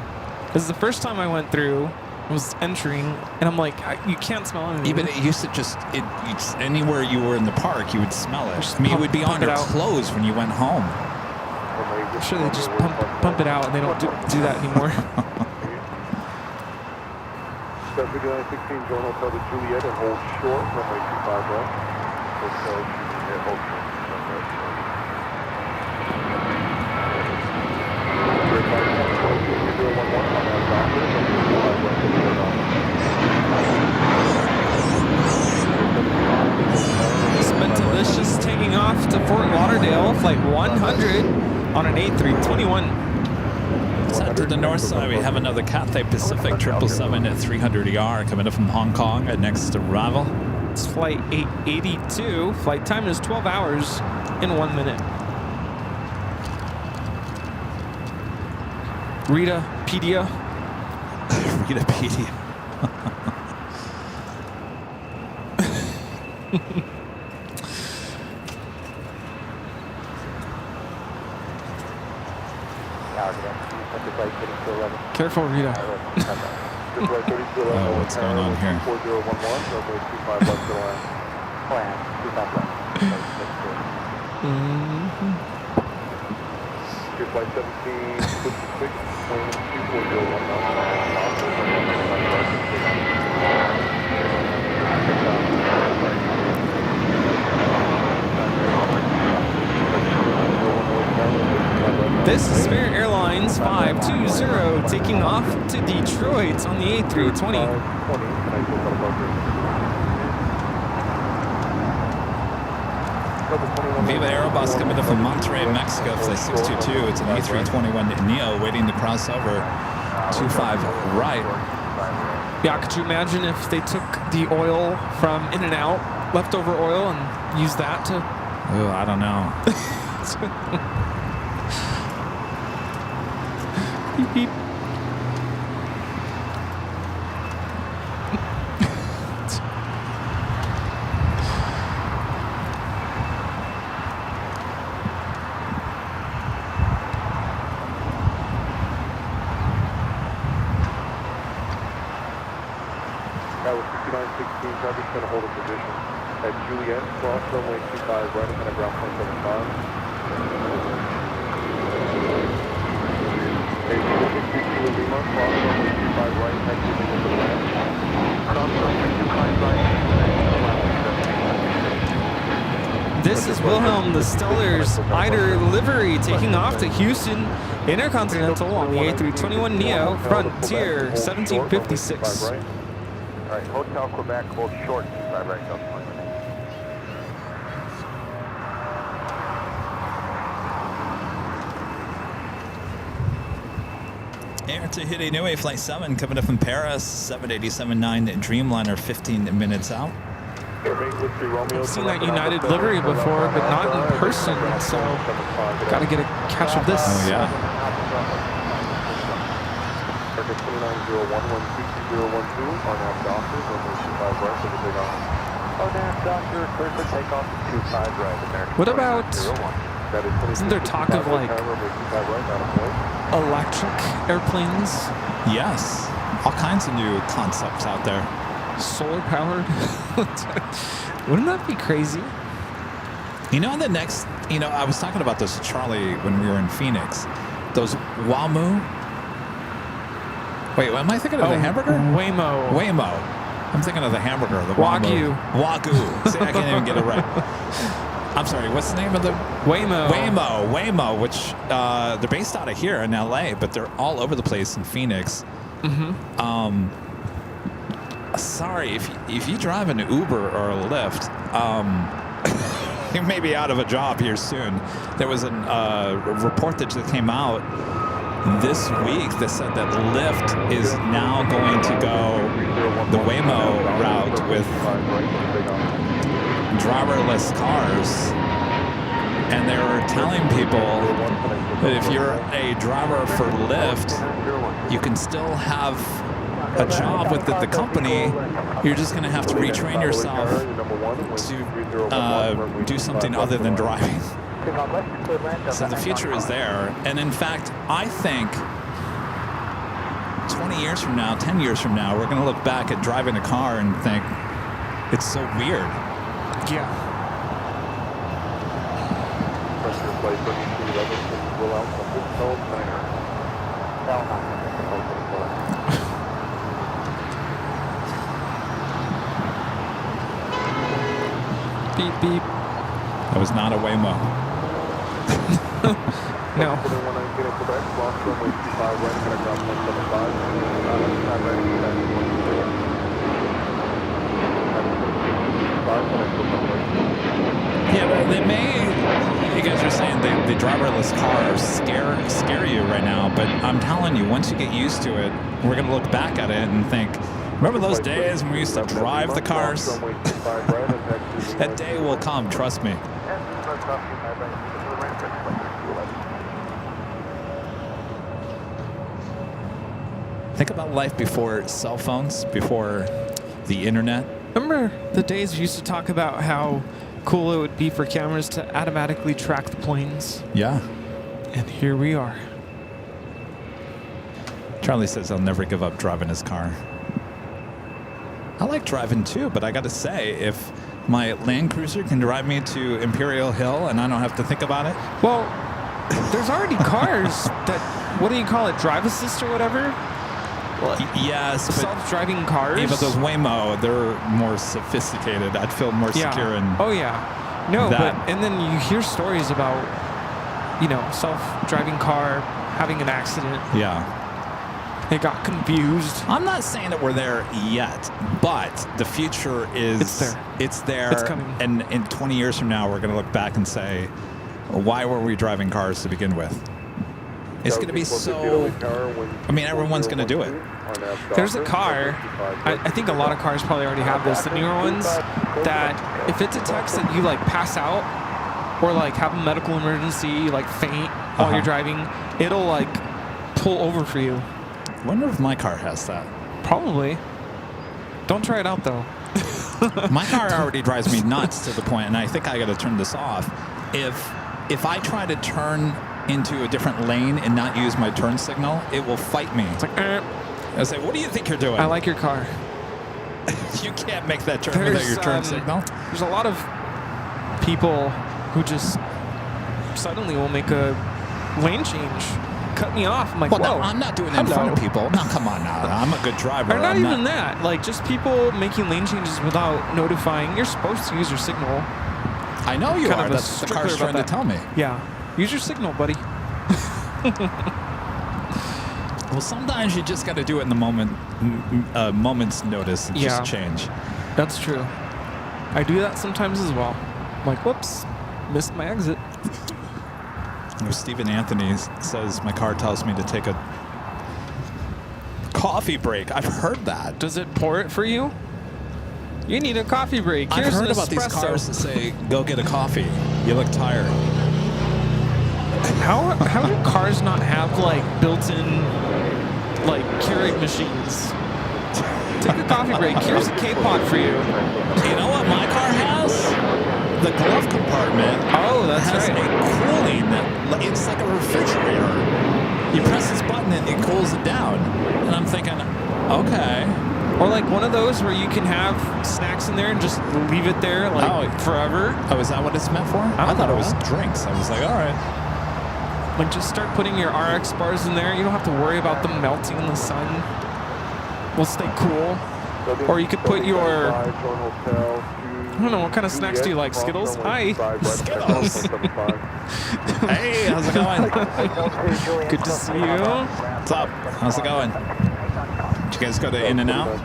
Because the first time I went through, I was entering, and I'm like, you can't smell anything. Even it used to just anywhere you were in the park, you would smell it. I mean, it would be on your clothes when you went home. I'm sure they just pump it out, and they don't do that anymore. 16 John Hotel to Juliet and hold short, runway 25 right. Hotel Juliet, hold short. Spentalicious taking off to Fort Lauderdale, flight 100 on an A321. Set to the north side, we have another Cathay Pacific 777 at 300 ER coming up from Hong Kong at next arrival. It's flight 882. Flight time is 12 hours in 1 minute. Ritapedia. Ritapedia. Careful, Rita. Oh, what's going on here? 4011, runway 25 left to land. Plan, 25 left. Your flight 1756, plane 24011. This is Spirit Airlines 520 taking off to Detroit on the A320. Viva Aerobus coming in from Monterrey, Mexico, flight 622. It's an A321neo waiting to cross over 25 right. Yeah, could you imagine if they took the oil from In-N-Out, leftover oil, and used that to... Oh, I don't know. Beep, beep. That was 6916, traffic's going to hold a position at Juliet, cross runway 25 right, and ground point 75. Hey, Juliet 22 Lima, cross runway 25 right, exit into the land. Cross runway 25 right, This is Wilhelm the Stellar's Eider livery taking off to Houston Intercontinental on the A321neo Frontier 1756. All right, Hotel Quebec, hold short, 25 right, Delta 20. Air Tahiti Nui, flight 7 coming up from Paris, 787-9 Dreamliner, 15 minutes out. I've seen that United livery before, but not in person, so got to get a catch of this. Oh, yeah. Target 2901122012, RNAV Doctor, runway 25 right for the big on. RNAV Doctor, clear for takeoff to 25 right, American. What about, that is isn't there talk of like electric airplanes? Yes. All kinds of new concepts out there. Solar powered? Wouldn't that be crazy? You know, I was talking about this with Charlie when we were in Phoenix. Those Wamu. Wait, am I thinking of the hamburger? Waymo. Waymo. I'm thinking of the hamburger, the Wagyu. Wagyu. See, I can't even get it right. I'm sorry, what's the name of the... Waymo. Waymo, which they're based out of here in LA, but they're all over the place in Phoenix. Mm-hmm. Sorry, if you drive an Uber or a Lyft, you may be out of a job here soon. There was a report that just came out this week that said that Lyft is now going to go the Waymo route with driverless cars. And they were telling people that if you're a driver for Lyft, you can still have a job with the company. You're just going to have to retrain yourself to do something other than driving. So the future is there. And in fact, I think 20 years from now, 10 years from now, we're going to look back at driving a car and think, it's so weird. Yeah. Beep, beep. That was not a Waymo. No. Yeah, but they may... You guys are saying the driverless cars scare you right now, but I'm telling you, once you get used to it, we're going to look back at it and think, remember those days when we used to drive the cars? That day will come, trust me. Think about life before cell phones, before the internet. Remember the days we used to talk about how cool it would be for cameras to automatically track the planes? Yeah. And here we are. Charlie says he'll never give up driving his car. I like driving too, but I got to say, if my Land Cruiser can drive me to Imperial Hill and I don't have to think about it. Well, there's already cars that, what do you call it, drive assist or whatever? Yes, but self-driving cars. yeah, but those Waymo, they're more sophisticated. I'd feel more secure in. Oh yeah, no, that. but and then you hear stories about, self-driving car having an accident. Yeah. They got confused. I'm not saying that we're there yet, but the future is... It's there. It's there. It's coming. And in 20 years from now, we're going to look back and say, why were we driving cars to begin with? It's going to be so... I mean, everyone's going to do it. There's a car, I think a lot of cars probably already have this, the newer ones, that if it detects that you like pass out or like have a medical emergency, like faint while you're driving, it'll like pull over for you. I wonder if my car has that. Probably. Don't try it out though. My car already drives me nuts to the point, and I think I got to turn this off. If I try to turn into a different lane and not use my turn signal, it will fight me. It's like, I say, what do you think you're doing? I like your car. You can't make that turn without your turn signal. There's a lot of people who just suddenly will make a lane change, cut me off. I'm like, well, whoa. No, I'm not doing it in front of people. No, come on now. I'm a good driver. Or not even that. Like, just people making lane changes without notifying. You're supposed to use your signal. I know you are. That's what the car's trying to tell me. Yeah. Use your signal, buddy. Well, sometimes you just got to do it in the moment's notice and just change. That's true. I do that sometimes as well. I'm like, whoops, missed my exit. Stephen Anthony says my car tells me to take a coffee break. I've heard that. Do it pour it for you? You need a coffee break. I've heard about these cars that say, go get a coffee. You look tired. How do cars not have like built-in like Keurig machines? Take a coffee break. Here's a K-Pod for you. You know what my car has? The glove compartment. Oh, that's has right. a cooling. It's like a refrigerator. You press this button and it cools it down. And I'm thinking, okay. Or like one of those where you can have snacks in there and just leave it there like forever. Oh, is that what it's meant for? I thought it was drinks. I was like, all right. Like, just start putting your RX bars in there. You don't have to worry about them melting in the sun. We'll stay cool. Or you could put your... I don't know, what kind of snacks do you like? Skittles? Hi. Skittles. Hey, how's it going? Good to see you. What's up? How's it going? Did you guys go to In-N-Out?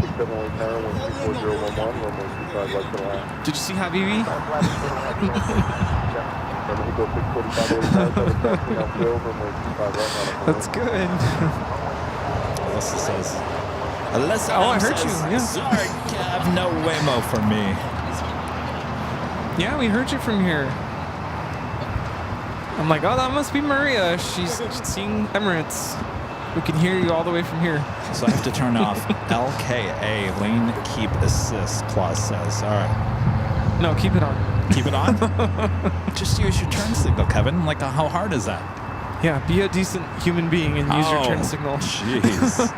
Did you see Habibi? That's good. Alyssa says. Alyssa, I heard you. Yeah. Sorry, Kev, no Waymo for me. Yeah, we heard you from here. I'm like, oh, that must be Maria. She's seeing Emirates. We can hear you all the way from here. So I have to turn off LKA, lane keep assist, Claus says. All right. No, keep it on. Keep it on? Just use your turn signal, Kevin. Like, how hard is that? Yeah, be a decent human being and use your turn signal. Jeez.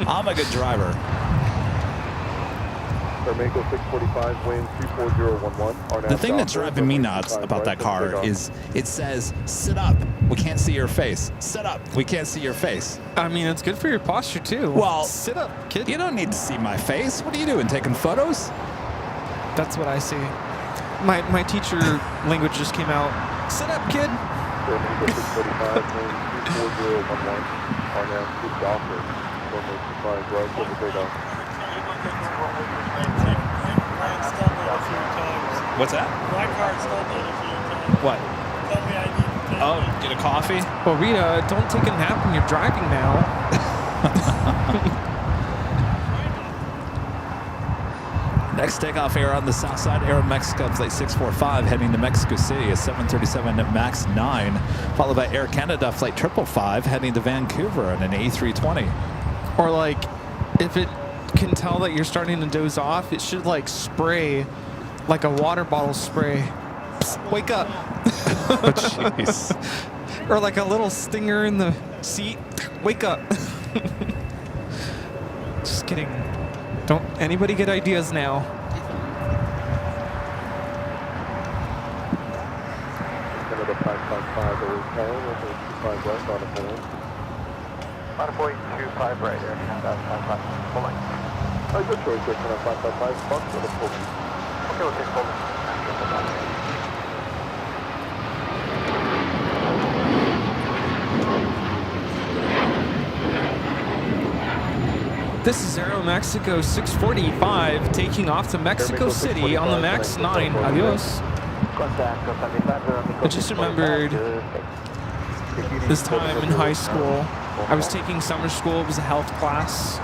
I'm a good driver. Mako 645, wind 24011. The thing that's driving me nuts about that car is it says, sit up. We can't see your face. Sit up. We can't see your face. I mean, it's good for your posture, too. Well, sit up, kid. You don't need to see my face. What are you doing, taking photos? That's what I see. My teacher language just came out. Sit up, kid. Mako 645, wind 24011. RNAV to Doctor. Right over takeoff. What's that? My car's told me a few times. What? Told me I need to take Get a coffee? Well, Rita, don't take a nap when you're driving now. Next takeoff air on the south side, Aeromexico flight 645 heading to Mexico City, a 737 MAX 9, followed by Air Canada flight 555 heading to Vancouver on an A320. Or like, if it can tell that you're starting to doze off, it should like spray, like a water bottle spray. Psst, wake up. Oh, jeez. Or like a little stinger in the seat. Wake up. Just kidding. Don't anybody get ideas now. Canada 555 over tower, 25 west on a pole. On a point 25 right there, Canada 55. Hold on. Oh, good choice there, Canada 555. Fuck with a pole. Okay, we'll take hold. This is Aeromexico 645 taking off to Mexico City on the MAX 9. Adios. I just remembered this time in high school. I was taking summer school. It was a health class.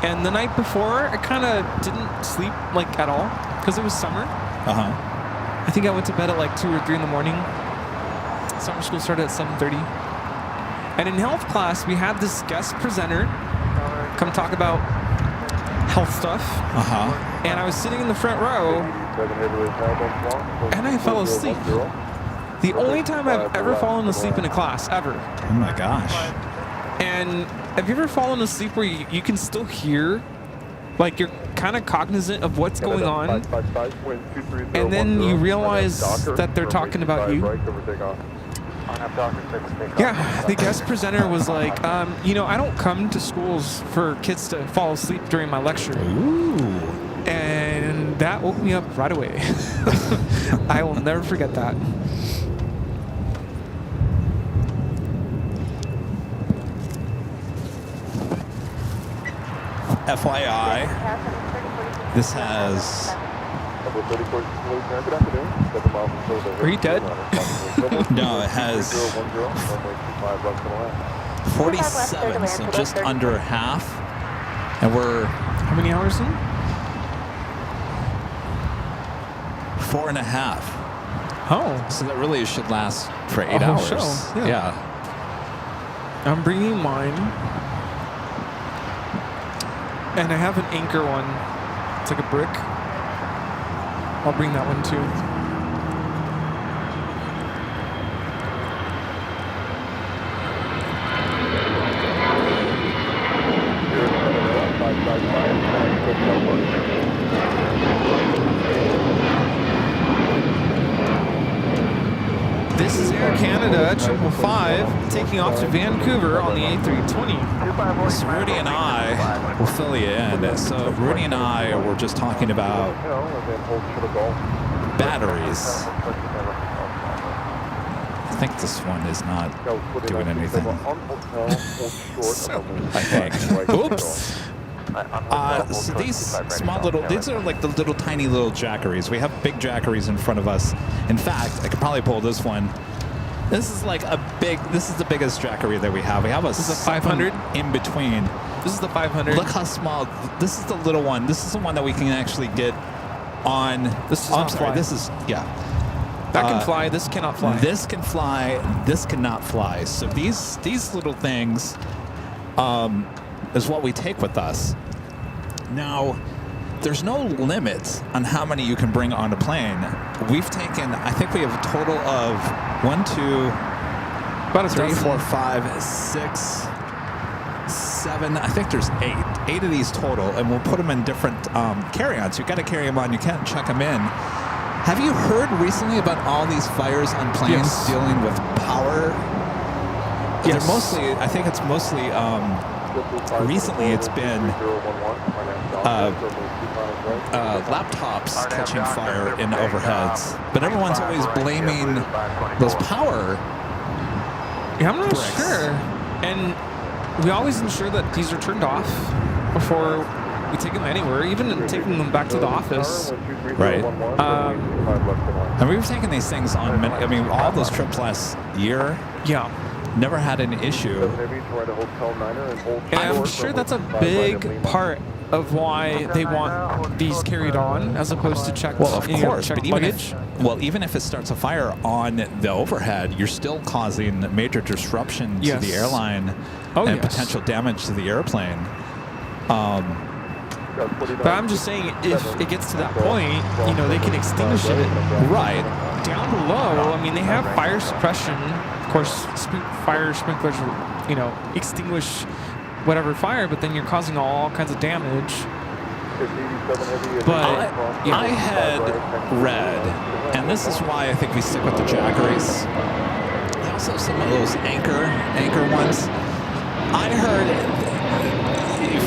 And the night before, I kind of didn't sleep like at all because it was summer. I think I went to bed at like 2 or 3 in the morning. Summer school started at 7:30. And in health class, we had this guest presenter come talk about health stuff. And I was sitting in the front row, and I fell asleep. The only time I've ever fallen asleep in a class, ever. Oh my gosh. And have you ever fallen asleep where you can still hear, like you're kind of cognizant of what's going on, and then you realize that they're talking about you? Yeah, the guest presenter was like, you know, I don't come to schools for kids to fall asleep during my lecture. Ooh. And that woke me up right away. I will never forget that. FYI, this has... Are you dead? No, it has 47, so just under half. And we're... How many hours in? 4.5. Oh. So that really should last for 8 A whole hours. show, Yeah. I'm bringing mine. And I have an anchor one. It's like a brick. I'll bring that one too. This is Air Canada 555 taking off to Vancouver on the A320. So Rudy and I will fill you in. So Rudy and I were just talking about batteries. I think this one is not doing anything. I think. Oops. So these small little, these are like the little tiny little jackeries. We have big jackeries in front of us. In fact, I could probably pull this one. This is like a big, this is the biggest jackery that we have. We have a, this is a 500 in between. This is the 500. Look how small. This is the little one. This is the one that we can actually get on. This is I'm sorry. This is, yeah. That can fly. This cannot fly. This can fly. This cannot fly. So these little things is what we take with us. Now, there's no limit on how many you can bring on a plane. We've taken, I think we have a total of 1, 2, about 3, 4, 5, 6, 7. I think there's 8 of these total, and we'll put them in different carry-ons. You got to carry them on. You can't check them in. Have you heard recently about all these fires on planes dealing with power? Yes. They're mostly, I think it's mostly, recently it's been laptops catching fire in overheads. But everyone's always blaming those power. Yeah, I'm not bricks. sure. And we always ensure that these are turned off before we take them anywhere, even taking them back to the office. Right. And we've taken these things on many, I mean, all those trips last year. Yeah. Never had an issue. And I'm sure that's a big part of why they want these carried on as opposed to checked. Well, of course, checked but even if it starts a fire on the overhead, you're still causing major disruption to the airline and potential damage to the airplane. But I'm just saying, if it gets to that point, you know, they can extinguish it. Right. Down below, I mean, they have fire suppression. Of course, fire sprinklers, you know, extinguish whatever fire, but then you're causing all kinds of damage. But I had read, and this is why I think we stick with the jackeries. Also, some of those anchor ones. I heard if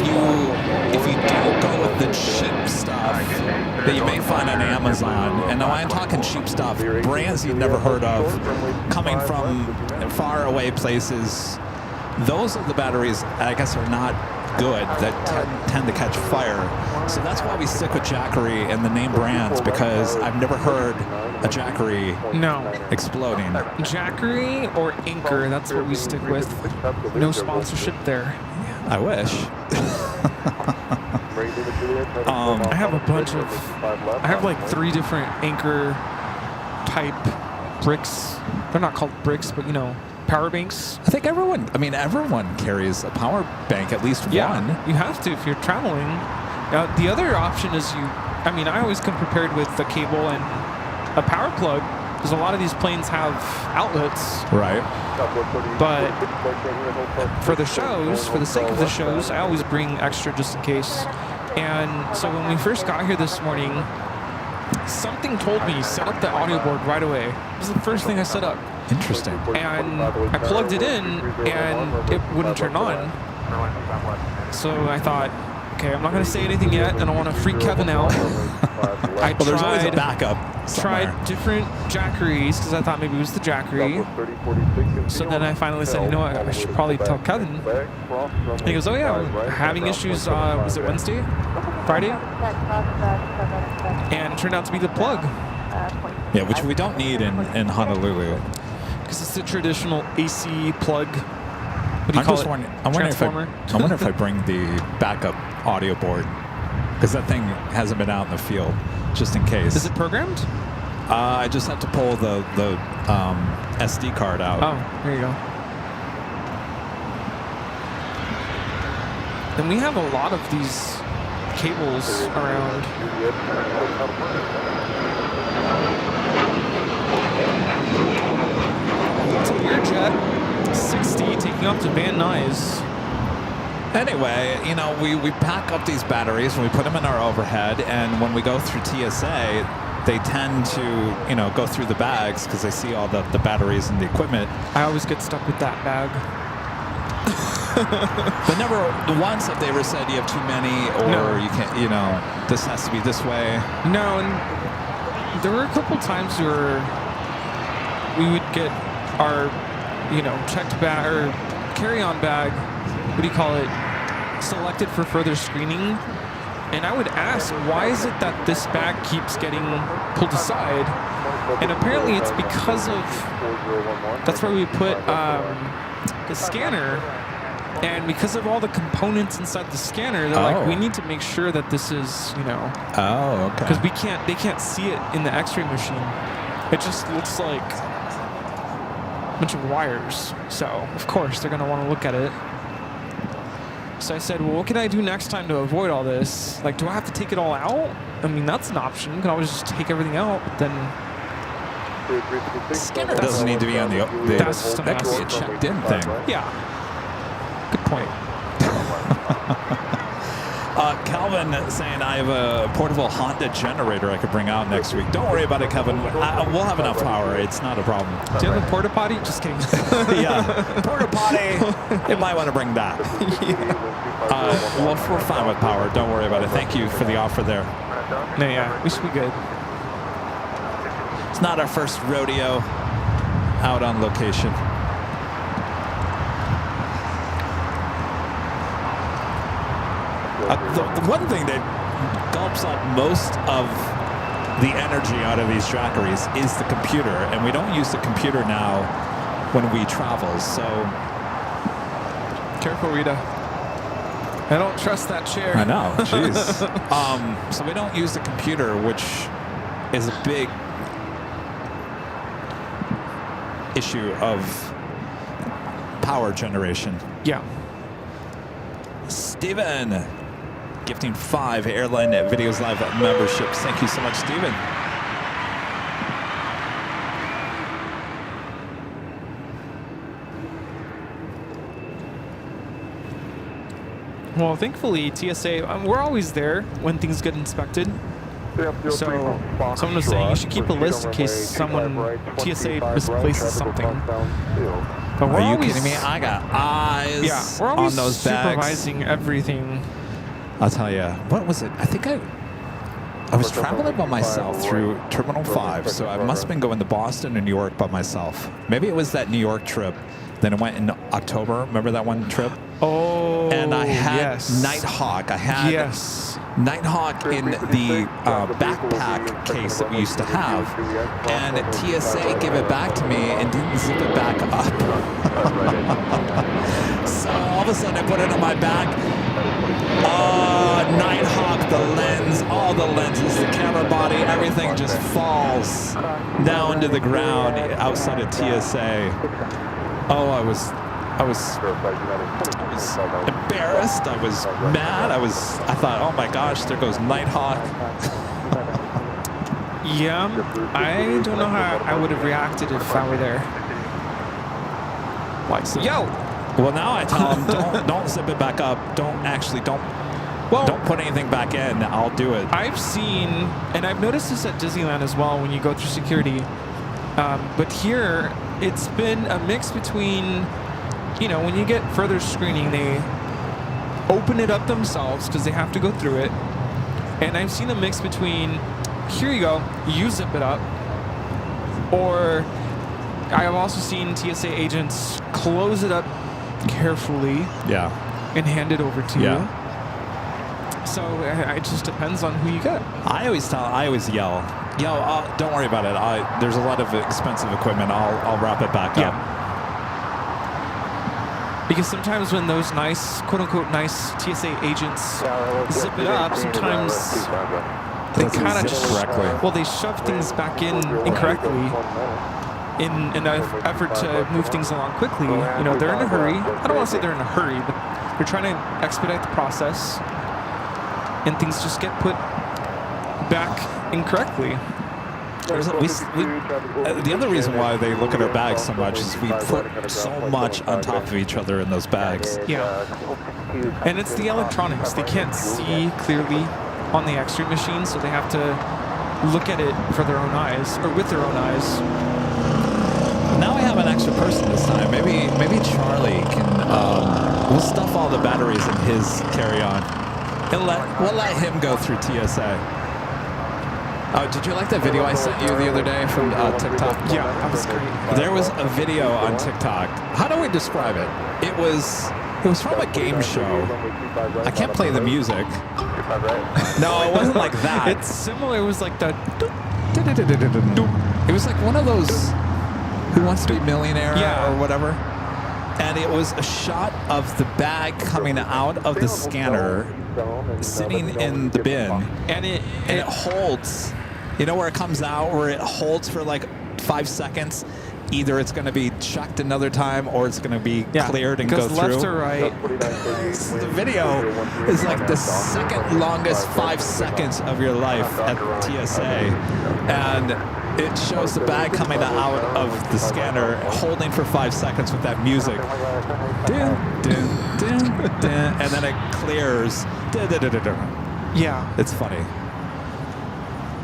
you don't go with the cheap stuff that you may find on Amazon, and now I'm talking cheap stuff, brands you've never heard of, coming from far away places, those are the batteries I guess are not good, that tend to catch fire. So that's why we stick with Jackery and the name brands, because I've never heard a Jackery exploding. Jackery or Anchor, that's what we stick with. No sponsorship there. I wish. I have a bunch of, I have like 3 different Anchor type bricks. They're not called bricks, but you know, power banks. I think everyone carries a power bank, at least one. You have to if you're traveling. Now, the other option is I always come prepared with a cable and a power plug, because a lot of these planes have outlets. Right. But for the shows, for the sake of the shows, I always bring extra just in case. And so when we first got here this morning, something told me set up the audio board right away. It was the first thing I set up. Interesting. And I plugged it in and it wouldn't turn on. So I thought, okay, I'm not going to say anything yet. I don't want to freak Kevin out. There's always a backup somewhere. Tried different Jackeries because I thought maybe it was the Jackery. So then I finally said, you know what, I should probably tell Kevin. And he goes, oh yeah, I'm having issues, was it Wednesday? Friday? And it turned out to be the plug. Yeah, which we don't need in Honolulu. Because it's the traditional AC plug. What do you call it? I wonder if I bring the backup audio board, because that thing hasn't been out in the field, just in case. Is it programmed? I just have to pull the SD card out. Oh, there you go. And we have a lot of these cables around. It's a Learjet 60 taking off to Van Nuys. Anyway, you know, we pack up these batteries and we put them in our overhead, and when we go through TSA, they tend to, you know, go through the bags because they see all the batteries and the equipment. I always get stuck with that bag. But never once have they ever said you have too many, or you can't, you know, this has to be this way. No, and there were a couple times where we would get our, you know, checked bag or carry-on bag, what do you call it, selected for further screening. And I would ask, why is it that this bag keeps getting pulled aside? And apparently it's because of, that's where we put the scanner. And because of all the components inside the scanner, they're like, we need to make sure that this is, you know. Oh, okay. Because they can't see it in the X-ray machine. It just looks like a bunch of wires. So, of course, they're going to want to look at it. So I said, well, what can I do next time to avoid all this? Like, do I have to take it all out? I mean, that's an option. You can always just take everything out, but then... Scanner doesn't need to be on the that's just that could be a checked-in thing. Yeah. Good point. Calvin saying I have a portable Honda generator I could bring out next week. Don't worry about it, Kevin. We'll have enough power. It's not a problem. Do you have a porta potty? Just kidding. Yeah, porta potty. You might want to bring that. Well, we're fine with power. Don't worry about it. Thank you for the offer there. No, yeah, we should be good. It's not our first rodeo out on location. The one thing that gulps up most of the energy out of these Jackeries is the computer, and we don't use the computer now when we travel, so... Careful, Rita. I don't trust that chair. I know, jeez. So we don't use the computer, which is a big issue of power generation. Yeah. Steven, gifting 5 Airline Videos Live memberships. Thank you so much, Steven. Well, thankfully, TSA, we're always there when things get inspected. So someone was saying you should keep a list in case someone, TSA misplaces something. But we're Are you kidding me? I got eyes we're always on those bags. supervising everything. I'll tell you, what was it? I think I was traveling by myself through Terminal 5, so I must have been going to Boston and New York by myself. Maybe it was that New York trip. Then I went in October. Remember that one trip? Oh, And I had yes. Nighthawk. I had Nighthawk in the backpack case that we used to have, and TSA gave it back to me and didn't zip it back up. So all of a sudden I put it on my back. Nighthawk, the lens, all the lenses, the camera body, everything just falls down to the ground outside of TSA. Oh, I was embarrassed. I was mad. I thought, oh my gosh, there goes Nighthawk. Yeah, I don't know how I would have reacted if I were there. Like, so, yo! Well, now I tell them, don't zip it back up. Don't put anything back in. I'll do it. I've seen, and I've noticed this at Disneyland as well when you go through security. But here, it's been a mix between, when you get further screening, they open it up themselves because they have to go through it. And I've seen a mix between, here you go, you zip it up. Or I have also seen TSA agents close it up carefully. Yeah. And hand it over to you. So it just depends on who you get. I always yell, don't worry about it. There's a lot of expensive equipment. I'll wrap it back up. Because sometimes when those nice, quote unquote, nice TSA agents zip it up, sometimes they kind of just, they shove things back in incorrectly in an effort to move things along quickly. They're in a hurry. I don't want to say they're in a hurry, but they're trying to expedite the process. And things just get put back incorrectly. The other reason why they look at our bags so much is we put so much on top of each other in those bags. Yeah. And it's the electronics. They can't see clearly on the X-ray machine, so they have to look at it for their own eyes, or with their own eyes. Now we have an extra person this time. Maybe Charlie can. We'll stuff all the batteries in his carry-on. And we'll let him go through TSA. Oh, did you like that video I sent you the other day from TikTok? Yeah, that was great. There was a video on TikTok. How do we describe it? It was from a game show. I can't play the music. No, it wasn't like that. It's similar. It was like the. It was like one of those Who Wants to Be a Millionaire or whatever. And it was a shot of the bag coming out of the scanner, sitting in the bin, and it holds. You know where it comes out, where it holds for like 5 seconds. Either it's going to be checked another time, or it's going to be cleared and go through. Left or right. The video is like the second longest 5 seconds of your life at TSA, and it shows the bag coming out of the scanner, holding for 5 seconds with that music. Dun, dun, dun, dun, and then it clears. Dun, dun, dun, dun, dun. Yeah. It's funny.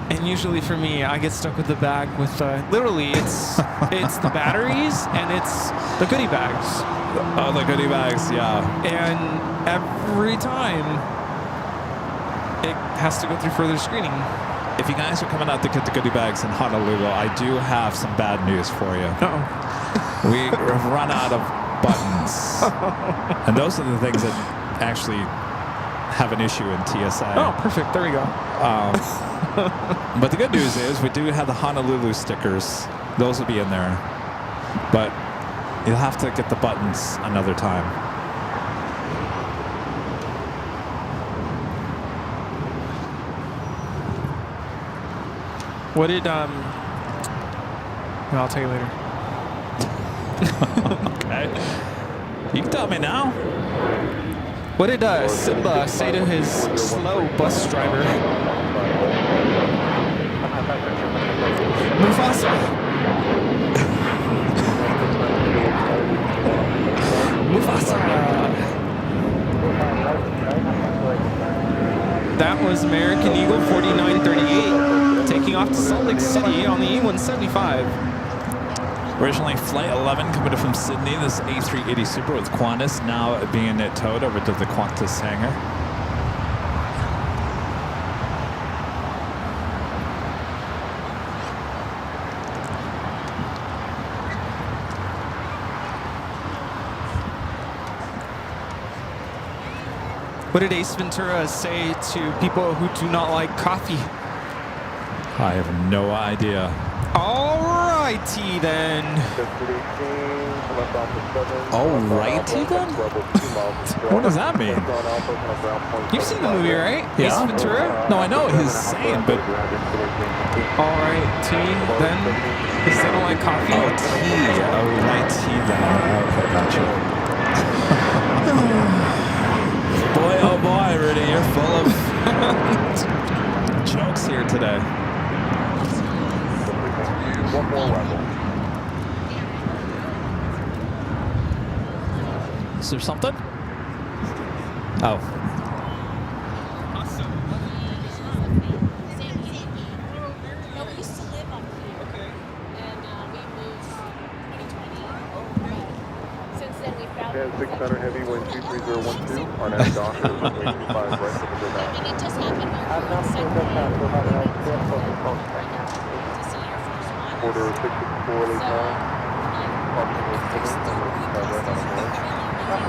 And usually for me, I get stuck with the bag with literally it's the batteries and it's the goodie bags. Oh, the goodie bags, yeah. And every time it has to go through further screening. If you guys are coming out to get the goodie bags in Honolulu, I do have some bad news for you. Uh-oh. We have run out of buttons. And those are the things that actually have an issue in TSA. Oh, perfect. There we go. But the good news is we do have the Honolulu stickers. Those will be in there. But you'll have to get the buttons another time. What did well, I'll tell you later. Okay. You can tell me now. What did Simba say to his slow bus driver? Mufasa. Mufasa. That was American Eagle 4938 taking off to Salt Lake City on the E-175. Originally Flight 11 coming from Sydney, this A380 Super with Qantas, now being towed over to the Qantas hangar. What did Ace Ventura say to people who do not like coffee? I have no idea. Alrighty then. Alrighty then? What does that mean? You've seen the movie, right? Yeah. Ace Ventura? No, I know what he's saying, but Alrighty then. Because they don't like coffee. oh, tea. Alrighty then. Okay, gotcha. Boy, oh boy, Rudy, you're full of jokes here today. One more level. Is there something? Oh. No, we used to live up here. Okay. And we moved 2020. Since then, we found. Yeah, 600 heavy, wind 23012. Our next doctor is runway 25 right for the good And it just happened here. To see your first one. Order 664 lead So, time.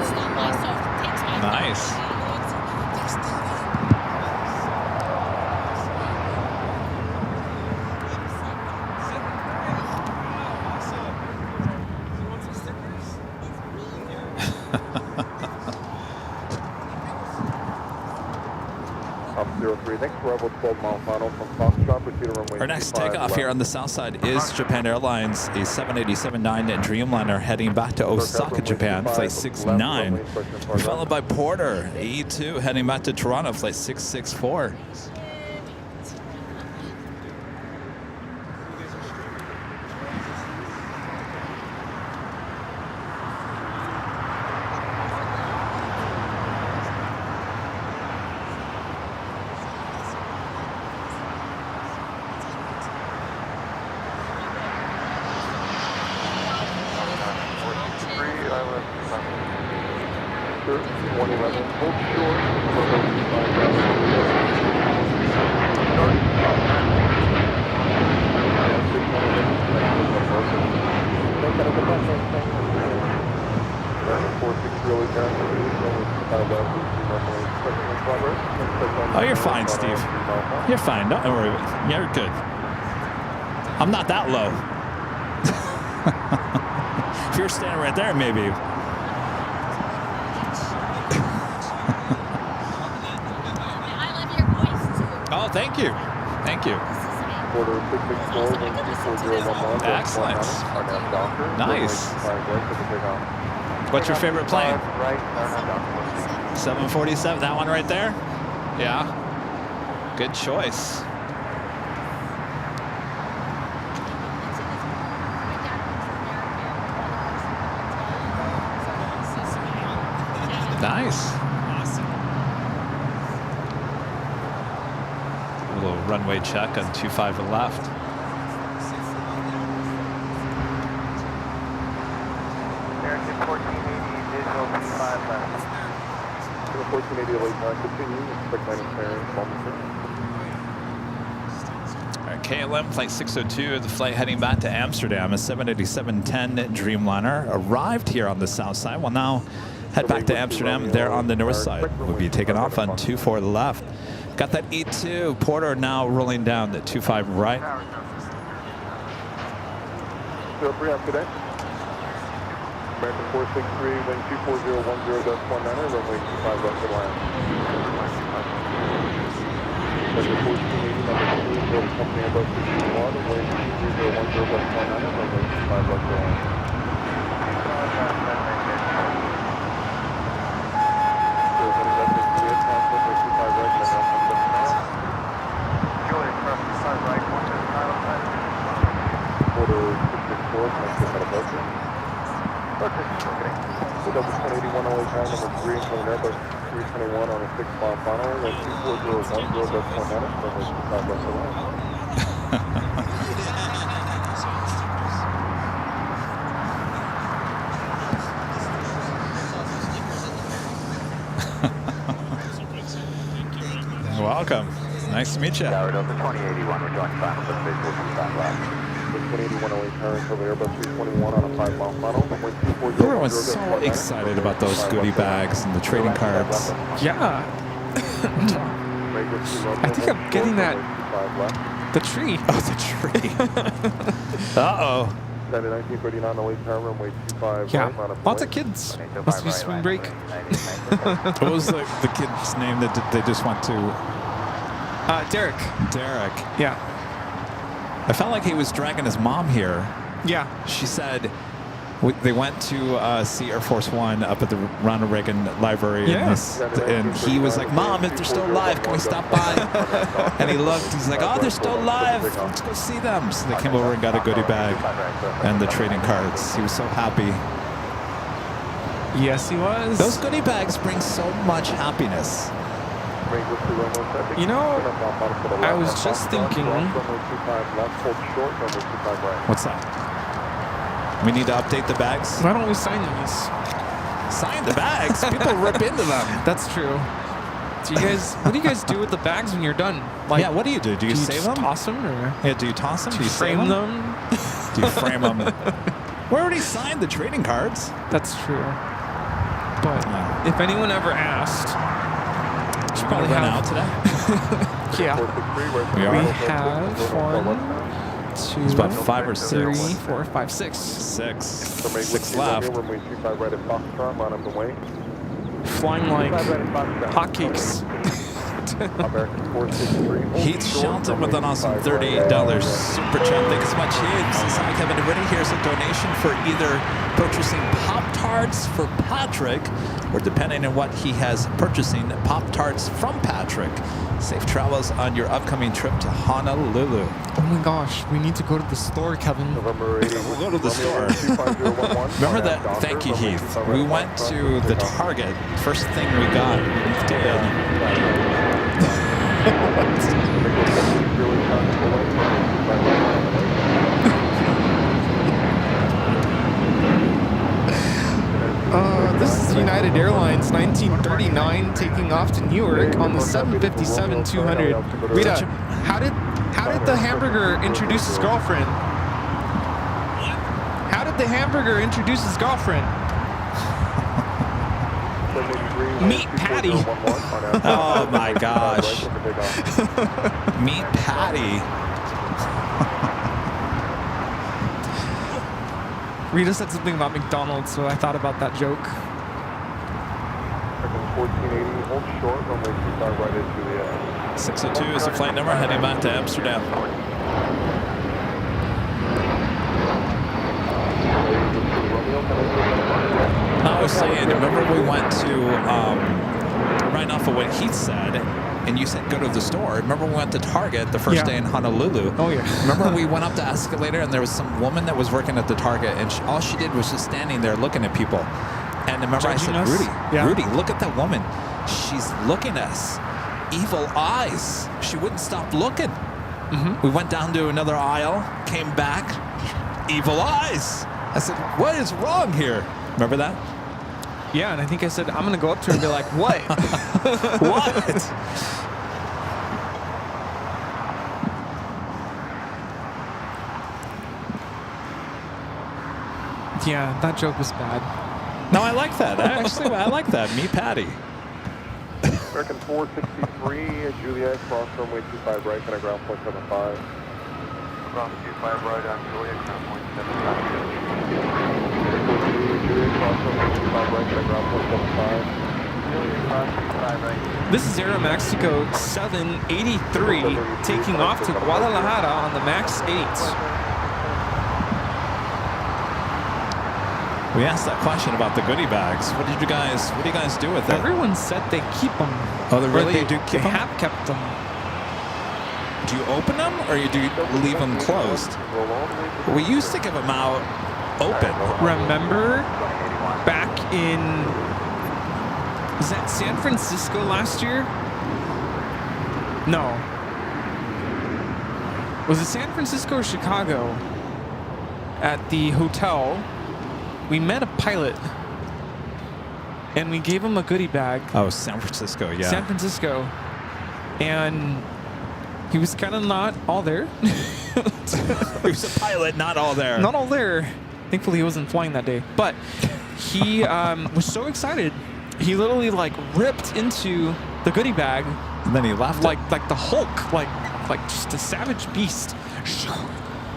it's not nice, so it takes my Nice. Up 03, next arrival 12 mile final from Foxtrot, proceed to runway Our next 25 takeoff here on the south side is Japan Airlines, a 787-9 Dreamliner heading back to Osaka, Japan, flight 69, followed by Porter, E2, heading back to Toronto, flight 664. Oh, you're fine, Steve. You're fine. Don't worry. You're good. I'm not that low. If you're standing right there, maybe. I love your voice too. Oh, thank you. Thank you. Order 664 Excellent. Our next doctor. Nice. What's your favorite plane? 747. That one right there? Yeah. Good choice. Nice. A little runway check on 25 left. American 1480, visual 25 left. 1480 late time, continue. Expect minus clearance, All right, KLM flight 602, the flight heading back to Amsterdam, a 787-10 Dreamliner, arrived here on the south side. Will now head back to Amsterdam. There on the north side. We'll be taking off on 24 left. Got that E2. Porter now rolling down the 25 right. Feel free after that. American 463, wind 24010.19, runway 25 left to land. American 1480, number 2, Delta Company Airbus 61, wind 24010.19, runway 25 left to land. Julie, cross the side right, one to the final time. Order 664, next to Metabus. Okay. So Delta 181 LA time, number 3, incoming Airbus 321 on a 6-mile final, wind 24010, Delta 19, runway 25 left to land. Welcome. Nice to meet you. Tower Delta 2081, we're joining final for visual 25 left. turns over Airbus 321 on a 5-mile funnel. Everyone's so excited about those goodie bags and the trading cards. Yeah. I think I'm getting that. The tree. Oh, the tree. Uh-oh. 1939 away turn runway 25. Yeah, lots of kids. Must be spring break. What was the kid's name that they just went to? Derek. Derek. Yeah. I felt like he was dragging his mom here. Yeah. She said they went to see Air Force One up at the Ronald Reagan Library. Yeah. And he was like, Mom, if they're still alive, can we stop by? And he looked. He's like, oh, they're still alive. Let's go see them. So they came over and got a goodie bag and the trading cards. He was so happy. Yes, he was. Those goodie bags bring so much happiness. You know, I was just thinking. What's that? We need to update the bags? Why don't we sign these? Sign the bags? People rip into them. That's true. Do you guys? What do you guys do with the bags when you're done? Like, yeah, what do you do? Do you save them? Toss them, or yeah? Do you toss them? do you frame them? Do you frame them? We already signed the trading cards. That's true. But if anyone ever asked, should probably run out today. Yeah, we have 1, 2, it's about 5 or 6. 3, 4, 5, 6. 6 left. Flying like hotcakes. Heath Shelton with an awesome $38 super chat. Thanks so much, Heath. Says, hi, Kevin Rudy. Here's a donation for either purchasing Pop-Tarts for Patrick or, depending on what he has, purchasing Pop-Tarts from Patrick. Safe travels on your upcoming trip to Honolulu. Oh my gosh, we need to go to the store, Kevin. We'll go to the store. Remember that? Thank you, Heath. We went to the Target. First thing we got, we did. This is United Airlines 1939 taking off to Newark on the 757-200. Rita, how did the hamburger introduce his girlfriend? How did the hamburger introduce his girlfriend? Meet Patty. Oh my gosh. Meet Patty. Rita said something about McDonald's, so I thought about that joke. 1480, hold short, runway 25 right into the 602 is the flight number heading back to Amsterdam. I was saying, remember we went to, right off of what Heath said, and you said go to the store. Remember we went to Target the first day in Honolulu? Oh, yeah. Remember we went up the escalator and there was some woman that was working at the Target, and all she did was just standing there looking at people. And remember I said, Rudy, look at that woman. She's looking at us. Evil eyes. She wouldn't stop looking. Mm-hmm. We went down to another aisle, came back, evil eyes. I said, what is wrong here? Remember that? Yeah, and I think I said, I'm going to go up to her and be like, what? What? Yeah, that joke was bad. No, I like that. I like that. Me, Patty. American 463, Juliet, cross runway 25 right, kind of ground point 75. Ground 25 right on Juliet, ground point 75. Juliet, cross runway 25 right, kind of ground point 75. Juliet, cross 25 right. This is Aero Mexico 783 taking off to Guadalajara on the MAX 8. We asked that question about the goodie bags. What do you guys do with it? Everyone said they keep them. Oh, they really do keep them? They have kept them. Do you open them or do you leave them closed? We used to give them out open. Remember back in, was that San Francisco last year? No. Was it San Francisco or Chicago? At the hotel, we met a pilot and we gave him a goodie bag. Oh, San Francisco, yeah. San Francisco. And he was kind of not all there. He was a pilot, not all there. Not all there. Thankfully, he wasn't flying that day. But he was so excited. He literally like ripped into the goodie bag, And then he left like the Hulk, like just a savage beast.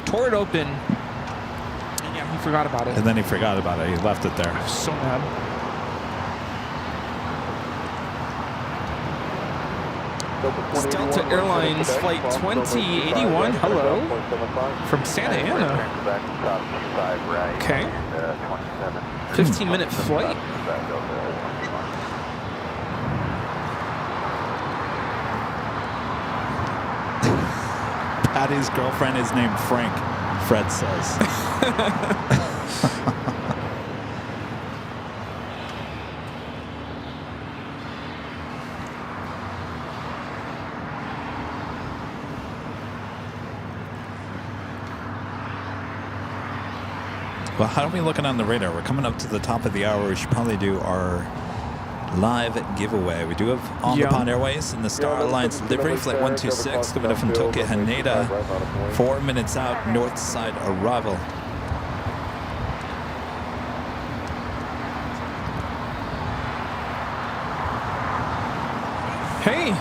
Tore it open. And yeah, he forgot about it. And then he forgot about it. He left it there. So mad. It's Delta Airlines Flight 2081, hello, from Santa Ana. Okay. 15-minute flight. Patty's girlfriend is named Frank, Fred says. Well, how are we looking on the radar? We're coming up to the top of the hour. We should probably do our live giveaway. We do have On the Pond Airways and the Star Alliance livery flight 126 coming up from Tokyo Haneda, 4 minutes out, north side arrival. Hey,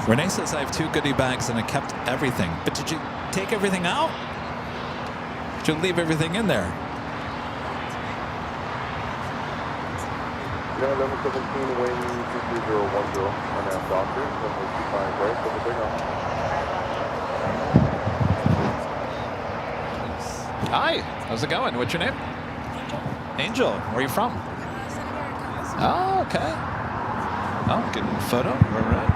Renee says I have 2 goodie bags and I kept everything. But did you take everything out? Did you leave everything in there? Yeah, level 17, wing 23010, on our doctor, runway 25 right, so bring on. Hi, how's it going? What's your name? Angel. Where are you from? Oh, okay. Oh, good photo. All right.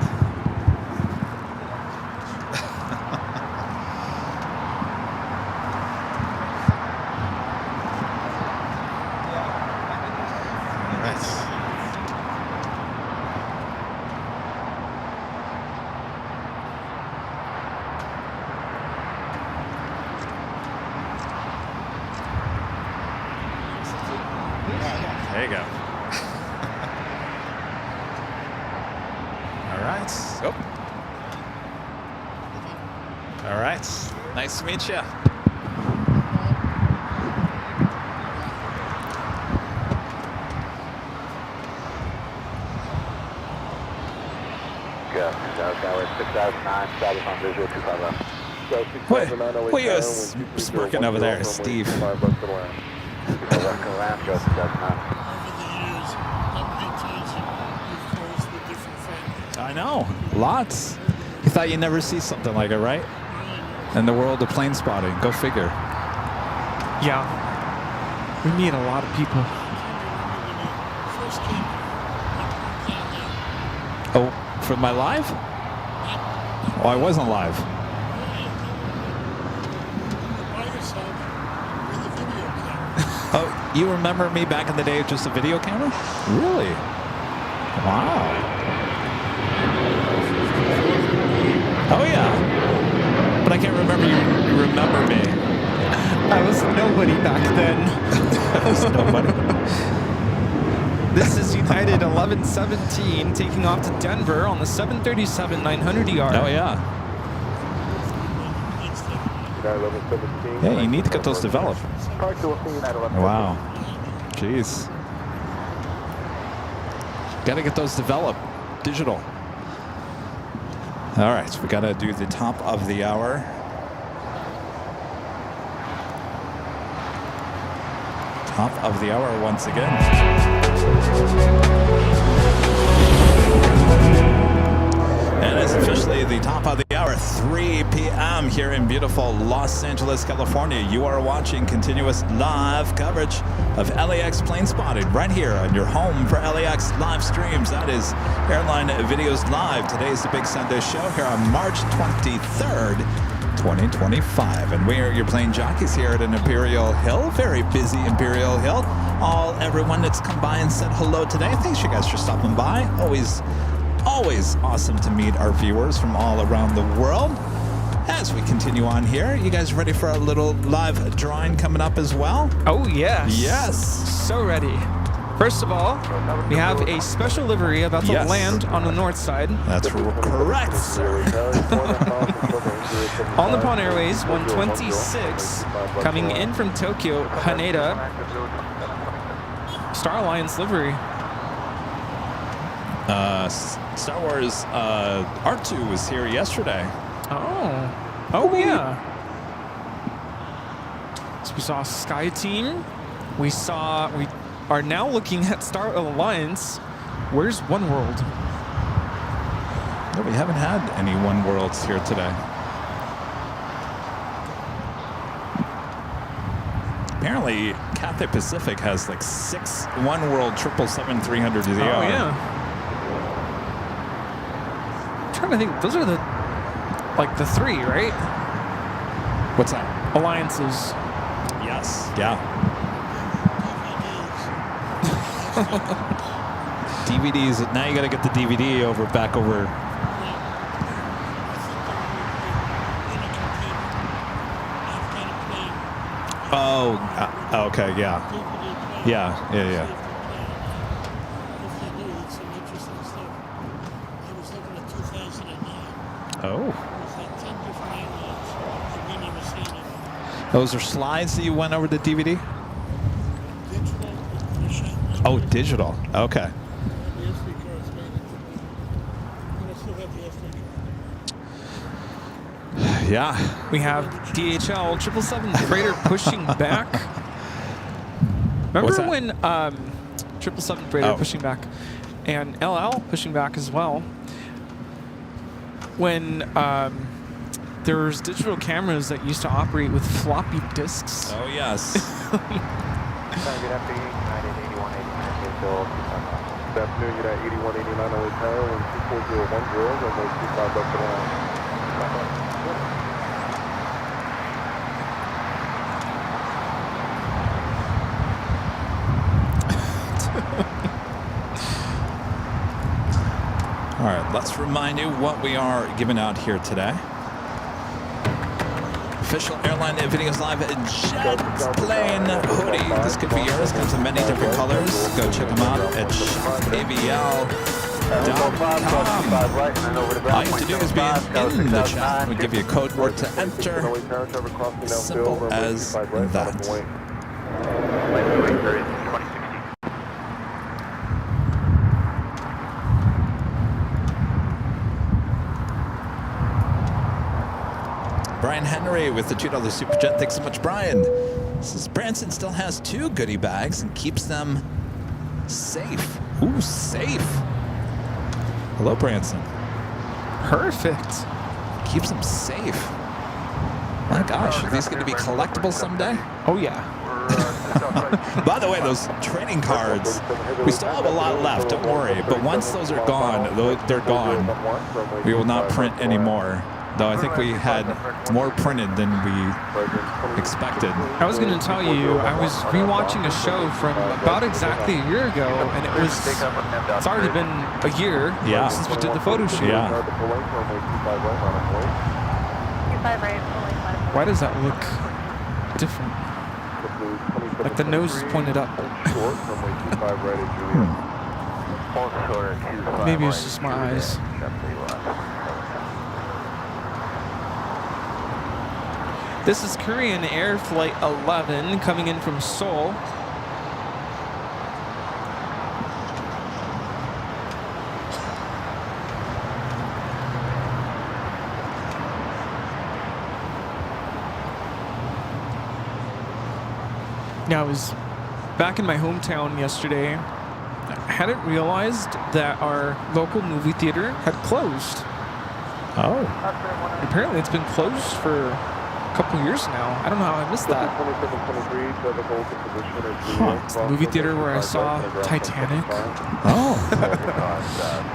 There you go. All right. Oh. All right. Nice to meet you. Go. Tower 6009, status on visual 250. What are you smirking over there, Steve? I know. Lots. You thought you'd never see something like it, right? In the world of plane spotting. Go figure. yeah, we meet a lot of people. Oh, for my live? Oh, I wasn't live. Oh, you remember me back in the day with just a video camera? Really? Wow. Oh, yeah. But I can't remember you remember me. I was nobody back then. I was nobody. This is United 1117 taking off to Denver on the 737-900ER. Oh, yeah. Yeah, you need to get those developed. Wow. Jeez. Got to get those developed. Digital. All right, so we got to do the top of the hour. Top of the hour once again. And it's officially the top of the hour, 3 p.m. here in beautiful Los Angeles, California. You are watching continuous live coverage of LAX plane spotting right here on your home for LAX live streams. That is Airline Videos Live. Today is the Big Sunday show here on March 23rd, 2025. And we are your plane jockeys here at an Imperial Hill. Very busy Imperial Hill. Everyone that's come by and said hello today. Thanks you guys for stopping by. Always awesome to meet our viewers from all around the world. As we continue on here, you guys ready for a little live drawing coming up as well? Oh, yes. Yes. So ready. First of all, we have a special livery about to Yes. land on the north side. That's correct, sir. All Nippon Airways 126 coming in from Tokyo, Haneda. Star Alliance livery. Star Wars R2 was here yesterday. Oh yeah. So we saw Sky Team. We are now looking at Star Alliance. Where's One World? No, we haven't had any One Worlds here today. Apparently, Cathay Pacific has like 6 One World 777-300 Oh yeah. I'm trying to think. Those are the 3, right? What's that? Alliances. Yes. Yeah. DVDs. Now you got to get the DVD back over. Oh. Okay. Yeah. Yeah. Oh. Those are slides that you went over the DVD? Oh, digital. Okay. Yeah. We have DHL 777 freighter pushing back. What's Remember that? when 777 freighter pushing back and LL pushing back as well? When there's digital cameras that used to operate with floppy disks. Oh, yes. Good afternoon, United 8189, Good afternoon, United 8189 on Tower, and 24010, runway 25 left to line. All right, let's remind you what we are giving out here today. Official airline videos live at Jet's Plane hoodie. This could be yours. Comes in many different colors. Go check them out at avial.com. All you have to do is be in the chat. We give you a code word to enter. Simple as that. Brian Henry with the $2 Super Chat. Thanks so much, Brian. Says Branson still has 2 goodie bags and keeps them safe. Ooh, safe. Hello, Branson. Perfect. Keeps them safe. My gosh, are these going to be collectible someday? Oh yeah. By the way, those trading cards, we still have a lot left, don't worry. But once those are gone, they're gone. We will not print anymore. Though I think we had more printed than we expected. I was going to tell you, I was rewatching a show from about exactly a year ago, and it's already been a year since we did the photo shoot. Yeah. Why does that look different? Like the nose is pointed up. Maybe it's just my eyes. This is Korean Air Flight 11 coming in from Seoul. Now, I was back in my hometown yesterday. I hadn't realized that our local movie theater had closed. Oh. Apparently it's been closed for a couple years now. I don't know how I missed that. It's the movie theater where I saw Titanic. Oh.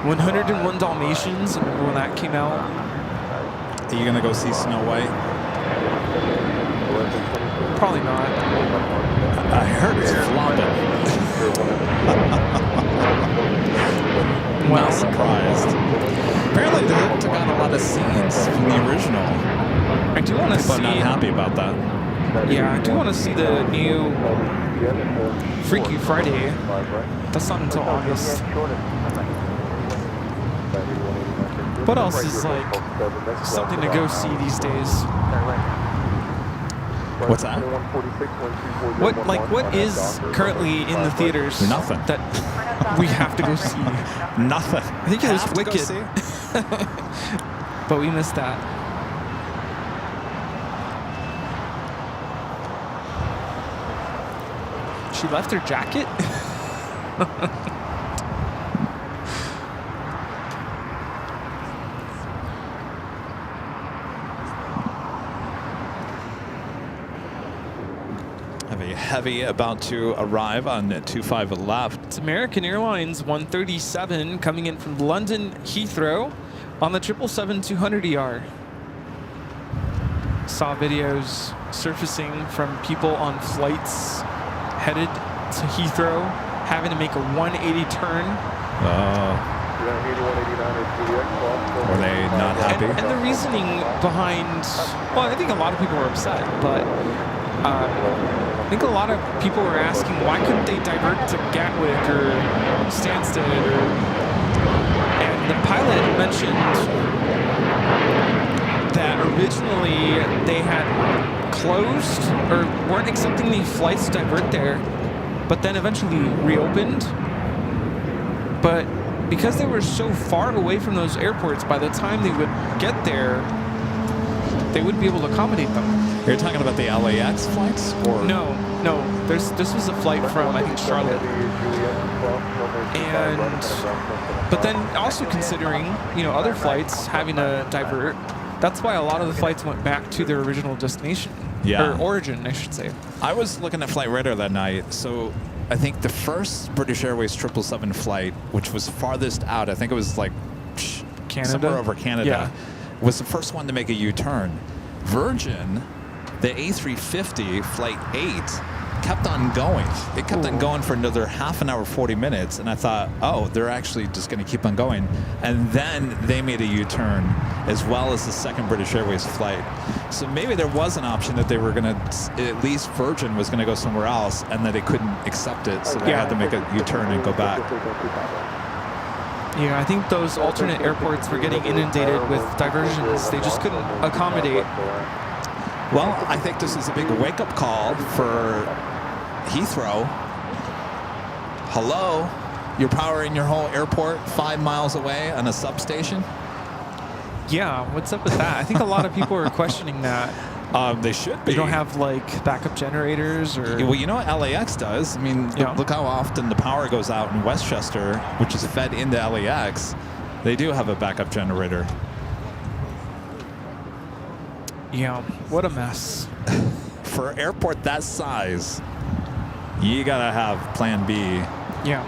101 Dalmatians, remember when that came out? Are you going to go see Snow White? Probably not. I heard it's flopping. Well, not surprised. Apparently they took out a lot of scenes from the original. I do want to see. But I'm not happy about that. Yeah, I do want to see the new Freaky Friday. That's not until August. What else is like something to go see these days? What's that? What is currently in the theaters? Nothing. That we have to go see. Nothing. I think it was Wicked. But we missed that. She left her jacket? Heavy about to arrive on 25 left. It's American Airlines 137 coming in from London Heathrow on the 777-200ER. Saw videos surfacing from people on flights headed to Heathrow having to make a 180 turn. Were they not happy? And the reasoning behind, well, I think a lot of people were upset, but I think a lot of people were asking why couldn't they divert to Gatwick or Stansted, and the pilot mentioned that originally they had closed or weren't accepting the flights to divert there, but then eventually reopened. But because they were so far away from those airports, by the time they would get there, they wouldn't be able to accommodate them. You're talking about the LAX flights? Or? No. This was a flight from, I think, Charlotte. But then also considering, other flights having to divert, that's why a lot of the flights went back to their original destination. Yeah. Or origin, I should say. I was looking at Flight Radar that night, so I think the first British Airways 777 flight, which was farthest out, I think it was like Canada? somewhere over Canada, Yeah. was the first one to make a U-turn. Virgin, the A350 Flight 8, kept on going. It kept on going for another half an hour, 40 minutes, and I thought, oh, they're actually just going to keep on going. And then they made a U-turn, as well as the second British Airways flight. So maybe there was an option that they were going to, at least Virgin was going to go somewhere else, and that they couldn't accept it, so they had to make a U-turn and go back. Yeah, I think those alternate airports were getting inundated with diversions. They just couldn't accommodate. Well, I think this is a big wake-up call for Heathrow. Hello? You're powering your whole airport 5 miles away on a substation? Yeah, what's up with that? I think a lot of people are questioning that. They should be. They don't have, like, backup generators or... Well, you know what LAX does? I mean, look how often the power goes out in Westchester, which is fed into LAX. They do have a backup generator. Yeah, what a mess. For an airport that size, you gotta have plan B. Yeah.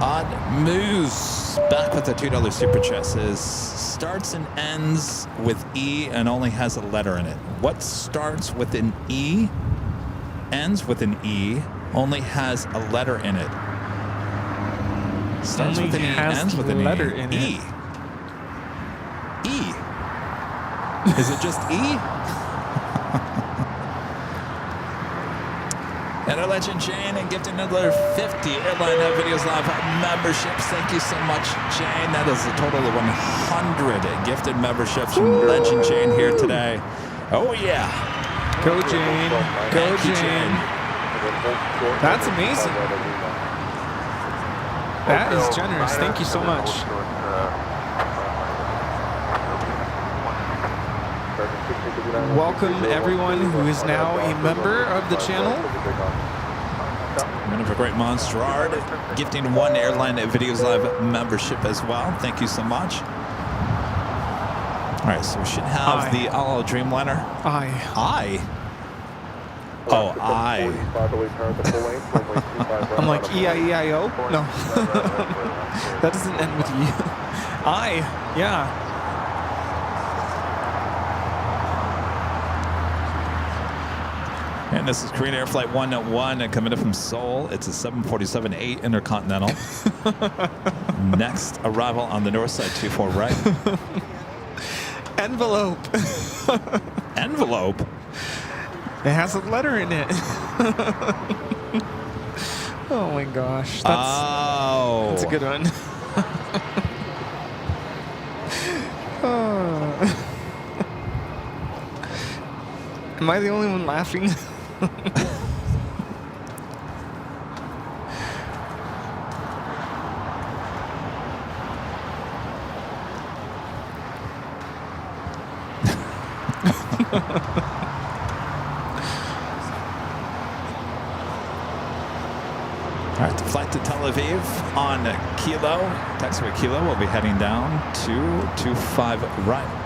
Odd Moose back with the $2 super chat says starts and ends with E and only has a letter in it. What starts with an E, ends with an E, only has a letter in it? Starts Only with an E, has ends with an letter E. in E. it. E. Is it just E? And our legend Jane and gifted another 50 Airline Videos Live memberships. Thank you so much, Jane. That is a total of 100 gifted memberships from Legend Jane here today. Oh yeah. Go Jane. Go Jane. That's amazing. That is generous. Thank you so much. Welcome everyone who is now a member of the channel. One of a great Monsterard gifting one Airline Videos Live membership as well. Thank you so much. All right, so we should have the all Dreamliner. I. Oh, I. I'm like E-I-E-I-O? No. That doesn't end with E. Yeah. And this is Korean Air Flight 101 coming in from Seoul. It's a 747-8 Intercontinental. Next arrival on the north side, 24 right. Envelope. Envelope? It has a letter in it. Oh my gosh. That's a good one. Am I the only one laughing? All right, the flight to Tel Aviv on Kilo, taxiway Kilo, we'll be heading down to 25 right.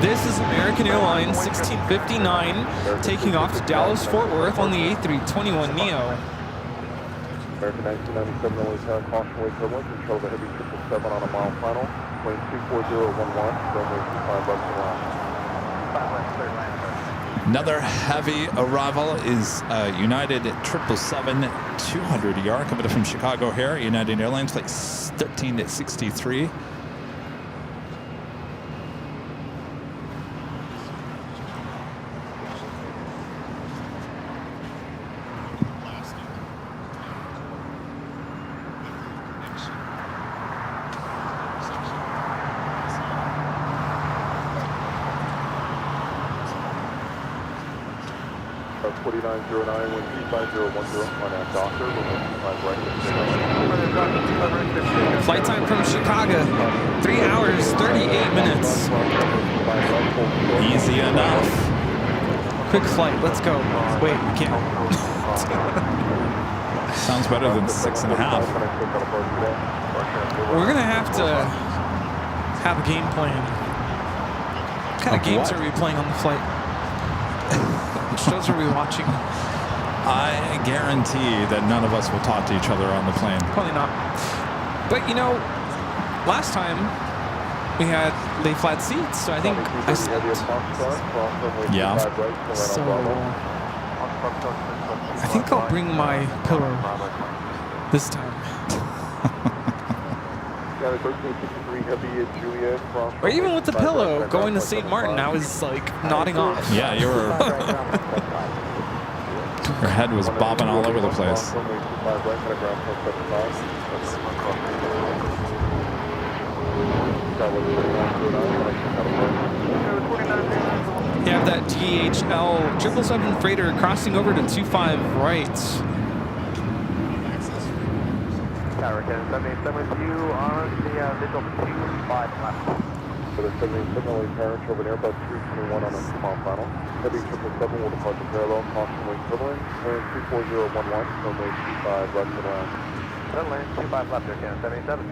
This is American Airlines 1659 taking off to Dallas Fort Worth on the A321neo. American 1997 only tower caution wait turbulence, control the heavy 777 on a mile final, plane 24011, runway 25 left and line. 5 left, clear land. Another heavy arrival is United 777-200ER coming from Chicago here. United Airlines flight 1363. About 4909, wind 25010 on that doctor, runway 25 right. Flight time from Chicago, 3 hours, 38 minutes. Easy enough. Quick flight, let's go. Wait, we can't. Sounds better than 6.5. We're gonna have to have a game plan. What kind of games are we playing on the flight? Which shows are we watching? I guarantee that none of us will talk to each other on the plane. Probably not. But you know, last time we had lay flat seats, so I think I slept. Yeah. So I think I'll bring my pillow this time. Or even with the pillow, going to St. Martin, I was like nodding off. Yeah, you were. Your head was bobbing all over the place. You have that DHL 777 freighter crossing over to 25 right. Tower 1077 with you on the visual 25 left. For the 77 only parent over there, about 321 on a 2-mile final. Heavy 777 will depart the parallel, caution wing turbulence, wind 24011, runway 25 left and around. Land 25 left there, 77.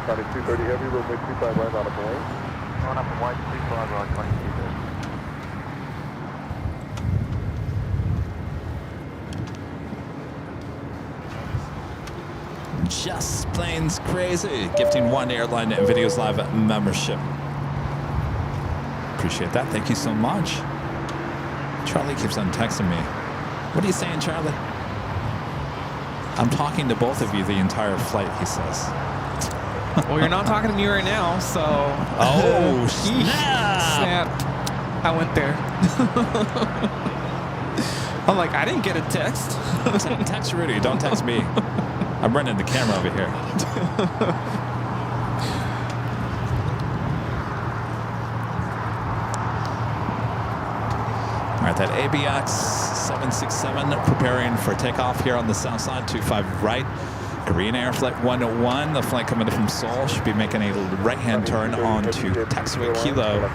County 230 heavy, runway 25 right on a plane. Going up the white, 35 on 22. Just Planes Crazy, gifting one Airline Videos Live membership. Appreciate that. Thank you so much. Charlie keeps on texting me. What are you saying, Charlie? I'm talking to both of you the entire flight, he says. Well, you're not talking to me right now, so. Oh, snap! Snap. I went there. I'm like, I didn't get a text. Text Rudy, don't text me. I'm running the camera over here. All right, that ABX 767 preparing for takeoff here on the south side, 25 right. Korean Air Flight 101, the flight coming in from Seoul, should be making a right-hand turn onto taxiway Kilo.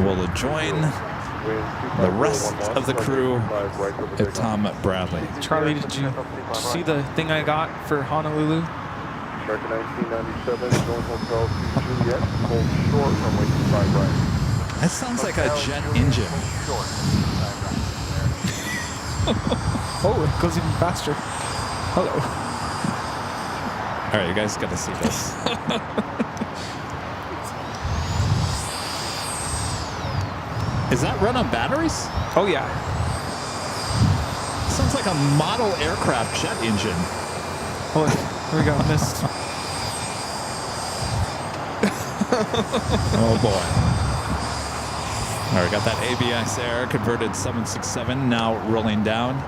We'll join the rest of the crew at Tom Bradley. Charlie, did you see the thing I got for Honolulu? American 1997, North Hotel to Juliet, hold short from way 25 right. That sounds like a jet engine. Oh, it goes even faster. Hello. All right, you guys got to see this. Is that run on batteries? Oh, yeah. Sounds like a model aircraft jet engine. Oh, here we go. Missed. Oh, boy. All right, got that ABX Air converted 767 now rolling down.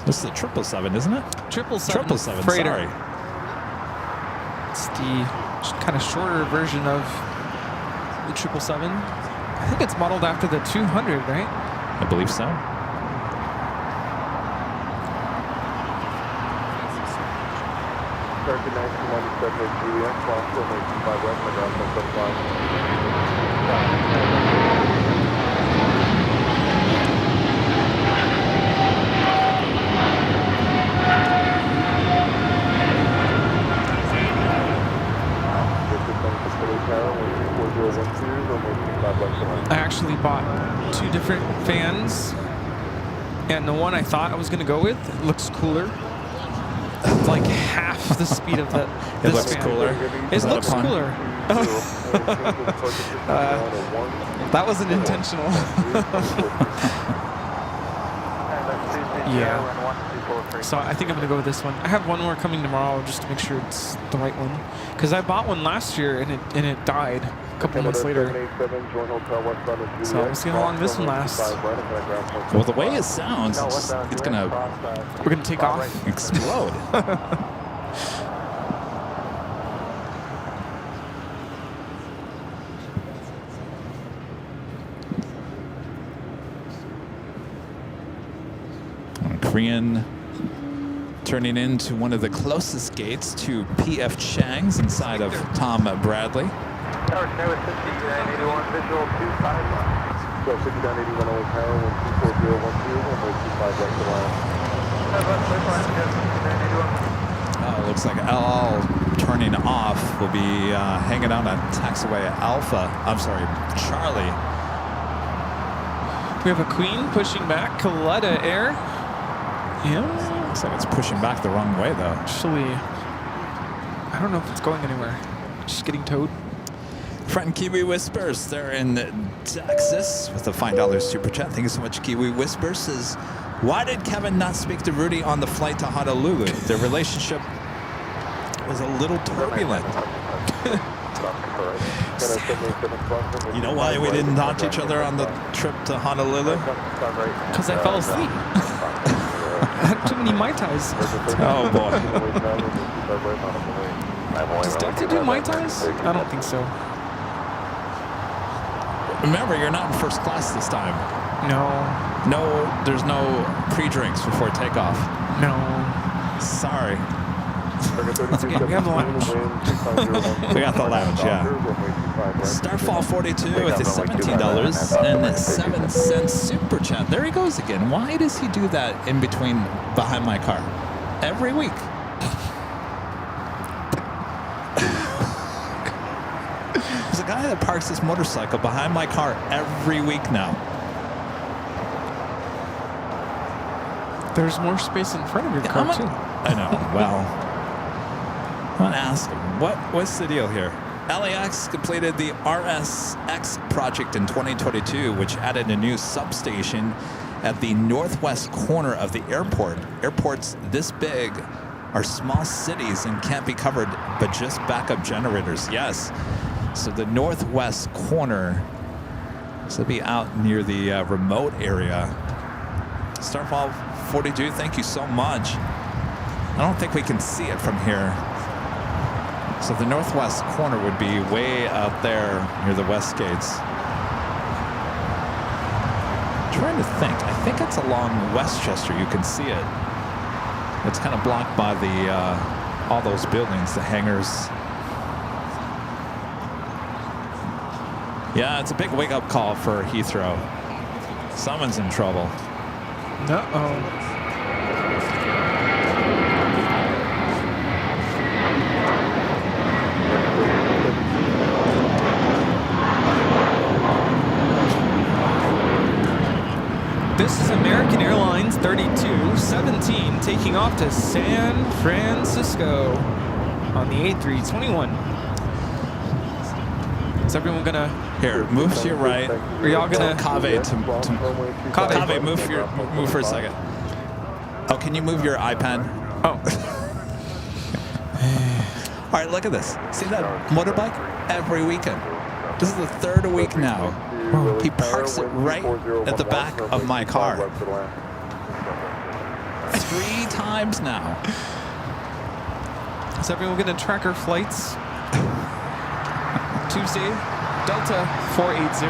This is the 777, isn't it? 777 freighter. sorry. It's the kind of shorter version of the 777. I think it's modeled after the 200, right? I believe so. American 1997 at Juliet, cross runway 25 right, my ground 175. I actually bought 2 different fans, and the one I thought I was going to go with looks cooler. It's like half the speed of the. It looks cooler. It looks cooler. That wasn't intentional. Yeah. So I think I'm going to go with this one. I have one more coming tomorrow just to make sure it's the right one. Because I bought one last year and it died a couple months later. So we'll see how long this one lasts. Well, the way it sounds, it's gonna. We're going to take off. Explode. Korean turning into one of the closest gates to P.F. Chang's inside of Tom Bradley. Tower Tower 5981, visual 25 left. So 5981 only power, 124.012, runway 25 right to line. Looks like LL turning off will be hanging out on taxiway Alpha. I'm sorry, Charlie. We have a Queen pushing back, Kaletta Air. Yeah. Looks like it's pushing back the wrong way, though. Actually, I don't know if it's going anywhere. Just getting towed. Friend Kiwi Whispers, they're in Texas with a $5 super chat. Thank you so much, Kiwi Whispers. Says, why did Kevin not speak to Rudy on the flight to Honolulu? Their relationship was a little turbulent. You know why we didn't talk to each other on the trip to Honolulu? Because I fell asleep. I had too many Mai Tais. Oh, boy. Does Delta do Mai Tais? I don't think so. Remember, you're not in first class this time. No. There's no pre-drinks before takeoff. No. Sorry. That's okay. We have the lounge. We got the lounge, yeah. Starfall 42 with his $17.07 super chat. There he goes again. Why does he do that in between behind my car? Every week. There's a guy that parks his motorcycle behind my car every week now. There's more space in front of your car, too. I know. Well, I'm going to ask him, what's the deal here? LAX completed the RSX project in 2022, which added a new substation at the northwest corner of the airport. Airports this big are small cities and can't be covered, but just backup generators. Yes. So the northwest corner. This will be out near the remote area. Starfall 42, thank you so much. I don't think we can see it from here. So the northwest corner would be way out there near the west gates. I'm trying to think. I think it's along Westchester. You can see it. It's kind of blocked by the all those buildings, the hangars. Yeah, it's a big wake-up call for Heathrow. Someone's in trouble. Uh-oh. This is American Airlines 3217 taking off to San Francisco on the A321. Is everyone gonna Here, move to your right. Are y'all gonna Kaveh Kaveh, move for a second. Oh, can you move your iPad? Oh. All right, look at this. See that motorbike? Every weekend. This is the third week now. He parks it right at the back of my car. 3 times now. Is everyone gonna track our flights? Tuesday, Delta 480.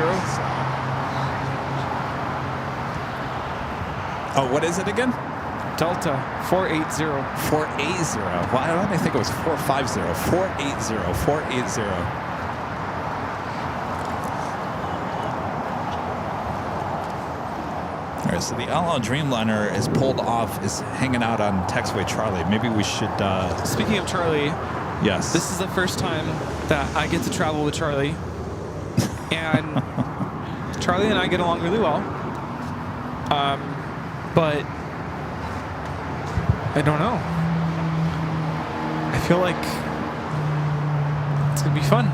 Oh, what is it again? Delta 480. 480. Why don't I think it was 450? 480. 480. All right, so the LL Dreamliner is pulled off, is hanging out on Taxiway Charlie. Maybe we should... Speaking of Charlie, yes. This is the first time that I get to travel with Charlie. And Charlie and I get along really well. But I don't know. I feel like it's going to be fun.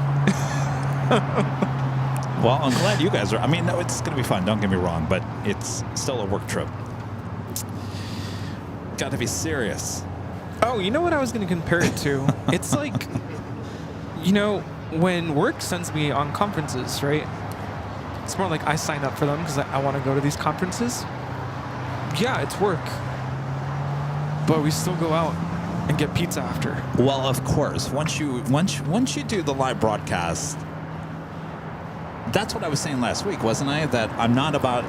Well, I'm glad you guys are. I mean, no, it's going to be fun. Don't get me wrong, but it's still a work trip. Got to be serious. Oh, you know what I was going to compare it to? It's like, you know, when work sends me on conferences, right? It's more like I sign up for them because I want to go to these conferences. Yeah, it's work. But we still go out and get pizza after. Well, of course. Once you do the live broadcast, that's what I was saying last week, wasn't I? That I'm not about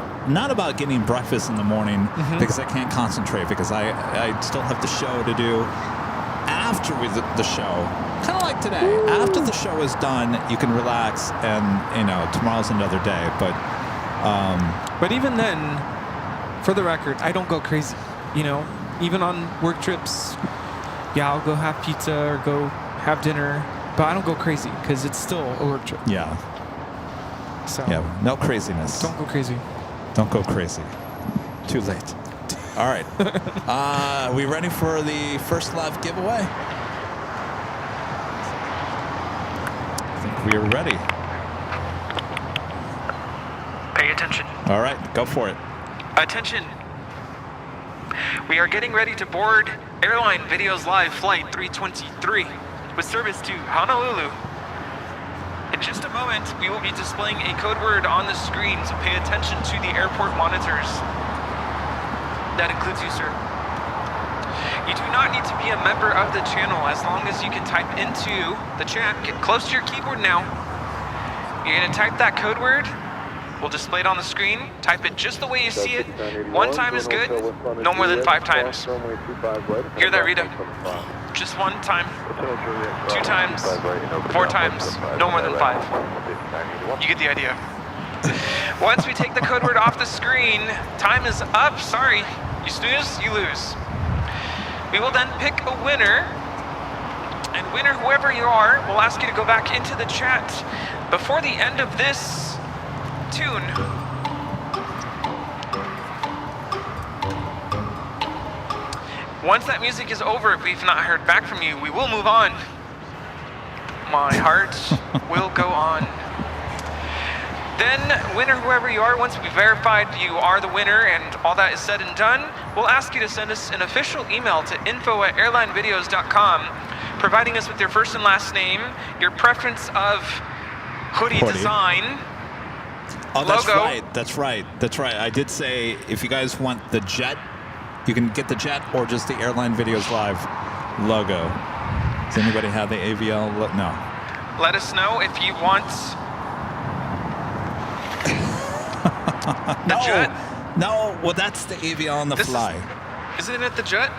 getting breakfast in the morning because I can't concentrate because I still have the show to do after the show. Kind of like today. After the show is done, you can relax and, you know, tomorrow's another day. But even then, for the record, I don't go crazy. You know, even on work trips, yeah, I'll go have pizza or go have dinner, but I don't go crazy because it's still a work trip. Yeah. So yeah, no craziness. Don't go crazy. Don't go crazy. Too late. All right. We ready for the first live giveaway? I think we are ready. Pay attention. All right, go for it. Attention. We are getting ready to board Airline Videos Live Flight 323 with service to Honolulu. In just a moment, we will be displaying a code word on the screen, so pay attention to the airport monitors. That includes you, sir. You do not need to be a member of the channel as long as you can type into the chat. Get close to your keyboard now. You're going to type that code word. We'll display it on the screen. Type it just the way you see it. 1 time is good, no more than 5 times. Hear that, Rita? Just 1 time, 2 times, 4 times, no more than 5. You get the idea. Once we take the code word off the screen, time is up. Sorry, you snooze, you lose. We will then pick a winner, and winner, whoever you are, we'll ask you to go back into the chat before the end of this tune. Once that music is over, if we've not heard back from you, we will move on. My heart will go on. Then, winner, whoever you are, once we've verified you are the winner and all that is said and done, we'll ask you to send us an official email to info@airlinevideos.com, providing us with your first and last name, your preference of hoodie design. Oh, that's logo. right. That's right. That's right. I did say if you guys want the jet, you can get the jet or just the Airline Videos Live logo. Does anybody have the AVL? No. Let us know if you want the jet. No, well, that's the AVL on the fly. Isn't it the jet?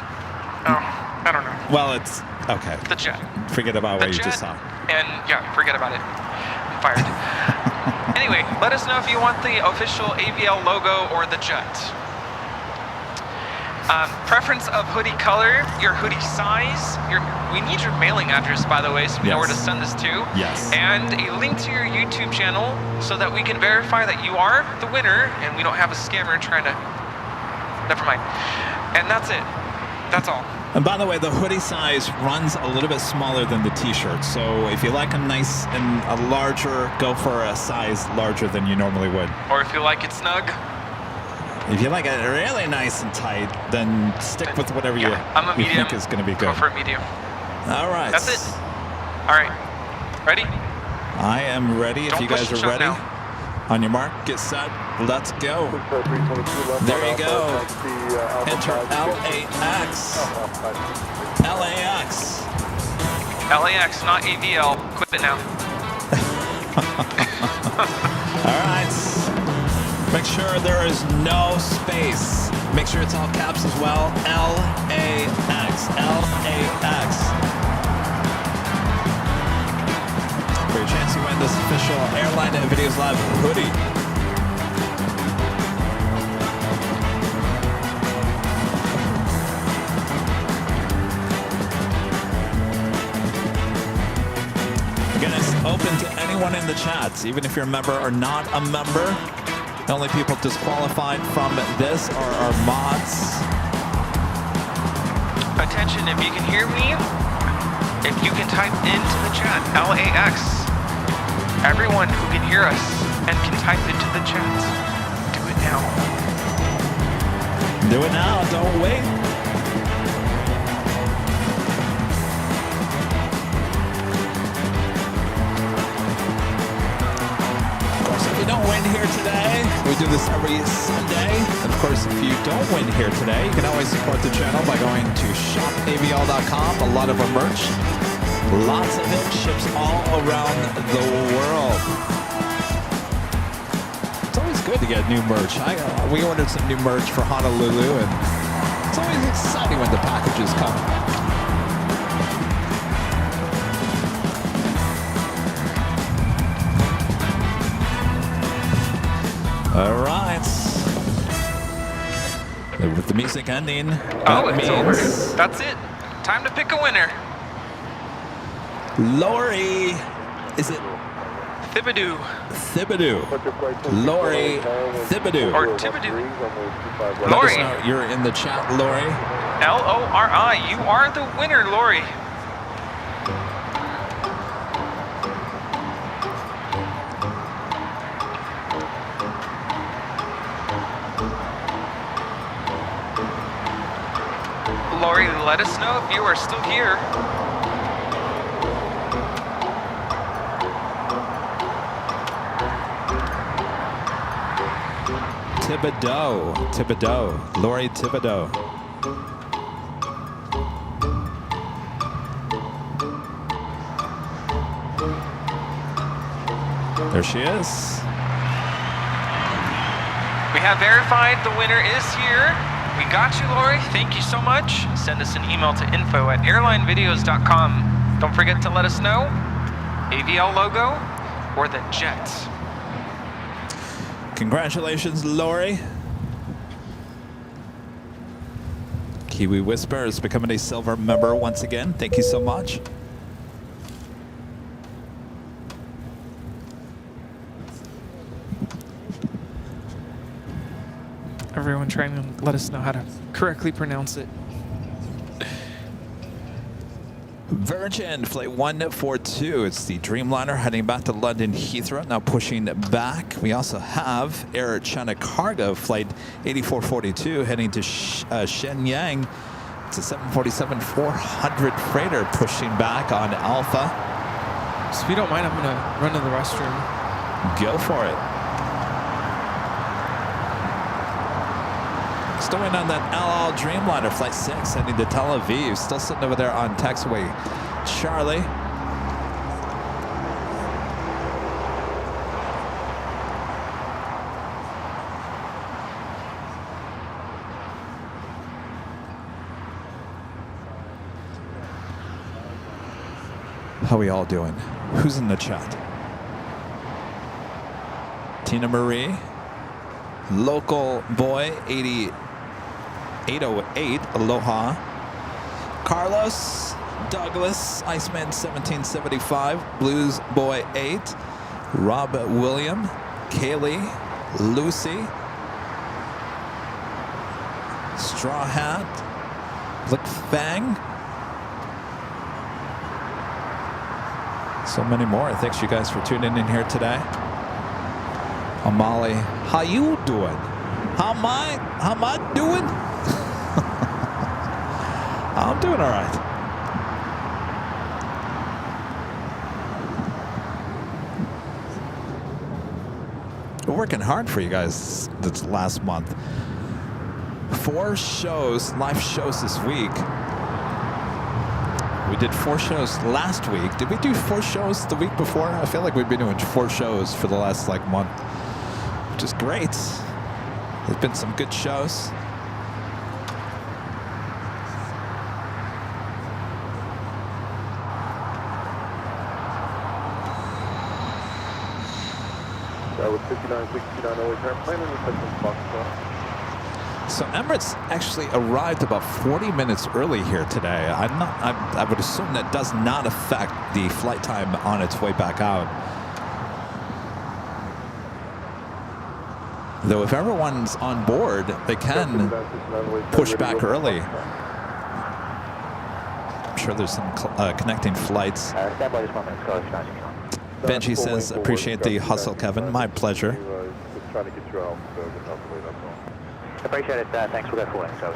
Oh, I don't know. Well, it's okay. The jet. Forget about what you just saw. And yeah, forget about it. I'm fired. Anyway, let us know if you want the official AVL logo or the jet. Preference of hoodie color, your hoodie size. We need your mailing address, by the way, so we know where to send this to. Yes. And a link to your YouTube channel so that we can verify that you are the winner and we don't have a scammer trying to... Never mind. And that's it. That's all. And by the way, the hoodie size runs a little bit smaller than the t-shirt. So if you like a nice and a larger, go for a size larger than you normally would. Or if you like it snug. If you like it really nice and tight, then stick with whatever you think is going to be good. Go for a medium. All right. That's it. All right. Ready? I am ready. If you guys are ready. Now. On your mark, get set, let's go. There you go. Enter LAX. LAX. LAX, not AVL. Quit it now. All right. Make sure there is no space. Make sure it's all caps as well. LAX. LAX. For your chance to win this official Airline Videos Live hoodie. Again, it's open to anyone in the chats, even if you're a member or not a member. The only people disqualified from this are our mods. Attention, if you can hear me, if you can type into the chat, LAX. Everyone who can hear us and can type into the chat, do it now. Do it now, don't wait. Of course, if you don't win here today, we do this every Sunday. And of course, if you don't win here today, you can always support the channel by going to shopavl.com. A lot of our merch. Lots of it ships all around the world. It's always good to get new merch. We ordered some new merch for Honolulu, and it's always exciting when the packages come. All right. With the music ending, it's over. That's it. Time to pick a winner. Lori, is it? Thibodeau. Lori Thibodeau. Or Thibodeau. Lori. You're in the chat, Lori. Lori, you are the winner, Lori. Lori, let us know if you are still here. Thibodeau, Lori Thibodeau. There she is. We have verified the winner is here. We got you, Lori. Thank you so much. Send us an email to info@airlinevideos.com. Don't forget to let us know AVL logo or the jet. Congratulations, Lori. Kiwi Whisper is becoming a silver member once again. Thank you so much. Everyone trying to let us know how to correctly pronounce it. Virgin Flight 142. It's the Dreamliner heading back to London Heathrow, now pushing back. We also have Air China Cargo Flight 8442 heading to Shenyang. It's a 747-400 freighter pushing back on Alpha. So if you don't mind, I'm gonna run to the restroom. Go for it. Still waiting on that LL Dreamliner Flight 6 heading to Tel Aviv. Still sitting over there on taxiway Charlie. How we all doing? Who's in the chat? Tina Marie, Local Boy 8808, Aloha. Carlos, Douglas, Iceman 1775, Blues Boy 8, Rob William, Kaylee, Lucy, Straw Hat, Lick Fang. So many more. Thanks you guys for tuning in here today. Amali, how you doing? How am I doing? I'm doing all right. We're working hard for you guys this last month. 4 shows, live shows this week. We did 4 shows last week. Did we do 4 shows the week before? I feel like we've been doing 4 shows for the last month, which is great. There's been some good shows. That was 5969 always airplane and reception Foxtrot. So Emirates actually arrived about 40 minutes early here today. I would assume that does not affect the flight time on its way back out. Though if everyone's on board, they can push back early. I'm sure there's some connecting flights. Benji says, appreciate the hustle, Kevin. My pleasure. Just trying to get you out, so get out the way, that's all. Appreciate it. Thanks for that flight. All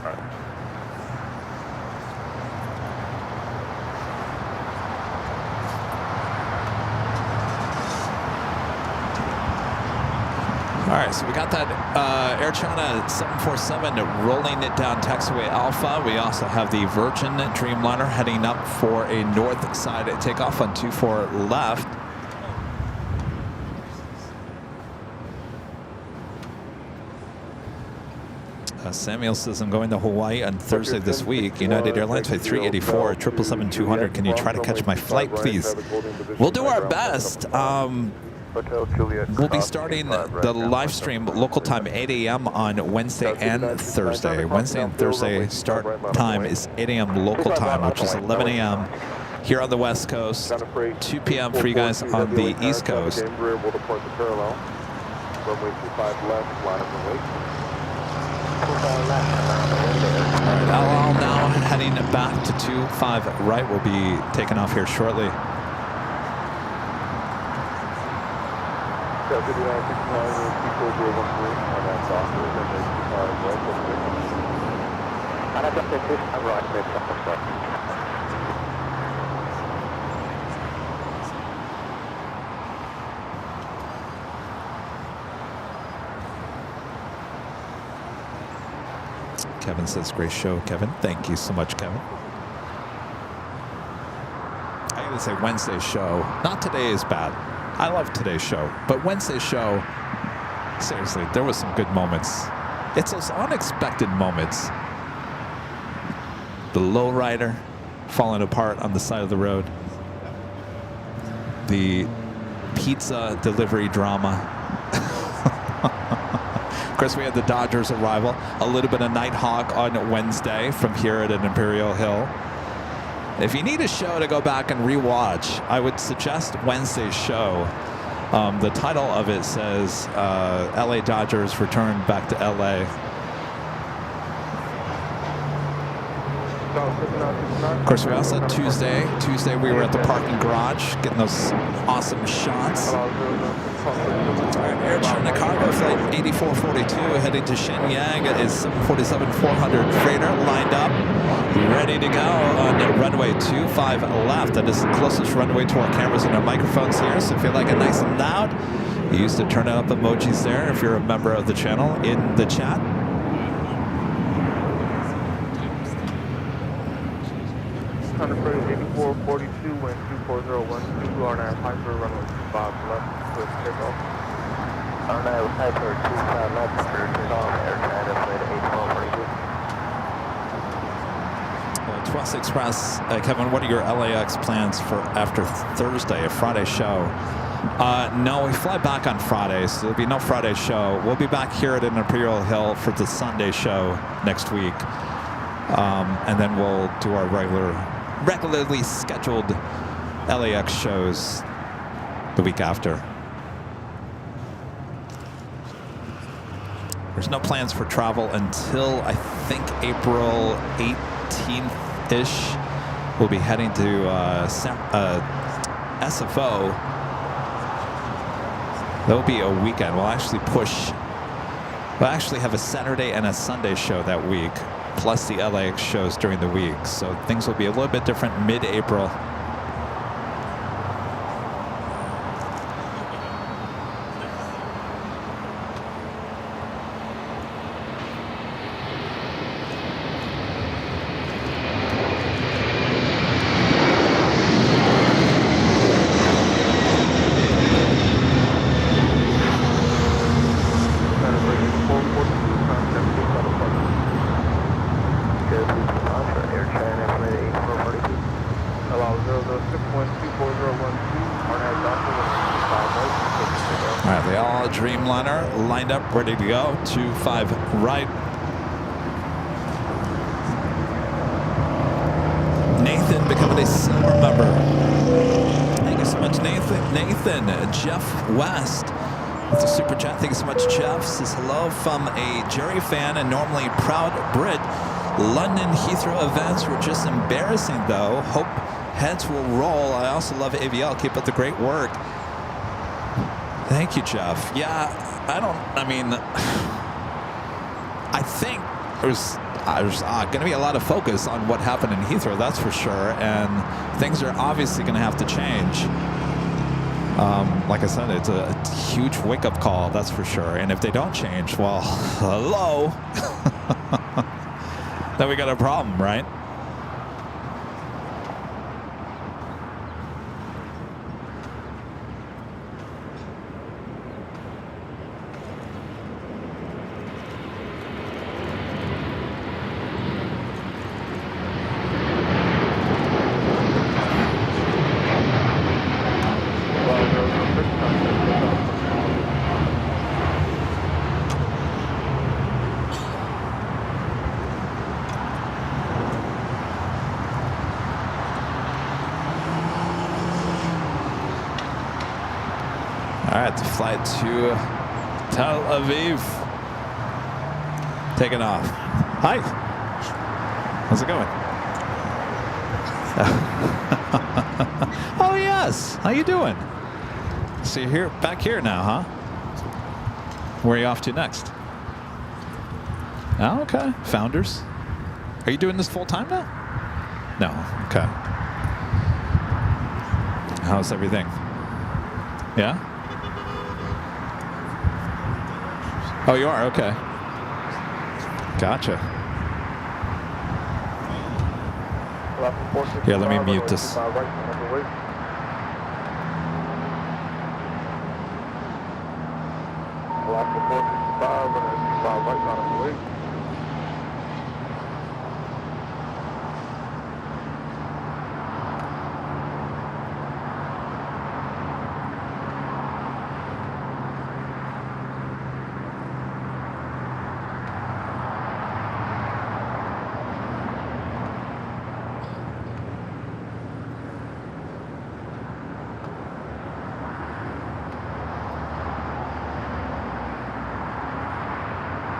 right. All right, so we got that Air China 747 rolling it down taxiway Alpha. We also have the Virgin Dreamliner heading up for a north side takeoff on 24 left. Samuel says, I'm going to Hawaii on Thursday this week. United Airlines flight 384, 777-200. Can you try to catch my flight, please? We'll do our best. We'll be starting the live stream local time 8 a.m. on Wednesday and Thursday. Wednesday and Thursday start time is 8 a.m. local time, which is 11 a.m. here on the West Coast, 2 p.m. for you guys on the East Coast. Alright, LL now heading back to 25 right. We'll be taking off here shortly. Kevin says, great show, Kevin. Thank you so much, Kevin. I gotta say, Wednesday's show, not today is bad. I love today's show, but Wednesday's show, seriously, there was some good moments. It's those unexpected moments. The lowrider falling apart on the side of the road. The pizza delivery drama. Of course, we had the Dodgers arrival. A little bit of Nighthawk on Wednesday from here at an Imperial Hill. If you need a show to go back and rewatch, I would suggest Wednesday's show. The title of it says LA Dodgers return back to LA. Of course, we also had Tuesday. Tuesday, we were at the parking garage getting those awesome shots. All right, Air China cargo flight 8442 heading to Shenyang is 747-400 freighter lined up, ready to go on runway 25 left. That is the closest runway to our cameras and our microphones here. So if you like it nice and loud, use the turn it up emojis there if you're a member of the channel in the chat. Honolulu 8442, wind 2401, 2 RNAV Hyper, runway 25 left, with takeoff. RNAV Hyper 25 left, clear takeoff, air China, flight 812 Twist Express, Kevin, what are your LAX plans for after Thursday, a Friday show? No, we fly back on Friday, so there'll be no Friday show. We'll be back here at Imperial Hill for the Sunday show next week. And then we'll do our regularly scheduled LAX shows the week after. There's no plans for travel until I think April 18th-ish. We'll be heading to SFO. That'll be a weekend. We'll actually have a Saturday and a Sunday show that week, plus the LAX shows during the week. So things will be a little bit different mid-April. Lined up, ready to go. 25 right. Nathan becoming a silver member. Thank you so much, Nathan. Jeff West with the super chat. Thank you so much, Jeff. Says hello from a Jerry fan and normally proud Brit. London Heathrow events were just embarrassing though. Hope heads will roll. I also love AVL. Keep up the great work. Thank you, Jeff. Yeah, I think there's going to be a lot of focus on what happened in Heathrow, that's for sure, and things are obviously going to have to change. Like I said, it's a huge wake-up call, that's for sure, and if they don't change, well, hello, then we got a problem, right? To fly to Tel Aviv. Taking off. Hi. How's it going? Oh yes. How you doing? So you're here, back here now, huh? Where are you off to next? Oh, okay. Founders. Are you doing this full time now? No. Okay. How's everything? Yeah? Oh, you are? Okay. Gotcha. Yeah, let me mute this.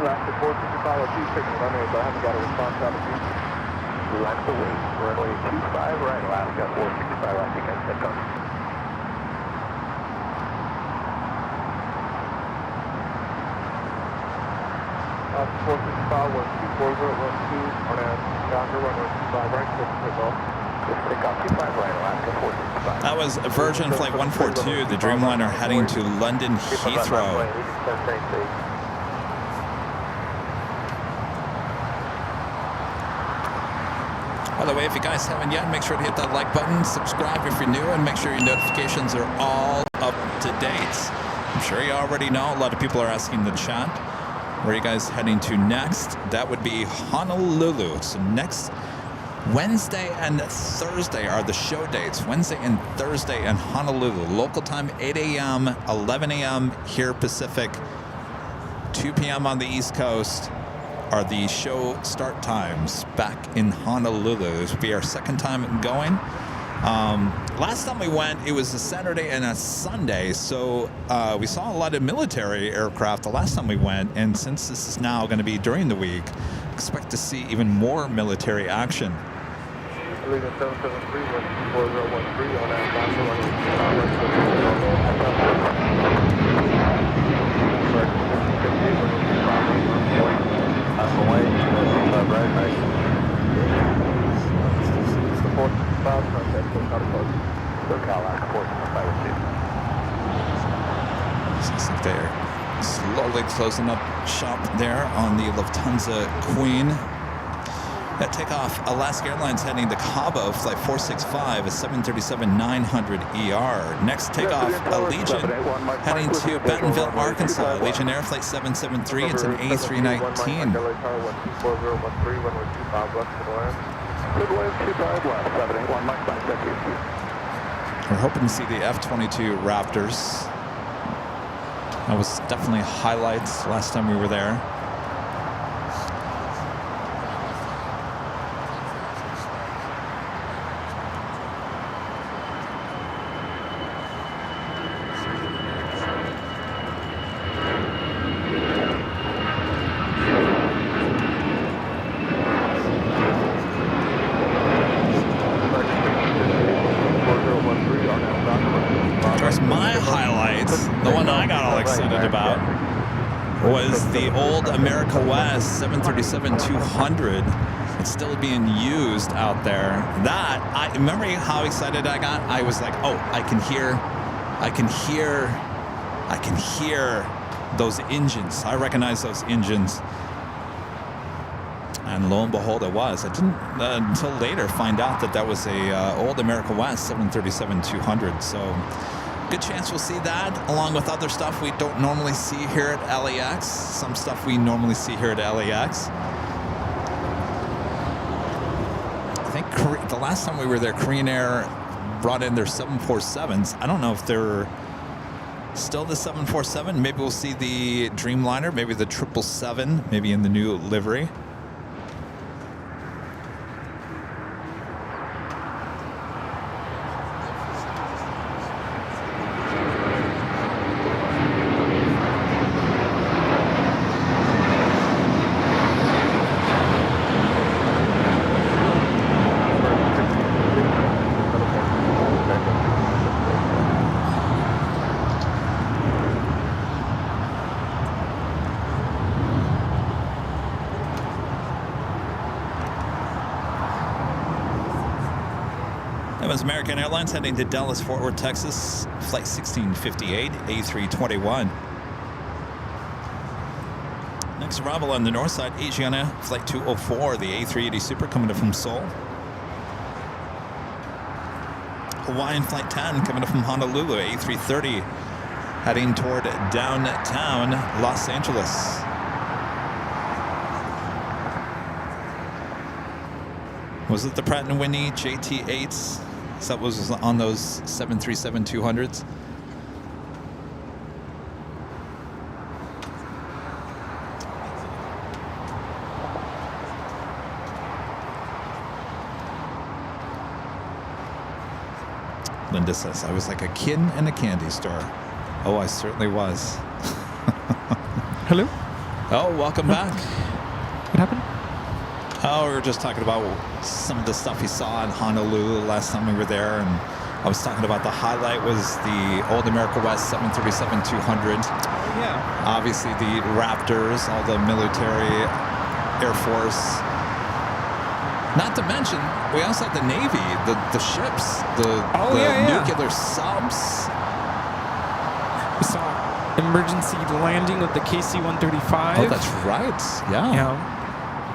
Alaska 455 signal runway, but I haven't got a response out of you. Relax the wing, runway 25 right, Alaska 465, I think I said come. Alaska 455. That was Virgin Flight 142, the Dreamliner heading to London Heathrow. By the way, if you guys haven't yet, make sure to hit that like button, subscribe if you're new, and make sure your notifications are all up to date. I'm sure you already know. A lot of people are asking in the chat, where are you guys heading to next? That would be Honolulu. So next Wednesday and Thursday are the show dates. Wednesday and Thursday in Honolulu. Local time 8 a.m., 11 a.m. here Pacific, 2 p.m. on the East Coast are the show start times back in Honolulu. This will be our second time going. Last time we went, it was a Saturday and a Sunday, so we saw a lot of military aircraft the last time we went, and since this is now going to be during the week, expect to see even more military action. Looks like they're slowly closing up shop there on the Lufthansa Queen. That takeoff, Alaska Airlines heading to Cabo, flight 465, a 737-900ER. Next takeoff, Allegiant heading to Bentonville, Arkansas. Allegiant Air Flight 773, it's an A319. We're hoping to see the F-22 Raptors. That was definitely highlights last time we were there. Was the old America West 737-200. It's still being used out there. That, I remember how excited I got. I was like, oh, I can hear those engines. I recognize those engines. And lo and behold, it was. I didn't until later find out that that was a old America West 737-200. So good chance we'll see that, along with other stuff we don't normally see here at LAX. Some stuff we normally see here at LAX. I think the last time we were there, Korean Air brought in their 747s. I don't know if they're still the 747. Maybe we'll see the Dreamliner, maybe the 777, maybe in the new livery. American Airlines heading to Dallas, Fort Worth, Texas, flight 1658, A321. Next arrival on the north side, Asiana, flight 204, the A380 Super coming in from Seoul. Hawaiian flight 10 coming in from Honolulu, A330, heading toward downtown Los Angeles. Was it the Pratt & Whitney JT8s? That was on those 737-200s. Linda says, I was like a kid in a candy store. Oh, I certainly was. Hello? Oh, welcome back. What happened? Oh, we were just talking about some of the stuff we saw in Honolulu last time we were there, and I was talking about the highlight was the old America West 737-200. Yeah. Obviously the Raptors, all the military Air Force. Not to mention, we also have the Navy, the ships, the nuclear subs. We saw emergency landing with the KC-135. Oh, that's right. Yeah.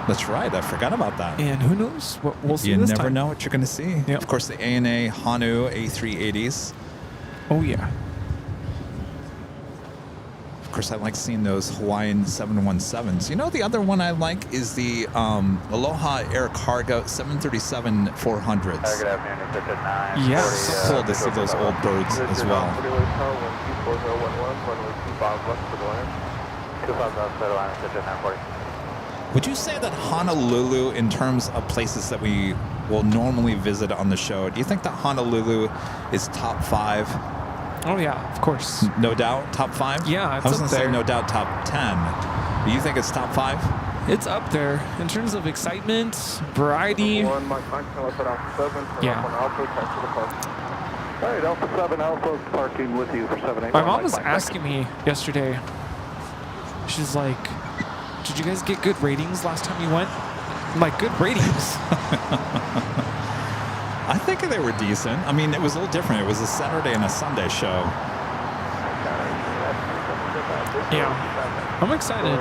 That's right. I forgot about that. And who knows what we'll see You this never time. know what you're going to see. Yep. Of course, the ANA Honu A380s. Oh, yeah. Of course, I like seeing those Hawaiian 717s. You know, the other one I like is the Aloha Air Cargo 737-400s. Good afternoon, it's at 9. Yeah, So cool to see those old birds as well. Would you say that Honolulu, in terms of places that we will normally visit on the show, do you think that Honolulu is top 5? Oh, yeah, of course. No doubt, top 5? Yeah, I it's was up going to say there. no doubt top 10. Do you think it's top 5? It's up there in terms of excitement, variety. One, Mike 9, Alpha 7. Yeah. Alpha, taxi to the park. All right, Alpha 7, Alpha, parking with you for 7-8. My mom was asking me yesterday. She's like, "Did you guys get good ratings last time you went?" I'm like, "Good ratings." I think they were decent. I mean, it was a little different. It was a Saturday and a Sunday show. Yeah. I'm excited.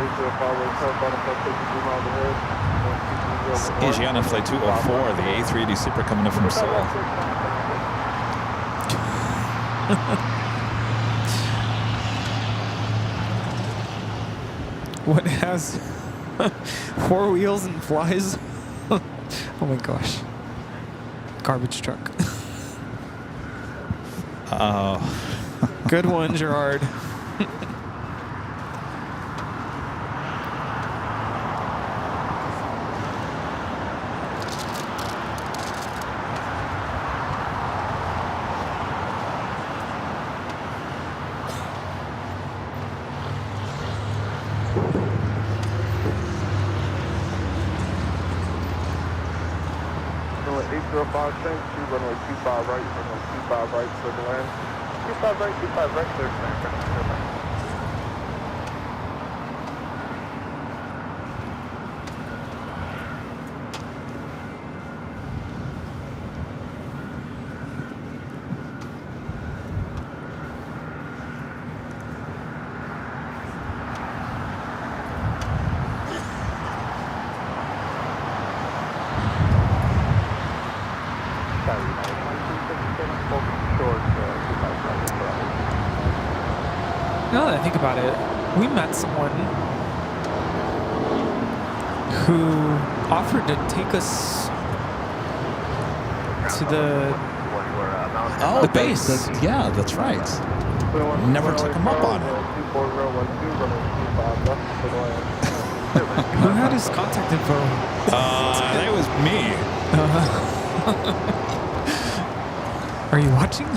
Asiana Flight 204, the A380 Super coming in from Seoul. What has 4 wheels and flies? Oh my gosh. Garbage truck. Oh. Good one, Gerard. Runway 805, thanks. Runway 25 right, runway 25 right, clear to land. 25 right, clear to land. Now that I think about it, we met someone who offered to take us to the base. Yeah, that's right. Never took him up on it. Who had his contact info? That was me. Are you watching?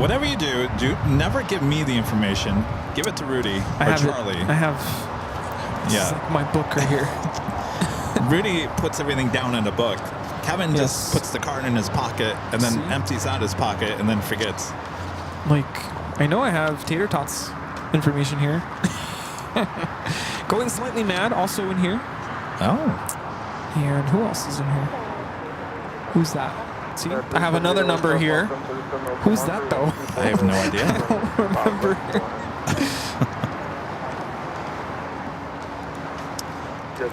Whatever you do never give me the information. Give it to Rudy or Charlie. I have like my book right here. Rudy puts everything down in a book. Kevin just puts the card in his pocket and then empties out his pocket and then forgets. Like, I know I have Tater Tots information here. Going Slightly Mad also in here. Oh. And who else is in here? Who's that? See, I have another number here. Who's that though? I have no idea. I don't remember.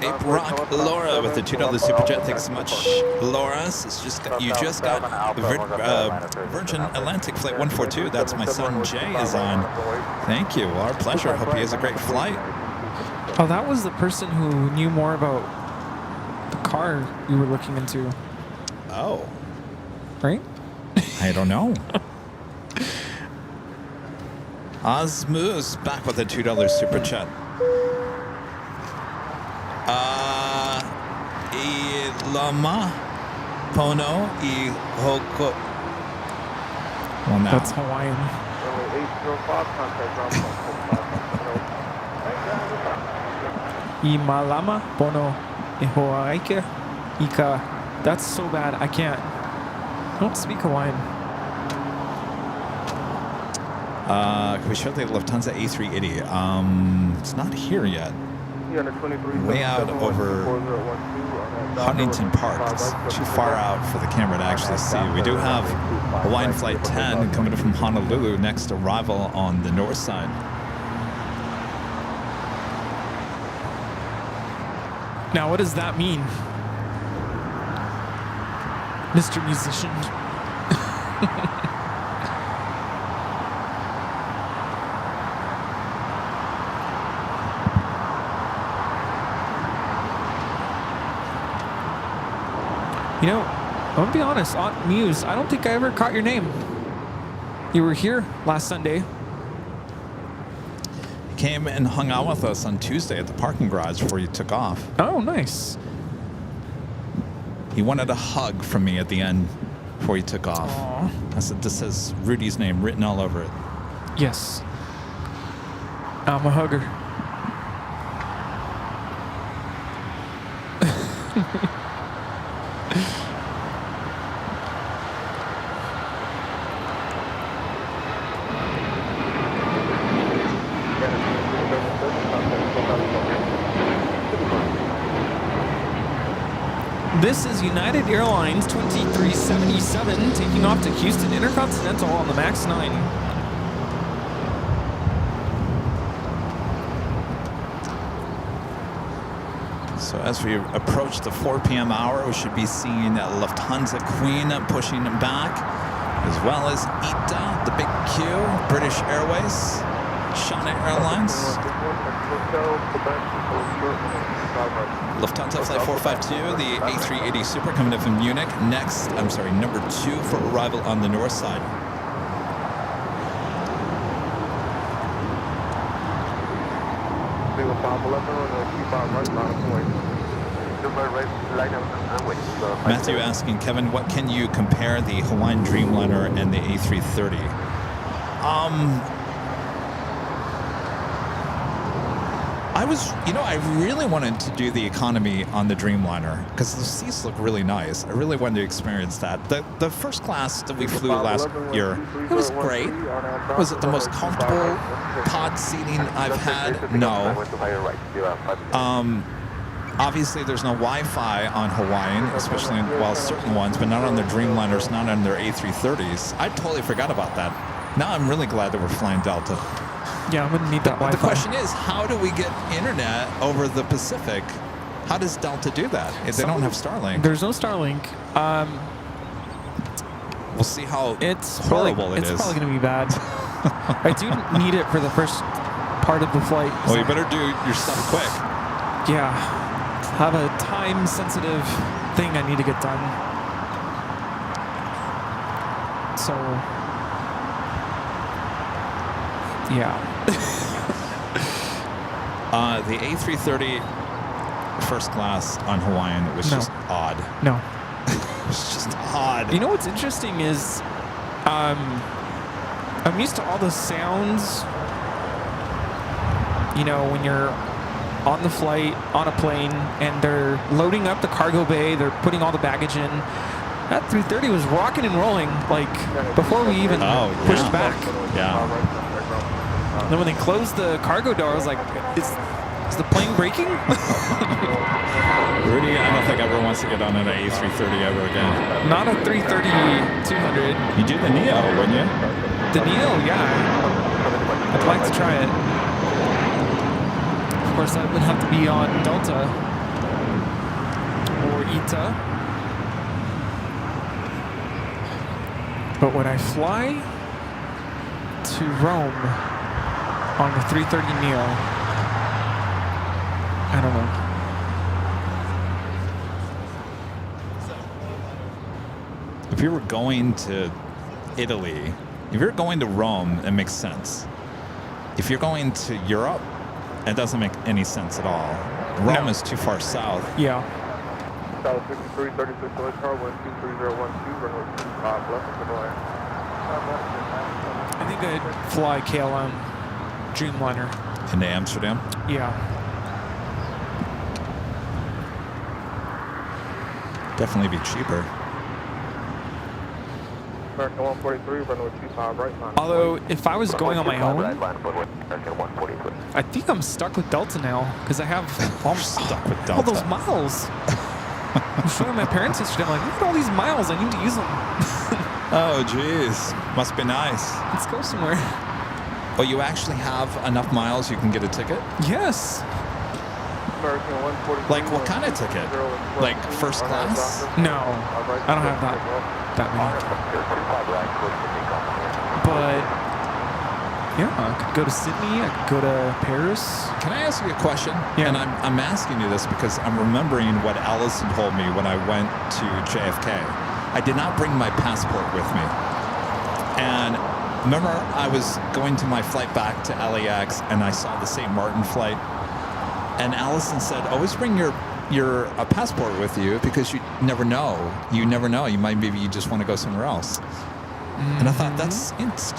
Ape Rock Laura with the $2 super chat. Thanks so much, Laura. You just got Virgin Atlantic Flight 142. That's my son Jay is on. Thank you. Our pleasure. Hope he has a great flight. Oh, that was the person who knew more about the car you were looking into. Oh. Right? I don't know. Osmoose back with a $2 super chat. Ilama Pono I Hoko. Well, now. That's Hawaiian. Runway 805, contact ground Imalama Bono Ihoaike Ika. That's so bad. I can't. I don't speak Hawaiian. Can we show the Lufthansa A380? It's not here yet. Way out over Huntington Park. It's too far out for the camera to actually see. We do have Hawaiian Flight 10 coming in from Honolulu, next arrival on the north side. Now, what does that mean, Mr. Musician? You know, I'm gonna be honest, Aunt Muse, I don't think I ever caught your name. You were here last Sunday. He came and hung out with us on Tuesday at the parking garage before you took off. Oh, nice. He wanted a hug from me at the end before he took off. Aww. I said, this has Rudy's name written all over it. Yes. I'm a hugger. This is United Airlines 2377 taking off to Houston Intercontinental on the MAX 9. So as we approach the 4 p.m. hour, we should be seeing Lufthansa Queen pushing back, as well as ITA, the big Q, British Airways, China Airlines, Lufthansa Flight 452, the A380 Super coming in from Munich. Next, number 2 for arrival on the north side. Matthew asking, Kevin, what can you compare the Hawaiian Dreamliner and the A330? I really wanted to do the economy on the Dreamliner because the seats look really nice. I really wanted to experience that. The first class that we flew last year, it was great. Was it the most comfortable pod seating I've had? No. Obviously, there's no Wi-Fi on Hawaiian, especially certain ones, but not on their Dreamliners, not on their A330s. I totally forgot about that. Now I'm really glad that we're flying Delta. Yeah, I'm gonna need that Wi-Fi. The question is, how do we get internet over the Pacific? How does Delta do that if they don't have Starlink? There's no Starlink. We'll see how horrible it is. It's probably gonna be bad. I do need it for the first part of the flight. Well, you better do your stuff quick. Yeah, have a time-sensitive thing I need to get done. So, yeah. The A330 first class on Hawaiian was just odd. No. It was just odd. You know what's interesting is I'm used to all the sounds, when you're on the flight, on a plane, and they're loading up the cargo bay, they're putting all the baggage in. That 330 was rocking and rolling, before we even pushed back. Yeah. And then when they closed the cargo door, I was like, is the plane braking? Rudy, I don't think ever wants to get on an A330 ever again. Not a 330-200. You do the Neo, wouldn't you? The Neo, yeah. I'd like to try it. Of course, that would have to be on Delta or ITA. But when I fly to Rome on the 330 Neo, I don't know. If you were going to Italy, if you're going to Rome, it makes sense. If you're going to Europe, it doesn't make any sense at all. Rome is too far south. Yeah. South 6336 to car 1233012, runway 25 left, I think I'd fly KLM Dreamliner. Into Amsterdam? Yeah. Definitely be cheaper. American 143, runway 25 right. Although, if I was going on my own, American 143. I think I'm stuck with Delta now because I have Stuck with all Delta. those miles. I'm showing my parents yesterday. I'm like, look at all these miles. I need to use them. Oh, jeez. Must be nice. Let's go somewhere. Oh, you actually have enough miles you can get a ticket? Yes. American 143. Like, what kind of ticket? Like, first class? No, I don't have that many. But yeah, I could go to Sydney. I could go to Paris. Can I ask you a question? Yeah. And I'm asking you this because I'm remembering what Allison told me when I went to JFK. I did not bring my passport with me. And remember, I was going to my flight back to LAX and I saw the St. Martin flight. And Allison said, always bring your passport with you because you never know. You never know. Maybe you just want to go somewhere else. And I thought, that's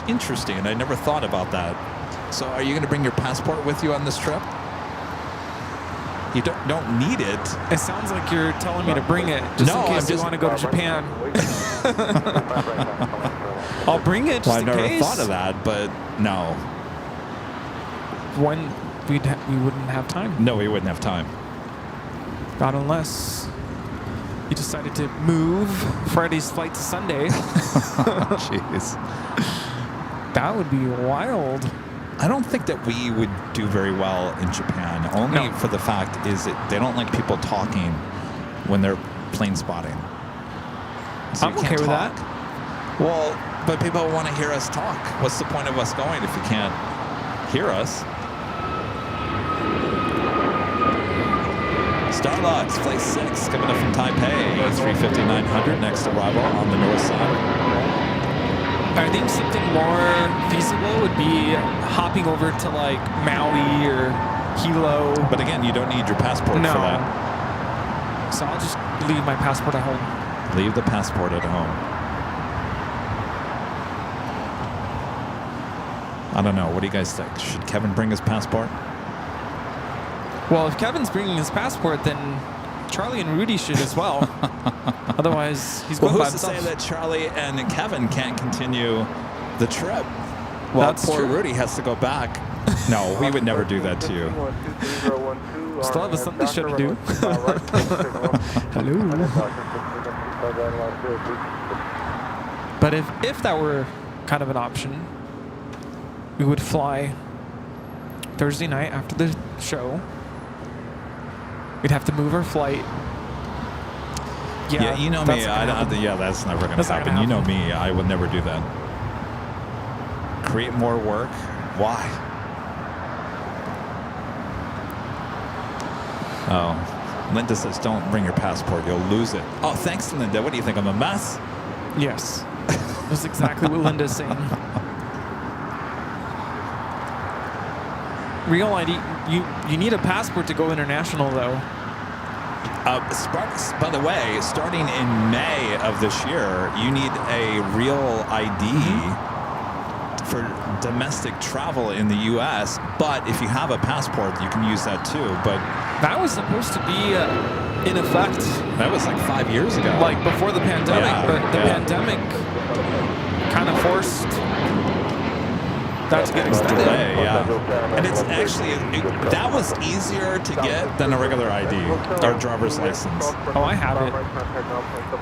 interesting, and I never thought about that. So are you going to bring your passport with you on this trip? You don't need it. It sounds like you're telling me to bring it just in case you want to go to Japan. I'll bring it just Well, I in never case. thought of that, but no. When we wouldn't have time. No, we wouldn't have time. Not unless you decided to move Friday's flight to Sunday. Jeez. That would be wild. I don't think that we would do very well in Japan, only for the fact is that they don't like people talking when they're plane spotting. So I'm you okay can't with talk. that. Well, but people want to hear us talk. What's the point of us going if you can't hear us? Starlux, Flight 6, coming up from Taipei, 350-900, next arrival on the north side. I think something more feasible would be hopping over to like Maui or Hilo. But again, you don't need your passport for that. So I'll just leave my passport at home. Leave the passport at home. I don't know. What do you guys think? Should Kevin bring his passport? Well, if Kevin's bringing his passport, then Charlie and Rudy should as well. Otherwise, he's going by who's to himself. say that Charlie and Kevin can't continue the trip? Well, That's poor true. Rudy has to go back. No, we would never do that to you. Still have a Sunday show to do. Hello. But if that were kind of an option, we would fly Thursday night after the show. We'd have to move our flight. Yeah, you know me. That's That's never going to That's not happen. gonna You know me. I would never do that. Create more work? Why? Oh, Linda says, don't bring your passport. You'll lose it. Oh, thanks, Linda. What do you think? I'm a mess? Yes. That's exactly what Linda's saying. Real ID, you need a passport to go international, though. By the way, starting in May of this year, you need a real ID for domestic travel in the U.S., but if you have a passport, you can use that too. But that was supposed to be in effect. That was like 5 years ago. Like before the pandemic, Yeah, but the yeah. pandemic kind of forced that to get extended. Delay, yeah. And it's actually, that was easier to get than a regular ID or driver's license. Oh, I have it.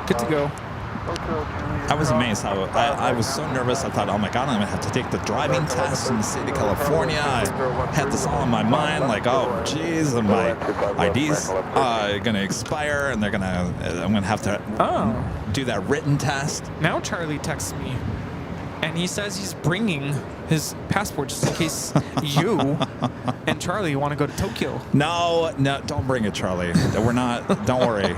Good to go. I was amazed how I was so nervous. I thought, oh my God, I'm gonna have to take the driving test in the state of California. I had this all in my mind, like, oh geez, and my ID's gonna expire, and I'm gonna have to do that written test. Now Charlie texts me, and he says he's bringing his passport just in case you and Charlie want to go to Tokyo. No, don't bring it, Charlie. We're not. Don't worry.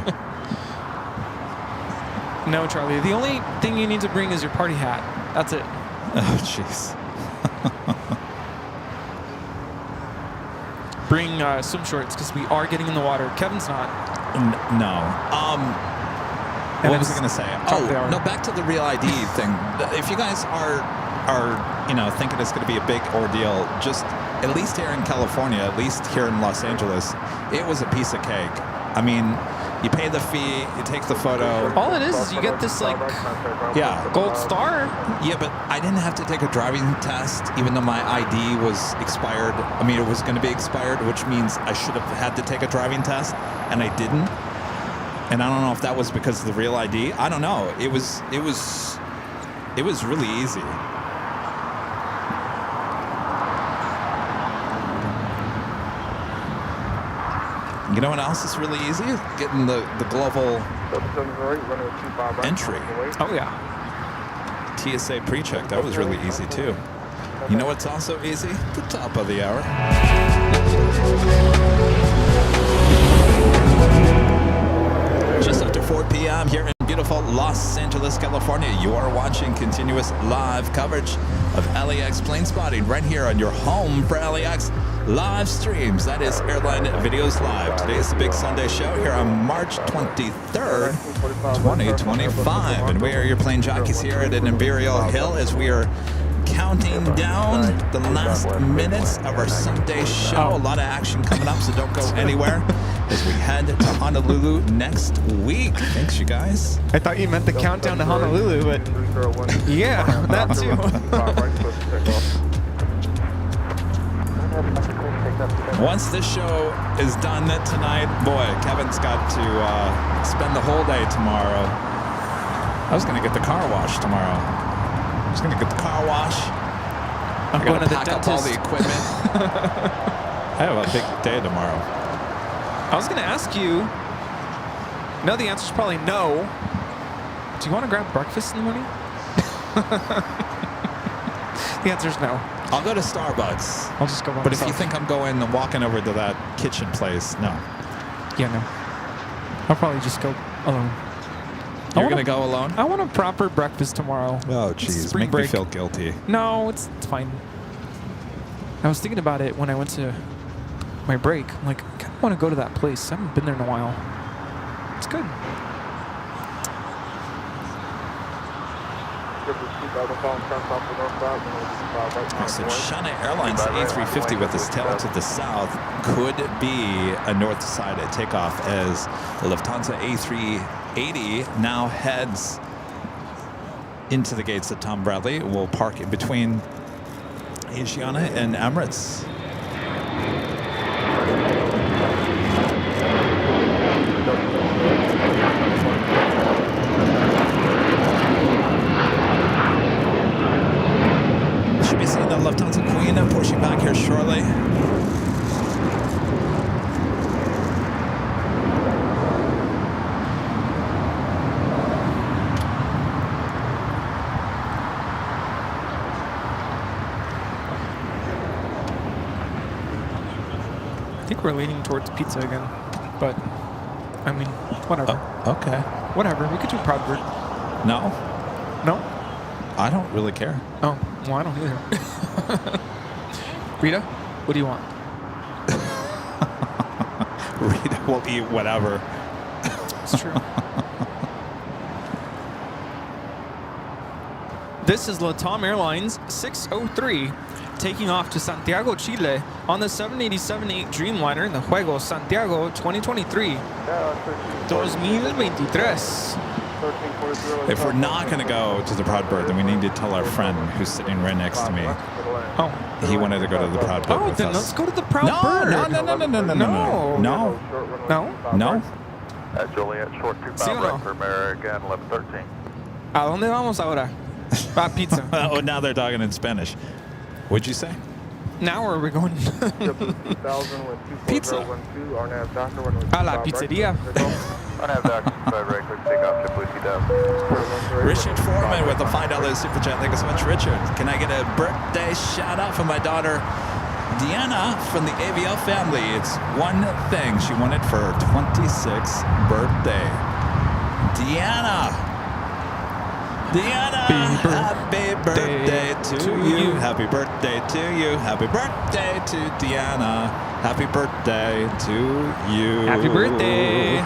No, Charlie. The only thing you need to bring is your party hat. That's it. Oh, jeez. Bring swim shorts because we are getting in the water. Kevin's not. No. What was I going to say? Top of the hour. No, back to the real ID thing. If you guys are thinking it's going to be a big ordeal, just at least here in California, at least here in Los Angeles, it was a piece of cake. I mean, You pay the fee, you take the photo. All it is you get this like Yeah. gold star. Yeah, but I didn't have to take a driving test, even though my ID was expired. I mean, it was going to be expired, which means I should have had to take a driving test, and I didn't. And I don't know if that was because of the real ID. I don't know. It was really easy. You know what else is really easy? Getting the global entry. Oh yeah. TSA pre-check, that was really easy too. You know what's also easy? The top of the hour. Just after 4 p.m. here in beautiful Los Angeles, California, you are watching continuous live coverage of LAX plane spotting right here on your home for LAX live streams. That is Airline Videos Live. Today is the big Sunday show here on March 23rd, 2025. And we are your plane jockeys here at an Imperial Hill as we are counting down the last minutes of our Sunday show. A lot of action coming up, so don't go anywhere as we head to Honolulu next week. Thanks, you guys. I thought you meant the countdown to Honolulu, but yeah, that too. Once this show is done tonight, boy, Kevin's got to spend the whole day tomorrow. I was going to get the car wash tomorrow. I was going to get the car wash. I'm going to the pack up dentist. all the equipment. I have a big day tomorrow. I was going to ask you. No, the answer's probably no. Do you want to grab breakfast in the morning? The answer's no. I'll go to Starbucks. I'll just go by But if myself. you think I'm going and walking over to that kitchen place, no. Yeah, no. I'll probably just go alone. You're going to go alone? I want a proper breakfast tomorrow. Oh, It's jeez. spring Make break. me feel guilty. No, it's fine. I was thinking about it when I went to my break. I'm like, I kind of want to go to that place. I haven't been there in a while. It's good. So China Airlines A350 with its tail to the south could be a north-side takeoff as the Lufthansa A380 now heads into the gates of Tom Bradley. Will park in between Asiana and Emirates. Should be seeing the Lufthansa Queen pushing back here shortly. I think we're leaning towards pizza again. But, I mean, whatever. Okay. Whatever. We could do Proudbird. No, No? I don't really care. Oh, well, I don't either. Rita, what do you want? Rita will eat whatever. It's true. This is LATAM Airlines 603 taking off to Santiago, Chile on the 787-8 Dreamliner, the Juego Santiago 2023. 2023. If we're not going to go to the Proudbird, then we need to tell our friend who's sitting right next to me. Oh. He wanted to go to the Proudbird Oh, with then us. let's go to the Proudbird. No. No. Juliet, short ¿Sí o 25 no? right for American 1113. ¿A dónde vamos ahora? Pa pizza. Oh, now they're talking in Spanish. What'd you say? Now where are we going? Pizza. A la pizzeria. Richard Foreman with a $5 super chat. Thank you so much, Richard. Can I get a birthday shout out from my daughter Deanna from the Aviation family? It's one thing she wanted for her 26th birthday. Deanna, happy birthday to you. Happy birthday to you. Happy birthday to Deanna. Happy birthday to you. Happy birthday.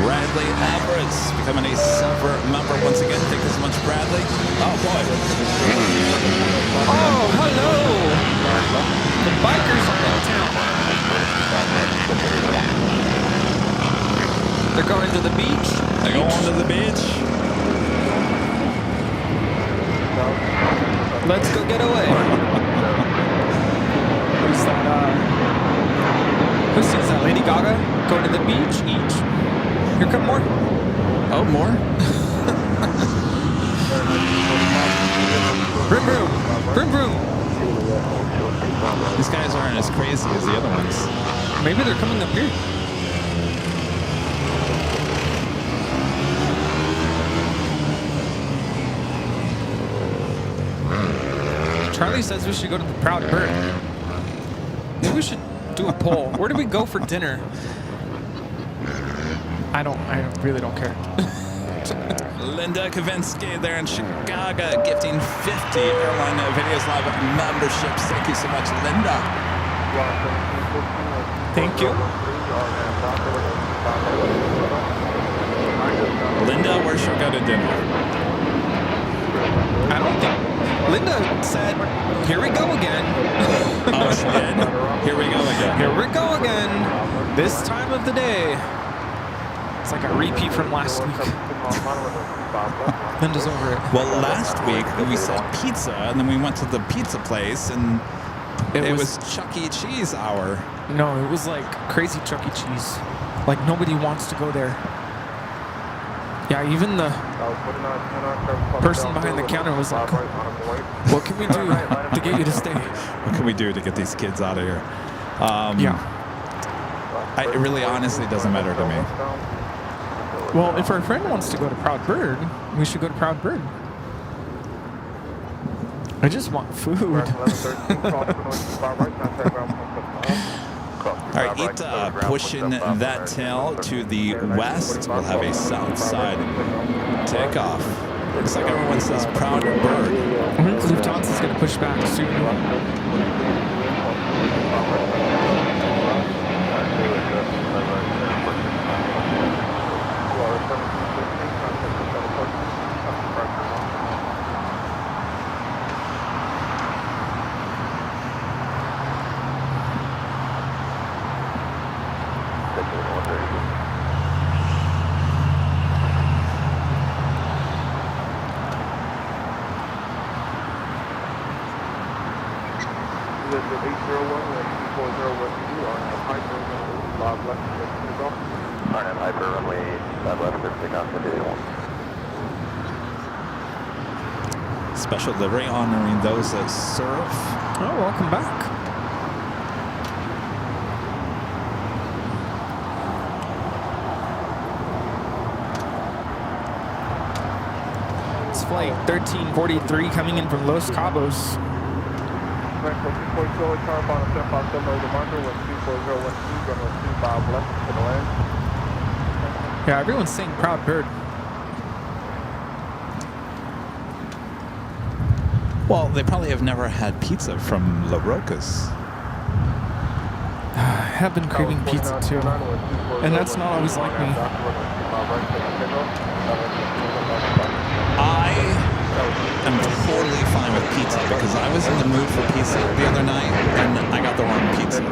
Red Bradley Everett's becoming a silver member once again. Thank you so much, Bradley. Oh, boy. Oh, hello. The bikers are in town. They're going to the beach. They're going to the beach. Let's go get away. Who's that? Who sings that? Lady Gaga? Going to the beach? Each. Here come more. Oh, more? Vroom vroom. Vroom vroom. These guys aren't as crazy as the other ones. Maybe they're coming up here. Charlie says we should go to the Proud Bird. Maybe we should do a poll. Where do we go for dinner? I really don't care. Linda Kavinsky there in Chicago gifting 50 Airline Videos Live memberships. Thank you so much, Linda. Thank you. Linda, where should we go to dinner? I don't think... Linda said, here we go again. Oh, she did? Here we go again. Here we go again. This time of the day. It's like a repeat from last week. Linda's over it. Well, last week we saw pizza, and then we went to the pizza place, and it was Chuck E. Cheese hour. No, it was like crazy Chuck E. Cheese. Like nobody wants to go there. Yeah, even the person behind the counter was like, what can we do to get you to stay? What can we do to get these kids out of here? Yeah. It really honestly doesn't matter to me. Well, if our friend wants to go to Proud Bird, we should go to Proud Bird. I just want food. All right, Ita pushing that tail to the west. We'll have a south side takeoff. Looks like everyone says Proud Bird. I think Lufthansa's going to push back soon. Special delivery honoring those that serve. Oh, welcome back. It's flight 1343 coming in from Los Cabos. Yeah, everyone's saying Proud Bird. Well, they probably have never had pizza from La Roca's. I have been craving pizza too, and that's not always like me. I am totally fine with pizza because I was in the mood for pizza the other night and I got the wrong pizza.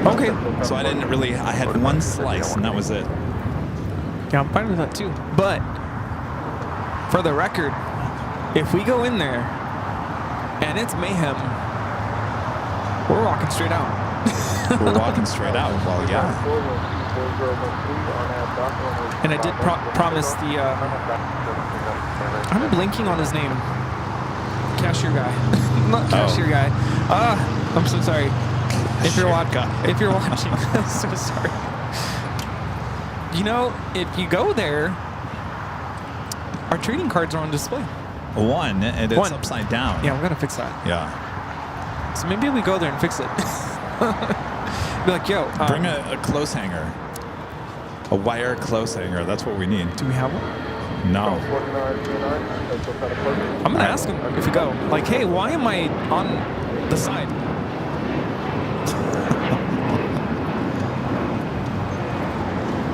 Okay. So I didn't really, I had one slice and that was it. Yeah, I'm fine with that too. But for the record, if we go in there and it's mayhem, we're walking straight out. We're walking straight out. Well, yeah. And I did promise the, I'm blinking on his name. Cashier guy. Not cashier guy. I'm so sorry. If you're watching, I'm so sorry. You know, if you go there, our trading cards are on display. One, and it's upside down. Yeah, we gotta fix that. Yeah. So maybe we go there and fix it. Be like, yo. Bring a clothes hanger. A wire clothes hanger. That's what we need. Do we have one? No. I'm gonna ask him if we go. Like, hey, why am I on the side?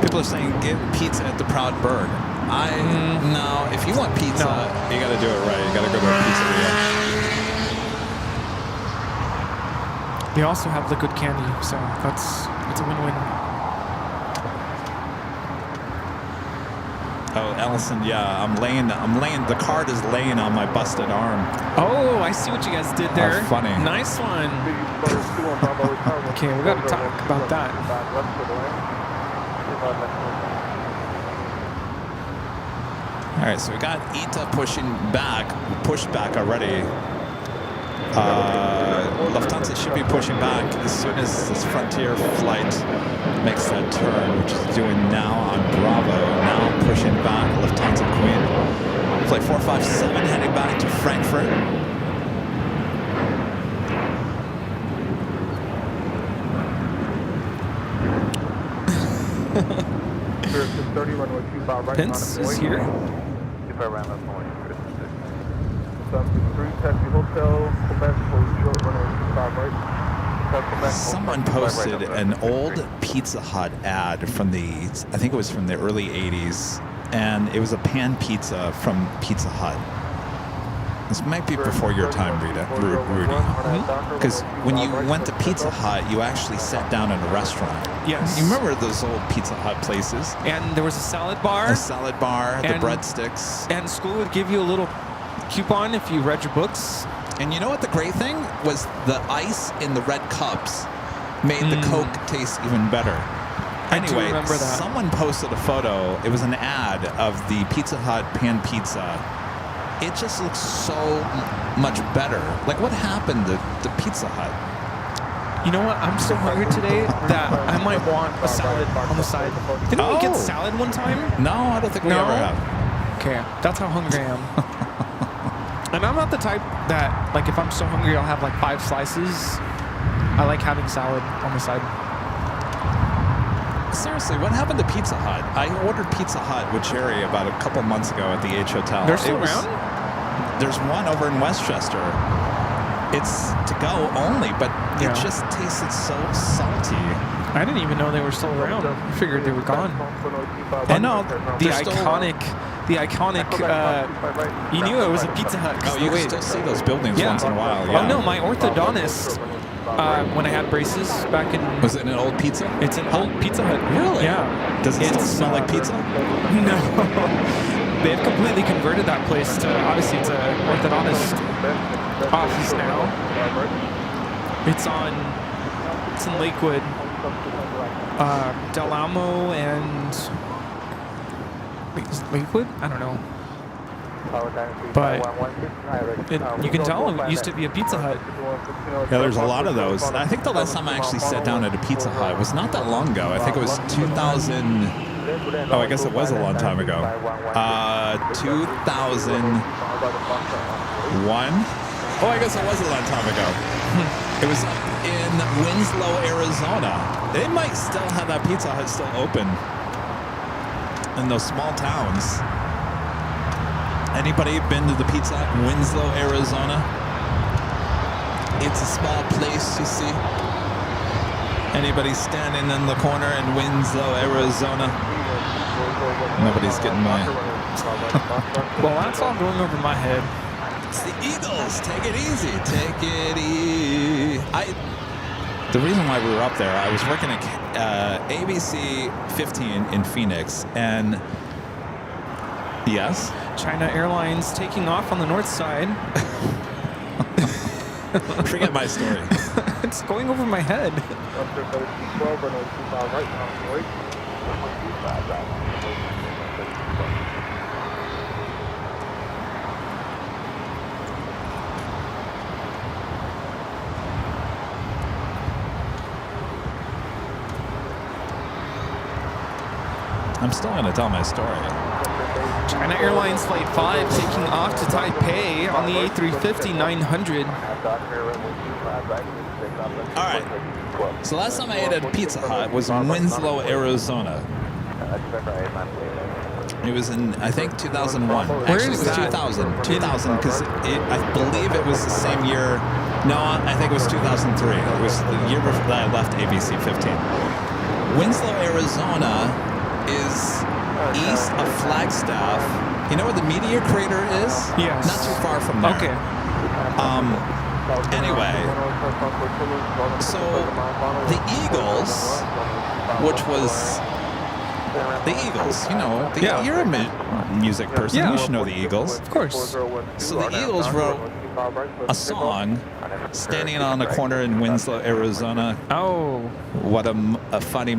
People are saying get pizza at the Proud Bird. No, if you want pizza, you got to do it right. You got to go to a pizzeria. They also have liquid candy, so it's a win-win. Oh, Ellison, yeah, I'm laying. The card is laying on my busted arm. Oh, I see what you guys did there. How funny. Nice one. Okay, we got to talk about that. All right, so we got Ita pushed back already. Lufthansa should be pushing back as soon as this Frontier flight makes that turn, which it's doing now on Bravo. Now pushing back, Lufthansa Queen. Flight 457 heading back to Frankfurt. Pence is here. Someone posted an old Pizza Hut ad from I think it was from the early 80s, and it was a pan pizza from Pizza Hut. This might be before your time, Rudy. Because when you went to Pizza Hut, you actually sat down in a restaurant. Yes. You remember those old Pizza Hut places? And there was a salad bar. A salad bar, the breadsticks. And school would give you a little coupon if you read your books. And you know what the great thing was? The ice in the red cups made the Coke taste even better. Anyway, I do remember that. Someone posted a photo. It was an ad of the Pizza Hut pan pizza. It just looks so much better. Like, what happened to Pizza Hut? You know what? I'm so hungry today that I might want a salad on the side. Didn't we get salad one time? No, I don't think we ever have. Okay, that's how hungry I am. And I'm not the type that, like, if I'm so hungry, I'll have like 5 slices. I like having salad on the side. Seriously, what happened to Pizza Hut? I ordered Pizza Hut with Jerry about a couple months ago at the H Hotel. They're still around? There's one over in Westchester. It's to go only, but it just tasted so salty. I didn't even know they were still around. I figured they were gone. Oh no, the iconic. You knew it was a Pizza Hut. Oh, you can still see those buildings once in a while. Yeah. Oh no, my orthodontist. When I had braces back in... Was it an old pizza? It's an old Pizza Hut. Really? Yeah. Does it still smell like pizza? No. They've completely converted that place to... Obviously, it's an orthodontist office now. It's in Lakewood. Del Amo and... Wait, is it Lakewood? I don't know. But you can tell it used to be a Pizza Hut. Yeah, there's a lot of those. I think the last time I actually sat down at a Pizza Hut was not that long ago. I think it was 2000. Oh, I guess it was a long time ago. 2001. Oh, I guess it was a long time ago. It was in Winslow, Arizona. They might still have that Pizza Hut still open in those small towns. Anybody been to the Pizza Hut in Winslow, Arizona? It's a small place, you see. Anybody standing in the corner in Winslow, Arizona? Nobody's getting my... Well, that's all going over my head. It's the Eagles. Take it easy. Take it easy. The reason why we were up there, I was working at ABC 15 in Phoenix, and yes? China Airlines taking off on the north side. Forget my story. It's going over my head. I'm still going to tell my story. China Airlines Flight 5 taking off to Taipei on the A350-900. All right. So last time I ate at Pizza Hut was in Winslow, Arizona. It was in, I think, 2001. Actually, it was 2000. 2000, because I believe it was the same year. No, I think it was 2003. It was the year before that I left ABC 15. Winslow, Arizona Flagstaff. You know where the meteor crater is? Yes. Not too far from there. Okay. Anyway, so the Eagles, which was the Eagles, you know, you're a music person, you should know the Eagles. Of course. So the Eagles wrote a song standing on a corner in Winslow, Arizona. Oh. What a funny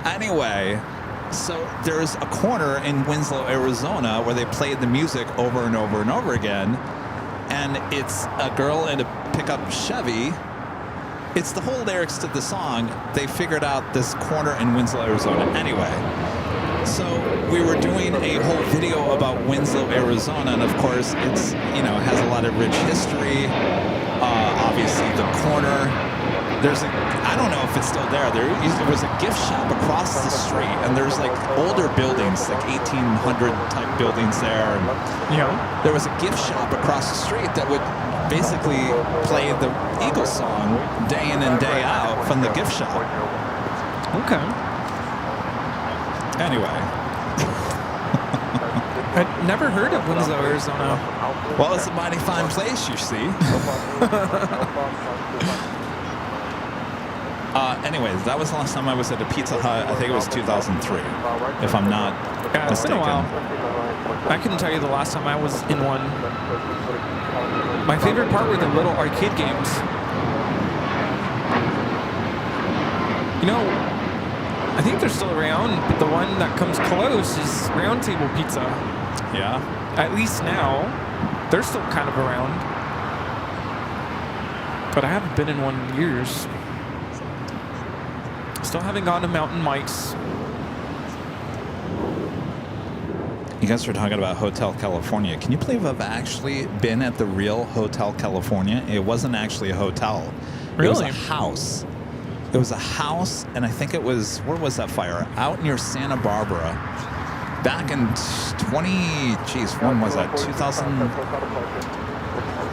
Anyway, so there's a corner in Winslow, Arizona where they played the music over and over and over again. And it's a girl in a pickup Chevy. It's the whole lyrics to the song. They figured out this corner in Winslow, Arizona. Anyway, so we were doing a whole video about Winslow, Arizona. And of course, it's, you know, has a lot of rich history. Obviously, the corner. There's I don't know if it's still there. There was a gift shop across the street, and there's like older buildings, like 1800 type buildings there. And, there was a gift shop across the street that would basically play the Eagles song day in and day out from the gift shop. Okay. Anyway. I'd never heard of Winslow, Arizona. Well, it's a mighty fine place, you see. Anyways, that was the last time I was at a Pizza Hut. I think it was 2003, if I'm not It's mistaken. been a while. I couldn't tell you the last time I was in one. My favorite part were the little arcade games. You know, I think they're still around, but the one that comes close is Round Table Pizza. Yeah? At least now. They're still kind of around. But I haven't been in one in years. Still haven't gone to Mountain Mike's. You guys were talking about Hotel California. Can you believe I've actually been at the real Hotel California? It wasn't actually a hotel. Really? It was a house. It was a house, and I think it was, where was that fire? Out near Santa Barbara. Back in when was that? 2000?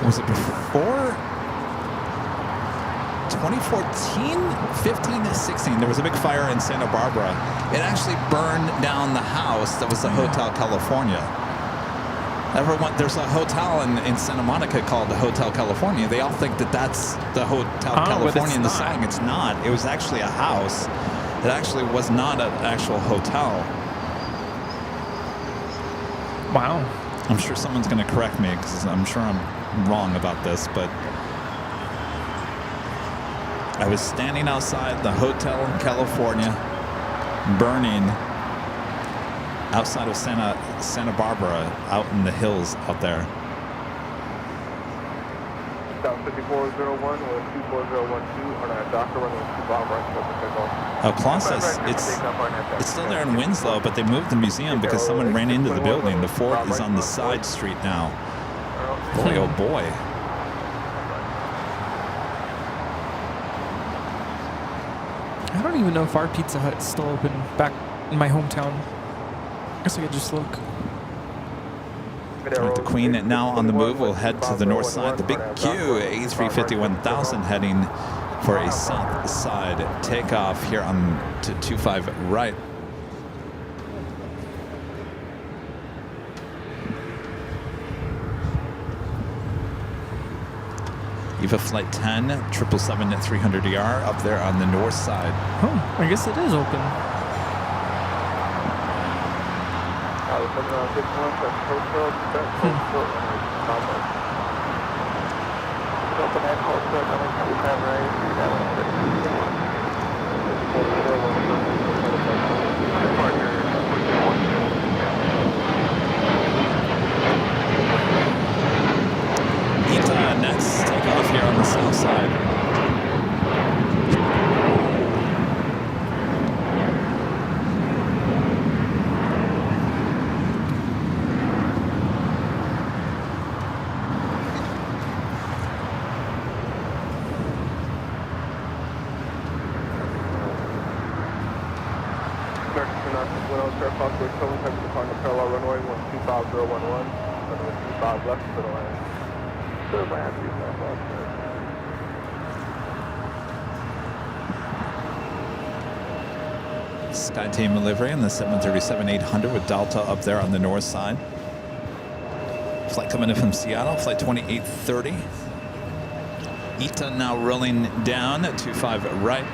Was it before? 2014, 15 to 16, there was a big fire in Santa Barbara. It actually burned down the house that was the Hotel California. There's a hotel in Santa Monica called the Hotel California. They all think that that's the Hotel California in the song. It's not. It was actually a house. It actually was not an actual hotel. Wow. I'm sure someone's going to correct me because I'm sure I'm wrong about this, but I was standing outside the Hotel California, burning outside of Santa Barbara, out in the hills out there. South 5401 with 24012 on a Docker runway 25 right. Claus says it's still there in Winslow, but they moved the museum because someone ran into the building. The fort is on the side street now. Boy, oh boy. I don't even know if our Pizza Hut's still open back in my hometown. I guess I could just look. The Queen now on the move will head to the north side. The big Q, A350-1000 heading for a south side takeoff here on to 25 right. EVA Flight 10, 777 at 300ER up there on the north side. Oh, I guess it is open. Next takeoff here on the south side. Parallel runway 125.011, runway 25 left for the land. Sky Team livery and the 737-800 with Delta up there on the north side. Flight coming in from Seattle, flight 2830. ITA now rolling down, 25 right.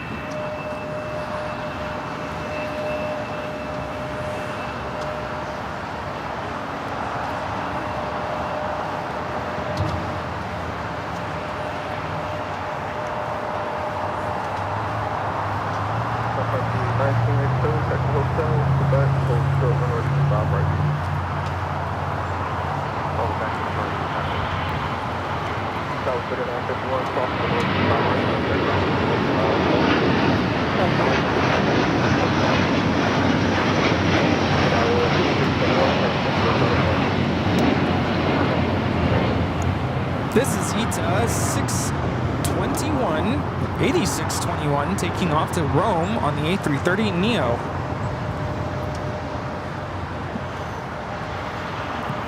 This is ITA 621, 8621, taking off to Rome on the A330 Neo.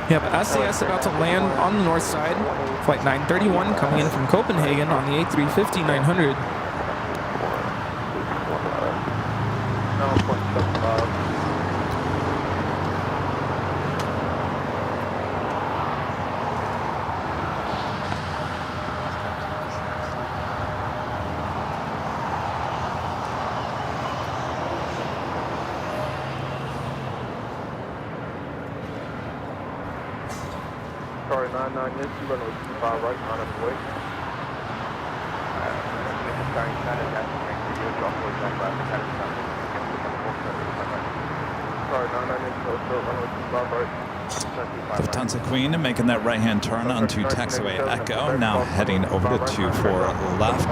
Yep, SAS about to land on the north side. Flight 931 coming in from Copenhagen on the A350-900. Sorry, 99 yes, you run with 25 right, on its way. Sorry, 99 yes, run with 25 right. Lufthansa Queen making that right-hand turn onto taxiway Echo, now heading over to 24 left.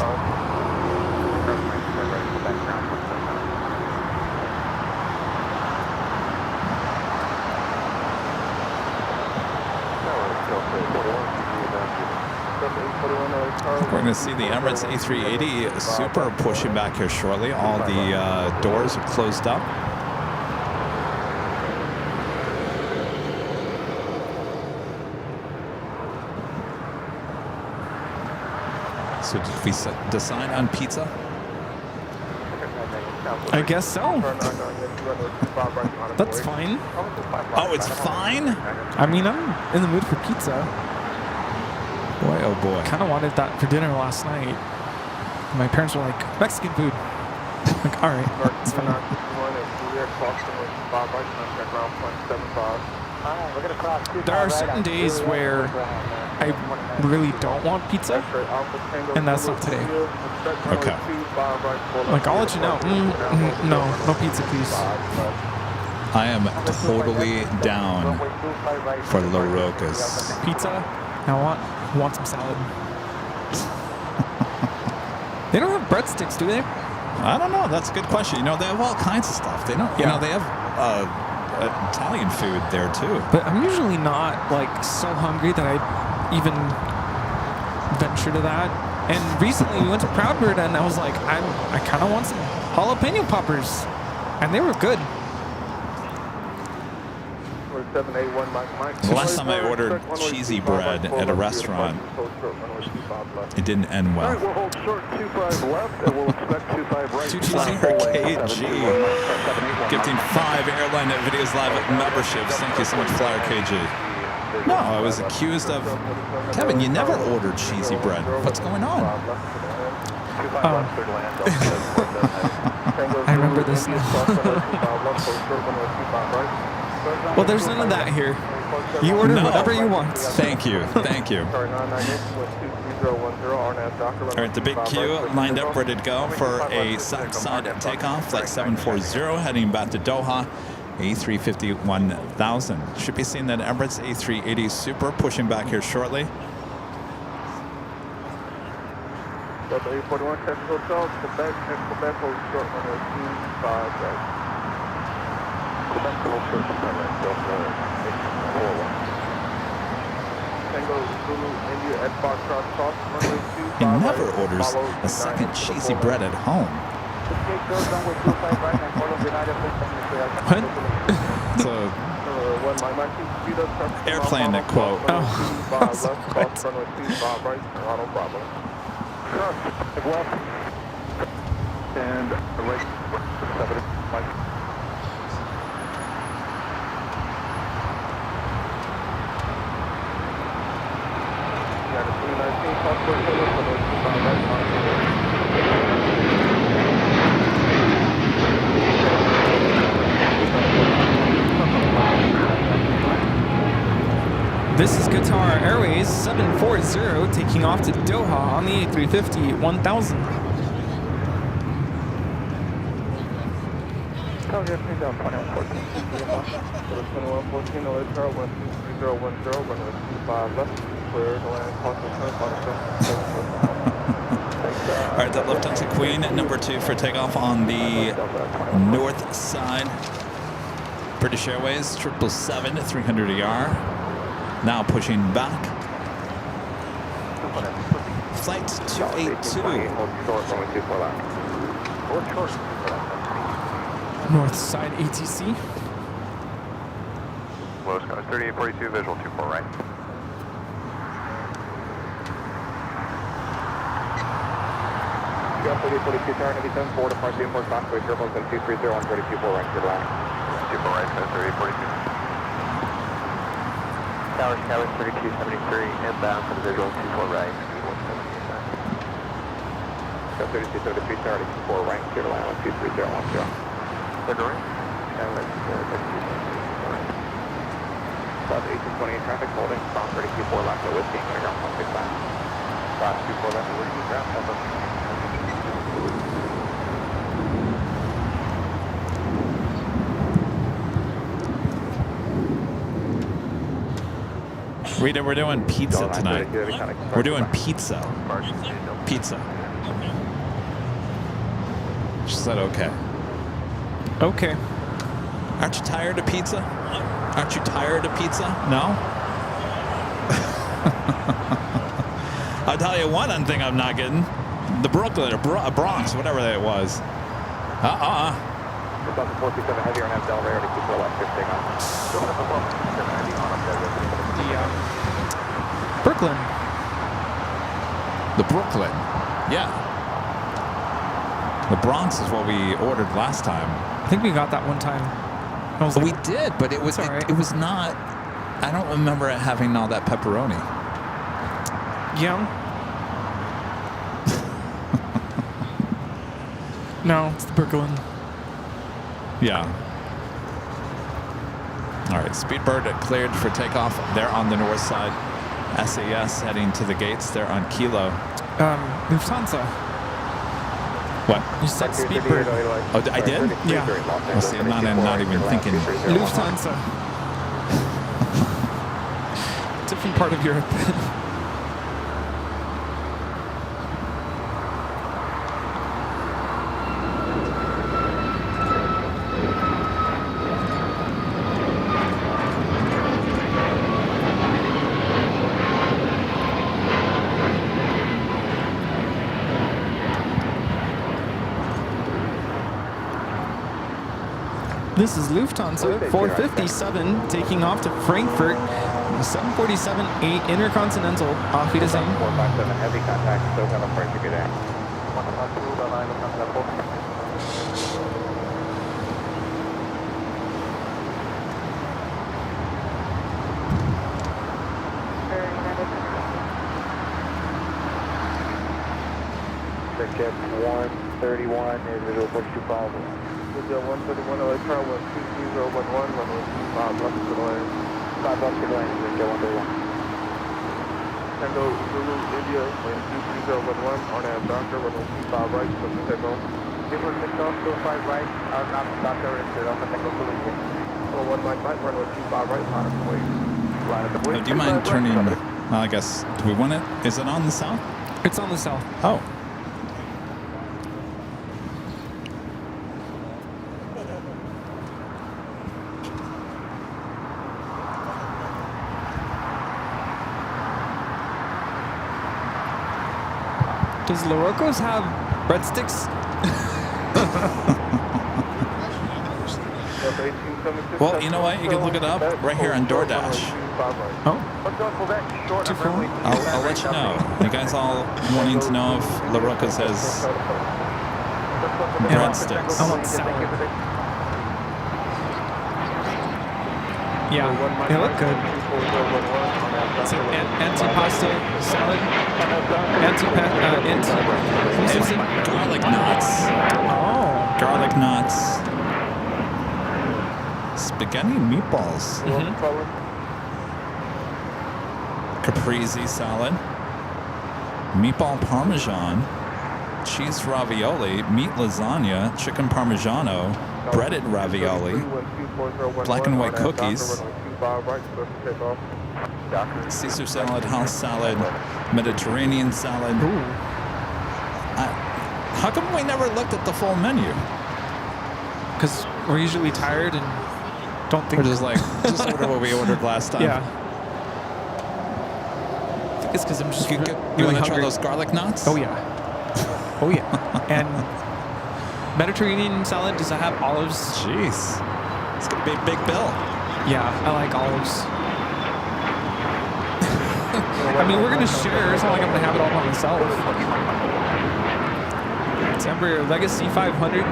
We're going to see the Emirates A380 Super pushing back here shortly. All the doors are closed up. So did we decide on pizza? I guess so. That's fine. Oh, it's fine? I mean, I'm in the mood for pizza. Boy, oh boy. Kind of wanted that for dinner last night. My parents were like, Mexican food. Like, all right, it's fine. There are certain days where I really don't want pizza, and that's not today. Okay. Like, I'll let you know. No pizza, please. I am totally down for La Roca's. Pizza? I want some salad. They don't have breadsticks, do they? I don't know. That's a good question. You know, they have all kinds of stuff. They don't. You know, they have Italian food there too. But I'm usually not like so hungry that I even venture to that. And recently we went to Proudbird and I was like, I kind of want some jalapeno poppers, and they were good. The last time I ordered cheesy bread at a restaurant, it didn't end well. Flyer KG gifting 5 Airline Videos Live memberships. Thank you so much, Flyer KG. No, I was accused of... Kevin, you never ordered cheesy bread. What's going on? I remember this now. Well, there's none of that here. You order whatever you want. Thank you. Thank you. All right, the big Q lined up, ready to go for a side takeoff. Flight 740 heading back to Doha. A350 1000. Should be seeing that Emirates A380 Super pushing back here shortly. A41 Texas Hotel, Quebec, and Quebec holds short runway 25 right. Quebec holds short runway 41. Tango Zulu India at Foxtrot cross runway 25 He never orders a second cheesy bread at home. What? It's a airplane that quote. Oh. And right 7 This is Qatar Airways 740 taking off to Doha on the A350 1000. Calgary, please down 2114. 2114, LA Tower 13010, runway 25 left, clear to land, possible All right, that Lufthansa Queen, number 2 for takeoff on the north side. British Airways, 777, 300 ER. Now pushing back. Flight 282. North side ATC. Low sky 3842, visual 24 right. Got 3842, tower 97, 4 to part 2, 4 stock, way turbulence and 230 on 32 right, clear to land. 24 right, 3842. Tower 3273, inbound for the visual 24 right, speed 170. Got 3273, tower 24 right, clear to land on 23010. Clear to right. And let's South 1828 traffic holding, South 32 left, no whiskey, ground 165. South 24 left, no whiskey, ground 165. Rita, we're doing pizza tonight. We're doing pizza. Pizza. She said okay. Okay. Aren't you tired of pizza? Aren't you tired of pizza? No? I'll tell you one thing I'm not getting. The Brooklyn or Bronx, whatever that was. Heavy on Del Rey to keep left, Brooklyn. The Brooklyn. Yeah. The Bronx is what we ordered last time. I think we got that one time. We did, but it was right. it was not. I don't remember it having all that pepperoni. Yeah. No, it's the Brooklyn. Yeah. All right, Speedbird cleared for takeoff. They're on the north side. SAS heading to the gates. They're on Kilo. Lufthansa. What? You said Speedbird. Oh, I did? Yeah. Well, see, I'm not even thinking. Lufthansa. Different part of Europe. This is Lufthansa 457 taking off to Frankfurt. 747-8 Intercontinental. Auf Wiedersehen. 457 heavy contact, still got a Frankfurt today. Jet 131 is visual 425. Jet 131 LA Tower 12011, runway 25 left to the lane. 5 left to the lane, Jet 131. Tango Zulu India, wind 23011, RNAV Doctor, runway 25 right, from the takeoff. This one picked off, still 5 right, RNAV Doctor, and set off the Tango Zulu India. 1 right, runway 25 right, line of the way. Line of the way. Do you mind turning? I guess. Do we want it? Is it on the south? It's on the south. Oh. Does Lorocco's have breadsticks? Well, you know what? You can look it up right here on DoorDash. Oh. Too cool. I'll let you know. You guys all wanting to know if LaRocca's has breadsticks. I want salad. Yeah, they look good. It's an antipasto salad. What is it? Garlic knots. Oh. Garlic knots. Spaghetti and meatballs. Caprese salad. Meatball parmesan. Cheese ravioli. Meat lasagna. Chicken parmigiano. Breaded ravioli. Black and white cookies. Caesar salad. House salad. Mediterranean salad. How come we never looked at the full menu? Because we're usually tired and don't think. We're just like, just order what we ordered last time. Yeah. I think it's because I'm just You really want to try hungry. those garlic knots? Oh, yeah. Oh, yeah. And Mediterranean salad, does it have olives? Jeez. It's going to be a big bill. Yeah, I like olives. I mean, we're going to share. It's not like I'm going to have it all by myself. It's Embraer Legacy 500.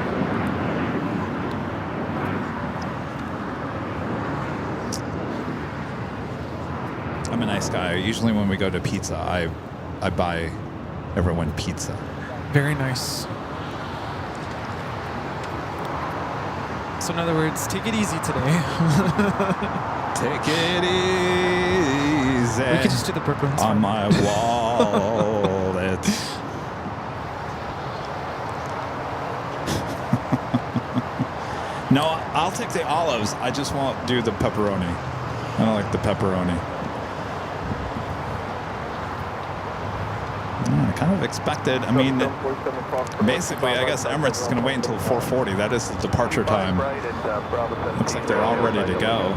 I'm a nice guy. Usually when we go to pizza, I buy everyone pizza. Very nice. So in other words, take it easy today. Take it easy. We could just do the Brooklyn on my wallet. No, I'll take the olives. I just won't do the pepperoni. I don't like the pepperoni. I kind of expected. I mean, basically, I guess Emirates is going to wait until 4:40. That is the departure time. Looks like they're all ready to go.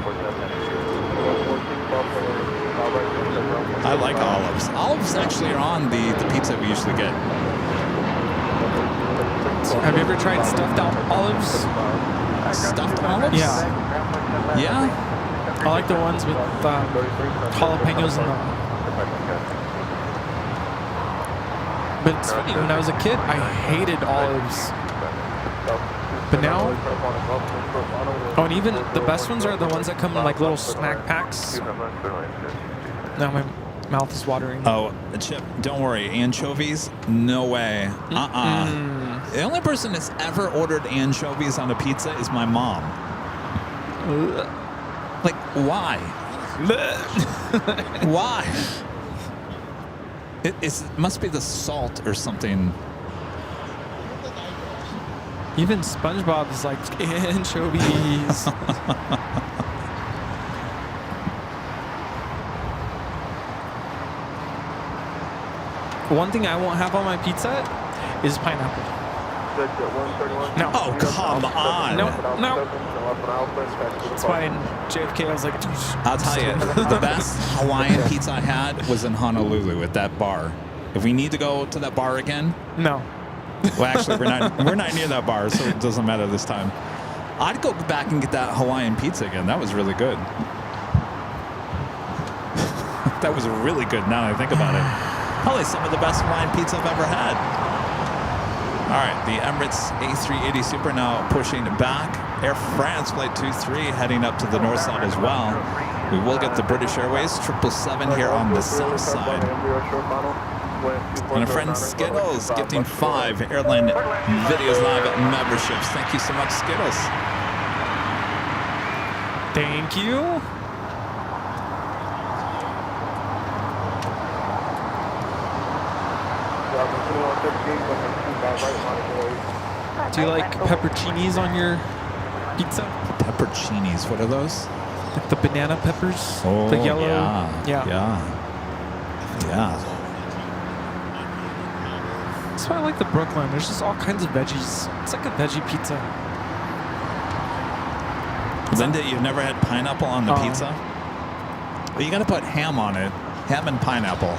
I like olives. Olives actually are on the pizza we usually get. Have you ever tried stuffed olives? Stuffed olives? Yeah. Yeah? I like the ones with jalapenos in them. But it's funny, when I was a kid, I hated olives. But now, oh, and even the best ones are the ones that come in like little snack packs. Now my mouth is watering. Oh, Chip, don't worry. Anchovies? No way. The only person that's ever ordered anchovies on a pizza is my mom. Like, why? Why? It must be the salt or something. Even SpongeBob is like, anchovies. One thing I won't have on my pizza is pineapple. No. Oh, come on. No. That's why in JFK I was like, I'll tell you, the best Hawaiian pizza I had was in Honolulu at that bar. If we need to go to that bar again, no. Well, actually, we're not near that bar, so it doesn't matter this time. I'd go back and get that Hawaiian pizza again. That was really good. That was really good now that I think about it. Probably some of the best Hawaiian pizza I've ever had. All right, the Emirates A380 Super now pushing back. Air France Flight 23 heading up to the north side as well. We will get the British Airways 777 here on the south side. And a friend Skittles gifting 5 Airline Videos Live memberships. Thank you so much, Skittles. Thank you. Do you like pepperoncinis on your pizza? Pepperoncinis, what are those? Like the banana peppers? Oh, the yellow? Yeah. That's why I like the Brooklyn. There's just all kinds of veggies. It's like a veggie pizza. Linda, you've never had pineapple on the pizza? Well, you got to put ham on it. Ham and pineapple.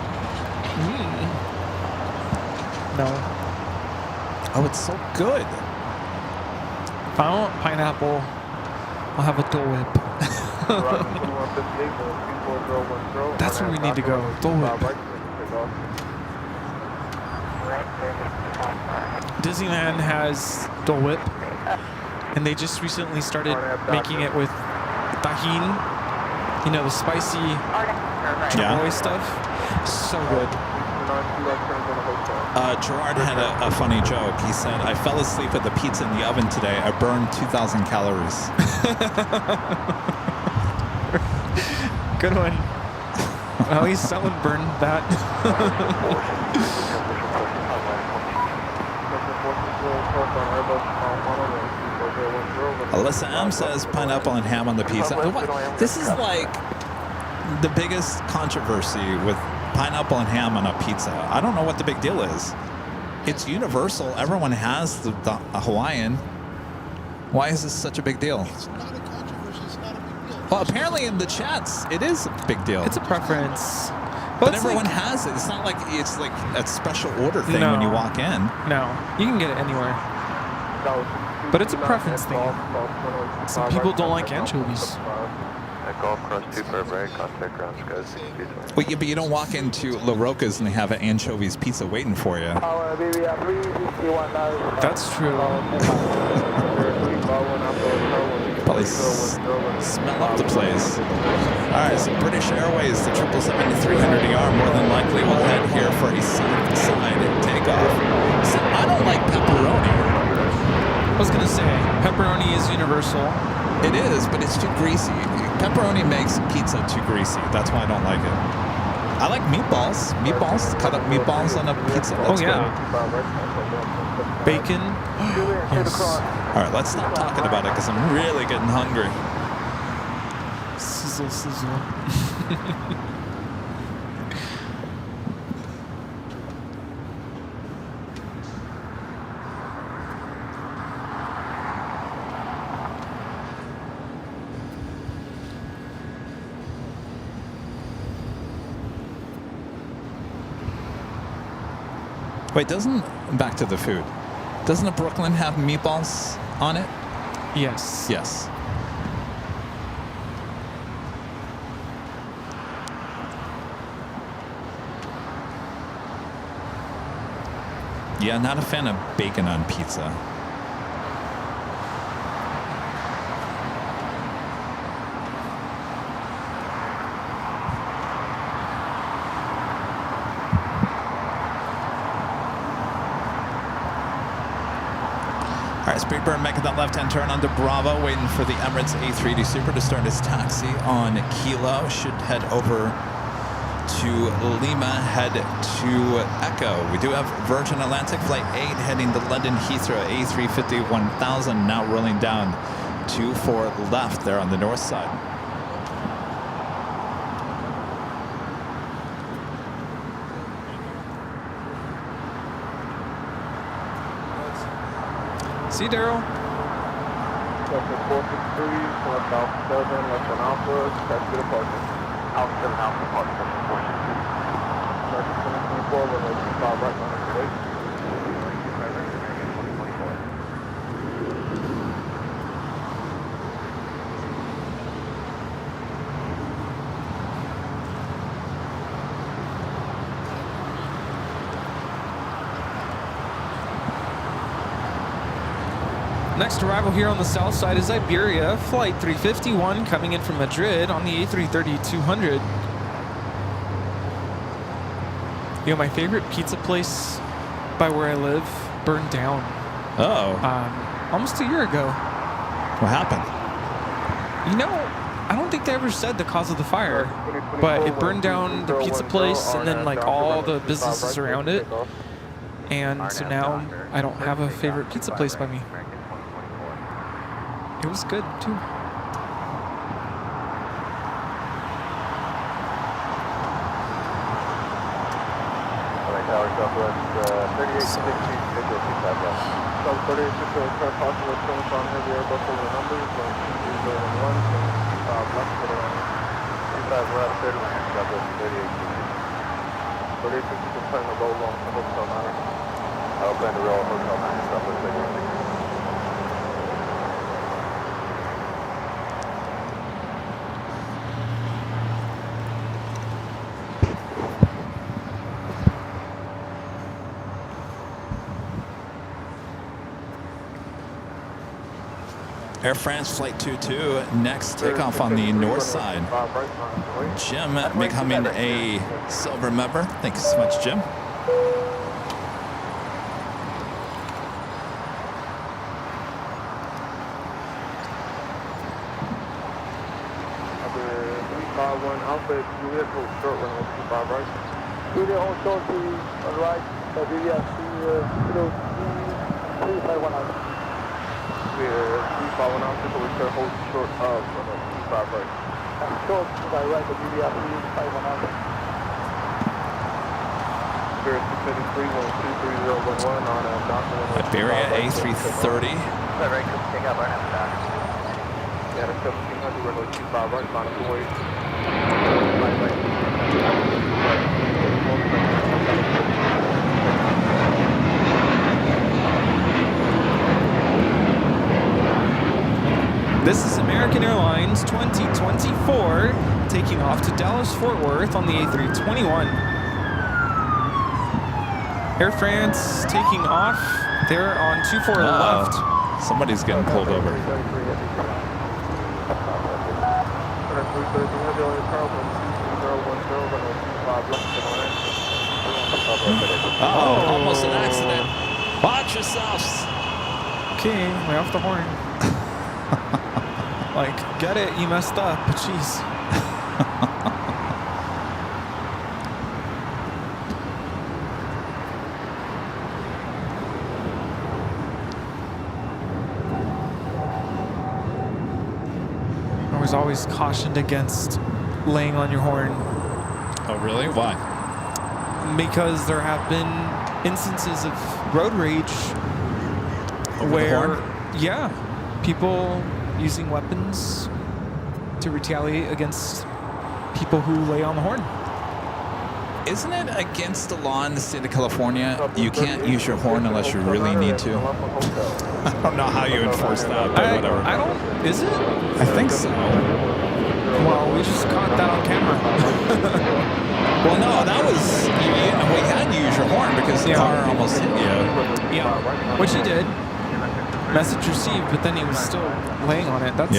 No. Oh, it's so good. If I want pineapple, I'll have a Dole Whip. That's where we need to go. Dole Whip. Disneyland has Dole Whip, and they just recently started making it with tahini You know, the spicy chamoy stuff. So good. Gerard had a funny joke. He said, I fell asleep with the pizza in the oven today. I burned 2,000 calories. Good one. At least someone burned that. Alyssa M says pineapple and ham on the pizza. This is like the biggest controversy with pineapple and ham on a pizza. I don't know what the big deal is. It's universal. Everyone has the Hawaiian. Why is this such a big deal? It's not a controversy. It's not a big deal. Well, apparently in the chats, it is a big deal. It's a preference. But everyone has it. It's not like it's like a special order thing when you walk in. No, you can get it anywhere. But it's a preference thing. Some people don't like anchovies. Golf cross 2 per break, contact ground skies. Well, yeah, but you don't walk into La Roca's and they have an anchovies pizza waiting for you. That's true. Probably smell up the place. All right, so British Airways, the 777-300ER more than likely will head here for a side takeoff. So I don't like pepperoni. I was gonna say, pepperoni is universal. It is, but it's too greasy. Pepperoni makes pizza too greasy. That's why I don't like it. I like meatballs. Meatballs, cut up meatballs on a pizza. That's good. Bacon. Yes. All right, let's stop talking about it because I'm really getting hungry. Sizzle, sizzle. Wait, back to the food. Doesn't a Brooklyn have meatballs on it? Yes. Yes. Yeah, not a fan of bacon on pizza. Speedbird making that left-hand turn onto Bravo, waiting for the Emirates A380 Super to start his taxi on Kilo. Should head over to Lima, head to Echo. We do have Virgin Atlantic Flight 8 heading to London Heathrow, A350 1000, now rolling down 24 left there on the north side. See, Daryl? Sector 463, left Alpha 7, left on Alpha, that's good departure. Alpha 7, Alpha departure, section 463. Section 2024, runway 25 right, runway 8. Next arrival here on the south side is Iberia, flight 351, coming in from Madrid on the A330-200. You know, my favorite pizza place by where I live burned down. Almost a year ago. What happened? You know, I don't think they ever said the cause of the fire, but it burned down the pizza place and then like all the businesses around it. And so now I don't have a favorite pizza place by me. It was good, too. Tower Southwest, 3860, visual 25 left. South 3860, car possible turns on heavy Airbus over the numbers, 2001, 25 left, for around 25 right, 30 left, Southwest 3860. 3860, just plan to roll along to Hotel 9. I'll plan to roll Hotel 9, Southwest 3860. Air France Flight 22, next takeoff on the north side. Jim becoming a silver member. Thank you so much, Jim. Alpha, Juliet, hold short runway 25 right. Juliet, hold short to right, Aviation, 351 out. We're 351 out, so we start hold short of runway 25 right. Short to my right, Aviation, 351 out. Spirit 673, 123, 011 on Doctor. Iberia A330. Right, take up right now, Doc. Yeah, 1700, runway 25 right, final away. This is American Airlines 2024 taking off to Dallas-Fort Worth on the A321. Air France taking off. They're on 24 left. Somebody's getting pulled over. Oh, almost an accident. Watch yourselves. Okay, way off the horn. Like, get it, you messed up, but jeez. I was always cautioned against laying on your horn. Oh, really? Why? Because there have been instances of road rage Over where, the horn? yeah, people using weapons to retaliate against people who lay on the horn. Isn't it against the law in the state of California? You can't use your horn unless you really need to. I don't know how you enforce that, but whatever. I don't. Is it? I think so. Well, we just caught that on camera. Well, no, that was we had to use your horn because the car almost hit you. Yeah, which he did. Message received, but then he was still laying on it. That's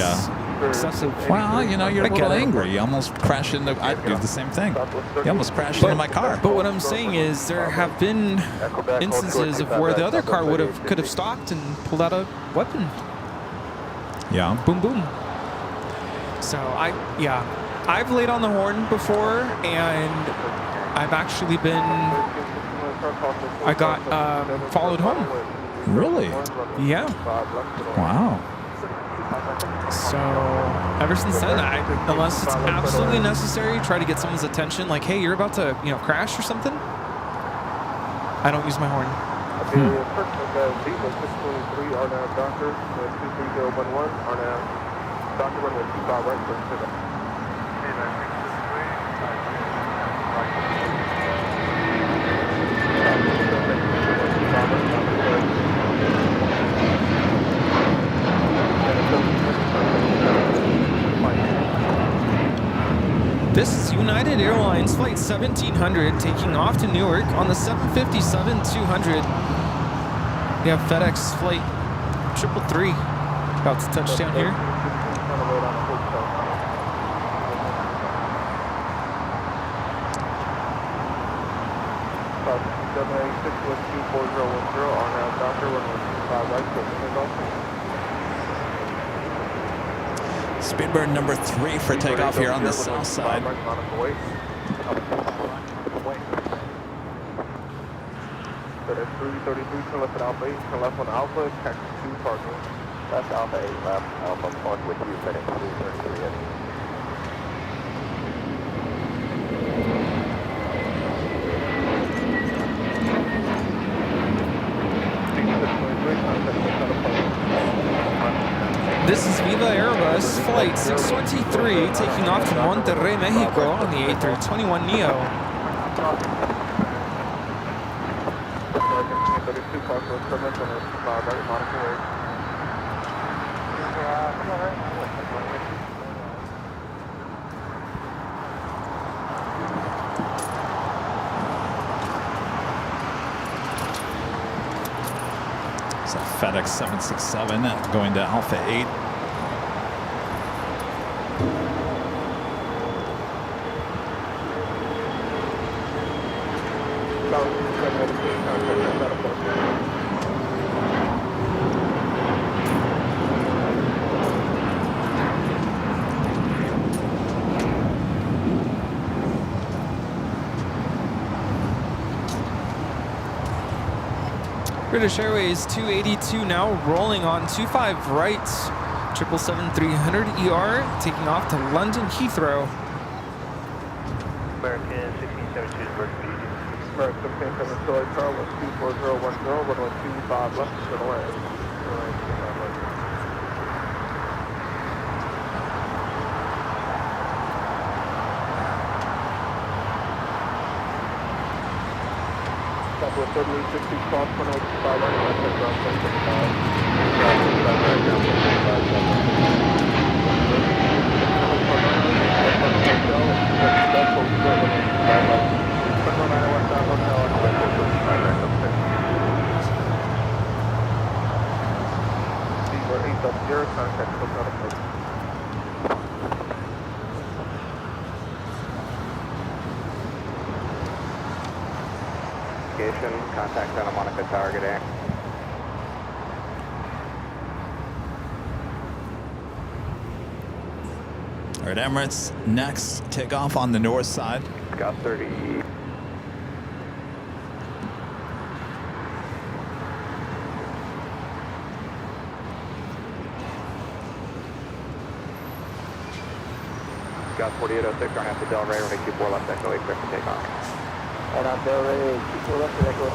excessive. Well, you know, you're a little angry. You almost crashed into. I'd do the same thing. You almost crashed into my car. But what I'm saying is, there have been instances of where the other car could have stopped and pulled out a weapon. Yeah. Boom, boom. So I've laid on the horn before, and I've actually been. I got followed home. Really? Yeah. Wow. So ever since then, unless it's absolutely necessary, try to get someone's attention. Like, hey, you're about to, crash or something. I don't use my horn. This is United Airlines Flight 1700 taking off to Newark on the 757-200. We have FedEx Flight 333 about to touch down here. Speedbird number 3 for takeoff here on the south side. That's 333, turn left on Alpha 8, turn left on Alpha, taxi 2 parking. Left Alpha 8 left, Alpha park with you, FedEx 333. This is Viva Airbus Flight 623 taking off to Monterrey, Mexico on the A321neo. It's a FedEx 767 going to Alpha 8. British Airways 282 now, rolling on 25 right, 777-300 ER, taking off to London Heathrow. American 1672 is Mercury. American 17 Solar Car 1241010, 112.5 left, to the land. Couple of 3860 cross 105 right, ground 8.0, contact Hotel Place. Aviation, contact Santa Monica Tower, good day. All right, Emirates, next takeoff on the north side. Got 30. Got 4806, on after Del Rey, runway 24 left, echo 8, clear for takeoff. On out Del Rey, 24 left, echo 8.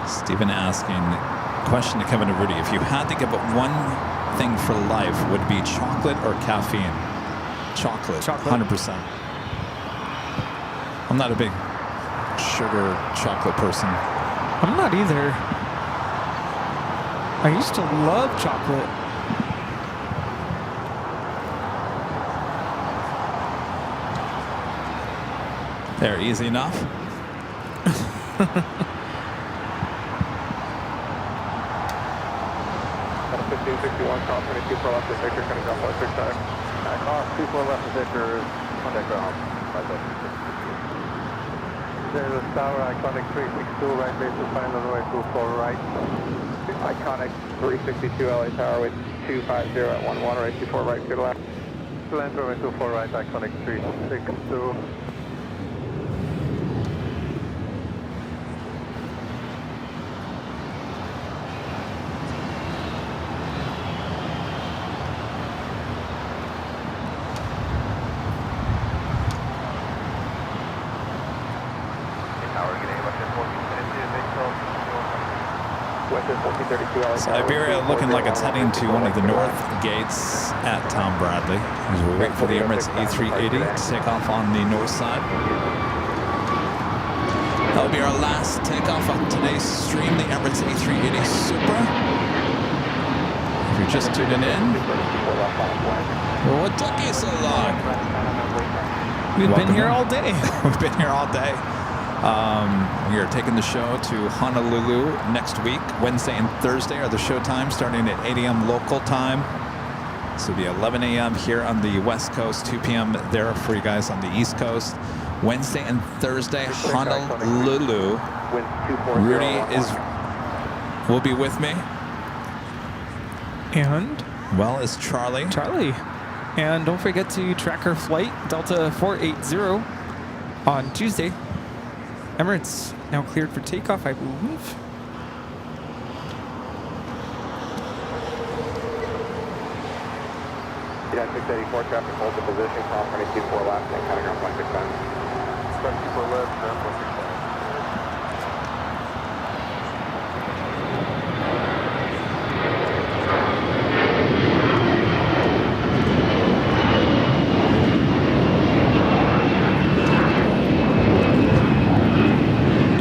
Stephen asking, question to Kevin Rudy, if you had to give up one thing for life, would it be chocolate or caffeine? Chocolate, 100%. I'm not a big sugar chocolate person. I'm not either. I used to love chocolate. There, easy enough. 1561, call 24 left, Victor, coming down 165. Call 24 left, Victor, contact ground. There's a Tower, Iconic 362, right base is fine, runway 24 right. Iconic 362 LA Tower with 250 at 11, right 24 right, clear to left. Land runway 24 right, Iconic 362. So Iberia looking like it's heading to one of the north gates at Tom Bradley as we wait for the Emirates A380 to take off on the north side. That'll be our last takeoff on today's stream, the Emirates A380 Supra. If you're just tuning in, what took you so long? We've been here all day. We've been here all day. We are taking the show to Honolulu next week. Wednesday and Thursday are the show times, starting at 8 a.m. local time. So it'll be 11 a.m. here on the West Coast, 2 p.m. there for you guys on the East Coast. Wednesday and Thursday, Honolulu. Rudy will be with me. And? Well, is Charlie. And don't forget to track our flight, Delta 480, on Tuesday. Emirates now cleared for takeoff, I believe. Yeah, 684 traffic, hold the position, call 24 left, and counting ground 165. 24 left, ground 165.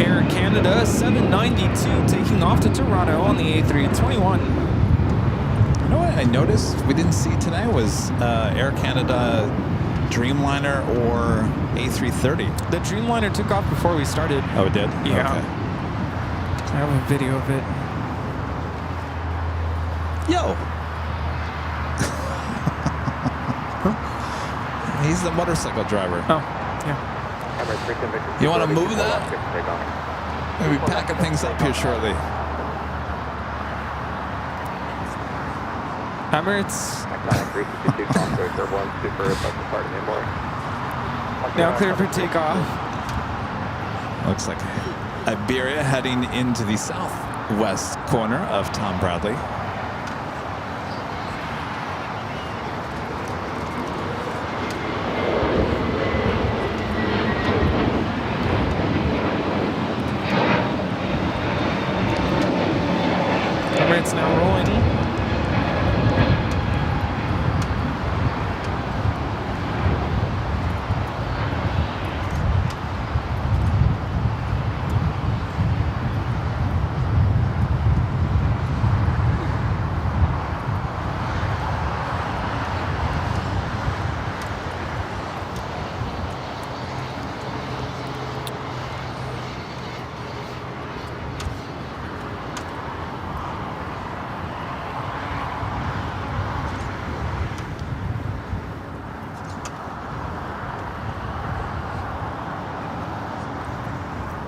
Air Canada 792 taking off to Toronto on the A321. You know what I noticed we didn't see today was Air Canada Dreamliner or A330? The Dreamliner took off before we started. Oh, it did? Yeah. Okay. I have a video of it. Yo! He's the motorcycle driver. Oh, yeah. You want to move that? We'll be packing things up here shortly. Emirates. Now clear for takeoff. Looks like Iberia heading into the southwest corner of Tom Bradley. Emirates now rolling.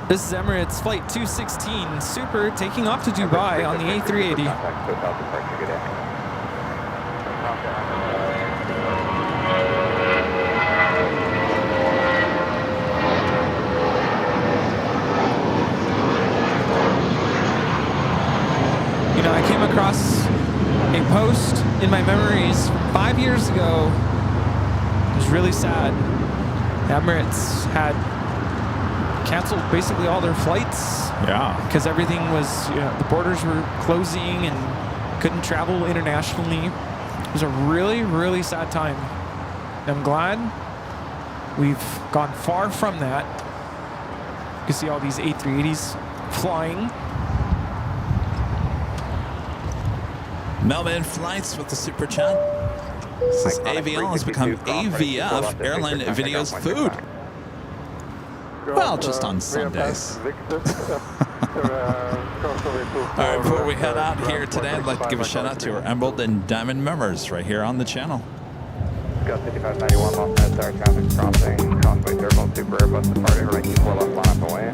This is Emirates Flight 216 Super taking off to Dubai on the A380. You know, I came across a post in my memories from 5 years ago. It was really sad. Emirates had canceled basically all their flights. Yeah. Because everything was, you know, the borders were closing and couldn't travel internationally. It was a really, really sad time. And I'm glad we've gone far from that. You can see all these A380s flying. Melbourne Flights with the super chat. This is Aviation has become AVF, Airline Videos Food. Well, just on Sundays. All right, before we head out here today, I'd like to give a shout out to our Emerald and Diamond members right here on the channel. Got 5591 Los Angeles traffic crossing Causeway Circle, Super Airbus departing, right 24 left line up away.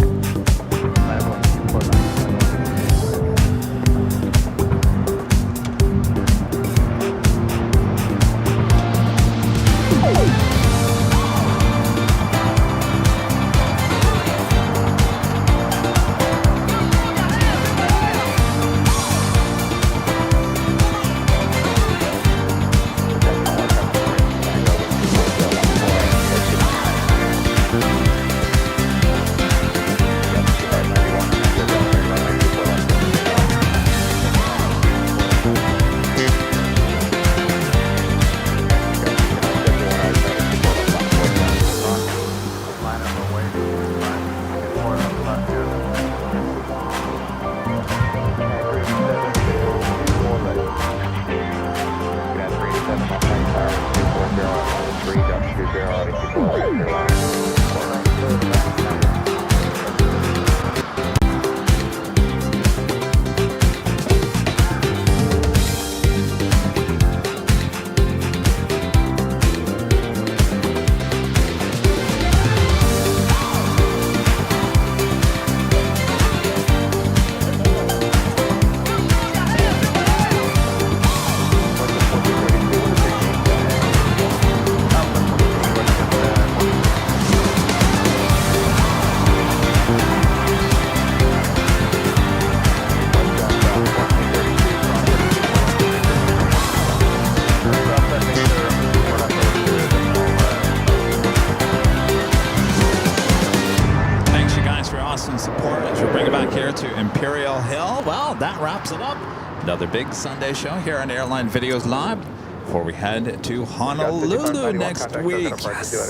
To Imperial Hill. Well, that wraps it up. Another big Sunday show here on Airline Videos Live before we head to Honolulu next week.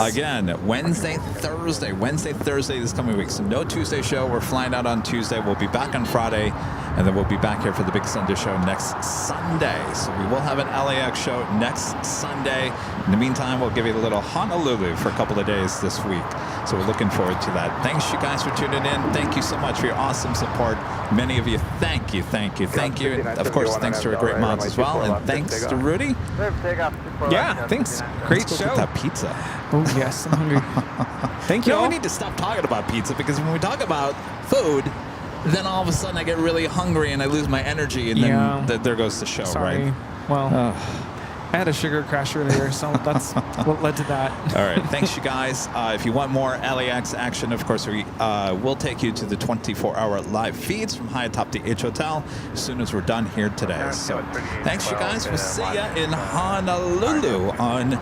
Again, Wednesday, Thursday this coming week. So no Tuesday show. We're flying out on Tuesday. We'll be back on Friday And then we'll be back here for the Big Sunday show next Sunday. So we will have an LAX show next Sunday. In the meantime, we'll give you a little Honolulu for a couple of days this week. So we're looking forward to that. Thanks, you guys, for tuning in. Thank you so much for your awesome support. Many of you, thank you. And of course, thanks to our great mods as well. And thanks to Rudy. Yeah, thanks. Great Let's go show. get that pizza. Oh, yes, I'm hungry. Thank you. You know, all. we need to stop talking about pizza because when we talk about food, then all of a sudden I get really hungry and I lose my energy, and then there goes the show, Sorry. right? Well, I had a sugar crash earlier, so that's what led to that. All right. Thanks, you guys. If you want more LAX action, of course, we will take you to the 24-hour live feeds from high atop the H Hotel as soon as we're done here today. So thanks, you guys. We'll see you in Honolulu on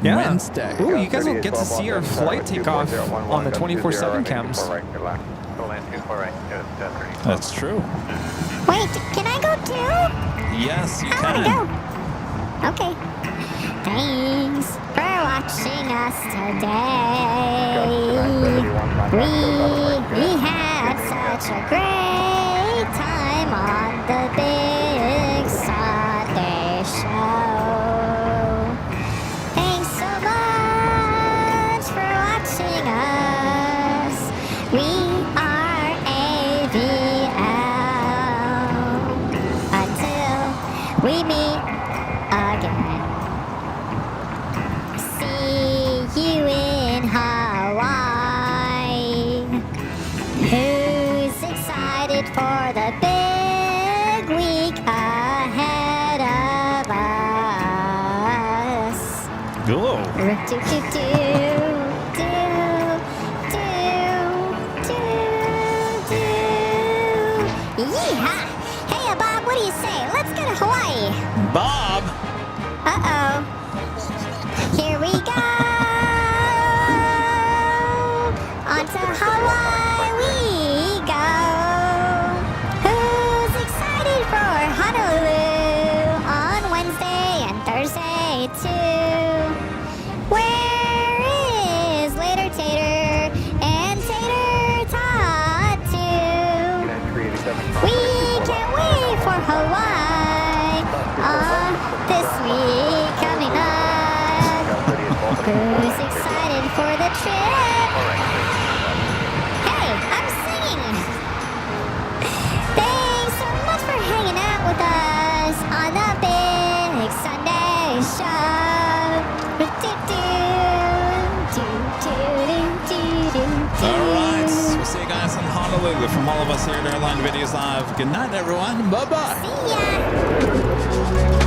Wednesday. Ooh, you guys will get to see our flight take off on the 24/7 cams. That's true. Wait, can I go too? Yes, you I can. want to go. Okay. Thanks for watching us today. We had such a great time on the Big Sunday show. Thanks so much for watching us. We are AVL. Until we meet again. See you in Hawaii. Who's excited for the big week ahead of us? Go. Yeehaw! Hey, Bob, what do you say? Let's go to Hawaii. Bob. Uh-oh. Here we go. On to Hawaii we go. Who's excited for Honolulu on Wednesday and Thursday too? Where is Later Tater and Tater Tot too? We can't wait for Hawaii this week coming up. Who's excited for the trip? Hey, I'm singing! Thanks so much for hanging out with us on the Big Sunday show. All right. We'll see you guys in Honolulu. From all of us here at Airline Videos Live. Good night, everyone. Bye-bye. See ya!